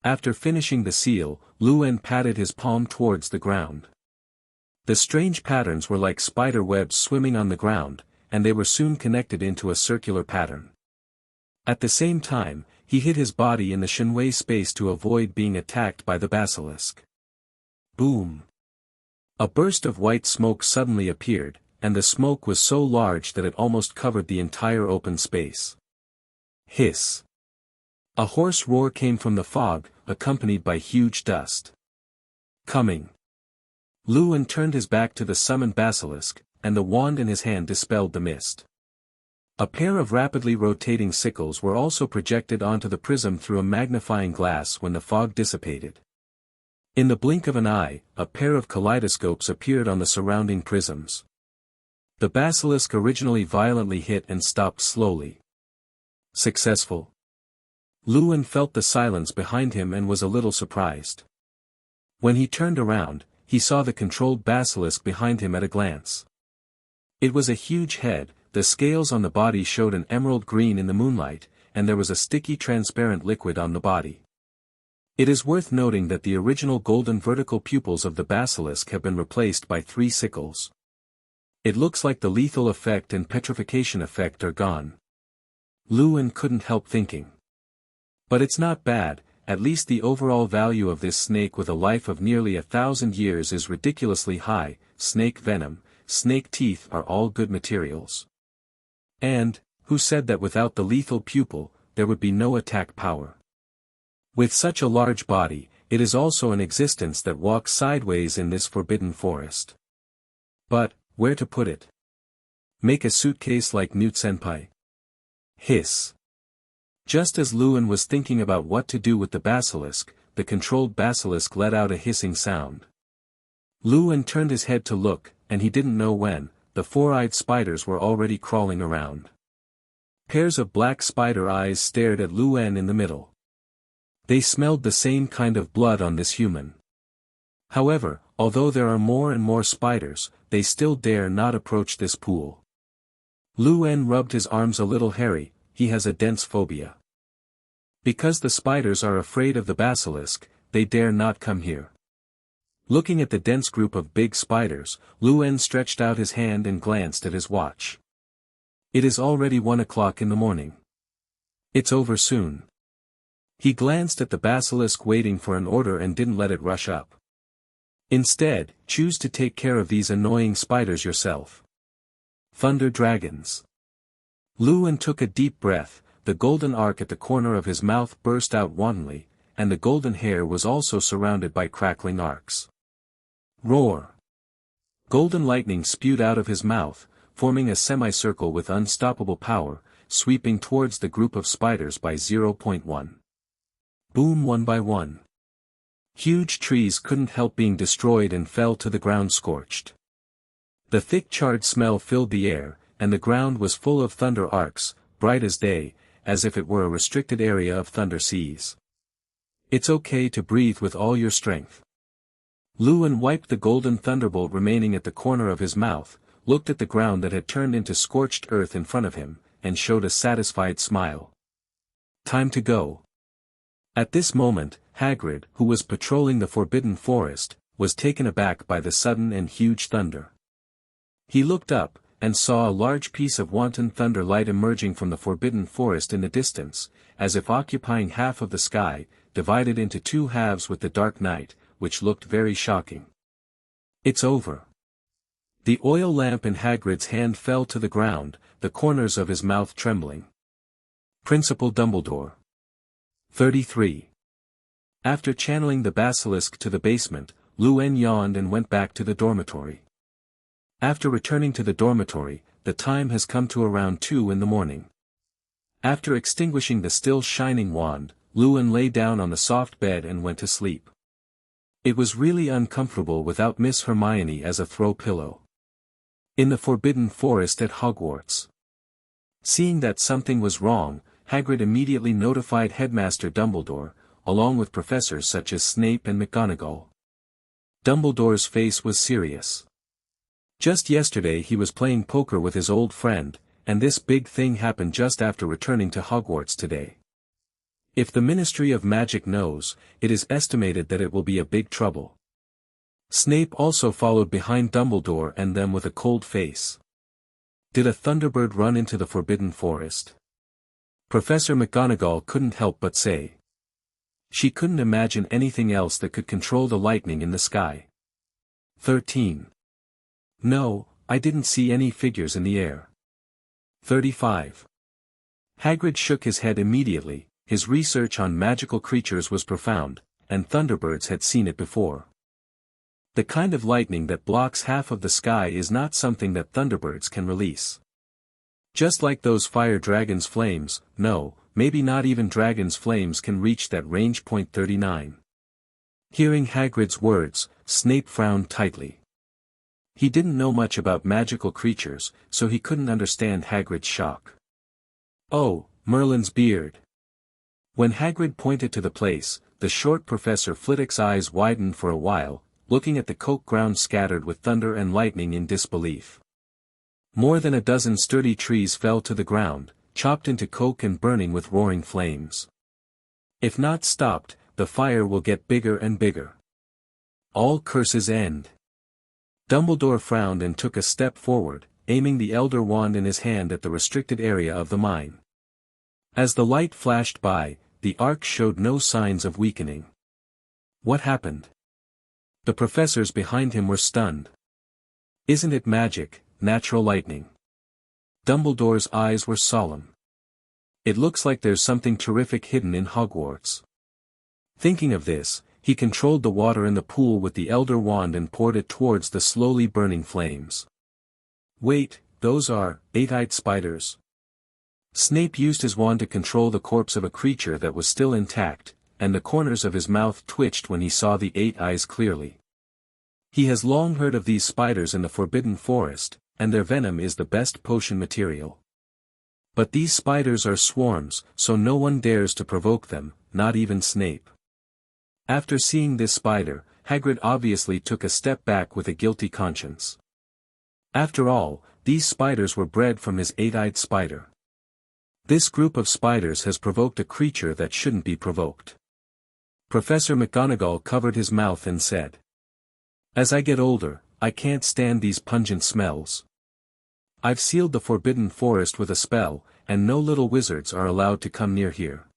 After finishing the seal, Luen patted his palm towards the ground. The strange patterns were like spider webs swimming on the ground, and they were soon connected into a circular pattern. At the same time, he hid his body in the Shenwei space to avoid being attacked by the basilisk. Boom! A burst of white smoke suddenly appeared, and the smoke was so large that it almost covered the entire open space. Hiss! A hoarse roar came from the fog, accompanied by huge dust. Coming! Luen turned his back to the summoned basilisk, and the wand in his hand dispelled the mist. A pair of rapidly rotating sickles were also projected onto the prism through a magnifying glass when the fog dissipated. In the blink of an eye, a pair of kaleidoscopes appeared on the surrounding prisms. The basilisk originally violently hit and stopped slowly. Successful. Luen felt the silence behind him and was a little surprised. When he turned around, he saw the controlled basilisk behind him at a glance. It was a huge head, the scales on the body showed an emerald green in the moonlight, and there was a sticky transparent liquid on the body. It is worth noting that the original golden vertical pupils of the basilisk have been replaced by 3 sickles. It looks like the lethal effect and petrification effect are gone. Luen couldn't help thinking. But it's not bad, at least the overall value of this snake with a life of nearly 1,000 years is ridiculously high. Snake venom, snake teeth are all good materials. And, who said that without the lethal pupil, there would be no attack power? With such a large body, it is also an existence that walks sideways in this forbidden forest. But, where to put it? Make a suitcase like Newt-senpai? Hiss. Just as Luen was thinking about what to do with the basilisk, the controlled basilisk let out a hissing sound. Luen turned his head to look, and he didn't know when, the 4-eyed spiders were already crawling around. Pairs of black spider eyes stared at Luen in the middle. They smelled the same kind of blood on this human. However, although there are more and more spiders, they still dare not approach this pool. Luen rubbed his arms a little hairy. He has a dense phobia. Because the spiders are afraid of the basilisk, they dare not come here. Looking at the dense group of big spiders, Luen stretched out his hand and glanced at his watch. It is already 1 o'clock in the morning. It's over soon. He glanced at the basilisk waiting for an order and didn't let it rush up. Instead, choose to take care of these annoying spiders yourself. Thunder dragons. Llewyn took a deep breath, the golden arc at the corner of his mouth burst out wantonly, and the golden hair was also surrounded by crackling arcs. Roar! Golden lightning spewed out of his mouth, forming a semicircle with unstoppable power, sweeping towards the group of spiders by 0.1. Boom, one by one. Huge trees couldn't help being destroyed and fell to the ground scorched. The thick charred smell filled the air, and the ground was full of thunder arcs, bright as day, as if it were a restricted area of thunder seas. It's okay to breathe with all your strength. Llewyn wiped the golden thunderbolt remaining at the corner of his mouth, looked at the ground that had turned into scorched earth in front of him, and showed a satisfied smile. Time to go. At this moment, Hagrid, who was patrolling the Forbidden Forest, was taken aback by the sudden and huge thunder. He looked up, and saw a large piece of wanton thunder light emerging from the Forbidden Forest in the distance, as if occupying half of the sky, divided into two halves with the dark night, which looked very shocking. It's over. The oil lamp in Hagrid's hand fell to the ground, the corners of his mouth trembling. Principal Dumbledore. 33. After channeling the basilisk to the basement, Llewyn yawned and went back to the dormitory. After returning to the dormitory, the time has come to around 2 in the morning. After extinguishing the still shining wand, Llewyn lay down on the soft bed and went to sleep. It was really uncomfortable without Miss Hermione as a throw pillow. In the Forbidden Forest at Hogwarts. Seeing that something was wrong, Hagrid immediately notified Headmaster Dumbledore, along with professors such as Snape and McGonagall. Dumbledore's face was serious. Just yesterday he was playing poker with his old friend, and this big thing happened just after returning to Hogwarts today. If the Ministry of Magic knows, it is estimated that it will be a big trouble. Snape also followed behind Dumbledore and them with a cold face. Did a Thunderbird run into the Forbidden Forest? Professor McGonagall couldn't help but say. She couldn't imagine anything else that could control the lightning in the sky. 13. No, I didn't see any figures in the air. 35. Hagrid shook his head immediately. His research on magical creatures was profound, and Thunderbirds had seen it before. The kind of lightning that blocks half of the sky is not something that Thunderbirds can release. Just like those fire dragons' flames, no, maybe not even dragons' flames can reach that range. 39. Hearing Hagrid's words, Snape frowned tightly. He didn't know much about magical creatures, so he couldn't understand Hagrid's shock. Oh, Merlin's beard. When Hagrid pointed to the place, the short Professor Flitwick's eyes widened for a while, looking at the coke ground scattered with thunder and lightning in disbelief. More than a dozen sturdy trees fell to the ground, chopped into coke and burning with roaring flames. If not stopped, the fire will get bigger and bigger. All curses end. Dumbledore frowned and took a step forward, aiming the Elder Wand in his hand at the restricted area of the mine. As the light flashed by, the arc showed no signs of weakening. What happened? The professors behind him were stunned. Isn't it magic, natural lightning? Dumbledore's eyes were solemn. It looks like there's something terrific hidden in Hogwarts. Thinking of this, he controlled the water in the pool with the Elder Wand and poured it towards the slowly burning flames. Wait, those are eight-eyed spiders. Snape used his wand to control the corpse of a creature that was still intact, and the corners of his mouth twitched when he saw the 8 eyes clearly. He has long heard of these spiders in the Forbidden Forest, and their venom is the best potion material. But these spiders are swarms, so no one dares to provoke them, not even Snape. After seeing this spider, Hagrid obviously took a step back with a guilty conscience. After all, these spiders were bred from his 8-eyed spider. This group of spiders has provoked a creature that shouldn't be provoked. Professor McGonagall covered his mouth and said. As I get older, I can't stand these pungent smells. I've sealed the Forbidden Forest with a spell, and no little wizards are allowed to come near here.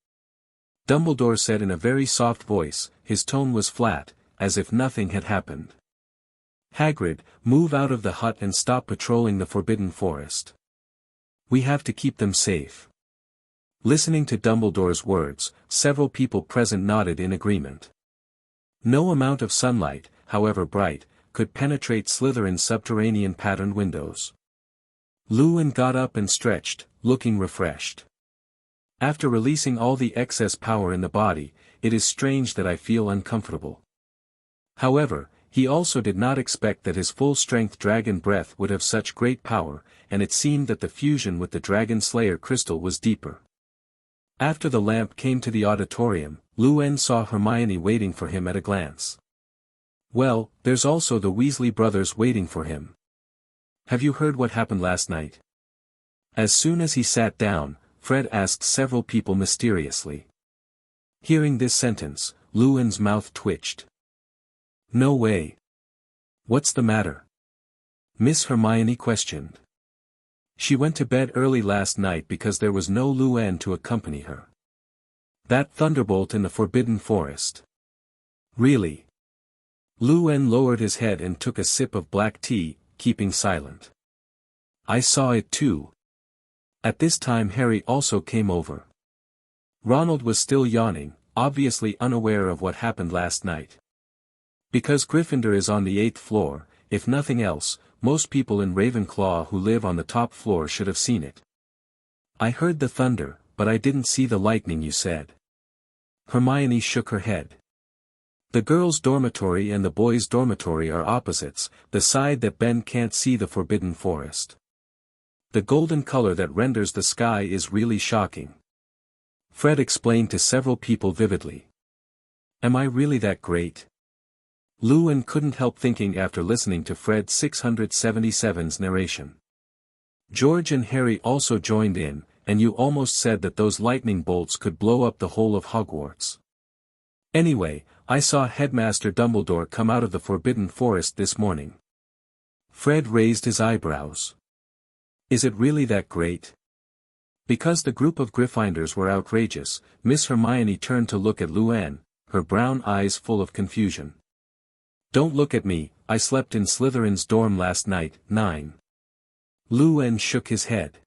Dumbledore said in a very soft voice, his tone was flat, as if nothing had happened. Hagrid, move out of the hut and stop patrolling the Forbidden Forest. We have to keep them safe. Listening to Dumbledore's words, several people present nodded in agreement. No amount of sunlight, however bright, could penetrate Slytherin's subterranean patterned windows. Llewellyn got up and stretched, looking refreshed. After releasing all the excess power in the body, it is strange that I feel uncomfortable. However, he also did not expect that his full-strength dragon breath would have such great power, and it seemed that the fusion with the Dragon Slayer crystal was deeper. After the lamp came to the auditorium, Llewellyn saw Hermione waiting for him at a glance. Well, there's also the Weasley brothers waiting for him. Have you heard what happened last night? As soon as he sat down, Fred asked several people mysteriously. Hearing this sentence, Llewellyn's mouth twitched. No way. What's the matter? Miss Hermione questioned. She went to bed early last night because there was no Llewellyn to accompany her. That thunderbolt in the Forbidden Forest. Really? Llewellyn lowered his head and took a sip of black tea, keeping silent. I saw it too. At this time Harry also came over. Ronald was still yawning, obviously unaware of what happened last night. Because Gryffindor is on the 8th floor, if nothing else, most people in Ravenclaw who live on the top floor should have seen it. I heard the thunder, but I didn't see the lightning you said. Hermione shook her head. The girls' dormitory and the boys' dormitory are opposites, the side that Ben can't see the Forbidden Forest. The golden color that renders the sky is really shocking. Fred explained to several people vividly. Am I really that great? Llewellyn couldn't help thinking after listening to Fred 677's narration. George and Harry also joined in, and you almost said that those lightning bolts could blow up the whole of Hogwarts. Anyway, I saw Headmaster Dumbledore come out of the Forbidden Forest this morning. Fred raised his eyebrows. Is it really that great? Because the group of Gryffindors were outrageous, Miss Hermione turned to look at Llewellyn, her brown eyes full of confusion. Don't look at me, I slept in Slytherin's dorm last night, 9. Llewellyn shook his head.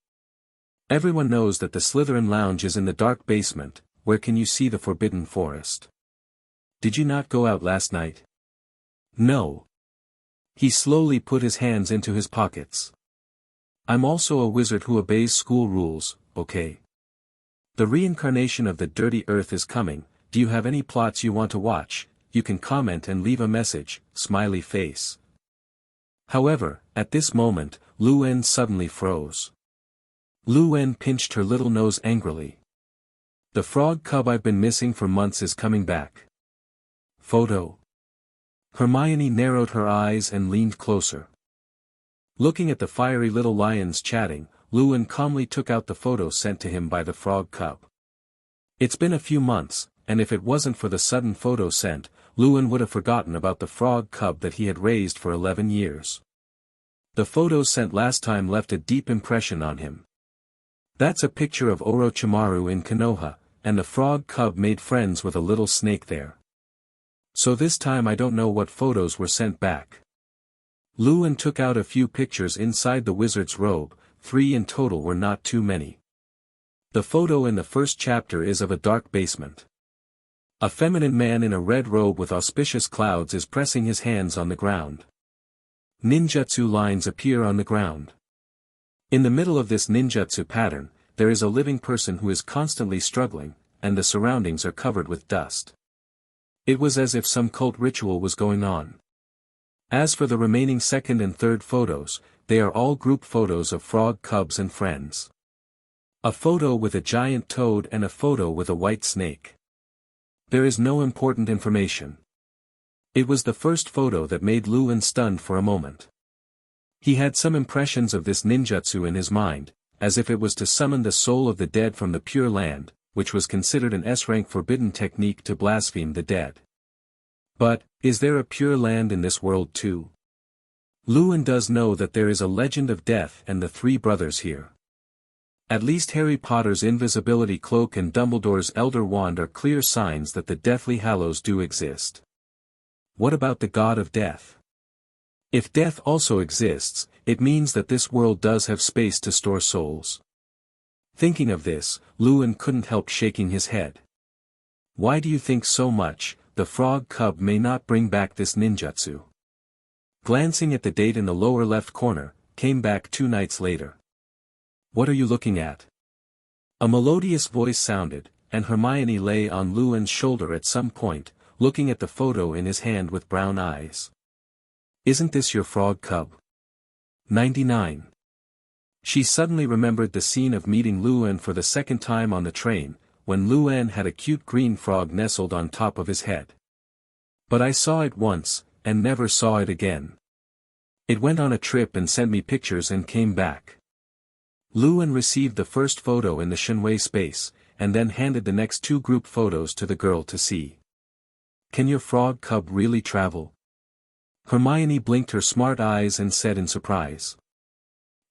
Everyone knows that the Slytherin lounge is in the dark basement, where can you see the Forbidden Forest? Did you not go out last night? No. He slowly put his hands into his pockets. I'm also a wizard who obeys school rules, okay? The reincarnation of the Dirty Earth is coming, do you have any plots you want to watch? You can comment and leave a message, smiley face. However, at this moment, Llewellyn suddenly froze. Llewellyn pinched her little nose angrily. The frog cub I've been missing for months is coming back. Photo. Hermione narrowed her eyes and leaned closer. Looking at the fiery little lions chatting, Llewellyn calmly took out the photo sent to him by the frog cub. It's been a few months, and if it wasn't for the sudden photo sent, Llewellyn would have forgotten about the frog cub that he had raised for 11 years. The photos sent last time left a deep impression on him. That's a picture of Orochimaru in Konoha, and the frog cub made friends with a little snake there. So this time I don't know what photos were sent back. Llewellyn took out a few pictures inside the wizard's robe, 3 in total were not too many. The photo in the first chapter is of a dark basement. A feminine man in a red robe with auspicious clouds is pressing his hands on the ground. Ninjutsu lines appear on the ground. In the middle of this ninjutsu pattern, there is a living person who is constantly struggling, and the surroundings are covered with dust. It was as if some cult ritual was going on. As for the remaining second and third photos, they are all group photos of frog cubs and friends. A photo with a giant toad and a photo with a white snake. There is no important information. It was the first photo that made Llewellyn stunned for a moment. He had some impressions of this ninjutsu in his mind, as if it was to summon the soul of the dead from the Pure Land, which was considered an S-rank forbidden technique to blaspheme the dead. But, is there a Pure Land in this world too? Llewellyn does know that there is a legend of death and the 3 brothers here. At least Harry Potter's invisibility cloak and Dumbledore's Elder Wand are clear signs that the Deathly Hallows do exist. What about the god of death? If death also exists, it means that this world does have space to store souls. Thinking of this, Lewin couldn't help shaking his head. Why do you think so much? The frog cub may not bring back this ninjutsu. Glancing at the date in the lower left corner, came back 2 nights later. What are you looking at? A melodious voice sounded, and Hermione lay on Lewin's shoulder at some point, looking at the photo in his hand with brown eyes. Isn't this your frog cub? 99. She suddenly remembered the scene of meeting Lewin for the second time on the train, when Lewin had a cute green frog nestled on top of his head. But I saw it once, and never saw it again. It went on a trip and sent me pictures and came back. Lewin received the first photo in the Shenwei space, and then handed the next 2 group photos to the girl to see. Can your frog cub really travel? Hermione blinked her smart eyes and said in surprise.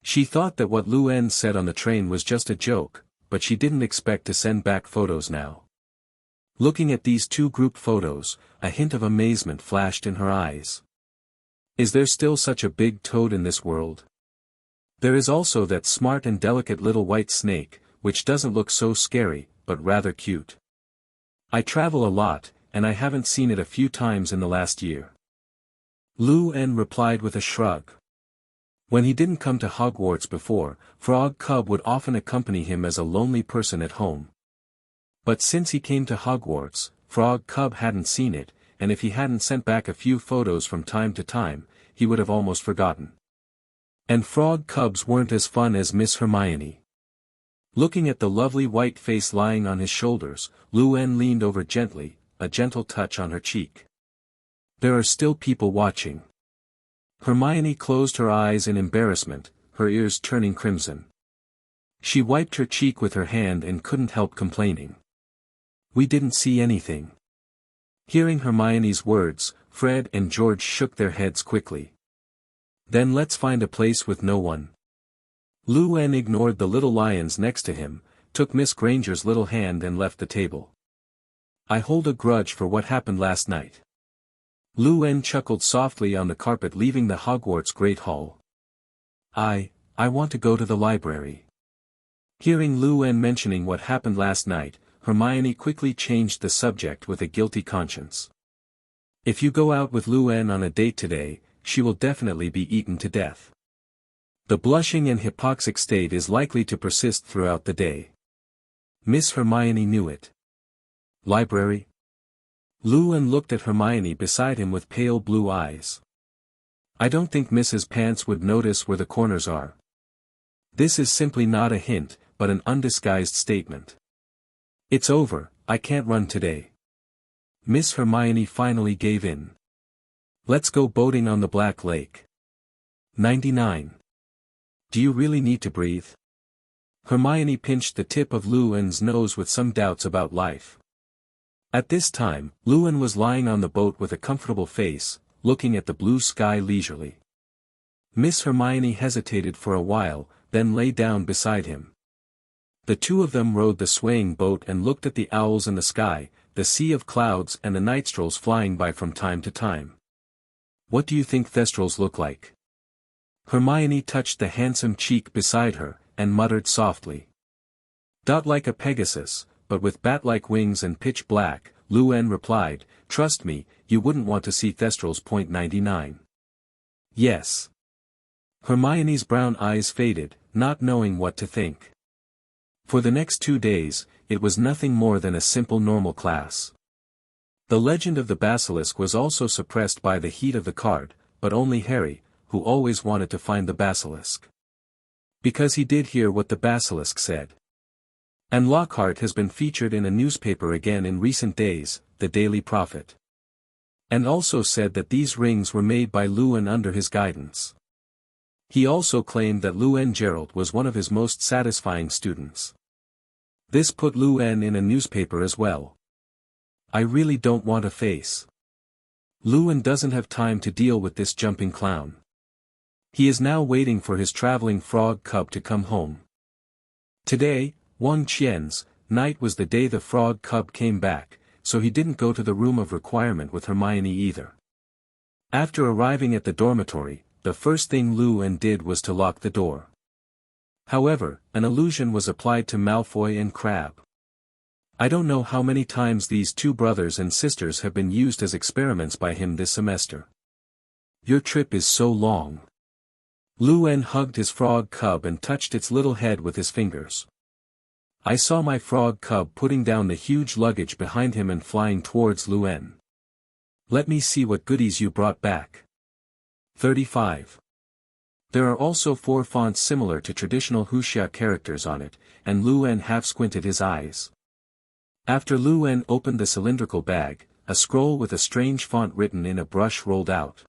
She thought that what Lewin said on the train was just a joke, but she didn't expect to send back photos now. Looking at these 2 group photos, a hint of amazement flashed in her eyes. Is there still such a big toad in this world? There is also that smart and delicate little white snake, which doesn't look so scary, but rather cute. I travel a lot, and I haven't seen it a few times in the last year. Lewin replied with a shrug. When he didn't come to Hogwarts before, Frog Cub would often accompany him as a lonely person at home. But since he came to Hogwarts, Frog Cub hadn't seen it, and if he hadn't sent back a few photos from time to time, he would have almost forgotten. And frog cubs weren't as fun as Miss Hermione. Looking at the lovely white face lying on his shoulders, Lewin leaned over gently, a gentle touch on her cheek. There are still people watching. Hermione closed her eyes in embarrassment, her ears turning crimson. She wiped her cheek with her hand and couldn't help complaining. We didn't see anything. Hearing Hermione's words, Fred and George shook their heads quickly. Then let's find a place with no one. Lewin ignored the little lions next to him, took Miss Granger's little hand and left the table. I hold a grudge for what happened last night. Lewin chuckled softly on the carpet leaving the Hogwarts Great Hall. I want to go to the library. Hearing Lewin mentioning what happened last night, Hermione quickly changed the subject with a guilty conscience. If you go out with Lewin on a date today, she will definitely be eaten to death. The blushing and hypoxic state is likely to persist throughout the day. Miss Hermione knew it. Library? Lewin looked at Hermione beside him with pale blue eyes. I don't think Mrs. Pants would notice where the corners are. This is simply not a hint, but an undisguised statement. It's over, I can't run today. Miss Hermione finally gave in. Let's go boating on the Black Lake. 99. Do you really need to breathe? Hermione pinched the tip of Lewin's nose with some doubts about life. At this time, Lewin was lying on the boat with a comfortable face, looking at the blue sky leisurely. Miss Hermione hesitated for a while, then lay down beside him. The two of them rowed the swaying boat and looked at the owls in the sky, the sea of clouds and the nightstrolls flying by from time to time. What do you think thestrals look like? Hermione touched the handsome cheek beside her, and muttered softly. Like a Pegasus, but with bat-like wings and pitch black, Lewin replied, trust me, you wouldn't want to see thestrals. 99. Yes. Hermione's brown eyes faded, not knowing what to think. For the next 2 days, it was nothing more than a simple normal class. The legend of the basilisk was also suppressed by the heat of the card, but only Harry, who always wanted to find the basilisk. Because he did hear what the basilisk said. And Lockhart has been featured in a newspaper again in recent days, the Daily Prophet. And also said that these rings were made by Lewin under his guidance. He also claimed that Lewin Gerald was one of his most satisfying students. This put Lewin in a newspaper as well. I really don't want a face. Lewin doesn't have time to deal with this jumping clown. He is now waiting for his traveling frog cub to come home. Today, Wang Qian's night was the day the frog cub came back, so he didn't go to the room of requirement with Hermione either. After arriving at the dormitory, the first thing Lewin did was to lock the door. However, an illusion was applied to Malfoy and Crabbe. I don't know how many times these two brothers and sisters have been used as experiments by him this semester. Your trip is so long. Luen hugged his frog cub and touched its little head with his fingers. I saw my frog cub putting down the huge luggage behind him and flying towards Luen. Let me see what goodies you brought back. 35. There are also 4 fonts similar to traditional Wuxia characters on it, and Luen half-squinted his eyes. After Luen opened the cylindrical bag, a scroll with a strange font written in a brush rolled out.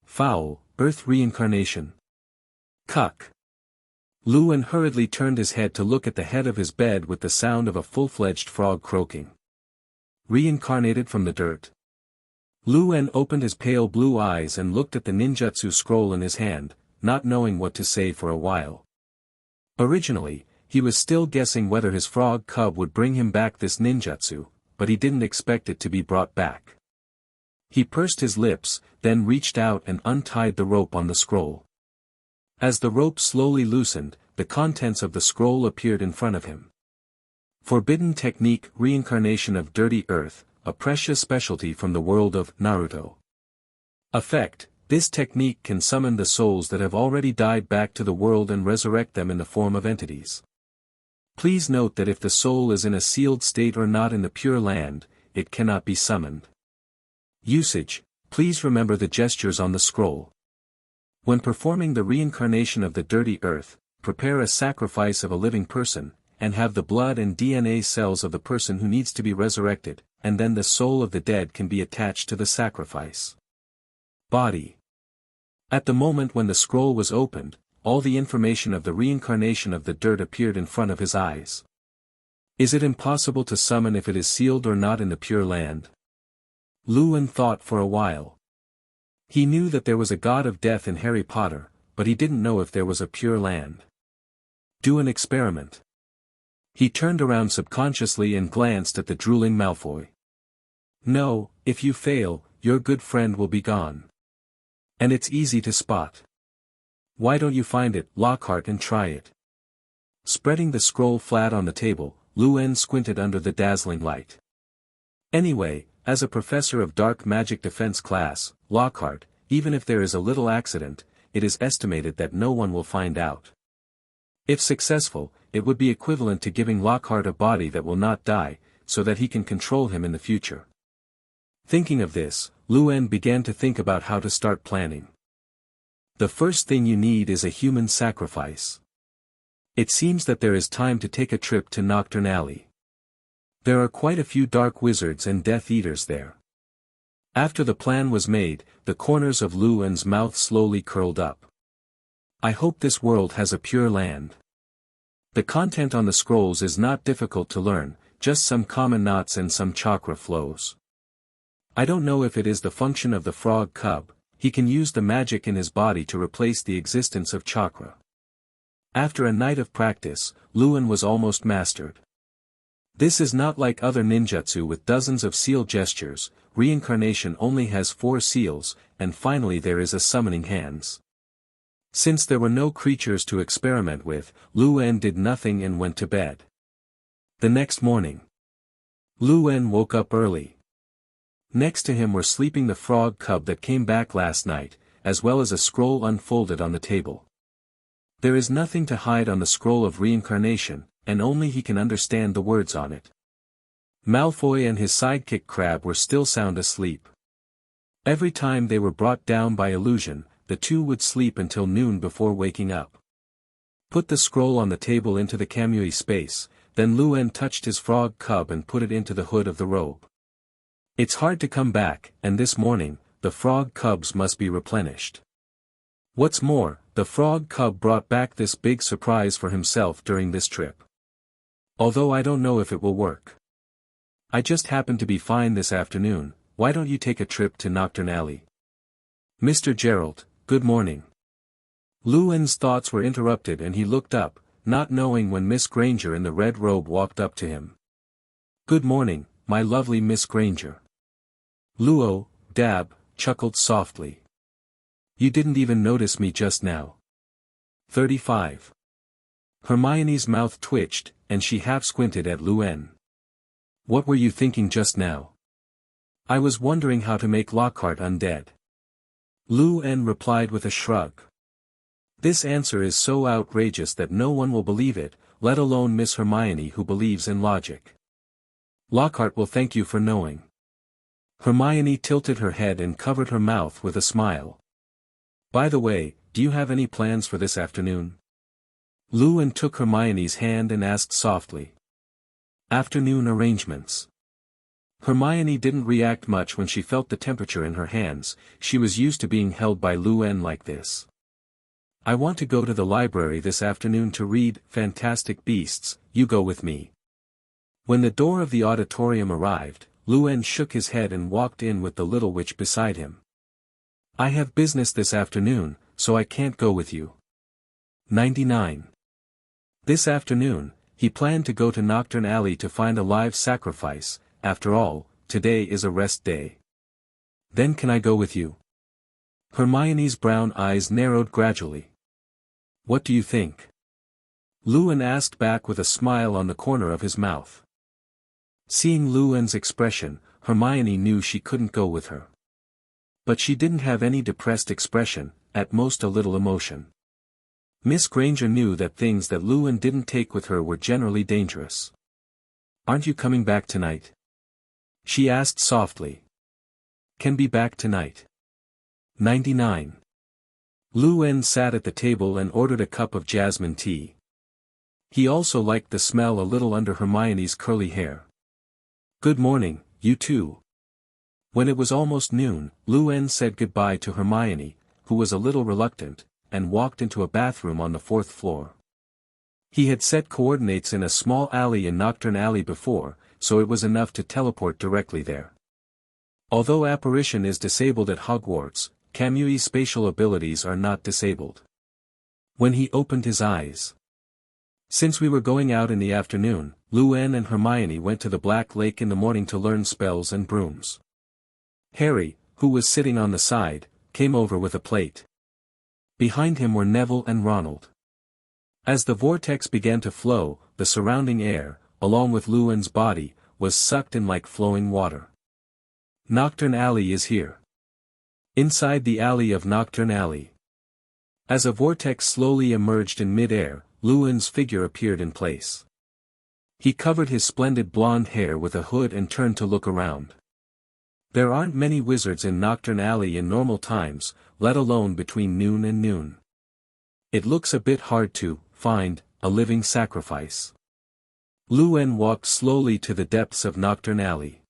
Foul, Earth Reincarnation. Cuck. Luen hurriedly turned his head to look at the head of his bed with the sound of a full-fledged frog croaking. Reincarnated from the dirt. Luen opened his pale blue eyes and looked at the ninjutsu scroll in his hand, not knowing what to say for a while. Originally, he was still guessing whether his frog cub would bring him back this ninjutsu, but he didn't expect it to be brought back. He pursed his lips, then reached out and untied the rope on the scroll. As the rope slowly loosened, the contents of the scroll appeared in front of him. Forbidden Technique Reincarnation of Dirty Earth, a precious specialty from the world of Naruto. Effect: this technique can summon the souls that have already died back to the world and resurrect them in the form of entities. Please note that if the soul is in a sealed state or not in the Pure Land, it cannot be summoned. Usage: please remember the gestures on the scroll. When performing the reincarnation of the dirty earth, prepare a sacrifice of a living person, and have the blood and DNA cells of the person who needs to be resurrected, and then the soul of the dead can be attached to the sacrifice. Body. At the moment when the scroll was opened, all the information of the reincarnation of the dirt appeared in front of his eyes. Is it impossible to summon if it is sealed or not in the Pure Land? Luen thought for a while. He knew that there was a god of death in Harry Potter, but he didn't know if there was a Pure Land. Do an experiment. He turned around subconsciously and glanced at the drooling Malfoy. No, if you fail, your good friend will be gone. And it's easy to spot. Why don't you find it, Lockhart, and try it? Spreading the scroll flat on the table, Luen squinted under the dazzling light. Anyway, as a professor of dark magic defense class, Lockhart, even if there is a little accident, it is estimated that no one will find out. If successful, it would be equivalent to giving Lockhart a body that will not die, so that he can control him in the future. Thinking of this, Luen began to think about how to start planning. The first thing you need is a human sacrifice. It seems that there is time to take a trip to Nocturne Alley. There are quite a few dark wizards and Death Eaters there. After the plan was made, the corners of Luen's mouth slowly curled up. I hope this world has a Pure Land. The content on the scrolls is not difficult to learn, just some common knots and some chakra flows. I don't know if it is the function of the frog cub. He can use the magic in his body to replace the existence of chakra. After a night of practice, Luen was almost mastered. This is not like other ninjutsu with dozens of seal gestures. Reincarnation only has 4 seals, and finally there is a summoning hands. Since there were no creatures to experiment with, Luen did nothing and went to bed. The next morning, Luen woke up early. Next to him were sleeping the frog cub that came back last night, as well as a scroll unfolded on the table. There is nothing to hide on the scroll of reincarnation, and only he can understand the words on it. Malfoy and his sidekick Crabbe were still sound asleep. Every time they were brought down by illusion, the two would sleep until noon before waking up. Put the scroll on the table into the kamui space, then Luen touched his frog cub and put it into the hood of the robe. It's hard to come back, and this morning, the frog cubs must be replenished. What's more, the frog cub brought back this big surprise for himself during this trip. Although I don't know if it will work. I just happen to be fine this afternoon. Why don't you take a trip to Nocturne Alley? Mr. Gerald, good morning. Luen's thoughts were interrupted and he looked up, not knowing when Miss Granger in the red robe walked up to him. Good morning, my lovely Miss Granger. Luo, Dab, chuckled softly. You didn't even notice me just now. 35. Hermione's mouth twitched, and she half squinted at Luen. What were you thinking just now? I was wondering how to make Lockhart undead. Luen replied with a shrug. This answer is so outrageous that no one will believe it, let alone Miss Hermione who believes in logic. Lockhart will thank you for knowing. Hermione tilted her head and covered her mouth with a smile. By the way, do you have any plans for this afternoon? Luen took Hermione's hand and asked softly. Afternoon arrangements. Hermione didn't react much when she felt the temperature in her hands, she was used to being held by Luen like this. I want to go to the library this afternoon to read Fantastic Beasts, you go with me. When the door of the auditorium arrived, Luen shook his head and walked in with the little witch beside him. I have business this afternoon, so I can't go with you. 99. This afternoon, he planned to go to Knockturn Alley to find a live sacrifice, after all, today is a rest day. Then can I go with you? Hermione's brown eyes narrowed gradually. What do you think? Luen asked back with a smile on the corner of his mouth. Seeing Luen's expression, Hermione knew she couldn't go with her. But she didn't have any depressed expression, at most a little emotion. Miss Granger knew that things that Luen didn't take with her were generally dangerous. Aren't you coming back tonight? She asked softly. Can be back tonight. 99. Luen sat at the table and ordered a cup of jasmine tea. He also liked the smell a little under Hermione's curly hair. Good morning, you two. When it was almost noon, Luen said goodbye to Hermione, who was a little reluctant, and walked into a bathroom on the 4th floor. He had set coordinates in a small alley in Knockturn Alley before, so it was enough to teleport directly there. Although apparition is disabled at Hogwarts, Camui's spatial abilities are not disabled. When he opened his eyes. Since we were going out in the afternoon, Luen and Hermione went to the Black Lake in the morning to learn spells and brooms. Harry, who was sitting on the side, came over with a plate. Behind him were Neville and Ronald. As the vortex began to flow, the surrounding air, along with Luen's body, was sucked in like flowing water. Knockturn Alley is here. Inside the alley of Knockturn Alley. As a vortex slowly emerged in mid-air, Luen's figure appeared in place. He covered his splendid blonde hair with a hood and turned to look around. There aren't many wizards in Knockturn Alley in normal times, let alone between noon and noon. It looks a bit hard to find a living sacrifice. Luen walked slowly to the depths of Knockturn Alley.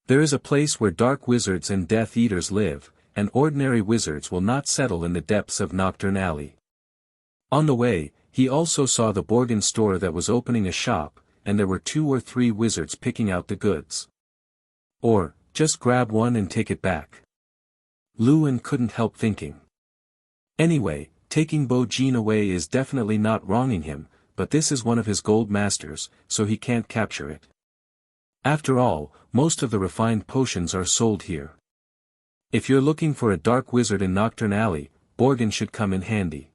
There is a place where dark wizards and Death Eaters live, and ordinary wizards will not settle in the depths of Knockturn Alley. On the way, he also saw the Borgin store that was opening a shop, and there were 2 or 3 wizards picking out the goods. Or, just grab one and take it back. Luen couldn't help thinking. Anyway, taking Bo-Jin away is definitely not wronging him, but this is one of his gold masters, so he can't capture it. After all, most of the refined potions are sold here. If you're looking for a dark wizard in Knockturn Alley, Borgin should come in handy.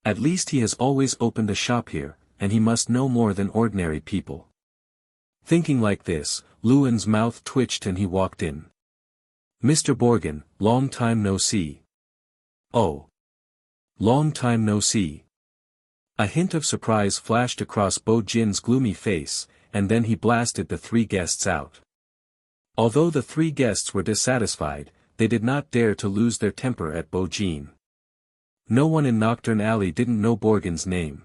At least he has always opened a shop here, and he must know more than ordinary people. Thinking like this, Luen's mouth twitched and he walked in. Mr. Borgin, long time no see. Oh. Long time no see. A hint of surprise flashed across Bo-Jin's gloomy face, and then he blasted the 3 guests out. Although the 3 guests were dissatisfied, they did not dare to lose their temper at Bo-Jin. No one in Knockturn Alley didn't know Borgin's name.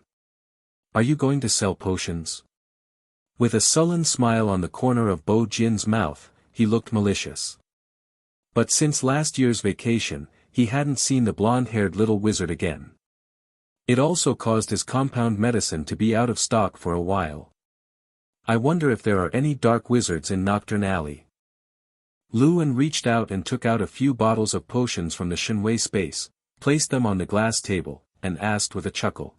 Are you going to sell potions? With a sullen smile on the corner of Bo-Jin's mouth, he looked malicious. But since last year's vacation, he hadn't seen the blonde-haired little wizard again. It also caused his compound medicine to be out of stock for a while. I wonder if there are any dark wizards in Knockturn Alley. Luen reached out and took out a few bottles of potions from the Shenwei space, placed them on the glass table, and asked with a chuckle.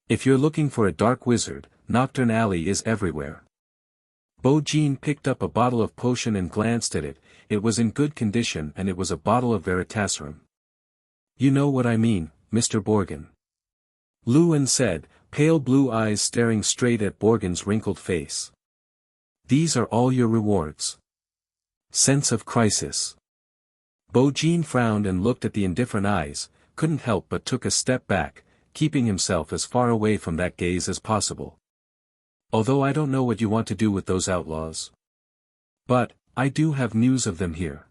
If you're looking for a dark wizard, Knockturn Alley is everywhere. Bo-Jin picked up a bottle of potion and glanced at it. It was in good condition and it was a bottle of Veritaserum. You know what I mean, Mr. Borgin. Luan said, pale blue eyes staring straight at Borgen's wrinkled face. These are all your rewards. Sense of crisis. Bojin frowned and looked at the indifferent eyes, couldn't help but took a step back, keeping himself as far away from that gaze as possible. Although I don't know what you want to do with those outlaws. But, I do have news of them here.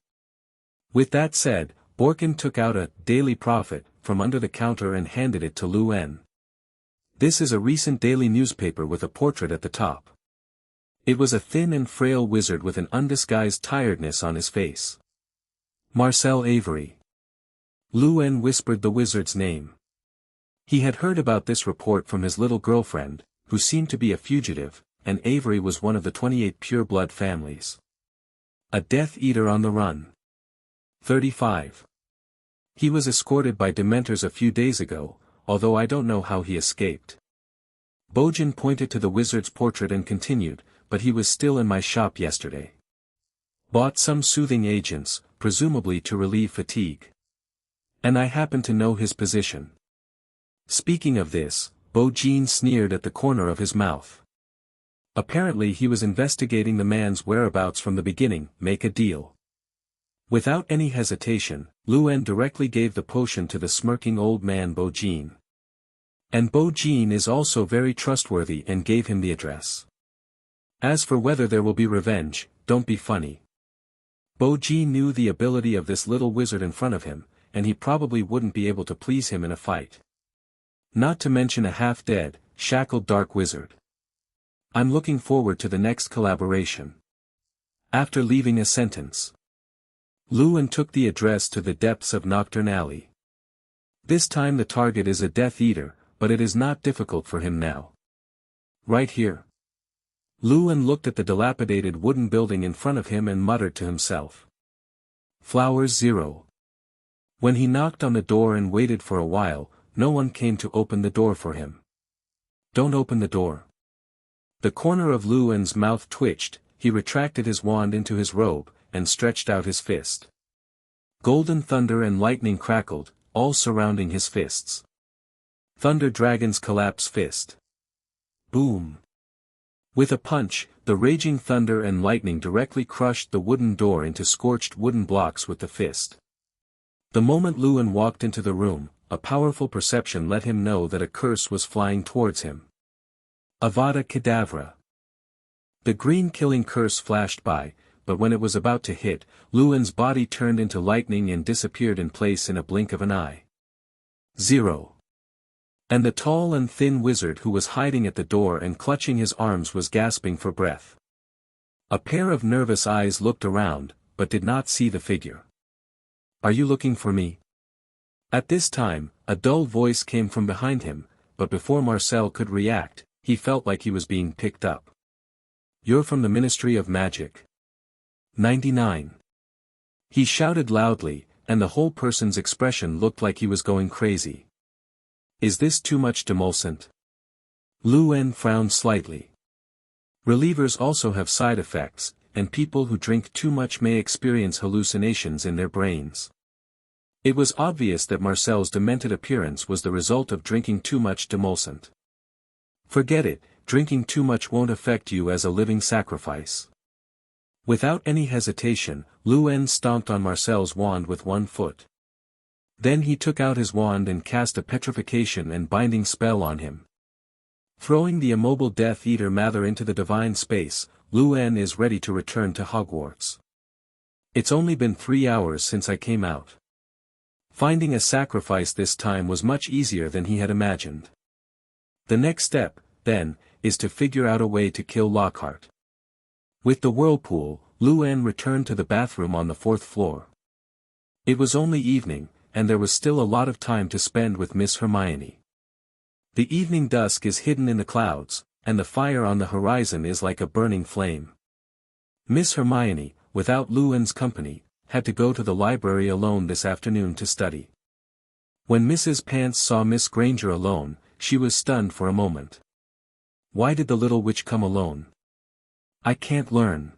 With that said, Borkin took out a Daily Prophet from under the counter and handed it to Luan. This is a recent daily newspaper with a portrait at the top. It was a thin and frail wizard with an undisguised tiredness on his face. Marcel Avery. Luan whispered the wizard's name. He had heard about this report from his little girlfriend, who seemed to be a fugitive, and Avery was one of the 28 pure-blood families. A Death Eater on the run. 35. He was escorted by Dementors a few days ago, although I don't know how he escaped. Bojin pointed to the wizard's portrait and continued, but he was still in my shop yesterday. Bought some soothing agents, presumably to relieve fatigue. And I happen to know his position. Speaking of this, Bojin sneered at the corner of his mouth. Apparently he was investigating the man's whereabouts from the beginning. Make a deal. Without any hesitation, Luan directly gave the potion to the smirking old man Bojin. And Bojin is also very trustworthy and gave him the address. As for whether there will be revenge, don't be funny. Bojin knew the ability of this little wizard in front of him, and he probably wouldn't be able to please him in a fight. Not to mention a half-dead, shackled dark wizard. I'm looking forward to the next collaboration. After leaving a sentence, Luan took the address to the depths of Nocturne Alley. This time the target is a Death Eater, but it is not difficult for him now. Right here. Luan looked at the dilapidated wooden building in front of him and muttered to himself. Flowers 0. When he knocked on the door and waited for a while, no one came to open the door for him. Don't open the door. The corner of Luan's mouth twitched, he retracted his wand into his robe, and stretched out his fist. Golden thunder and lightning crackled, all surrounding his fists. Thunder Dragon's collapse fist. Boom. With a punch, the raging thunder and lightning directly crushed the wooden door into scorched wooden blocks with the fist. The moment Luan walked into the room, a powerful perception let him know that a curse was flying towards him. Avada Kedavra. The green killing curse flashed by, but when it was about to hit, Luan's body turned into lightning and disappeared in place in a blink of an eye. 0. And the tall and thin wizard who was hiding at the door and clutching his arms was gasping for breath. A pair of nervous eyes looked around, but did not see the figure. Are you looking for me? At this time, a dull voice came from behind him, but before Marcel could react, he felt like he was being picked up. You're from the Ministry of Magic. 99. He shouted loudly, and the whole person's expression looked like he was going crazy. Is this too much demulcent? Luan frowned slightly. Relievers also have side effects, and people who drink too much may experience hallucinations in their brains. It was obvious that Marcel's demented appearance was the result of drinking too much demulcent. Forget it, drinking too much won't affect you as a living sacrifice. Without any hesitation, Luan stomped on Marcel's wand with one foot. Then he took out his wand and cast a petrification and binding spell on him. Throwing the immobile Death Eater Mather into the divine space, Luan is ready to return to Hogwarts. It's only been 3 hours since I came out. Finding a sacrifice this time was much easier than he had imagined. The next step, then, is to figure out a way to kill Lockhart. With the whirlpool, Luan returned to the bathroom on the 4th floor. It was only evening, and there was still a lot of time to spend with Miss Hermione. The evening dusk is hidden in the clouds, and the fire on the horizon is like a burning flame. Miss Hermione, without Luan's company, had to go to the library alone this afternoon to study. When Mrs. Pants saw Miss Granger alone, she was stunned for a moment. Why did the little witch come alone? I can't learn.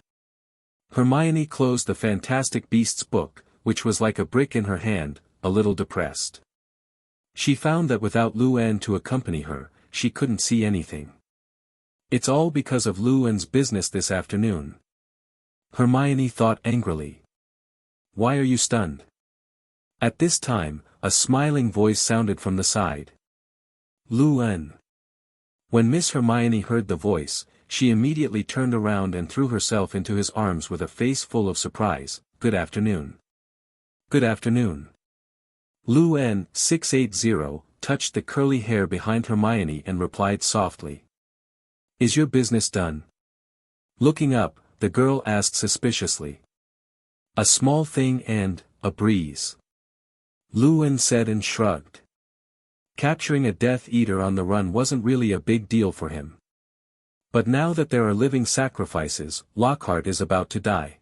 Hermione closed the Fantastic Beasts book, which was like a brick in her hand, a little depressed. She found that without Luan to accompany her, she couldn't see anything. It's all because of Luan's business this afternoon. Hermione thought angrily. Why are you stunned? At this time, a smiling voice sounded from the side. Luan. When Miss Hermione heard the voice, she immediately turned around and threw herself into his arms with a face full of surprise. Good afternoon. Good afternoon. Luan, 680, touched the curly hair behind Hermione and replied softly. Is your business done? Looking up, the girl asked suspiciously. A small thing and, a breeze. Luan said and shrugged. Capturing a Death Eater on the run wasn't really a big deal for him. But now that there are living sacrifices, Lockhart is about to die.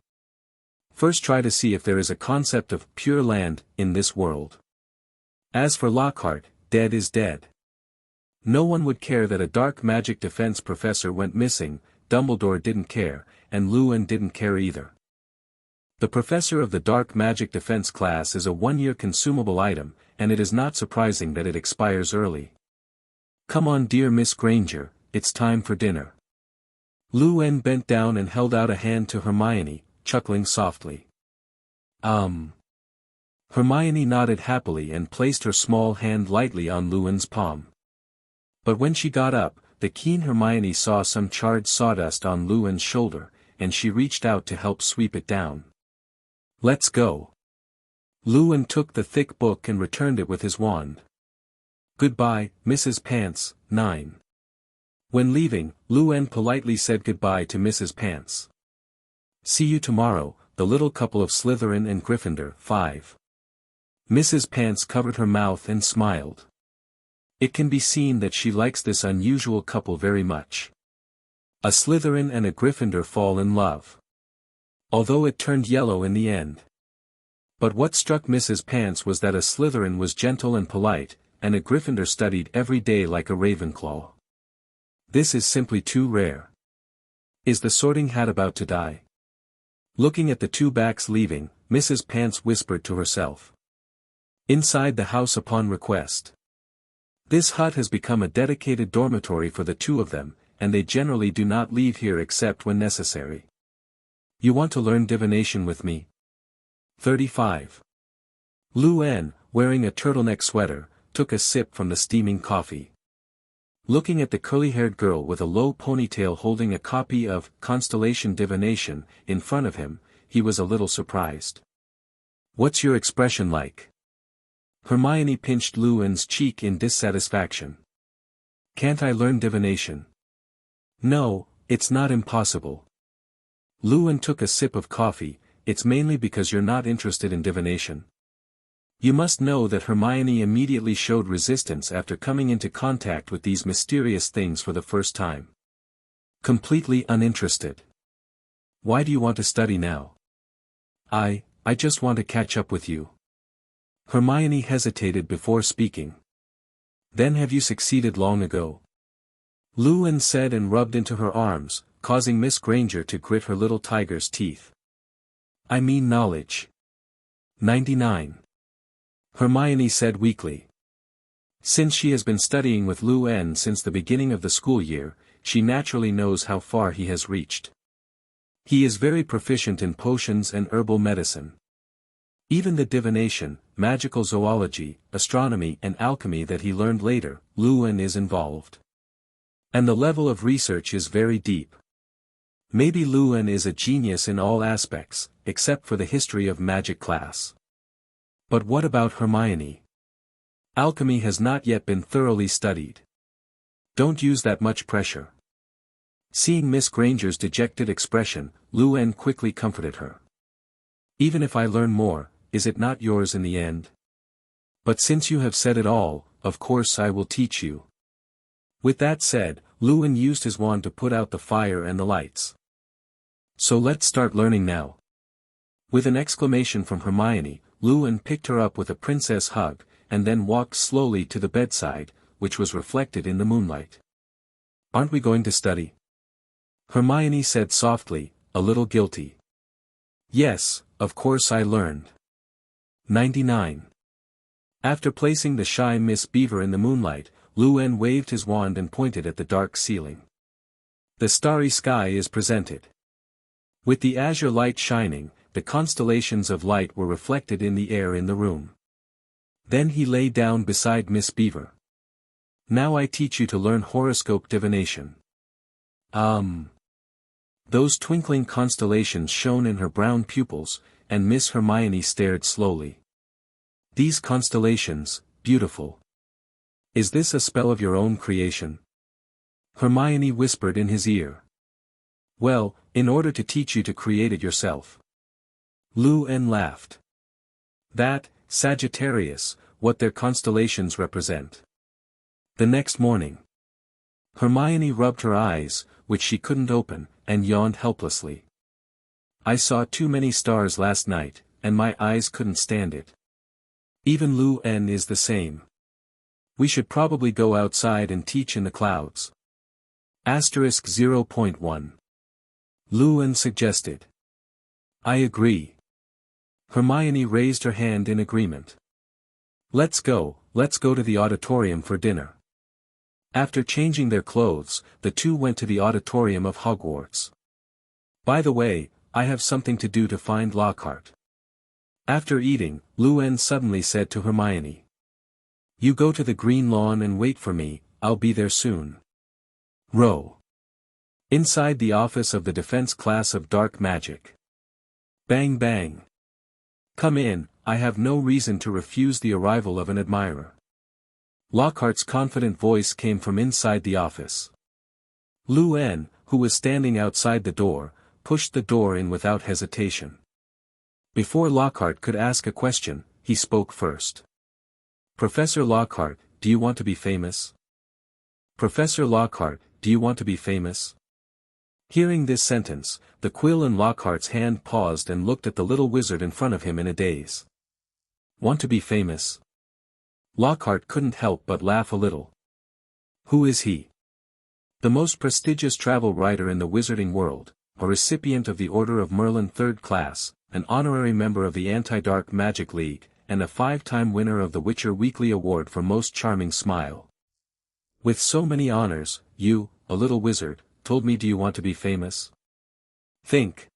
First try to see if there is a concept of pure land in this world. As for Lockhart, dead is dead. No one would care that a dark magic defense professor went missing, Dumbledore didn't care, and Luan didn't care either. The professor of the dark magic defense class is a one-year consumable item, and it is not surprising that it expires early. Come on dear Miss Granger, it's time for dinner. Luan bent down and held out a hand to Hermione, chuckling softly. Hermione nodded happily and placed her small hand lightly on Luan's palm. But when she got up, the keen Hermione saw some charred sawdust on Luan's shoulder, and she reached out to help sweep it down. Let's go. Luan took the thick book and returned it with his wand. Goodbye, Mrs. Pants, 9. When leaving, Luan politely said goodbye to Mrs. Pants. See you tomorrow, the little couple of Slytherin and Gryffindor, 5. Mrs. Pants covered her mouth and smiled. It can be seen that she likes this unusual couple very much. A Slytherin and a Gryffindor fall in love. Although it turned yellow in the end. But what struck Mrs. Pants was that a Slytherin was gentle and polite, and a Gryffindor studied every day like a Ravenclaw. This is simply too rare. Is the Sorting Hat about to die? Looking at the two backs leaving, Mrs. Pants whispered to herself. Inside the house upon request. This hut has become a dedicated dormitory for the two of them, and they generally do not leave here except when necessary. You want to learn divination with me? 35. Luan, wearing a turtleneck sweater, took a sip from the steaming coffee. Looking at the curly-haired girl with a low ponytail holding a copy of Constellation Divination in front of him, he was a little surprised. What's your expression like? Hermione pinched Luan's cheek in dissatisfaction. Can't I learn divination? No, it's not impossible. Luan took a sip of coffee. It's mainly because you're not interested in divination. You must know that Hermione immediately showed resistance after coming into contact with these mysterious things for the first time. Completely uninterested. Why do you want to study now? I just want to catch up with you. Hermione hesitated before speaking. Then have you succeeded long ago? Luan said and rubbed into her arms, causing Miss Granger to grit her little tiger's teeth. I mean knowledge. 99. Hermione said weakly. Since she has been studying with Luan since the beginning of the school year, she naturally knows how far he has reached. He is very proficient in potions and herbal medicine. Even the divination, magical zoology, astronomy and alchemy that he learned later, Luan is involved. And the level of research is very deep. Maybe Luan is a genius in all aspects, except for the history of magic class. But what about Hermione? Alchemy has not yet been thoroughly studied. Don't use that much pressure. Seeing Miss Granger's dejected expression, Luan quickly comforted her. Even if I learn more, is it not yours in the end? But since you have said it all, of course I will teach you. With that said, Luan used his wand to put out the fire and the lights. So let's start learning now. With an exclamation from Hermione, Luan picked her up with a princess hug, and then walked slowly to the bedside, which was reflected in the moonlight. Aren't we going to study? Hermione said softly, a little guilty. Yes, of course I learned. 99. After placing the shy Miss Beaver in the moonlight, Luen waved his wand and pointed at the dark ceiling. The starry sky is presented. With the azure light shining, the constellations of light were reflected in the air in the room. Then he lay down beside Miss Beaver. Now I teach you to learn horoscope divination. Those twinkling constellations shone in her brown pupils, and Miss Hermione stared slowly. These constellations, beautiful. Is this a spell of your own creation? Hermione whispered in his ear. Well, in order to teach you to create it yourself. Luen laughed. That, Sagittarius, what their constellations represent. The next morning. Hermione rubbed her eyes, which she couldn't open, and yawned helplessly. I saw too many stars last night, and my eyes couldn't stand it. Even Luen is the same. We should probably go outside and teach in the clouds. Asterisk 0.1. Luen suggested. I agree. Hermione raised her hand in agreement. Let's go to the auditorium for dinner. After changing their clothes, the two went to the auditorium of Hogwarts. By the way, I have something to do to find Lockhart. After eating, Luen suddenly said to Hermione. You go to the green lawn and wait for me, I'll be there soon. Row. Inside the office of the defense class of dark magic. Bang bang. Come in, I have no reason to refuse the arrival of an admirer. Lockhart's confident voice came from inside the office. Luen, who was standing outside the door, pushed the door in without hesitation. Before Lockhart could ask a question, he spoke first. Professor Lockhart, do you want to be famous? Professor Lockhart, do you want to be famous? Hearing this sentence, the quill in Lockhart's hand paused and looked at the little wizard in front of him in a daze. Want to be famous? Lockhart couldn't help but laugh a little. Who is he? The most prestigious travel writer in the wizarding world, a recipient of the Order of Merlin 3rd class, an honorary member of the Anti-Dark Magic League, and a 5-time winner of the Witcher Weekly Award for Most Charming Smile. With so many honors, you, a little wizard, told me do you want to be famous? Think.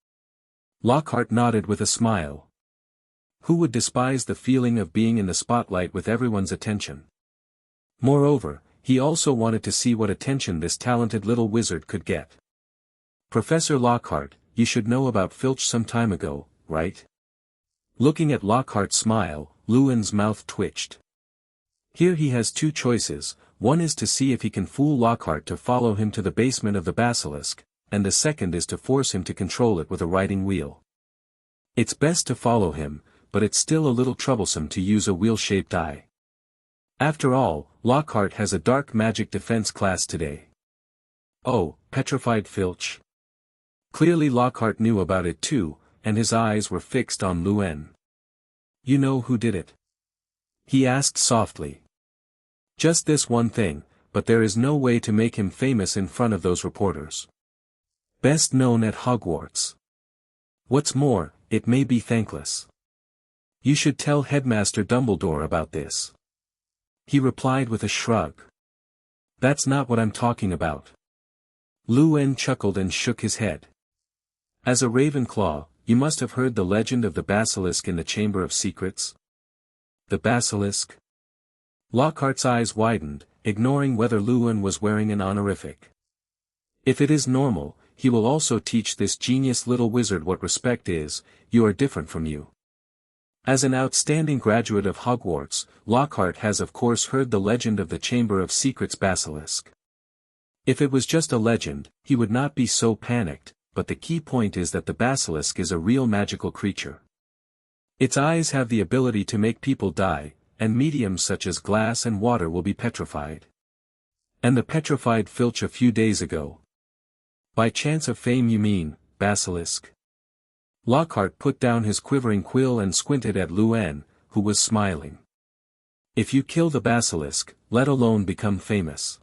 Lockhart nodded with a smile. Who would despise the feeling of being in the spotlight with everyone's attention? Moreover, he also wanted to see what attention this talented little wizard could get. Professor Lockhart, you should know about Filch some time ago, right? Looking at Lockhart's smile, Luen's mouth twitched. Here he has two choices, one is to see if he can fool Lockhart to follow him to the basement of the basilisk, and the second is to force him to control it with a writing wheel. It's best to follow him, but it's still a little troublesome to use a wheel-shaped eye. After all, Lockhart has a dark magic defense class today. Oh, petrified Filch. Clearly Lockhart knew about it too, and his eyes were fixed on Luen. You know who did it? He asked softly. Just this one thing, but there is no way to make him famous in front of those reporters. Best known at Hogwarts. What's more, it may be thankless. You should tell Headmaster Dumbledore about this. He replied with a shrug. That's not what I'm talking about. Luen chuckled and shook his head. As a Ravenclaw, you must have heard the legend of the basilisk in the Chamber of Secrets. The basilisk? Lockhart's eyes widened, ignoring whether Luen was wearing an honorific. If it is normal, he will also teach this genius little wizard what respect is. You are different from you. As an outstanding graduate of Hogwarts, Lockhart has of course heard the legend of the Chamber of Secrets basilisk. If it was just a legend, he would not be so panicked, but the key point is that the basilisk is a real magical creature. Its eyes have the ability to make people die, and mediums such as glass and water will be petrified. And the petrified Filch a few days ago. By chance of fame you mean, basilisk? Lockhart put down his quivering quill and squinted at Luen, who was smiling. If you kill the basilisk, let alone become famous.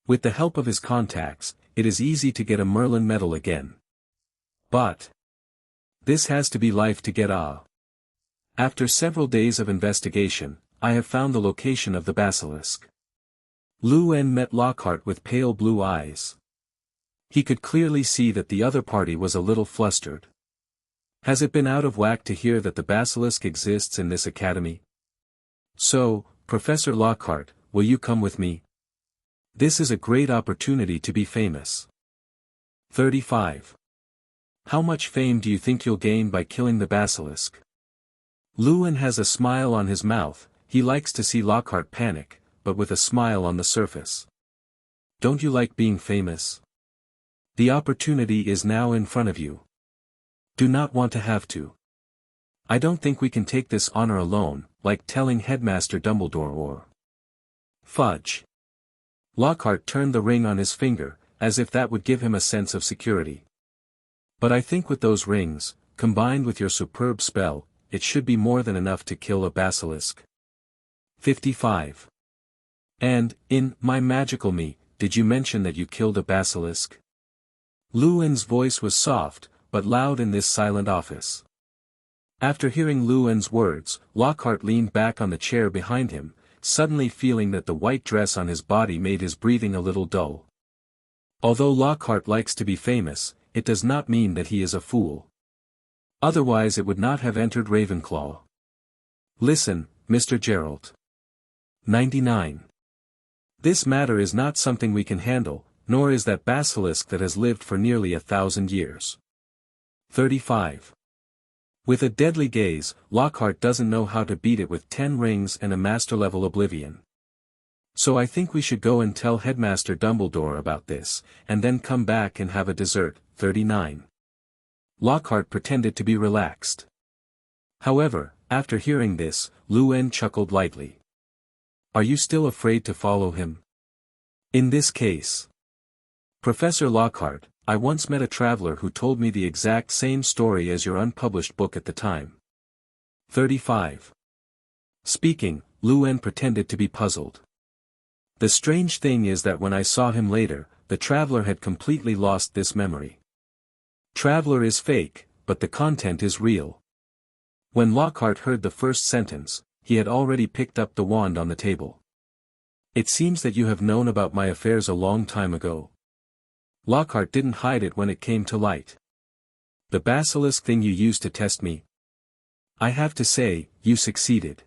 With the help of his contacts, it is easy to get a Merlin medal again. But this has to be life to get. After several days of investigation, I have found the location of the basilisk. Lu-En met Lockhart with pale blue eyes. He could clearly see that the other party was a little flustered. Has it been out of whack to hear that the basilisk exists in this academy? So, Professor Lockhart, will you come with me? This is a great opportunity to be famous. 35. How much fame do you think you'll gain by killing the basilisk? Lu-En has a smile on his mouth. He likes to see Lockhart panic, but with a smile on the surface. Don't you like being famous? The opportunity is now in front of you. Do not want to have to. I don't think we can take this honor alone, like telling Headmaster Dumbledore or... Fudge. Lockhart turned the ring on his finger, as if that would give him a sense of security. But I think with those rings, combined with your superb spell, it should be more than enough to kill a basilisk. 55. And, in My Magical Me, did you mention that you killed a basilisk? Lu-En's voice was soft, but loud in this silent office. After hearing Lu-En's words, Lockhart leaned back on the chair behind him, suddenly feeling that the white dress on his body made his breathing a little dull. Although Lockhart likes to be famous, it does not mean that he is a fool. Otherwise it would not have entered Ravenclaw. Listen, Mr. Gerald. 99. This matter is not something we can handle, nor is that basilisk that has lived for nearly 1,000 years. 35. With a deadly gaze, Lockhart doesn't know how to beat it with 10 rings and a master-level oblivion. So I think we should go and tell Headmaster Dumbledore about this, and then come back and have a dessert. 39. Lockhart pretended to be relaxed. However, after hearing this, Lu-En chuckled lightly. Are you still afraid to follow him? In this case. Professor Lockhart, I once met a traveler who told me the exact same story as your unpublished book at the time. 35. Speaking, Lu-En pretended to be puzzled. The strange thing is that when I saw him later, the traveler had completely lost this memory. Traveler is fake, but the content is real. When Lockhart heard the first sentence, he had already picked up the wand on the table. It seems that you have known about my affairs a long time ago. Lockhart didn't hide it when it came to light. The basilisk thing you used to test me. I have to say, you succeeded.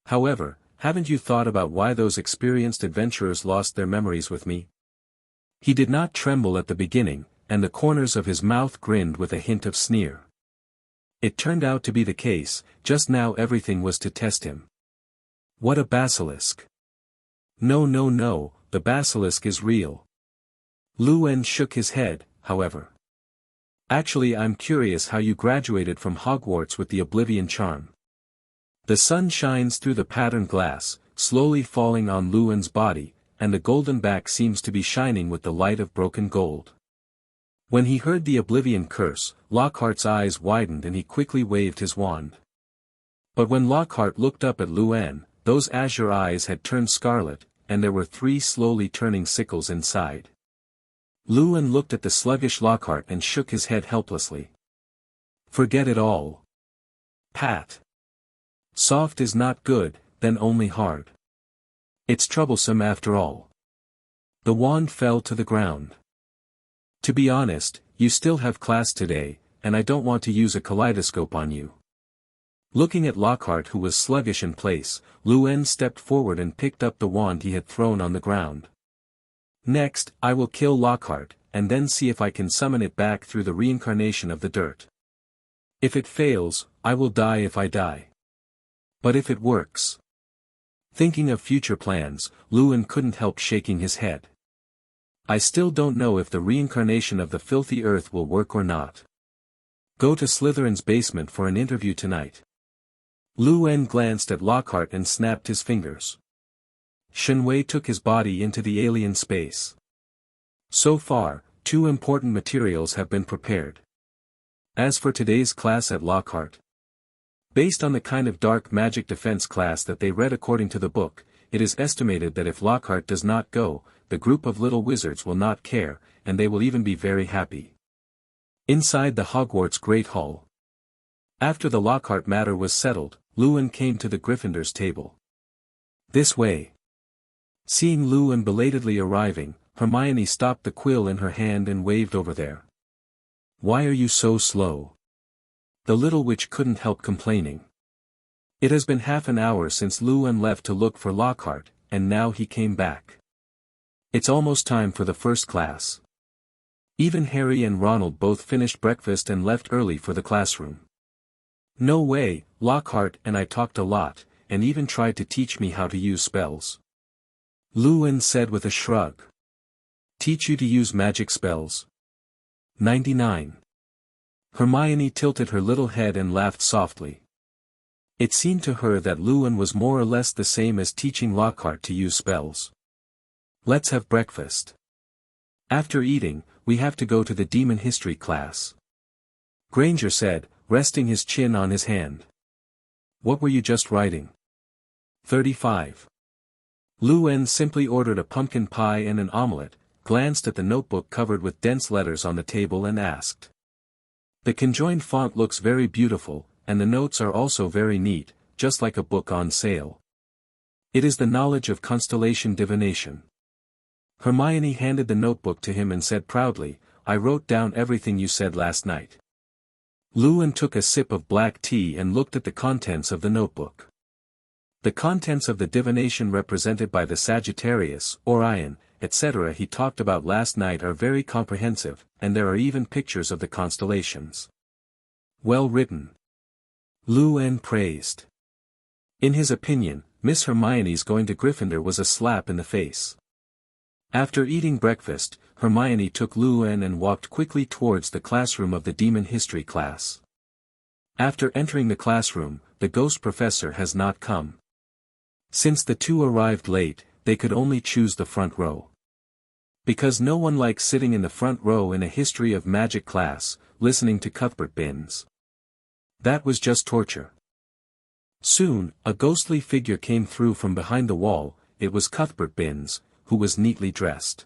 However, haven't you thought about why those experienced adventurers lost their memories with me? He did not tremble at the beginning, and the corners of his mouth grinned with a hint of sneer. It turned out to be the case, just now everything was to test him. What a basilisk! No, no, no, the basilisk is real. Lu-En shook his head, however. Actually, I'm curious how you graduated from Hogwarts with the Oblivion charm. The sun shines through the patterned glass, slowly falling on Lu-En's body, and the golden back seems to be shining with the light of broken gold. When he heard the Oblivion curse, Lockhart's eyes widened and he quickly waved his wand. But when Lockhart looked up at Lu-En, those azure eyes had turned scarlet, and there were 3 slowly turning sickles inside. Lu-En looked at the sluggish Lockhart and shook his head helplessly. Forget it all. Pat. Soft is not good, then only hard. It's troublesome after all. The wand fell to the ground. To be honest, you still have class today, and I don't want to use a kaleidoscope on you. Looking at Lockhart, who was sluggish in place, Lu-En stepped forward and picked up the wand he had thrown on the ground. Next, I will kill Lockhart, and then see if I can summon it back through the reincarnation of the dirt. If it fails, I will die if I die. But if it works... Thinking of future plans, Lu-En couldn't help shaking his head. I still don't know if the reincarnation of the filthy earth will work or not. Go to Slytherin's basement for an interview tonight. Lu-En glanced at Lockhart and snapped his fingers. Shenwei took his body into the alien space. So far, 2 important materials have been prepared. As for today's class at Lockhart, based on the kind of dark magic defense class that they read according to the book, it is estimated that if Lockhart does not go, the group of little wizards will not care, and they will even be very happy. Inside the Hogwarts Great Hall. After the Lockhart matter was settled, Luan came to the Gryffindor's table. This way. Seeing Luan belatedly arriving, Hermione stopped the quill in her hand and waved over there. Why are you so slow? The little witch couldn't help complaining. It has been half an hour since Luan left to look for Lockhart, and now he came back. It's almost time for the first class. Even Harry and Ronald both finished breakfast and left early for the classroom. No way, Lockhart and I talked a lot, and even tried to teach me how to use spells. Luan said with a shrug. Teach you to use magic spells? 99. Hermione tilted her little head and laughed softly. It seemed to her that Luan was more or less the same as teaching Lockhart to use spells. Let's have breakfast. After eating, we have to go to the demon history class. Granger said, resting his chin on his hand. What were you just writing? 35. Luan simply ordered a pumpkin pie and an omelette, glanced at the notebook covered with dense letters on the table and asked. The conjoined font looks very beautiful, and the notes are also very neat, just like a book on sale. It is the knowledge of constellation divination. Hermione handed the notebook to him and said proudly, I wrote down everything you said last night. Luan took a sip of black tea and looked at the contents of the notebook. The contents of the divination represented by the Sagittarius, Orion, etc. he talked about last night are very comprehensive, and there are even pictures of the constellations. Well written. Luan praised. In his opinion, Miss Hermione's going to Gryffindor was a slap in the face. After eating breakfast, Hermione took Luan and walked quickly towards the classroom of the demon history class. After entering the classroom, the ghost professor has not come. Since the two arrived late, they could only choose the front row. Because no one likes sitting in the front row in a history of magic class, listening to Cuthbert Binns. That was just torture. Soon, a ghostly figure came through from behind the wall. It was Cuthbert Binns, who was neatly dressed.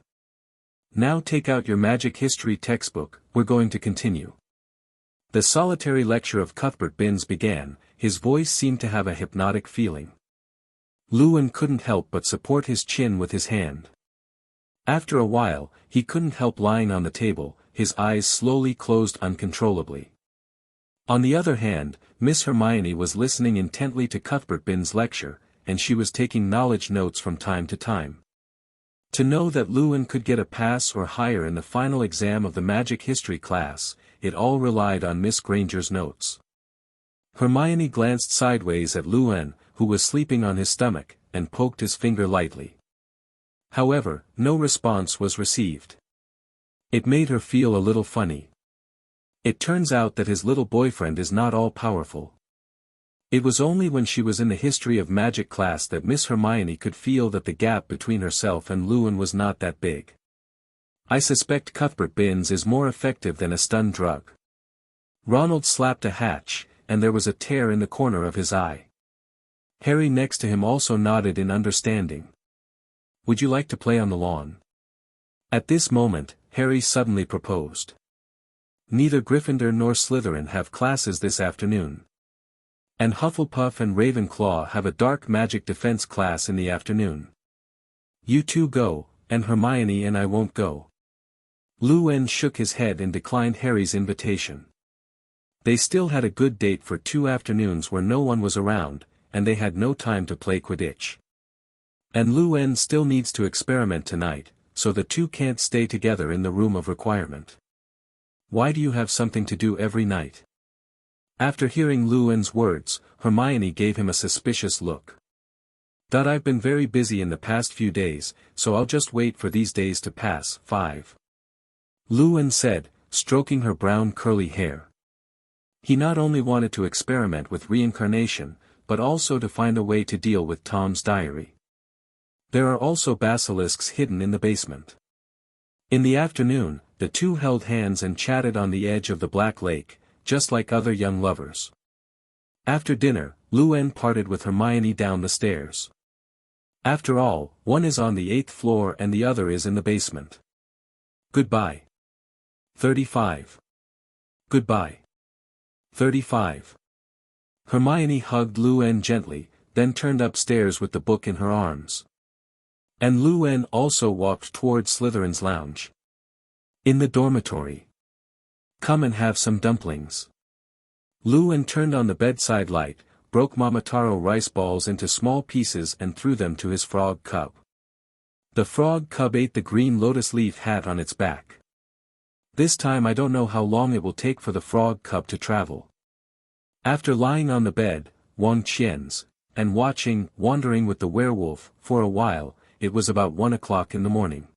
Now take out your magic history textbook, we're going to continue. The solitary lecture of Cuthbert Binns began, his voice seemed to have a hypnotic feeling. Luan couldn't help but support his chin with his hand. After a while, he couldn't help lying on the table, his eyes slowly closed uncontrollably. On the other hand, Miss Hermione was listening intently to Cuthbert Binns' lecture, and she was taking knowledge notes from time to time. To know that Luan could get a pass or higher in the final exam of the magic history class, it all relied on Miss Granger's notes. Hermione glanced sideways at Luan, who was sleeping on his stomach, and poked his finger lightly. However, no response was received. It made her feel a little funny. It turns out that his little boyfriend is not all powerful. It was only when she was in the history of magic class that Miss Hermione could feel that the gap between herself and Luan was not that big. I suspect Cuthbert Binns is more effective than a stun drug. Ronald slapped a hatch, and there was a tear in the corner of his eye. Harry next to him also nodded in understanding. Would you like to play on the lawn? At this moment, Harry suddenly proposed. Neither Gryffindor nor Slytherin have classes this afternoon. And Hufflepuff and Ravenclaw have a dark magic defense class in the afternoon. You two go, and Hermione and I won't go. Luan shook his head and declined Harry's invitation. They still had a good date for 2 afternoons where no one was around, and they had no time to play Quidditch. And Luan still needs to experiment tonight, so the two can't stay together in the room of requirement. Why do you have something to do every night? After hearing Luan's words, Hermione gave him a suspicious look. I've been very busy in the past few days, so I'll just wait for these days to pass. 5. Luan said, stroking her brown curly hair. He not only wanted to experiment with reincarnation, but also to find a way to deal with Tom's diary. There are also basilisks hidden in the basement. In the afternoon, the two held hands and chatted on the edge of the Black Lake, just like other young lovers. After dinner, Luan parted with Hermione down the stairs. After all, one is on the 8th floor and the other is in the basement. Goodbye. 35. Goodbye. 35. Hermione hugged Lu-en gently, then turned upstairs with the book in her arms. And Lu-en also walked toward Slytherin's lounge. In the dormitory. Come and have some dumplings. Lu-en turned on the bedside light, broke Momotaro rice balls into small pieces and threw them to his frog cub. The frog cub ate the green lotus leaf hat on its back. This time I don't know how long it will take for the frog cub to travel. After lying on the bed, Wang Qian's, and wandering with the werewolf, for a while, it was about 1 o'clock in the morning.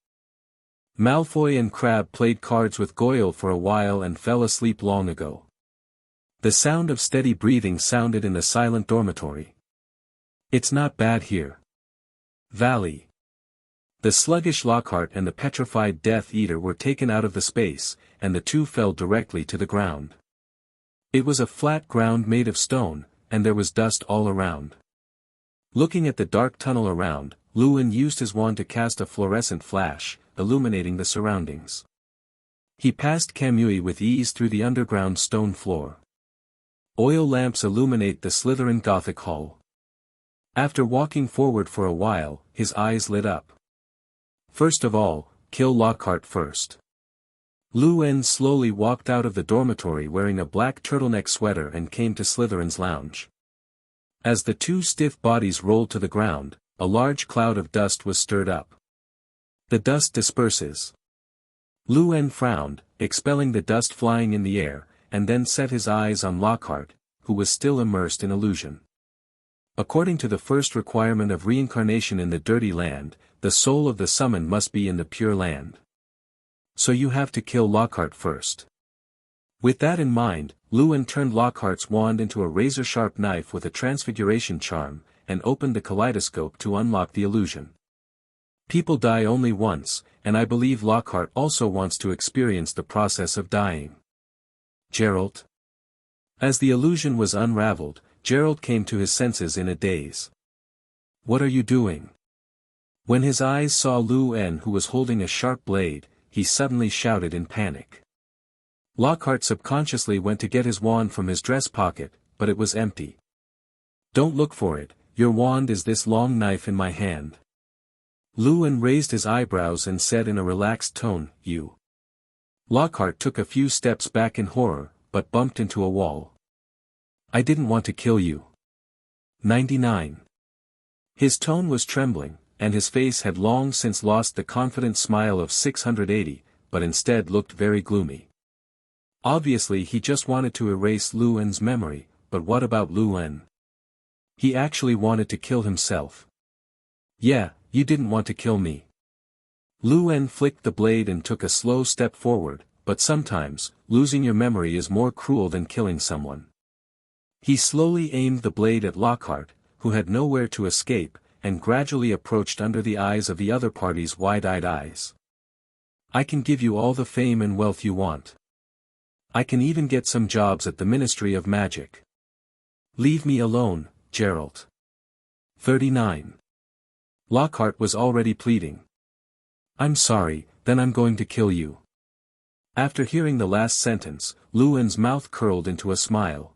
Malfoy and Crabbe played cards with Goyle for a while and fell asleep long ago. The sound of steady breathing sounded in the silent dormitory. It's not bad here. Valley. The sluggish Lockhart and the petrified Death Eater were taken out of the space, and the two fell directly to the ground. It was a flat ground made of stone, and there was dust all around. Looking at the dark tunnel around, Lu-en used his wand to cast a fluorescent flash, illuminating the surroundings. He passed Kamui with ease through the underground stone floor. Oil lamps illuminate the Slytherin Gothic hall. After walking forward for a while, his eyes lit up. First of all, kill Lockhart first. Lu-en slowly walked out of the dormitory wearing a black turtleneck sweater and came to Slytherin's lounge. As the two stiff bodies rolled to the ground, a large cloud of dust was stirred up. The dust disperses. Lu-en frowned, expelling the dust flying in the air, and then set his eyes on Lockhart, who was still immersed in illusion. According to the first requirement of reincarnation in the dirty land, the soul of the summoned must be in the pure land. So you have to kill Lockhart first. With that in mind, Lu-en turned Lockhart's wand into a razor-sharp knife with a transfiguration charm, and opened the kaleidoscope to unlock the illusion. People die only once, and I believe Lockhart also wants to experience the process of dying. Geralt. As the illusion was unraveled, Geralt came to his senses in a daze. What are you doing? When his eyes saw Lu-en who was holding a sharp blade, he suddenly shouted in panic. Lockhart subconsciously went to get his wand from his dress pocket, but it was empty. Don't look for it, your wand is this long knife in my hand. Lu-en raised his eyebrows and said in a relaxed tone, You. Lockhart took a few steps back in horror, but bumped into a wall. I didn't want to kill you. 99. His tone was trembling, and his face had long since lost the confident smile of 680, but instead looked very gloomy. Obviously he just wanted to erase Lu-en's memory, but what about Lu-en? He actually wanted to kill himself. Yeah, you didn't want to kill me. Lu-en flicked the blade and took a slow step forward, but sometimes, losing your memory is more cruel than killing someone. He slowly aimed the blade at Lockhart, who had nowhere to escape, and gradually approached under the eyes of the other party's wide-eyed eyes. I can give you all the fame and wealth you want. I can even get some jobs at the Ministry of Magic. Leave me alone, Geralt. 39. Lockhart was already pleading. I'm sorry, then I'm going to kill you. After hearing the last sentence, Lu-en's mouth curled into a smile.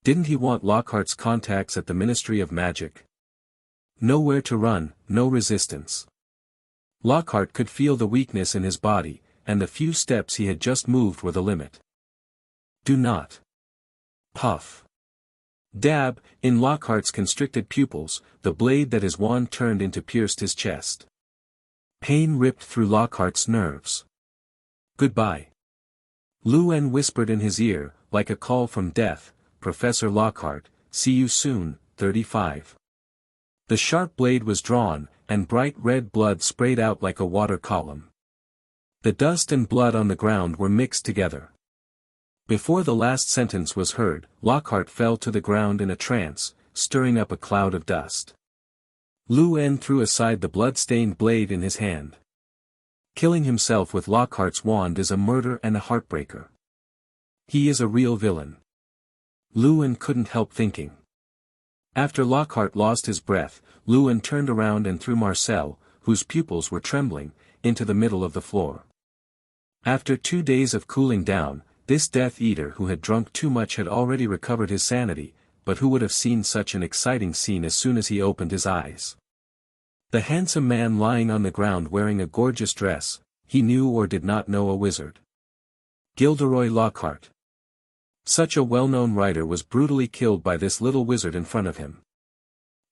Didn't he want Lockhart's contacts at the Ministry of Magic? Nowhere to run, no resistance. Lockhart could feel the weakness in his body, and the few steps he had just moved were the limit. Do not. Puff. Dab, in Lockhart's constricted pupils, the blade that his wand turned into pierced his chest. Pain ripped through Lockhart's nerves. Goodbye. Lu-en whispered in his ear, like a call from death, Professor Lockhart, see you soon, 35. The sharp blade was drawn, and bright red blood sprayed out like a water column. The dust and blood on the ground were mixed together. Before the last sentence was heard, Lockhart fell to the ground in a trance, stirring up a cloud of dust. Lu-en threw aside the blood-stained blade in his hand. Killing himself with Lockhart's wand is a murder and a heartbreaker. He is a real villain. Lu-en couldn't help thinking. After Lockhart lost his breath, Lu-en turned around and threw Marcel, whose pupils were trembling, into the middle of the floor. After 2 days of cooling down, this Death Eater who had drunk too much had already recovered his sanity, but who would have seen such an exciting scene as soon as he opened his eyes? The handsome man lying on the ground wearing a gorgeous dress, he knew or did not know a wizard. Gilderoy Lockhart. Such a well-known writer was brutally killed by this little wizard in front of him.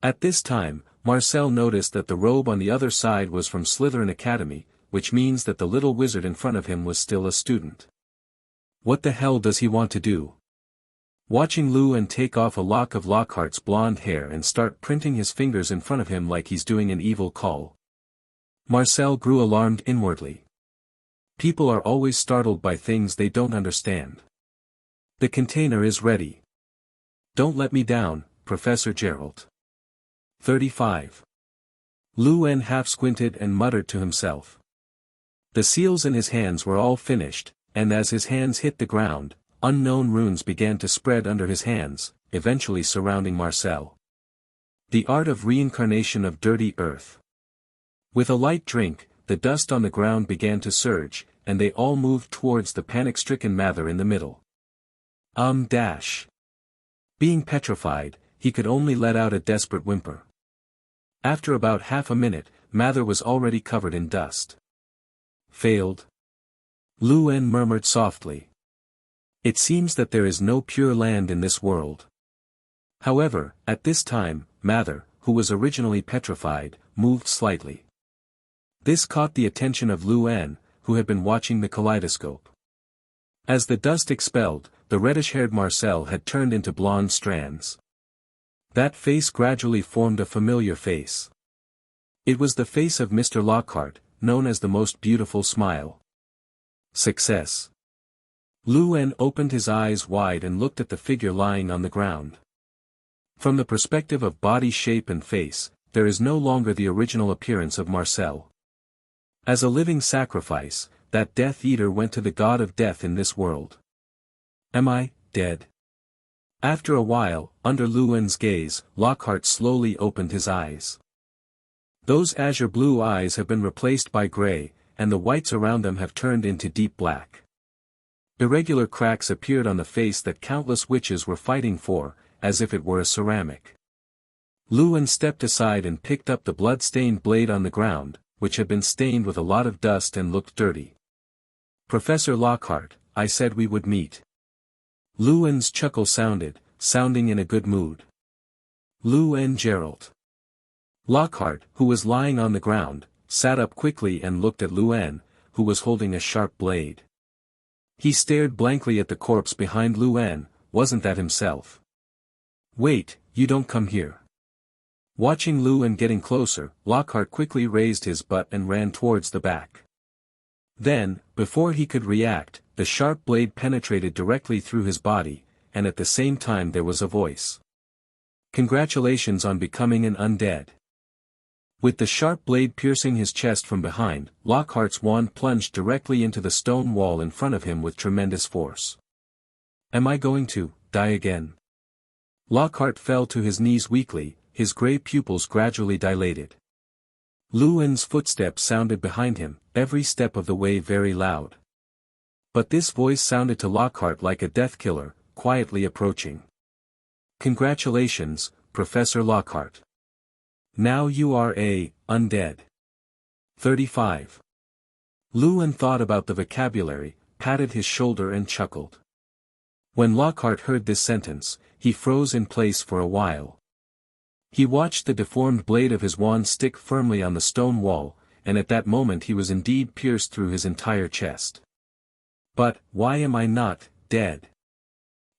At this time, Marcel noticed that the robe on the other side was from Slytherin Academy, which means that the little wizard in front of him was still a student. What the hell does he want to do? Watching Lou-Anne take off a lock of Lockhart's blonde hair and start printing his fingers in front of him like he's doing an evil call. Marcel grew alarmed inwardly. People are always startled by things they don't understand. The container is ready. Don't let me down, Professor Gerald. 35. Lou-Anne half squinted and muttered to himself. The seals in his hands were all finished, and as his hands hit the ground, unknown runes began to spread under his hands, eventually surrounding Marcel. The art of reincarnation of dirty earth. With a light drink, the dust on the ground began to surge, and they all moved towards the panic-stricken Mather in the middle. Being petrified, he could only let out a desperate whimper. After about half a minute, Mather was already covered in dust. Failed? Lou-Anne murmured softly. It seems that there is no pure land in this world. However, at this time, Mather, who was originally petrified, moved slightly. This caught the attention of Lou-Anne, who had been watching the kaleidoscope. As the dust expelled, the reddish-haired Marcel had turned into blonde strands. That face gradually formed a familiar face. It was the face of Mr. Lockhart, known as the most beautiful smile. Success. Lou-Anne opened his eyes wide and looked at the figure lying on the ground. From the perspective of body shape and face, there is no longer the original appearance of Marcel. As a living sacrifice, that Death Eater went to the god of death in this world. Am I dead? After a while, under Lou-Anne's gaze, Lockhart slowly opened his eyes. Those azure blue eyes have been replaced by gray, and the whites around them have turned into deep black. Irregular cracks appeared on the face that countless witches were fighting for, as if it were a ceramic. Lou-Anne stepped aside and picked up the blood-stained blade on the ground, which had been stained with a lot of dust and looked dirty. Professor Lockhart, I said we would meet. Lou-Anne's chuckle sounding in a good mood. Lou-Anne Gerald. Lockhart, who was lying on the ground, sat up quickly and looked at Lou-Anne, who was holding a sharp blade. He stared blankly at the corpse behind Lou-Anne. Wasn't that himself? Wait, you don't come here. Watching Lou-Anne getting closer, Lockhart quickly raised his butt and ran towards the back. Then, before he could react, the sharp blade penetrated directly through his body, and at the same time there was a voice. Congratulations on becoming an undead. With the sharp blade piercing his chest from behind, Lockhart's wand plunged directly into the stone wall in front of him with tremendous force. Am I going to die again? Lockhart fell to his knees weakly, his gray pupils gradually dilated. Lou-Anne's footsteps sounded behind him, every step of the way very loud. But this voice sounded to Lockhart like a death killer, quietly approaching. Congratulations, Professor Lockhart. Now you are undead. 35. Lou-Anne thought about the vocabulary, patted his shoulder and chuckled. When Lockhart heard this sentence, he froze in place for a while. He watched the deformed blade of his wand stick firmly on the stone wall, and at that moment he was indeed pierced through his entire chest. But, why am I not dead?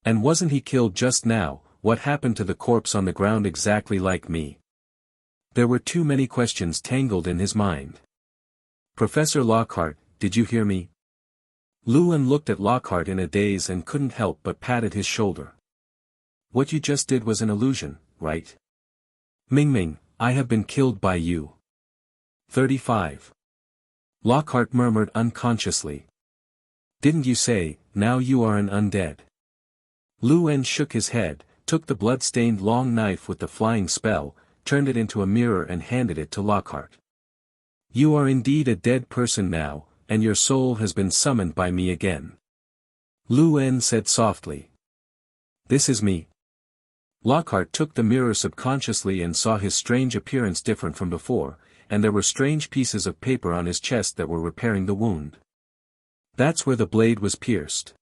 And wasn't he killed just now? What happened to the corpse on the ground exactly like me? There were too many questions tangled in his mind. Professor Lockhart, did you hear me? Lou-Anne looked at Lockhart in a daze and couldn't help but patted his shoulder. What you just did was an illusion, right? Ming, I have been killed by you. 35. Lockhart murmured unconsciously. Didn't you say, now you are an undead? Lou-Anne shook his head, took the blood-stained long knife with the flying spell, turned it into a mirror and handed it to Lockhart. You are indeed a dead person now, and your soul has been summoned by me again. Lou-Anne said softly. This is me. Lockhart took the mirror subconsciously and saw his strange appearance different from before, and there were strange pieces of paper on his chest that were repairing the wound. That's where the blade was pierced.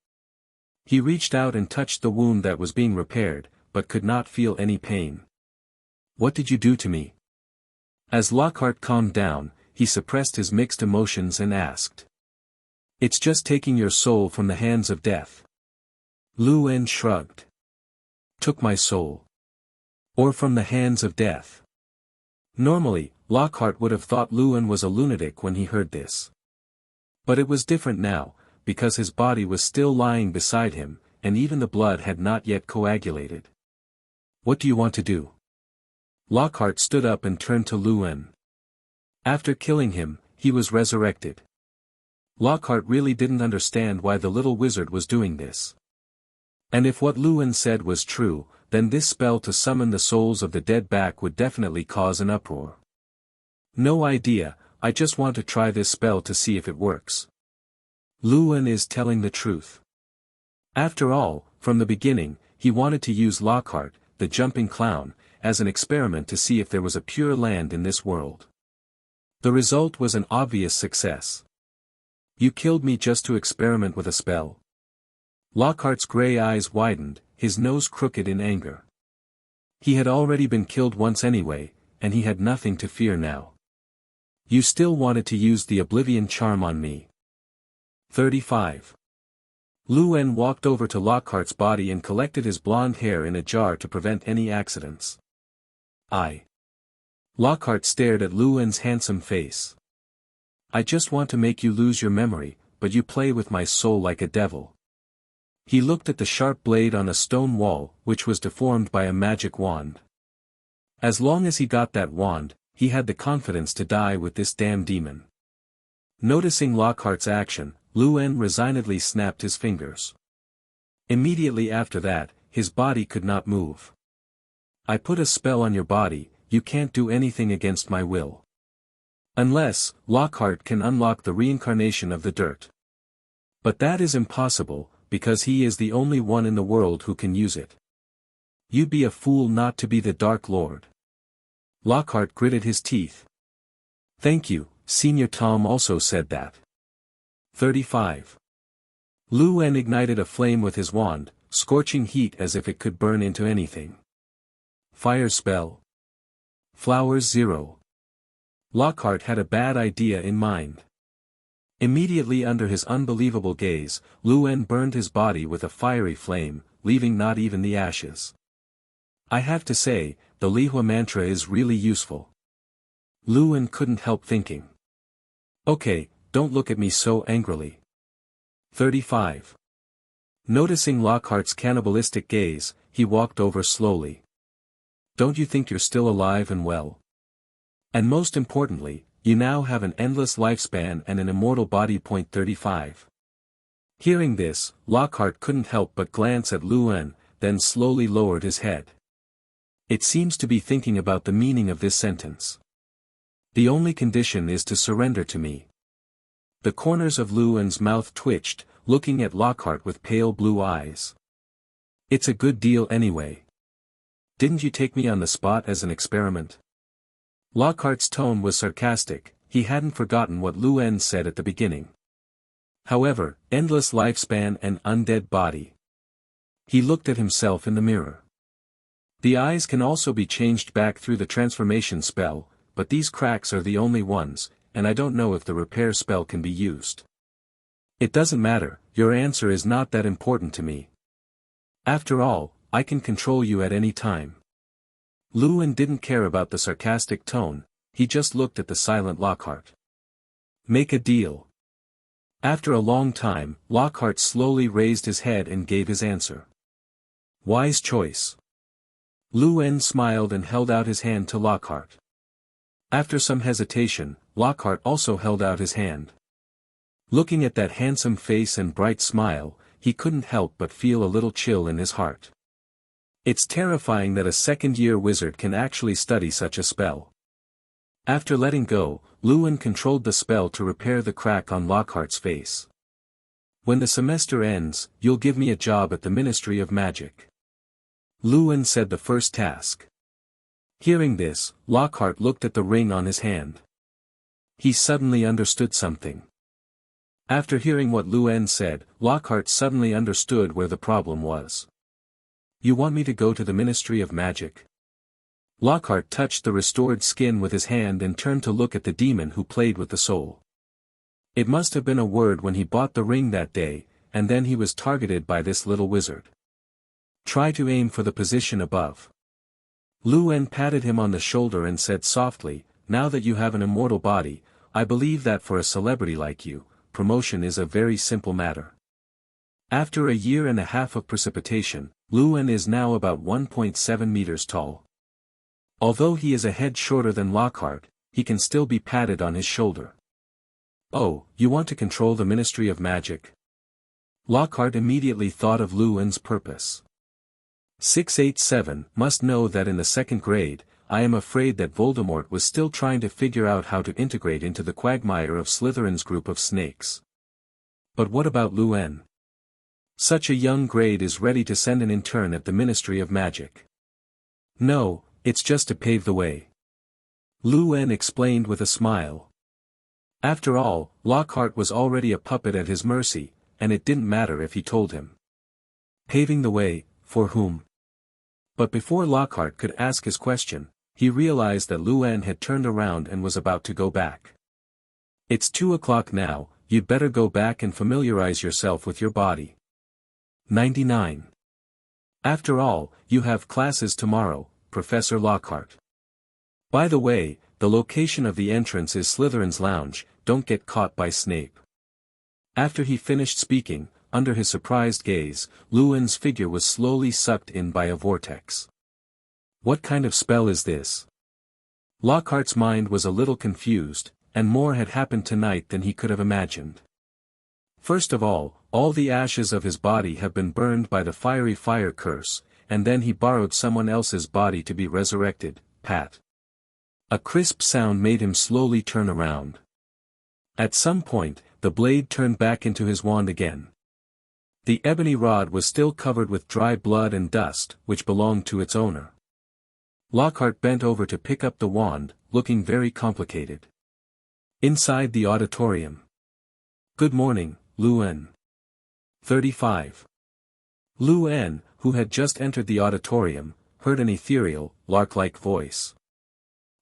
He reached out and touched the wound that was being repaired, but could not feel any pain. What did you do to me? As Lockhart calmed down, he suppressed his mixed emotions and asked. It's just taking your soul from the hands of death. Lu En shrugged. Took my soul. Or from the hands of death. Normally, Lockhart would have thought Lu En was a lunatic when he heard this. But it was different now, because his body was still lying beside him, and even the blood had not yet coagulated. What do you want to do? Lockhart stood up and turned to Lu En. After killing him, he was resurrected. Lockhart really didn't understand why the little wizard was doing this. And if what Lu En said was true, then this spell to summon the souls of the dead back would definitely cause an uproar. No idea, I just want to try this spell to see if it works. Lu En is telling the truth. After all, from the beginning, he wanted to use Lockhart, the jumping clown, as an experiment to see if there was a pure land in this world. The result was an obvious success. You killed me just to experiment with a spell. Lockhart's gray eyes widened, his nose crooked in anger. He had already been killed once anyway, and he had nothing to fear now. You still wanted to use the Oblivion charm on me. 35. Lu En walked over to Lockhart's body and collected his blonde hair in a jar to prevent any accidents. Lockhart stared at Lu En's handsome face. I just want to make you lose your memory, but you play with my soul like a devil. He looked at the sharp blade on a stone wall, which was deformed by a magic wand. As long as he got that wand, he had the confidence to die with this damn demon. Noticing Lockhart's action, Lu En resignedly snapped his fingers. Immediately after that, his body could not move. I put a spell on your body, you can't do anything against my will. Unless, Lockhart can unlock the reincarnation of the dirt. But that is impossible, because he is the only one in the world who can use it. You'd be a fool not to be the Dark Lord. Lockhart gritted his teeth. Thank you, Senior Tom also said that. 35. Lu En ignited a flame with his wand, scorching heat as if it could burn into anything. Fire spell. Flowers 0. Lockhart had a bad idea in mind. Immediately under his unbelievable gaze, Lu En burned his body with a fiery flame, leaving not even the ashes. I have to say, the Lihua mantra is really useful. Lu En couldn't help thinking. Okay, don't look at me so angrily. 35. Noticing Lockhart's cannibalistic gaze, he walked over slowly. Don't you think you're still alive and well? And most importantly, you now have an endless lifespan and an immortal body. 35. Hearing this, Lockhart couldn't help but glance at Lu En, then slowly lowered his head. It seems to be thinking about the meaning of this sentence. The only condition is to surrender to me. The corners of Lu En's mouth twitched, looking at Lockhart with pale blue eyes. It's a good deal anyway. Didn't you take me on the spot as an experiment? Lockhart's tone was sarcastic, he hadn't forgotten what Lu En said at the beginning. However, endless lifespan and undead body. He looked at himself in the mirror. The eyes can also be changed back through the transformation spell, but these cracks are the only ones, and I don't know if the repair spell can be used. It doesn't matter, your answer is not that important to me. After all, I can control you at any time. Lu En didn't care about the sarcastic tone, he just looked at the silent Lockhart. Make a deal. After a long time, Lockhart slowly raised his head and gave his answer. Wise choice. Lu En smiled and held out his hand to Lockhart. After some hesitation, Lockhart also held out his hand. Looking at that handsome face and bright smile, he couldn't help but feel a little chill in his heart. It's terrifying that a second-year wizard can actually study such a spell. After letting go, Lu En controlled the spell to repair the crack on Lockhart's face. When the semester ends, you'll give me a job at the Ministry of Magic. Lewin said the first task. Hearing this, Lockhart looked at the ring on his hand. He suddenly understood something. After hearing what Lewin said, Lockhart suddenly understood where the problem was. You want me to go to the Ministry of Magic? Lockhart touched the restored skin with his hand and turned to look at the demon who played with the soul. It must have been a word when he bought the ring that day, and then he was targeted by this little wizard. Try to aim for the position above. Lewin patted him on the shoulder and said softly, now that you have an immortal body, I believe that for a celebrity like you, promotion is a very simple matter. After a year and a half of precipitation, Lewin is now about 1.7 meters tall. Although he is a head shorter than Lockhart, he can still be patted on his shoulder. Oh, you want to control the Ministry of Magic? Lockhart immediately thought of Lewin's purpose. 687 must know that in the second grade, I am afraid that Voldemort was still trying to figure out how to integrate into the quagmire of Slytherin's group of snakes. But what about Lewin? Such a young grade is ready to send an intern at the Ministry of Magic. No, it's just to pave the way. Lewin explained with a smile. After all, Lockhart was already a puppet at his mercy, and it didn't matter if he told him. Paving the way, for whom? But before Lockhart could ask his question, he realized that Lewin had turned around and was about to go back. It's 2 o'clock now, you'd better go back and familiarize yourself with your body. 99. After all, you have classes tomorrow, Professor Lockhart. By the way, the location of the entrance is Slytherin's lounge, don't get caught by Snape. After he finished speaking, under his surprised gaze, Lewin's figure was slowly sucked in by a vortex. What kind of spell is this? Lockhart's mind was a little confused, and more had happened tonight than he could have imagined. First of all the ashes of his body have been burned by the fiery fire curse, and then he borrowed someone else's body to be resurrected, pat. A crisp sound made him slowly turn around. At some point, the blade turned back into his wand again. The ebony rod was still covered with dry blood and dust, which belonged to its owner. Lockhart bent over to pick up the wand, looking very complicated. Inside the auditorium. Good morning, Lewin. 35. Lewin, who had just entered the auditorium, heard an ethereal, lark-like voice.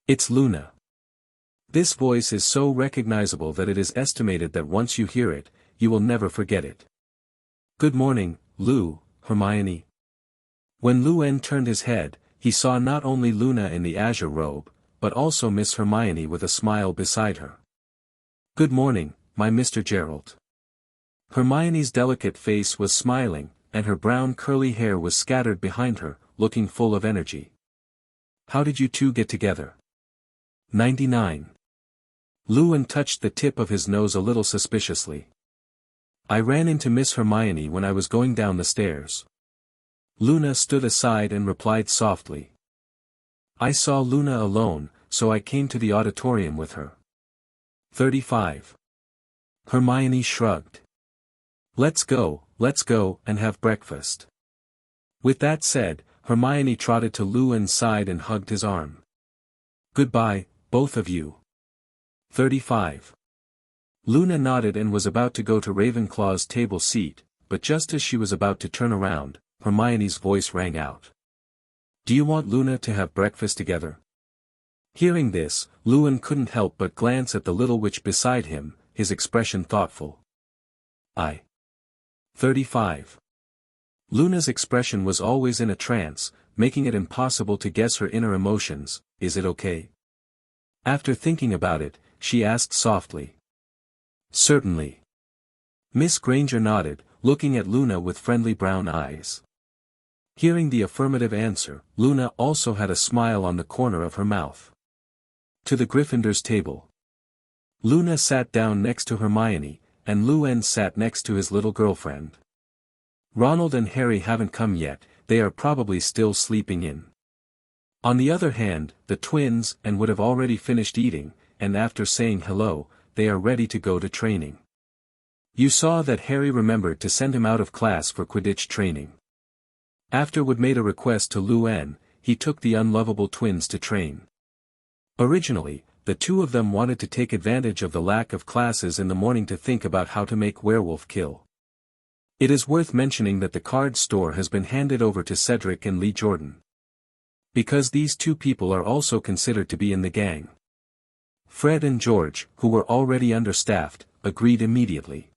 It's Luna. This voice is so recognizable that it is estimated that once you hear it, you will never forget it. Good morning, Lou, Hermione. When Lewin turned his head, he saw not only Luna in the azure robe, but also Miss Hermione with a smile beside her. Good morning, my Mr. Gerald. Hermione's delicate face was smiling, and her brown curly hair was scattered behind her, looking full of energy. How did you two get together? 99. Lewin touched the tip of his nose a little suspiciously. I ran into Miss Hermione when I was going down the stairs. Luna stood aside and replied softly. I saw Luna alone, so I came to the auditorium with her. 35. Hermione shrugged. Let's go, and have breakfast. With that said, Hermione trotted to Lewin's side and hugged his arm. Goodbye, both of you. 35. Luna nodded and was about to go to Ravenclaw's table seat, but just as she was about to turn around, Hermione's voice rang out. Do you want Luna to have breakfast together? Hearing this, Lewin couldn't help but glance at the little witch beside him, his expression thoughtful. 35. Luna's expression was always in a trance, making it impossible to guess her inner emotions. Is it okay? After thinking about it, she asked softly. Certainly. Miss Granger nodded, looking at Luna with friendly brown eyes. Hearing the affirmative answer, Luna also had a smile on the corner of her mouth. To the Gryffindor's table. Luna sat down next to Hermione, and Lewin sat next to his little girlfriend. Ronald and Harry haven't come yet, they are probably still sleeping in. On the other hand, the twins would have already finished eating, and after saying hello, they are ready to go to training. You saw that Harry remembered to send him out of class for Quidditch training. After Wood made a request to Luan, he took the unlovable twins to train. Originally, the two of them wanted to take advantage of the lack of classes in the morning to think about how to make werewolf kill. It is worth mentioning that the card store has been handed over to Cedric and Lee Jordan. Because these two people are also considered to be in the gang. Fred and George, who were already understaffed, agreed immediately.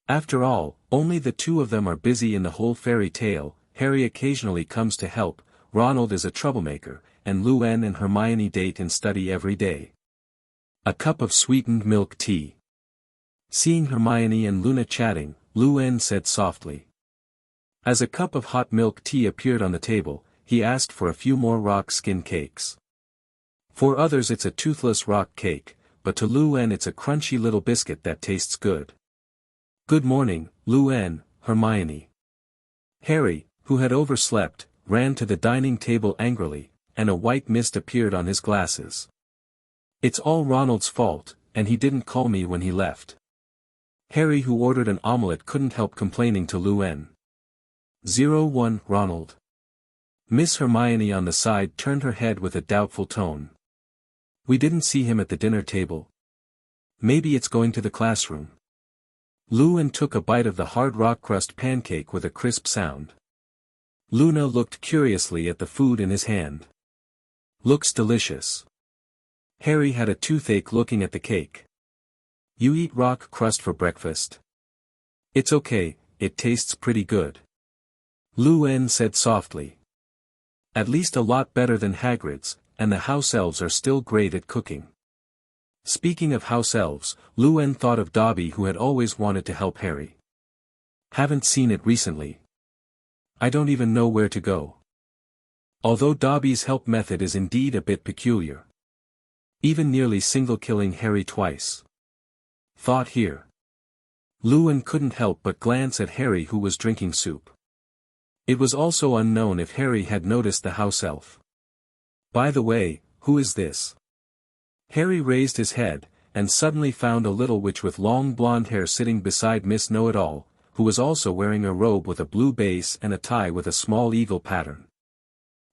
After all, only the two of them are busy in the whole fairy tale. Harry occasionally comes to help, Ronald is a troublemaker, and Luan and Hermione date and study every day. A cup of sweetened milk tea. Seeing Hermione and Luna chatting, Luan said softly. As a cup of hot milk tea appeared on the table, he asked for a few more rock skin cakes. For others it's a toothless rock cake, but to Luan it's a crunchy little biscuit that tastes good. Good morning, Luan, Hermione. Harry, who had overslept, ran to the dining table angrily, and a white mist appeared on his glasses. It's all Ronald's fault, and he didn't call me when he left. Harry, who ordered an omelette, couldn't help complaining to Luan. 01 Ronald. Miss Hermione on the side turned her head with a doubtful tone. We didn't see him at the dinner table. Maybe it's going to the classroom. Luan took a bite of the hard rock crust pancake with a crisp sound. Luna looked curiously at the food in his hand. Looks delicious. Harry had a toothache looking at the cake. You eat rock crust for breakfast? It's okay, it tastes pretty good. Luan said softly. At least a lot better than Hagrid's, and the house elves are still great at cooking. Speaking of house elves, Luan thought of Dobby, who had always wanted to help Harry. Haven't seen it recently. I don't even know where to go. Although Dobby's help method is indeed a bit peculiar. Even nearly single-killing Harry twice. Thought here. Luan couldn't help but glance at Harry, who was drinking soup. It was also unknown if Harry had noticed the house elf. By the way, who is this? Harry raised his head, and suddenly found a little witch with long blonde hair sitting beside Miss Know-It-All, who was also wearing a robe with a blue base and a tie with a small eagle pattern.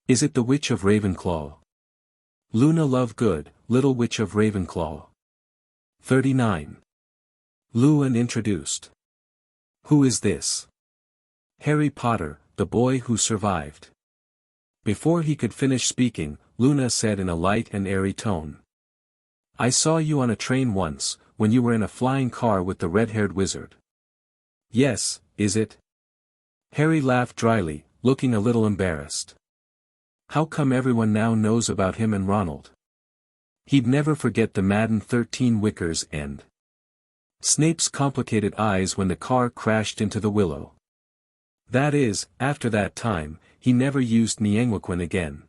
Is it the Witch of Ravenclaw? Luna Lovegood, Little Witch of Ravenclaw. 39. Luan introduced. Who is this? Harry Potter, the boy who survived. Before he could finish speaking, Luna said in a light and airy tone. I saw you on a train once, when you were in a flying car with the red-haired wizard. Yes, is it? Harry laughed dryly, looking a little embarrassed. How come everyone now knows about him and Ronald? He'd never forget the Madden 13 Wickers and Snape's complicated eyes when the car crashed into the willow. That is, after that time, he never used Nianguaquin again.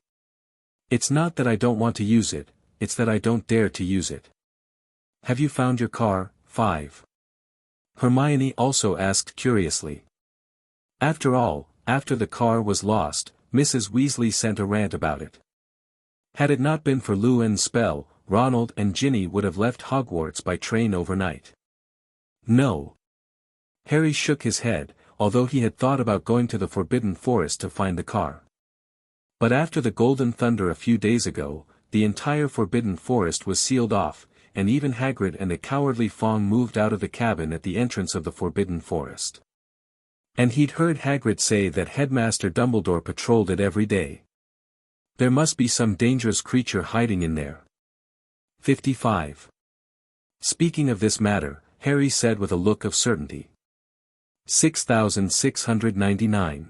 It's not that I don't want to use it, it's that I don't dare to use it. Have you found your car, 5? Hermione also asked curiously. After all, after the car was lost, Mrs. Weasley sent a rant about it. Had it not been for Luan's spell, Ronald and Ginny would have left Hogwarts by train overnight. No. Harry shook his head, although he had thought about going to the Forbidden Forest to find the car. But after the Golden Thunder a few days ago, the entire Forbidden Forest was sealed off, and even Hagrid and the cowardly Fong moved out of the cabin at the entrance of the Forbidden Forest. And he'd heard Hagrid say that Headmaster Dumbledore patrolled it every day. There must be some dangerous creature hiding in there. 55. Speaking of this matter, Harry said with a look of certainty. 6699.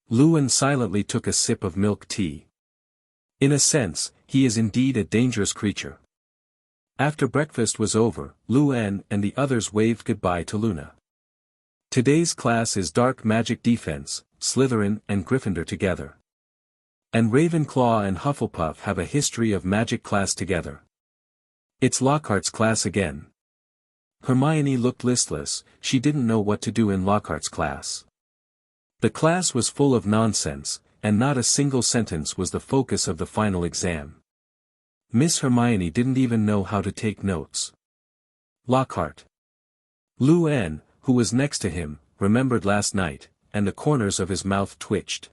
Luan silently took a sip of milk tea. In a sense, he is indeed a dangerous creature. After breakfast was over, Luan and the others waved goodbye to Luna. Today's class is Dark Magic Defense, Slytherin and Gryffindor together. And Ravenclaw and Hufflepuff have a history of magic class together. It's Lockhart's class again. Hermione looked listless, she didn't know what to do in Lockhart's class. The class was full of nonsense, and not a single sentence was the focus of the final exam. Miss Hermione didn't even know how to take notes. Lockhart. Luan, who was next to him, remembered last night, and the corners of his mouth twitched.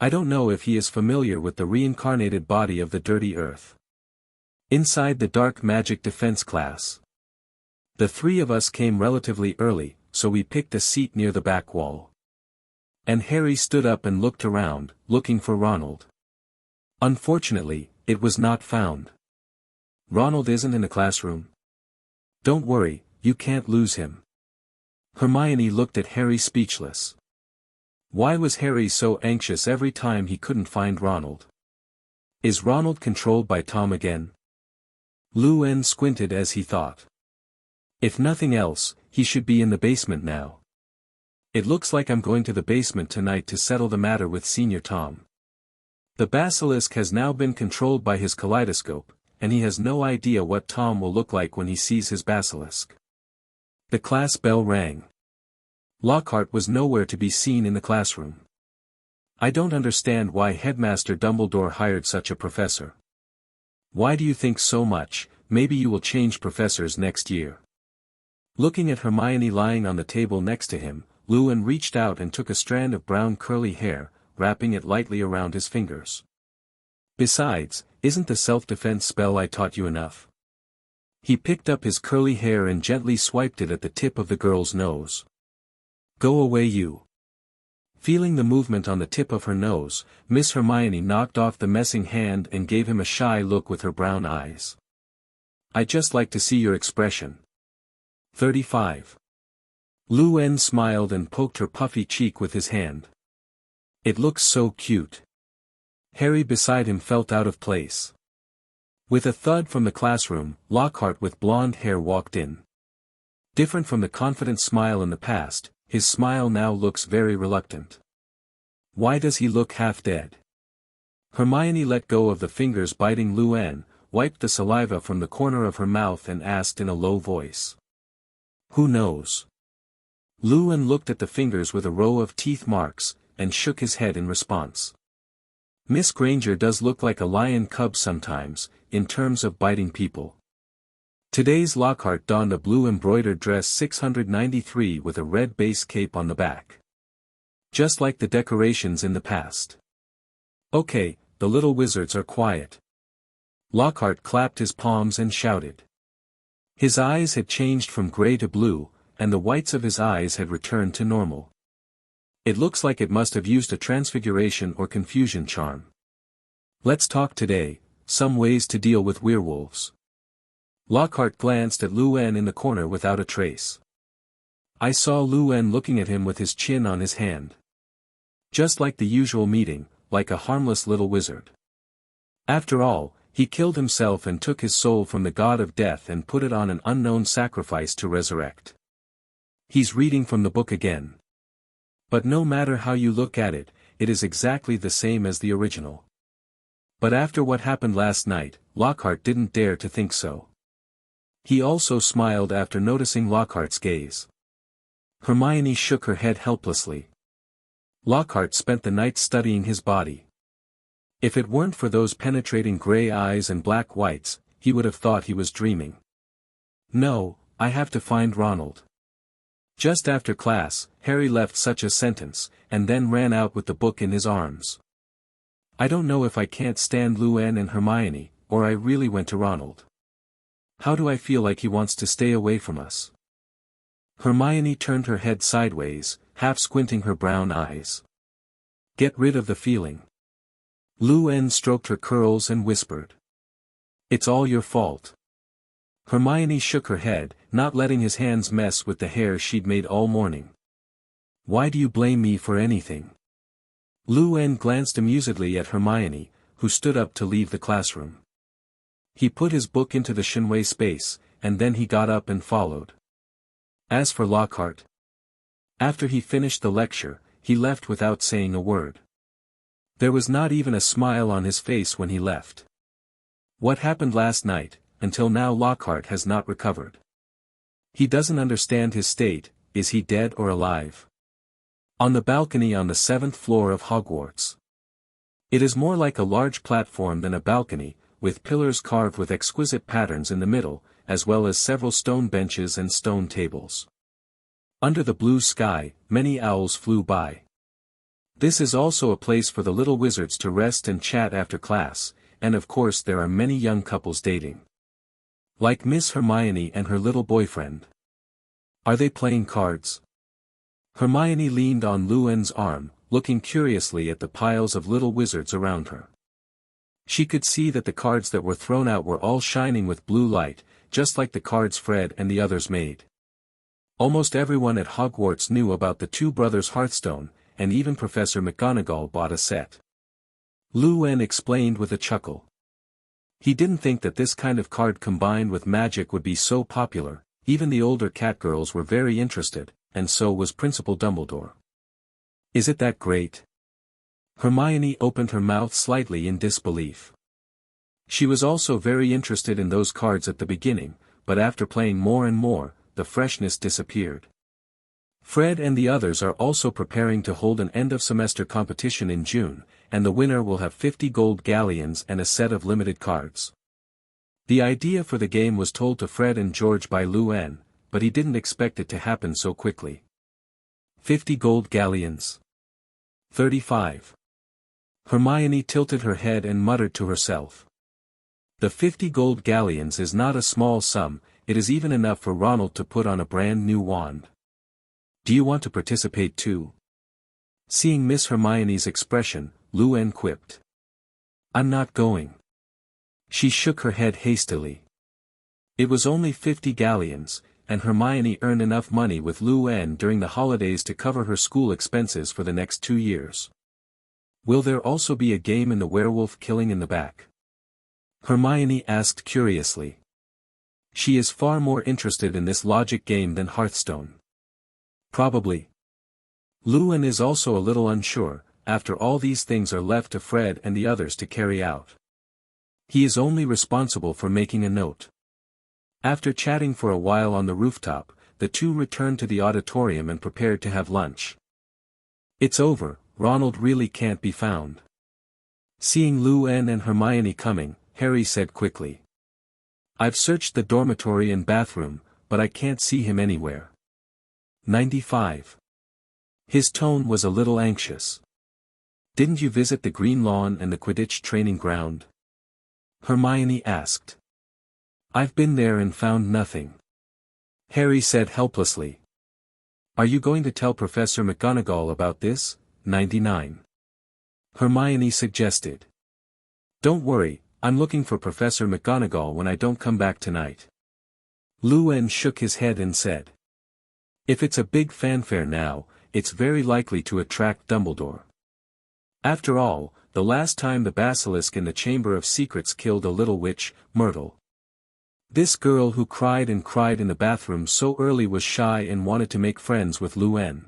I don't know if he is familiar with the reincarnated body of the dirty earth. Inside the dark magic defense class. The three of us came relatively early, so we picked a seat near the back wall. And Harry stood up and looked around, looking for Ronald. Unfortunately, it was not found. Ronald isn't in the classroom. Don't worry, you can't lose him. Hermione looked at Harry speechless. Why was Harry so anxious every time he couldn't find Ronald? Is Ronald controlled by Tom again? Lou squinted as he thought. If nothing else, he should be in the basement now. It looks like I'm going to the basement tonight to settle the matter with Senior Tom. The basilisk has now been controlled by his kaleidoscope, and he has no idea what Tom will look like when he sees his basilisk. The class bell rang. Lockhart was nowhere to be seen in the classroom. I don't understand why Headmaster Dumbledore hired such a professor. Why do you think so much? Maybe you will change professors next year. Looking at Hermione lying on the table next to him, Lewin reached out and took a strand of brown curly hair, wrapping it lightly around his fingers. Besides, isn't the self-defense spell I taught you enough? He picked up his curly hair and gently swiped it at the tip of the girl's nose. Go away you. Feeling the movement on the tip of her nose, Miss Hermione knocked off the messing hand and gave him a shy look with her brown eyes. I'd just like to see your expression. 35. Lou smiled and poked her puffy cheek with his hand. It looks so cute. Harry beside him felt out of place. With a thud from the classroom, Lockhart with blonde hair walked in. Different from the confident smile in the past, his smile now looks very reluctant. Why does he look half dead? Hermione let go of the fingers biting Lou, wiped the saliva from the corner of her mouth and asked in a low voice. Who knows? Lou looked at the fingers with a row of teeth marks, and shook his head in response. Miss Granger does look like a lion cub sometimes, in terms of biting people. Today's Lockhart donned a blue embroidered dress 693 with a red base cape on the back. Just like the decorations in the past. Okay, the little wizards are quiet. Lockhart clapped his palms and shouted. His eyes had changed from gray to blue, and the whites of his eyes had returned to normal. It looks like it must have used a transfiguration or confusion charm. Let's talk today, some ways to deal with werewolves. Lockhart glanced at Lou in the corner without a trace. I saw Lou looking at him with his chin on his hand. Just like the usual meeting, like a harmless little wizard. After all, he killed himself and took his soul from the god of death and put it on an unknown sacrifice to resurrect. He's reading from the book again. But no matter how you look at it, it is exactly the same as the original. But after what happened last night, Lockhart didn't dare to think so. He also smiled after noticing Lockhart's gaze. Hermione shook her head helplessly. Lockhart spent the night studying his body. If it weren't for those penetrating gray eyes and black whites, he would have thought he was dreaming. No, I have to find Ronald. Just after class, Harry left such a sentence, and then ran out with the book in his arms. I don't know if I can't stand Lou and Hermione, or I really went to Ronald. How do I feel like he wants to stay away from us? Hermione turned her head sideways, half squinting her brown eyes. Get rid of the feeling. Lou stroked her curls and whispered. It's all your fault. Hermione shook her head, not letting his hands mess with the hair she'd made all morning. Why do you blame me for anything? Lou glanced amusedly at Hermione, who stood up to leave the classroom. He put his book into the Shinwei space, and then he got up and followed. As for Lockhart, after he finished the lecture, he left without saying a word. There was not even a smile on his face when he left. What happened last night, until now Lockhart has not recovered. He doesn't understand his state, is he dead or alive? On the balcony on the 7th floor of Hogwarts. It is more like a large platform than a balcony, with pillars carved with exquisite patterns in the middle, as well as several stone benches and stone tables. Under the blue sky, many owls flew by. This is also a place for the little wizards to rest and chat after class, and of course there are many young couples dating. Like Miss Hermione and her little boyfriend. Are they playing cards? Hermione leaned on Luen's arm, looking curiously at the piles of little wizards around her. She could see that the cards that were thrown out were all shining with blue light, just like the cards Fred and the others made. Almost everyone at Hogwarts knew about the two brothers' Hearthstone, and even Professor McGonagall bought a set. Luen explained with a chuckle. He didn't think that this kind of card combined with magic would be so popular. Even the older catgirls were very interested, and so was Principal Dumbledore. Is it that great? Hermione opened her mouth slightly in disbelief. She was also very interested in those cards at the beginning, but after playing more and more, the freshness disappeared. Fred and the others are also preparing to hold an end-of-semester competition in June, and the winner will have 50 gold galleons and a set of limited cards. The idea for the game was told to Fred and George by Luen, but he didn't expect it to happen so quickly. 50 gold galleons. 35. Hermione tilted her head and muttered to herself. The 50 gold galleons is not a small sum, it is even enough for Ronald to put on a brand new wand. Do you want to participate too? Seeing Miss Hermione's expression, Luen quipped. I'm not going. She shook her head hastily. It was only 50 galleons, and Hermione earned enough money with Luen during the holidays to cover her school expenses for the next 2 years. Will there also be a game in the werewolf killing in the back? Hermione asked curiously. She is far more interested in this logic game than Hearthstone. Probably. Luen is also a little unsure, after all these things are left to Fred and the others to carry out. He is only responsible for making a note. After chatting for a while on the rooftop, the two returned to the auditorium and prepared to have lunch. It's over, Ronald really can't be found. Seeing Luen and Hermione coming, Harry said quickly. I've searched the dormitory and bathroom, but I can't see him anywhere. 95. His tone was a little anxious. Didn't you visit the green lawn and the Quidditch training ground? Hermione asked. I've been there and found nothing. Harry said helplessly. Are you going to tell Professor McGonagall about this? 99. Hermione suggested. Don't worry, I'm looking for Professor McGonagall when I don't come back tonight. Luen shook his head and said. If it's a big fanfare now, it's very likely to attract Dumbledore. After all, the last time the basilisk in the Chamber of Secrets killed a little witch, Myrtle. This girl who cried and cried in the bathroom so early was shy and wanted to make friends with Luen.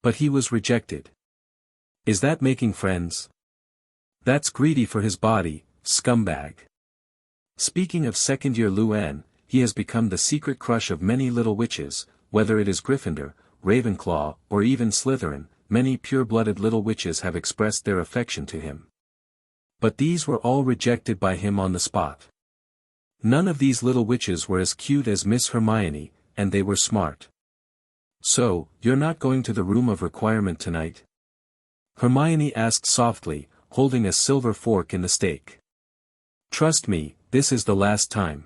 But he was rejected. Is that making friends? That's greedy for his body, scumbag. Speaking of second-year Luen, he has become the secret crush of many little witches, whether it is Gryffindor, Ravenclaw, or even Slytherin. Many pure-blooded little witches have expressed their affection to him. But these were all rejected by him on the spot. None of these little witches were as cute as Miss Hermione, and they were smart. So, you're not going to the room of requirement tonight? Hermione asked softly, holding a silver fork in the steak. Trust me, this is the last time.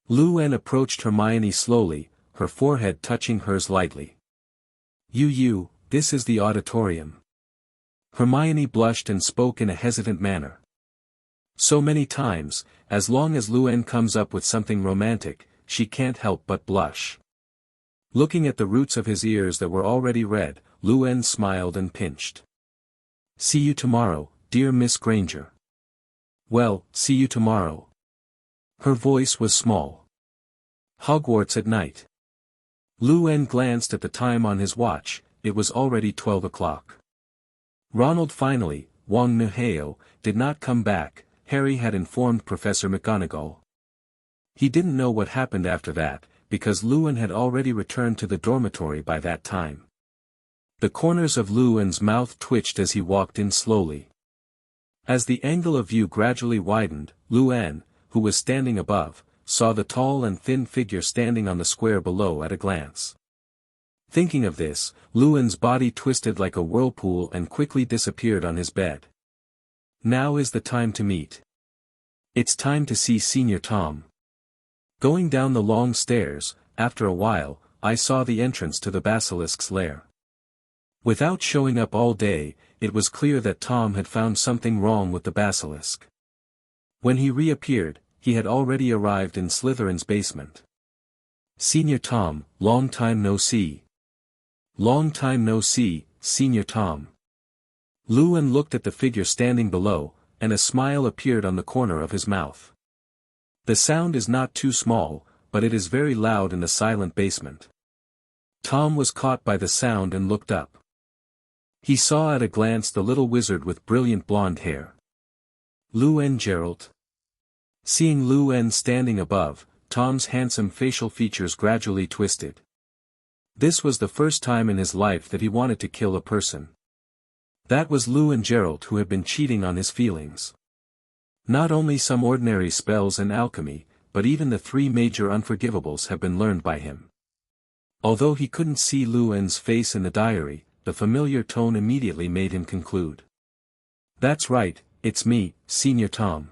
Luen approached Hermione slowly, her forehead touching hers lightly. This is the auditorium. Hermione blushed and spoke in a hesitant manner. So many times, as long as Luen comes up with something romantic, she can't help but blush. Looking at the roots of his ears that were already red, Luen smiled and pinched. See you tomorrow, dear Miss Granger. Well, see you tomorrow. Her voice was small. Hogwarts at night. Luen glanced at the time on his watch. It was already 12 o'clock. Ronald finally, Mangekyō, did not come back. Harry had informed Professor McGonagall. He didn't know what happened after that, because Luen had already returned to the dormitory by that time. The corners of Luen's mouth twitched as he walked in slowly. As the angle of view gradually widened, Luen, who was standing above, saw the tall and thin figure standing on the square below at a glance. Thinking of this, Luan's body twisted like a whirlpool and quickly disappeared on his bed. Now is the time to meet. It's time to see Senior Tom. Going down the long stairs, after a while, I saw the entrance to the basilisk's lair. Without showing up all day, it was clear that Tom had found something wrong with the basilisk. When he reappeared, he had already arrived in Slytherin's basement. Senior Tom, long time no see. Long time no see, Senior Tom. Luan looked at the figure standing below, and a smile appeared on the corner of his mouth. The sound is not too small, but it is very loud in the silent basement. Tom was caught by the sound and looked up. He saw at a glance the little wizard with brilliant blonde hair. Luan Geralt. Seeing Luan standing above, Tom's handsome facial features gradually twisted. This was the first time in his life that he wanted to kill a person. That was Luan Geralt who had been cheating on his feelings. Not only some ordinary spells and alchemy, but even the 3 major unforgivables have been learned by him. Although he couldn't see Luan's face in the diary, the familiar tone immediately made him conclude. That's right, it's me, Senior Tom.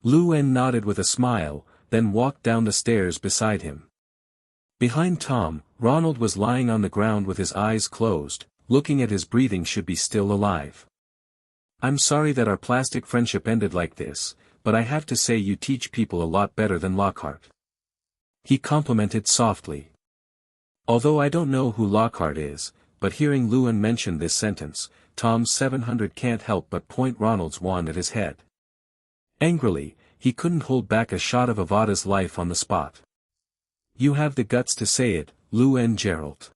Luan nodded with a smile, then walked down the stairs beside him. Behind Tom, Ronald was lying on the ground with his eyes closed, looking at his breathing should be still alive. I'm sorry that our plastic friendship ended like this, but I have to say you teach people a lot better than Lockhart. He complimented softly. Although I don't know who Lockhart is, but hearing Luan mention this sentence, Tom's 700 can't help but point Ronald's wand at his head. Angrily, he couldn't hold back a shot of Avada's life on the spot. You have the guts to say it, Luan Geralt.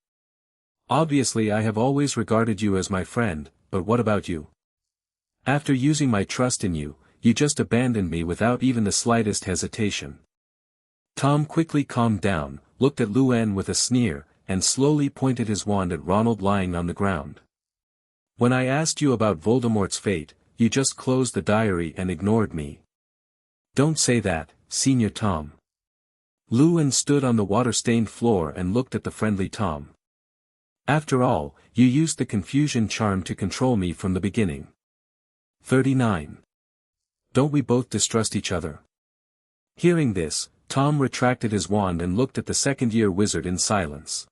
Obviously I have always regarded you as my friend, but what about you? After using my trust in you, you just abandoned me without even the slightest hesitation. Tom quickly calmed down, looked at Luan with a sneer, and slowly pointed his wand at Ronald lying on the ground. When I asked you about Voldemort's fate, you just closed the diary and ignored me. Don't say that, Senior Tom. Luan stood on the water-stained floor and looked at the friendly Tom. After all, you used the confusion charm to control me from the beginning. 39. Don't we both distrust each other? Hearing this, Tom retracted his wand and looked at the second-year wizard in silence.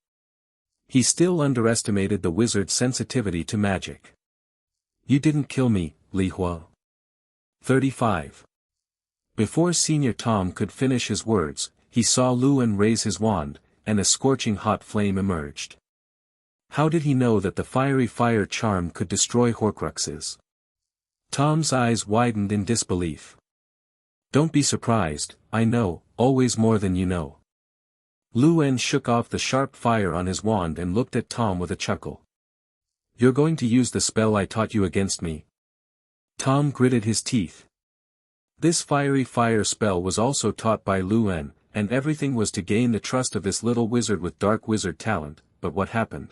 He still underestimated the wizard's sensitivity to magic. You didn't kill me, Li Hua. 35. Before Senior Tom could finish his words, he saw Luan raise his wand, and a scorching hot flame emerged. How did he know that the fiery fire charm could destroy Horcruxes? Tom's eyes widened in disbelief. Don't be surprised, I know, always more than you know. Luan shook off the sharp fire on his wand and looked at Tom with a chuckle. You're going to use the spell I taught you against me? Tom gritted his teeth. This fiery fire spell was also taught by Luan, and everything was to gain the trust of this little wizard with dark wizard talent, but what happened?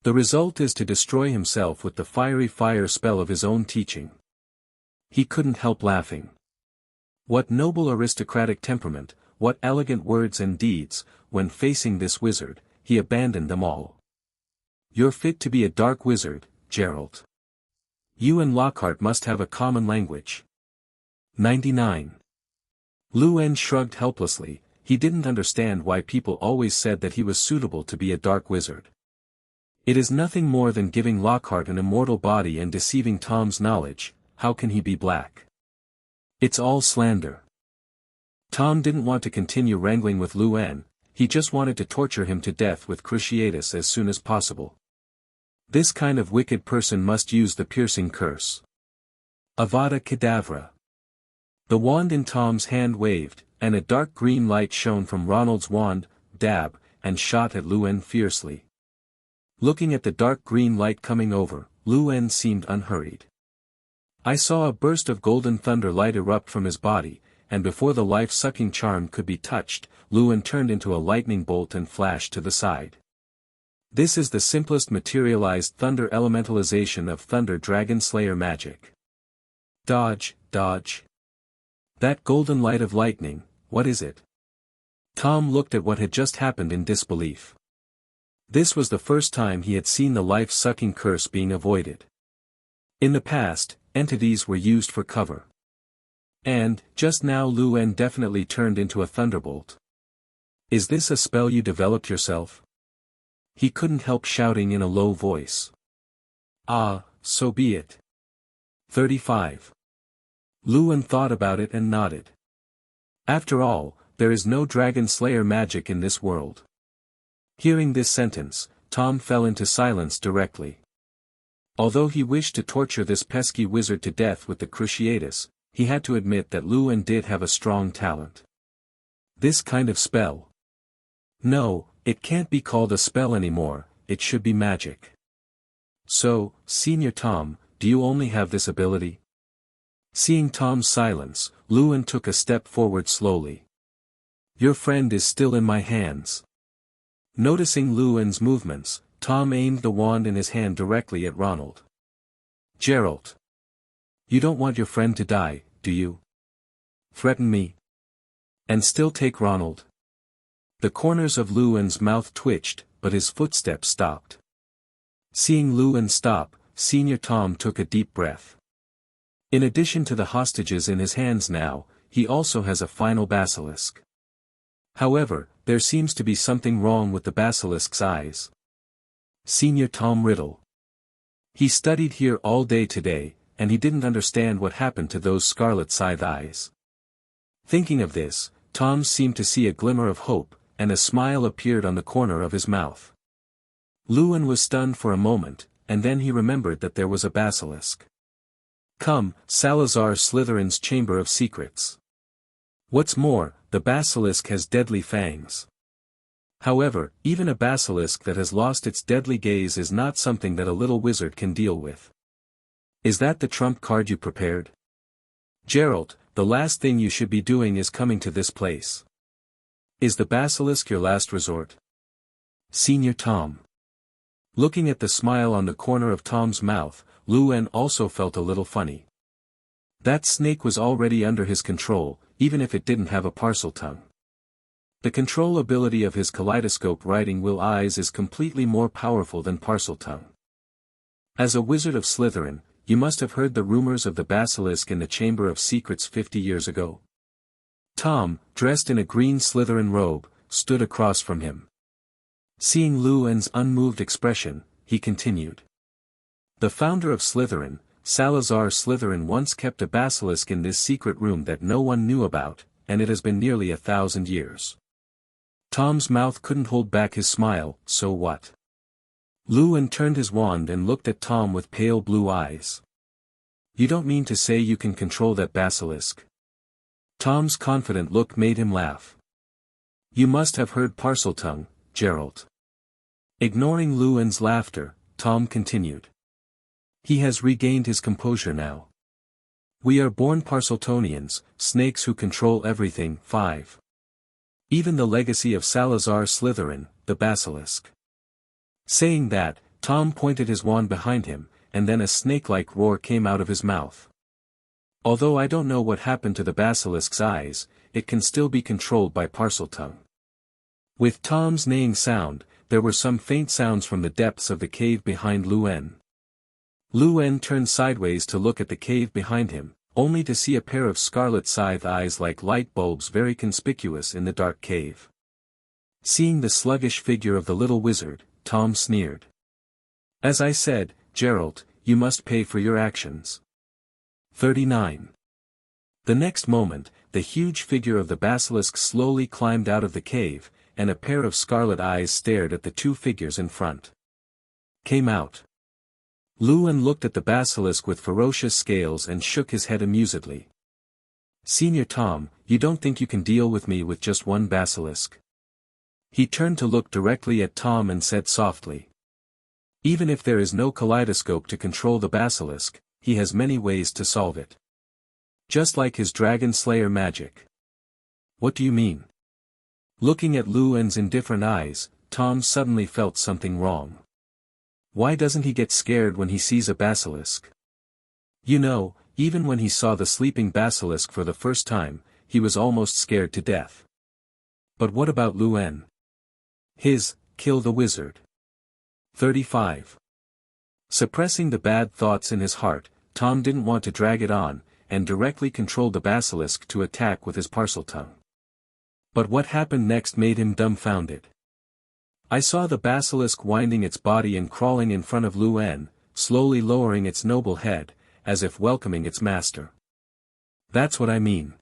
The result is to destroy himself with the fiery fire spell of his own teaching. He couldn't help laughing. What noble aristocratic temperament, what elegant words and deeds, when facing this wizard, he abandoned them all. You're fit to be a dark wizard, Geralt. You and Lockhart must have a common language. 99. Luan shrugged helplessly, he didn't understand why people always said that he was suitable to be a dark wizard. It is nothing more than giving Lockhart an immortal body and deceiving Tom's knowledge, how can he be black? It's all slander. Tom didn't want to continue wrangling with Luan, he just wanted to torture him to death with Cruciatus as soon as possible. This kind of wicked person must use the piercing curse. Avada Kedavra. The wand in Tom's hand waved, and a dark green light shone from Ronald's wand, dab, and shot at Luan fiercely. Looking at the dark green light coming over, Luan seemed unhurried. I saw a burst of golden thunder light erupt from his body, and before the life-sucking charm could be touched, Luan turned into a lightning bolt and flashed to the side. This is the simplest materialized thunder elementalization of Thunder Dragon Slayer magic. Dodge, dodge. That golden light of lightning, what is it? Tom looked at what had just happened in disbelief. This was the first time he had seen the life-sucking curse being avoided. In the past, entities were used for cover. And, just now Luwen definitely turned into a thunderbolt. Is this a spell you developed yourself? He couldn't help shouting in a low voice. Ah, so be it. 35. Luwen thought about it and nodded. After all, there is no dragon slayer magic in this world. Hearing this sentence, Tom fell into silence directly. Although he wished to torture this pesky wizard to death with the Cruciatus, he had to admit that Luwen did have a strong talent. This kind of spell. No, it can't be called a spell anymore, it should be magic. So, Senior Tom, do you only have this ability? Seeing Tom's silence, Luwen took a step forward slowly. Your friend is still in my hands. Noticing Luwen's movements, Tom aimed the wand in his hand directly at Ronald. Geralt. You don't want your friend to die, do you? Threaten me. And still take Ronald. The corners of Luwen's mouth twitched, but his footsteps stopped. Seeing Luwen stop, Senior Tom took a deep breath. In addition to the hostages in his hands now, he also has a final basilisk. However, there seems to be something wrong with the basilisk's eyes. Senior Tom Riddle. He studied here all day today, and he didn't understand what happened to those scarlet scythe eyes. Thinking of this, Tom seemed to see a glimmer of hope, and a smile appeared on the corner of his mouth. Luwen was stunned for a moment, and then he remembered that there was a basilisk. Come, Salazar Slytherin's Chamber of Secrets. What's more, the basilisk has deadly fangs. However, even a basilisk that has lost its deadly gaze is not something that a little wizard can deal with. Is that the trump card you prepared? Geralt, the last thing you should be doing is coming to this place. Is the basilisk your last resort? Senior Tom. Looking at the smile on the corner of Tom's mouth, Luwen also felt a little funny. That snake was already under his control, even if it didn't have a parcel tongue. The control ability of his kaleidoscope writing will eyes is completely more powerful than parcel tongue. As a wizard of Slytherin, you must have heard the rumors of the basilisk in the Chamber of Secrets 50 years ago. Tom, dressed in a green Slytherin robe, stood across from him. Seeing Luwen's unmoved expression, he continued. The founder of Slytherin, Salazar Slytherin once kept a basilisk in this secret room that no one knew about, and it has been nearly 1,000 years. Tom's mouth couldn't hold back his smile, so what? Luwen turned his wand and looked at Tom with pale blue eyes. You don't mean to say you can control that basilisk? Tom's confident look made him laugh. You must have heard Parseltongue, Geralt. Ignoring Luwen's laughter, Tom continued. He has regained his composure now. We are born Parseltonians, snakes who control everything. 5. Even the legacy of Salazar Slytherin, the basilisk. Saying that, Tom pointed his wand behind him, and then a snake-like roar came out of his mouth. Although I don't know what happened to the basilisk's eyes, it can still be controlled by Parseltongue. With Tom's neighing sound, there were some faint sounds from the depths of the cave behind Luwen. Luwen turned sideways to look at the cave behind him, only to see a pair of scarlet scythe eyes like light bulbs very conspicuous in the dark cave. Seeing the sluggish figure of the little wizard, Tom sneered. As I said, Geralt, you must pay for your actions. 39. The next moment, the huge figure of the basilisk slowly climbed out of the cave, and a pair of scarlet eyes stared at the two figures in front. Came out. Luwen looked at the basilisk with ferocious scales and shook his head amusedly. Senior Tom, you don't think you can deal with me with just one basilisk? He turned to look directly at Tom and said softly. Even if there is no kaleidoscope to control the basilisk, he has many ways to solve it. Just like his dragon slayer magic. What do you mean? Looking at Luwen's indifferent eyes, Tom suddenly felt something wrong. Why doesn't he get scared when he sees a basilisk? You know, even when he saw the sleeping basilisk for the first time, he was almost scared to death. But what about Luwen? His, kill the wizard. 35. Suppressing the bad thoughts in his heart, Tom didn't want to drag it on, and directly controlled the basilisk to attack with his parcel tongue. But what happened next made him dumbfounded. I saw the basilisk winding its body and crawling in front of Luen, slowly lowering its noble head, as if welcoming its master. That's what I mean.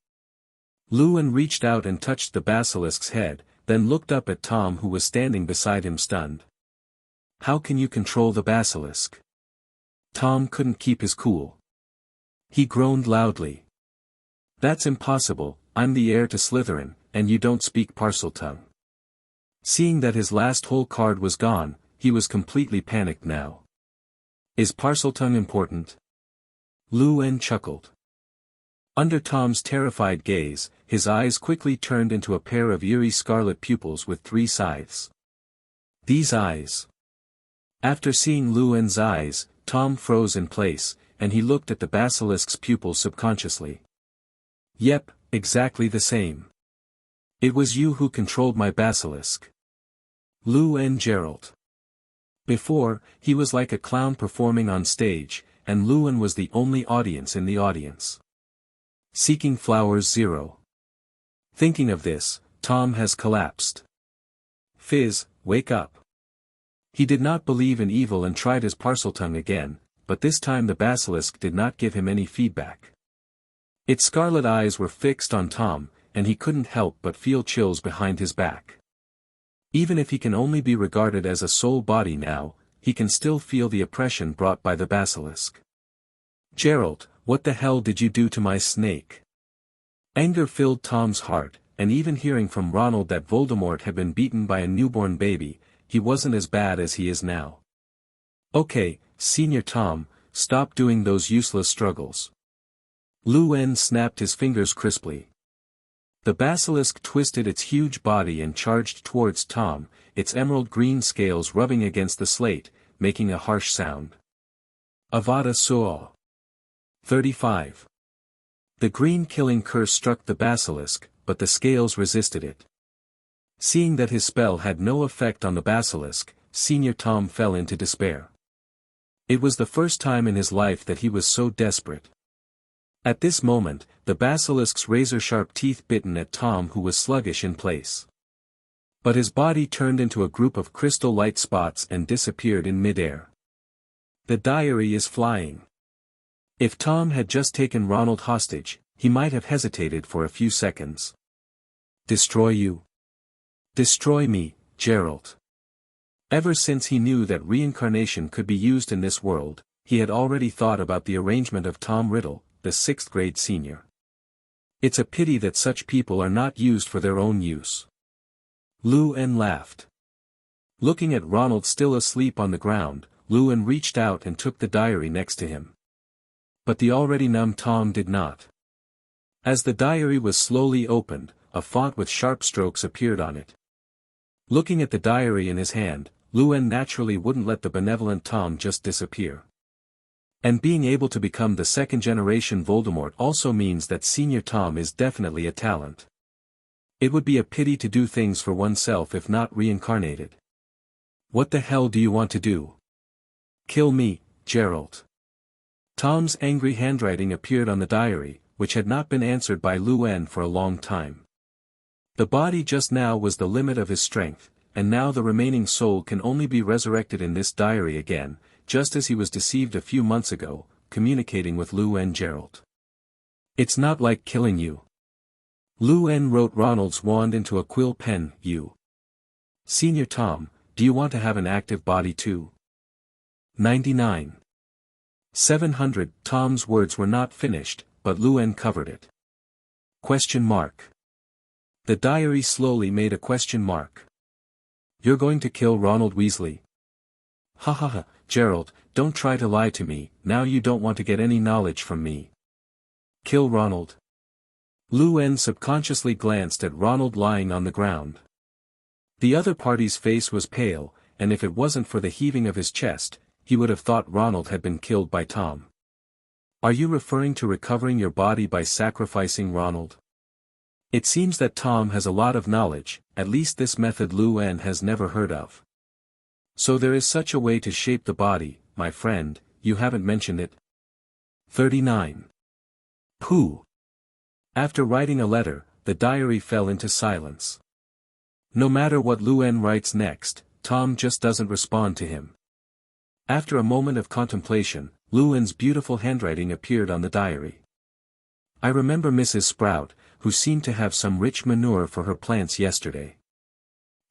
Luen reached out and touched the basilisk's head, then looked up at Tom, who was standing beside him, stunned. How can you control the basilisk? Tom couldn't keep his cool. He groaned loudly. That's impossible, I'm the heir to Slytherin, and you don't speak parcel tongue. Seeing that his last whole card was gone, he was completely panicked now. Is parcel tongue important? Luen chuckled. Under Tom's terrified gaze, his eyes quickly turned into a pair of eerie scarlet pupils with 3 scythes. These eyes. After seeing Luen's eyes, Tom froze in place, and he looked at the basilisk's pupils subconsciously. Yep, exactly the same. It was you who controlled my basilisk. Luen Gerald. Before, he was like a clown performing on stage, and Luen was the only audience in the audience. Seeking Flowers 0. Thinking of this, Tom has collapsed. Fizz, wake up. He did not believe in evil and tried his parcel tongue again, but this time the basilisk did not give him any feedback. Its scarlet eyes were fixed on Tom, and he couldn't help but feel chills behind his back. Even if he can only be regarded as a soul body now, he can still feel the oppression brought by the basilisk. Gerald, what the hell did you do to my snake? Anger filled Tom's heart, and even hearing from Ronald that Voldemort had been beaten by a newborn baby, he wasn't as bad as he is now. Okay, Senior Tom, stop doing those useless struggles. Luen snapped his fingers crisply. The basilisk twisted its huge body and charged towards Tom, its emerald green scales rubbing against the slate, making a harsh sound. Avada Soa. 35. The green killing curse struck the basilisk, but the scales resisted it. Seeing that his spell had no effect on the basilisk, Senior Tom fell into despair. It was the first time in his life that he was so desperate. At this moment, the basilisk's razor-sharp teeth bitten at Tom, who was sluggish in place. But his body turned into a group of crystal light spots and disappeared in midair. The diary is flying. If Tom had just taken Ronald hostage, he might have hesitated for a few seconds. Destroy you. Destroy me, Gerald. Ever since he knew that reincarnation could be used in this world, he had already thought about the arrangement of Tom Riddle, the 6th grade senior. It's a pity that such people are not used for their own use. Luen laughed. Looking at Ronald still asleep on the ground, Luen reached out and took the diary next to him. But the already numb Tom did not. As the diary was slowly opened, a font with sharp strokes appeared on it. Looking at the diary in his hand, Luen naturally wouldn't let the benevolent Tom just disappear. And being able to become the 2nd generation Voldemort also means that Senior Tom is definitely a talent. It would be a pity to do things for oneself if not reincarnated. What the hell do you want to do? Kill me, Gerald. Tom's angry handwriting appeared on the diary, which had not been answered by Luen for a long time. The body just now was the limit of his strength, and now the remaining soul can only be resurrected in this diary again, just as he was deceived a few months ago, communicating with Luen Gerald. It's not like killing you. Luen wrote Ronald's wand into a quill pen. You. Senior Tom, do you want to have an active body too? 99. 700. Tom's words were not finished, but Luen covered it. Question mark. The diary slowly made a question mark. You're going to kill Ronald Weasley? Ha ha ha, Gerald, don't try to lie to me, now you don't want to get any knowledge from me. Kill Ronald. Luen subconsciously glanced at Ronald lying on the ground. The other party's face was pale, and if it wasn't for the heaving of his chest, he would have thought Ronald had been killed by Tom. Are you referring to recovering your body by sacrificing Ronald? It seems that Tom has a lot of knowledge, at least this method Luen has never heard of. So there is such a way to shape the body, my friend, you haven't mentioned it. 39. Pooh. After writing a letter, the diary fell into silence. No matter what Luen writes next, Tom just doesn't respond to him. After a moment of contemplation, Luen's beautiful handwriting appeared on the diary. I remember Mrs. Sprout, who seemed to have some rich manure for her plants yesterday.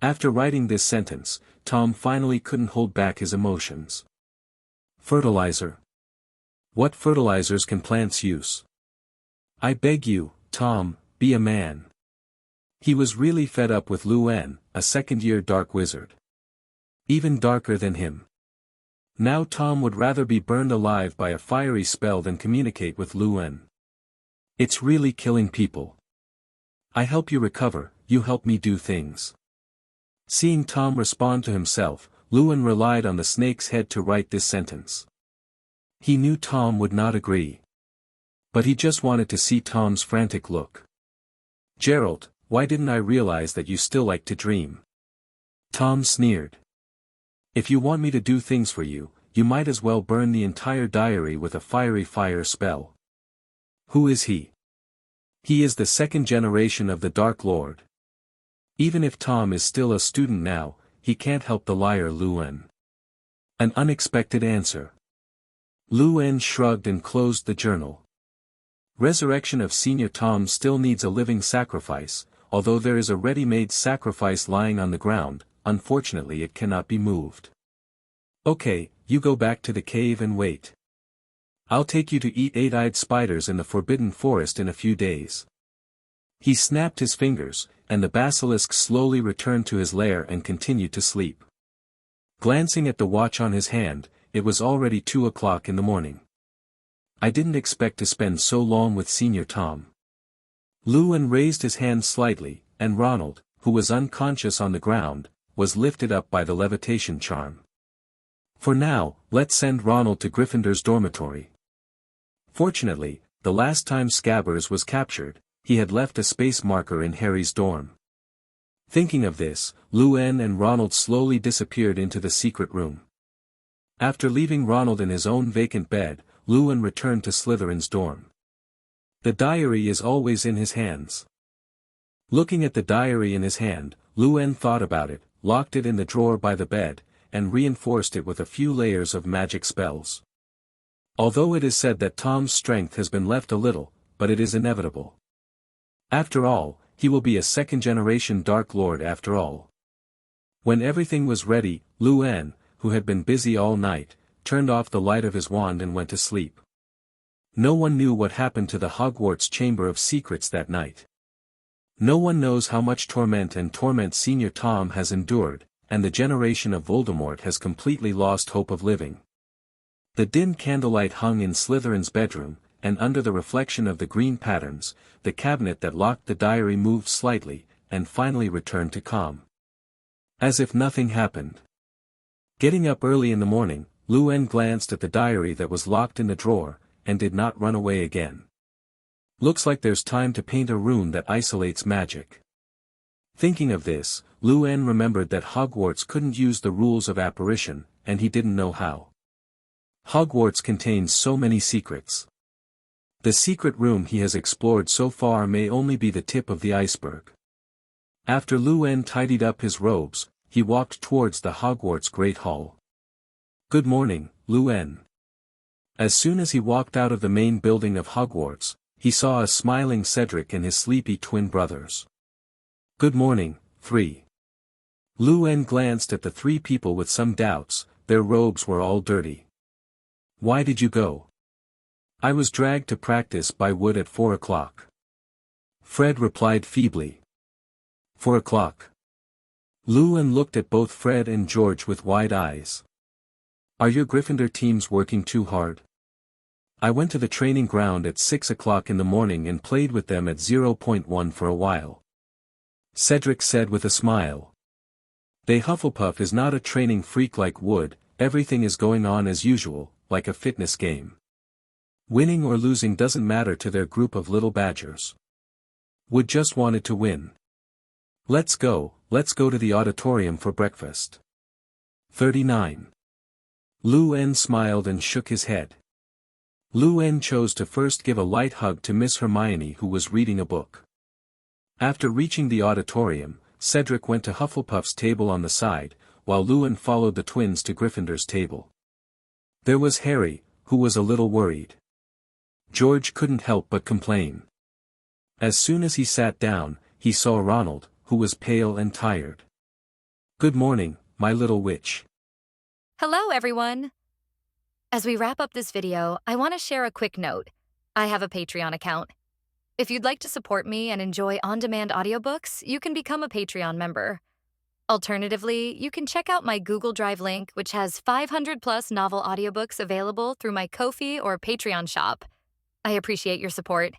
After writing this sentence, Tom finally couldn't hold back his emotions. Fertilizer. What fertilizers can plants use? I beg you, Tom, be a man. He was really fed up with Luen, a second-year dark wizard. Even darker than him. Now Tom would rather be burned alive by a fiery spell than communicate with Luen. It's really killing people. I help you recover, you help me do things. Seeing Tom respond to himself, Luen relied on the snake's head to write this sentence. He knew Tom would not agree. But he just wanted to see Tom's frantic look. Gerald, why didn't I realize that you still like to dream? Tom sneered. If you want me to do things for you, you might as well burn the entire diary with a fiery fire spell. Who is he? He is the second generation of the Dark Lord. Even if Tom is still a student now, he can't help the liar Luen. An unexpected answer. Luen shrugged and closed the journal. Resurrection of Senior Tom still needs a living sacrifice, although there is a ready-made sacrifice lying on the ground, unfortunately it cannot be moved. Okay, you go back to the cave and wait. I'll take you to eat eight-eyed spiders in the Forbidden Forest in a few days. He snapped his fingers, and the basilisk slowly returned to his lair and continued to sleep. Glancing at the watch on his hand, it was already 2 o'clock in the morning. I didn't expect to spend so long with Senior Tom. Luen raised his hand slightly, and Ronald, who was unconscious on the ground, was lifted up by the levitation charm. For now, let's send Ronald to Gryffindor's dormitory. Fortunately, the last time Scabbers was captured, he had left a space marker in Harry's dorm. Thinking of this, Luen and Ronald slowly disappeared into the secret room. After leaving Ronald in his own vacant bed, Luen returned to Slytherin's dorm. The diary is always in his hands. Looking at the diary in his hand, Luen thought about it, locked it in the drawer by the bed, and reinforced it with a few layers of magic spells. Although it is said that Tom's strength has been left a little, but it is inevitable. After all, he will be a second-generation Dark Lord after all. When everything was ready, Luen, who had been busy all night, turned off the light of his wand and went to sleep. No one knew what happened to the Hogwarts Chamber of Secrets that night. No one knows how much torment Senior Tom has endured, and the generation of Voldemort has completely lost hope of living. The dim candlelight hung in Slytherin's bedroom, and under the reflection of the green patterns, the cabinet that locked the diary moved slightly, and finally returned to calm. As if nothing happened. Getting up early in the morning, Luen glanced at the diary that was locked in the drawer, and did not run away again. Looks like there's time to paint a room that isolates magic. Thinking of this, Luen remembered that Hogwarts couldn't use the rules of apparition, and he didn't know how. Hogwarts contains so many secrets. The secret room he has explored so far may only be the tip of the iceberg. After Luen tidied up his robes, he walked towards the Hogwarts Great Hall. Good morning, Luen. As soon as he walked out of the main building of Hogwarts, he saw a smiling Cedric and his sleepy twin brothers. Good morning, 3. Luen glanced at the 3 people with some doubts, their robes were all dirty. Why did you go? I was dragged to practice by Wood at 4 o'clock. Fred replied feebly. 4 o'clock. Luen looked at both Fred and George with wide eyes. Are your Gryffindor teams working too hard? I went to the training ground at 6 o'clock in the morning and played with them at 0.1 for a while. Cedric said with a smile. Hufflepuff is not a training freak like Wood, everything is going on as usual, like a fitness game. Winning or losing doesn't matter to their group of little badgers. Wood just wanted to win. Let's go to the auditorium for breakfast. 39. Lu En smiled and shook his head. Lu En chose to first give a light hug to Miss Hermione, who was reading a book. After reaching the auditorium, Cedric went to Hufflepuff's table on the side, while Lu En followed the twins to Gryffindor's table. There was Harry, who was a little worried. George couldn't help but complain. As soon as he sat down, he saw Ronald, who was pale and tired. "Good morning, my little witch." Hello, everyone. As we wrap up this video, I want to share a quick note. I have a Patreon account. If you'd like to support me and enjoy on-demand audiobooks, you can become a Patreon member. Alternatively, you can check out my Google Drive link, which has 500+ novel audiobooks available through my Ko-fi or Patreon shop. I appreciate your support.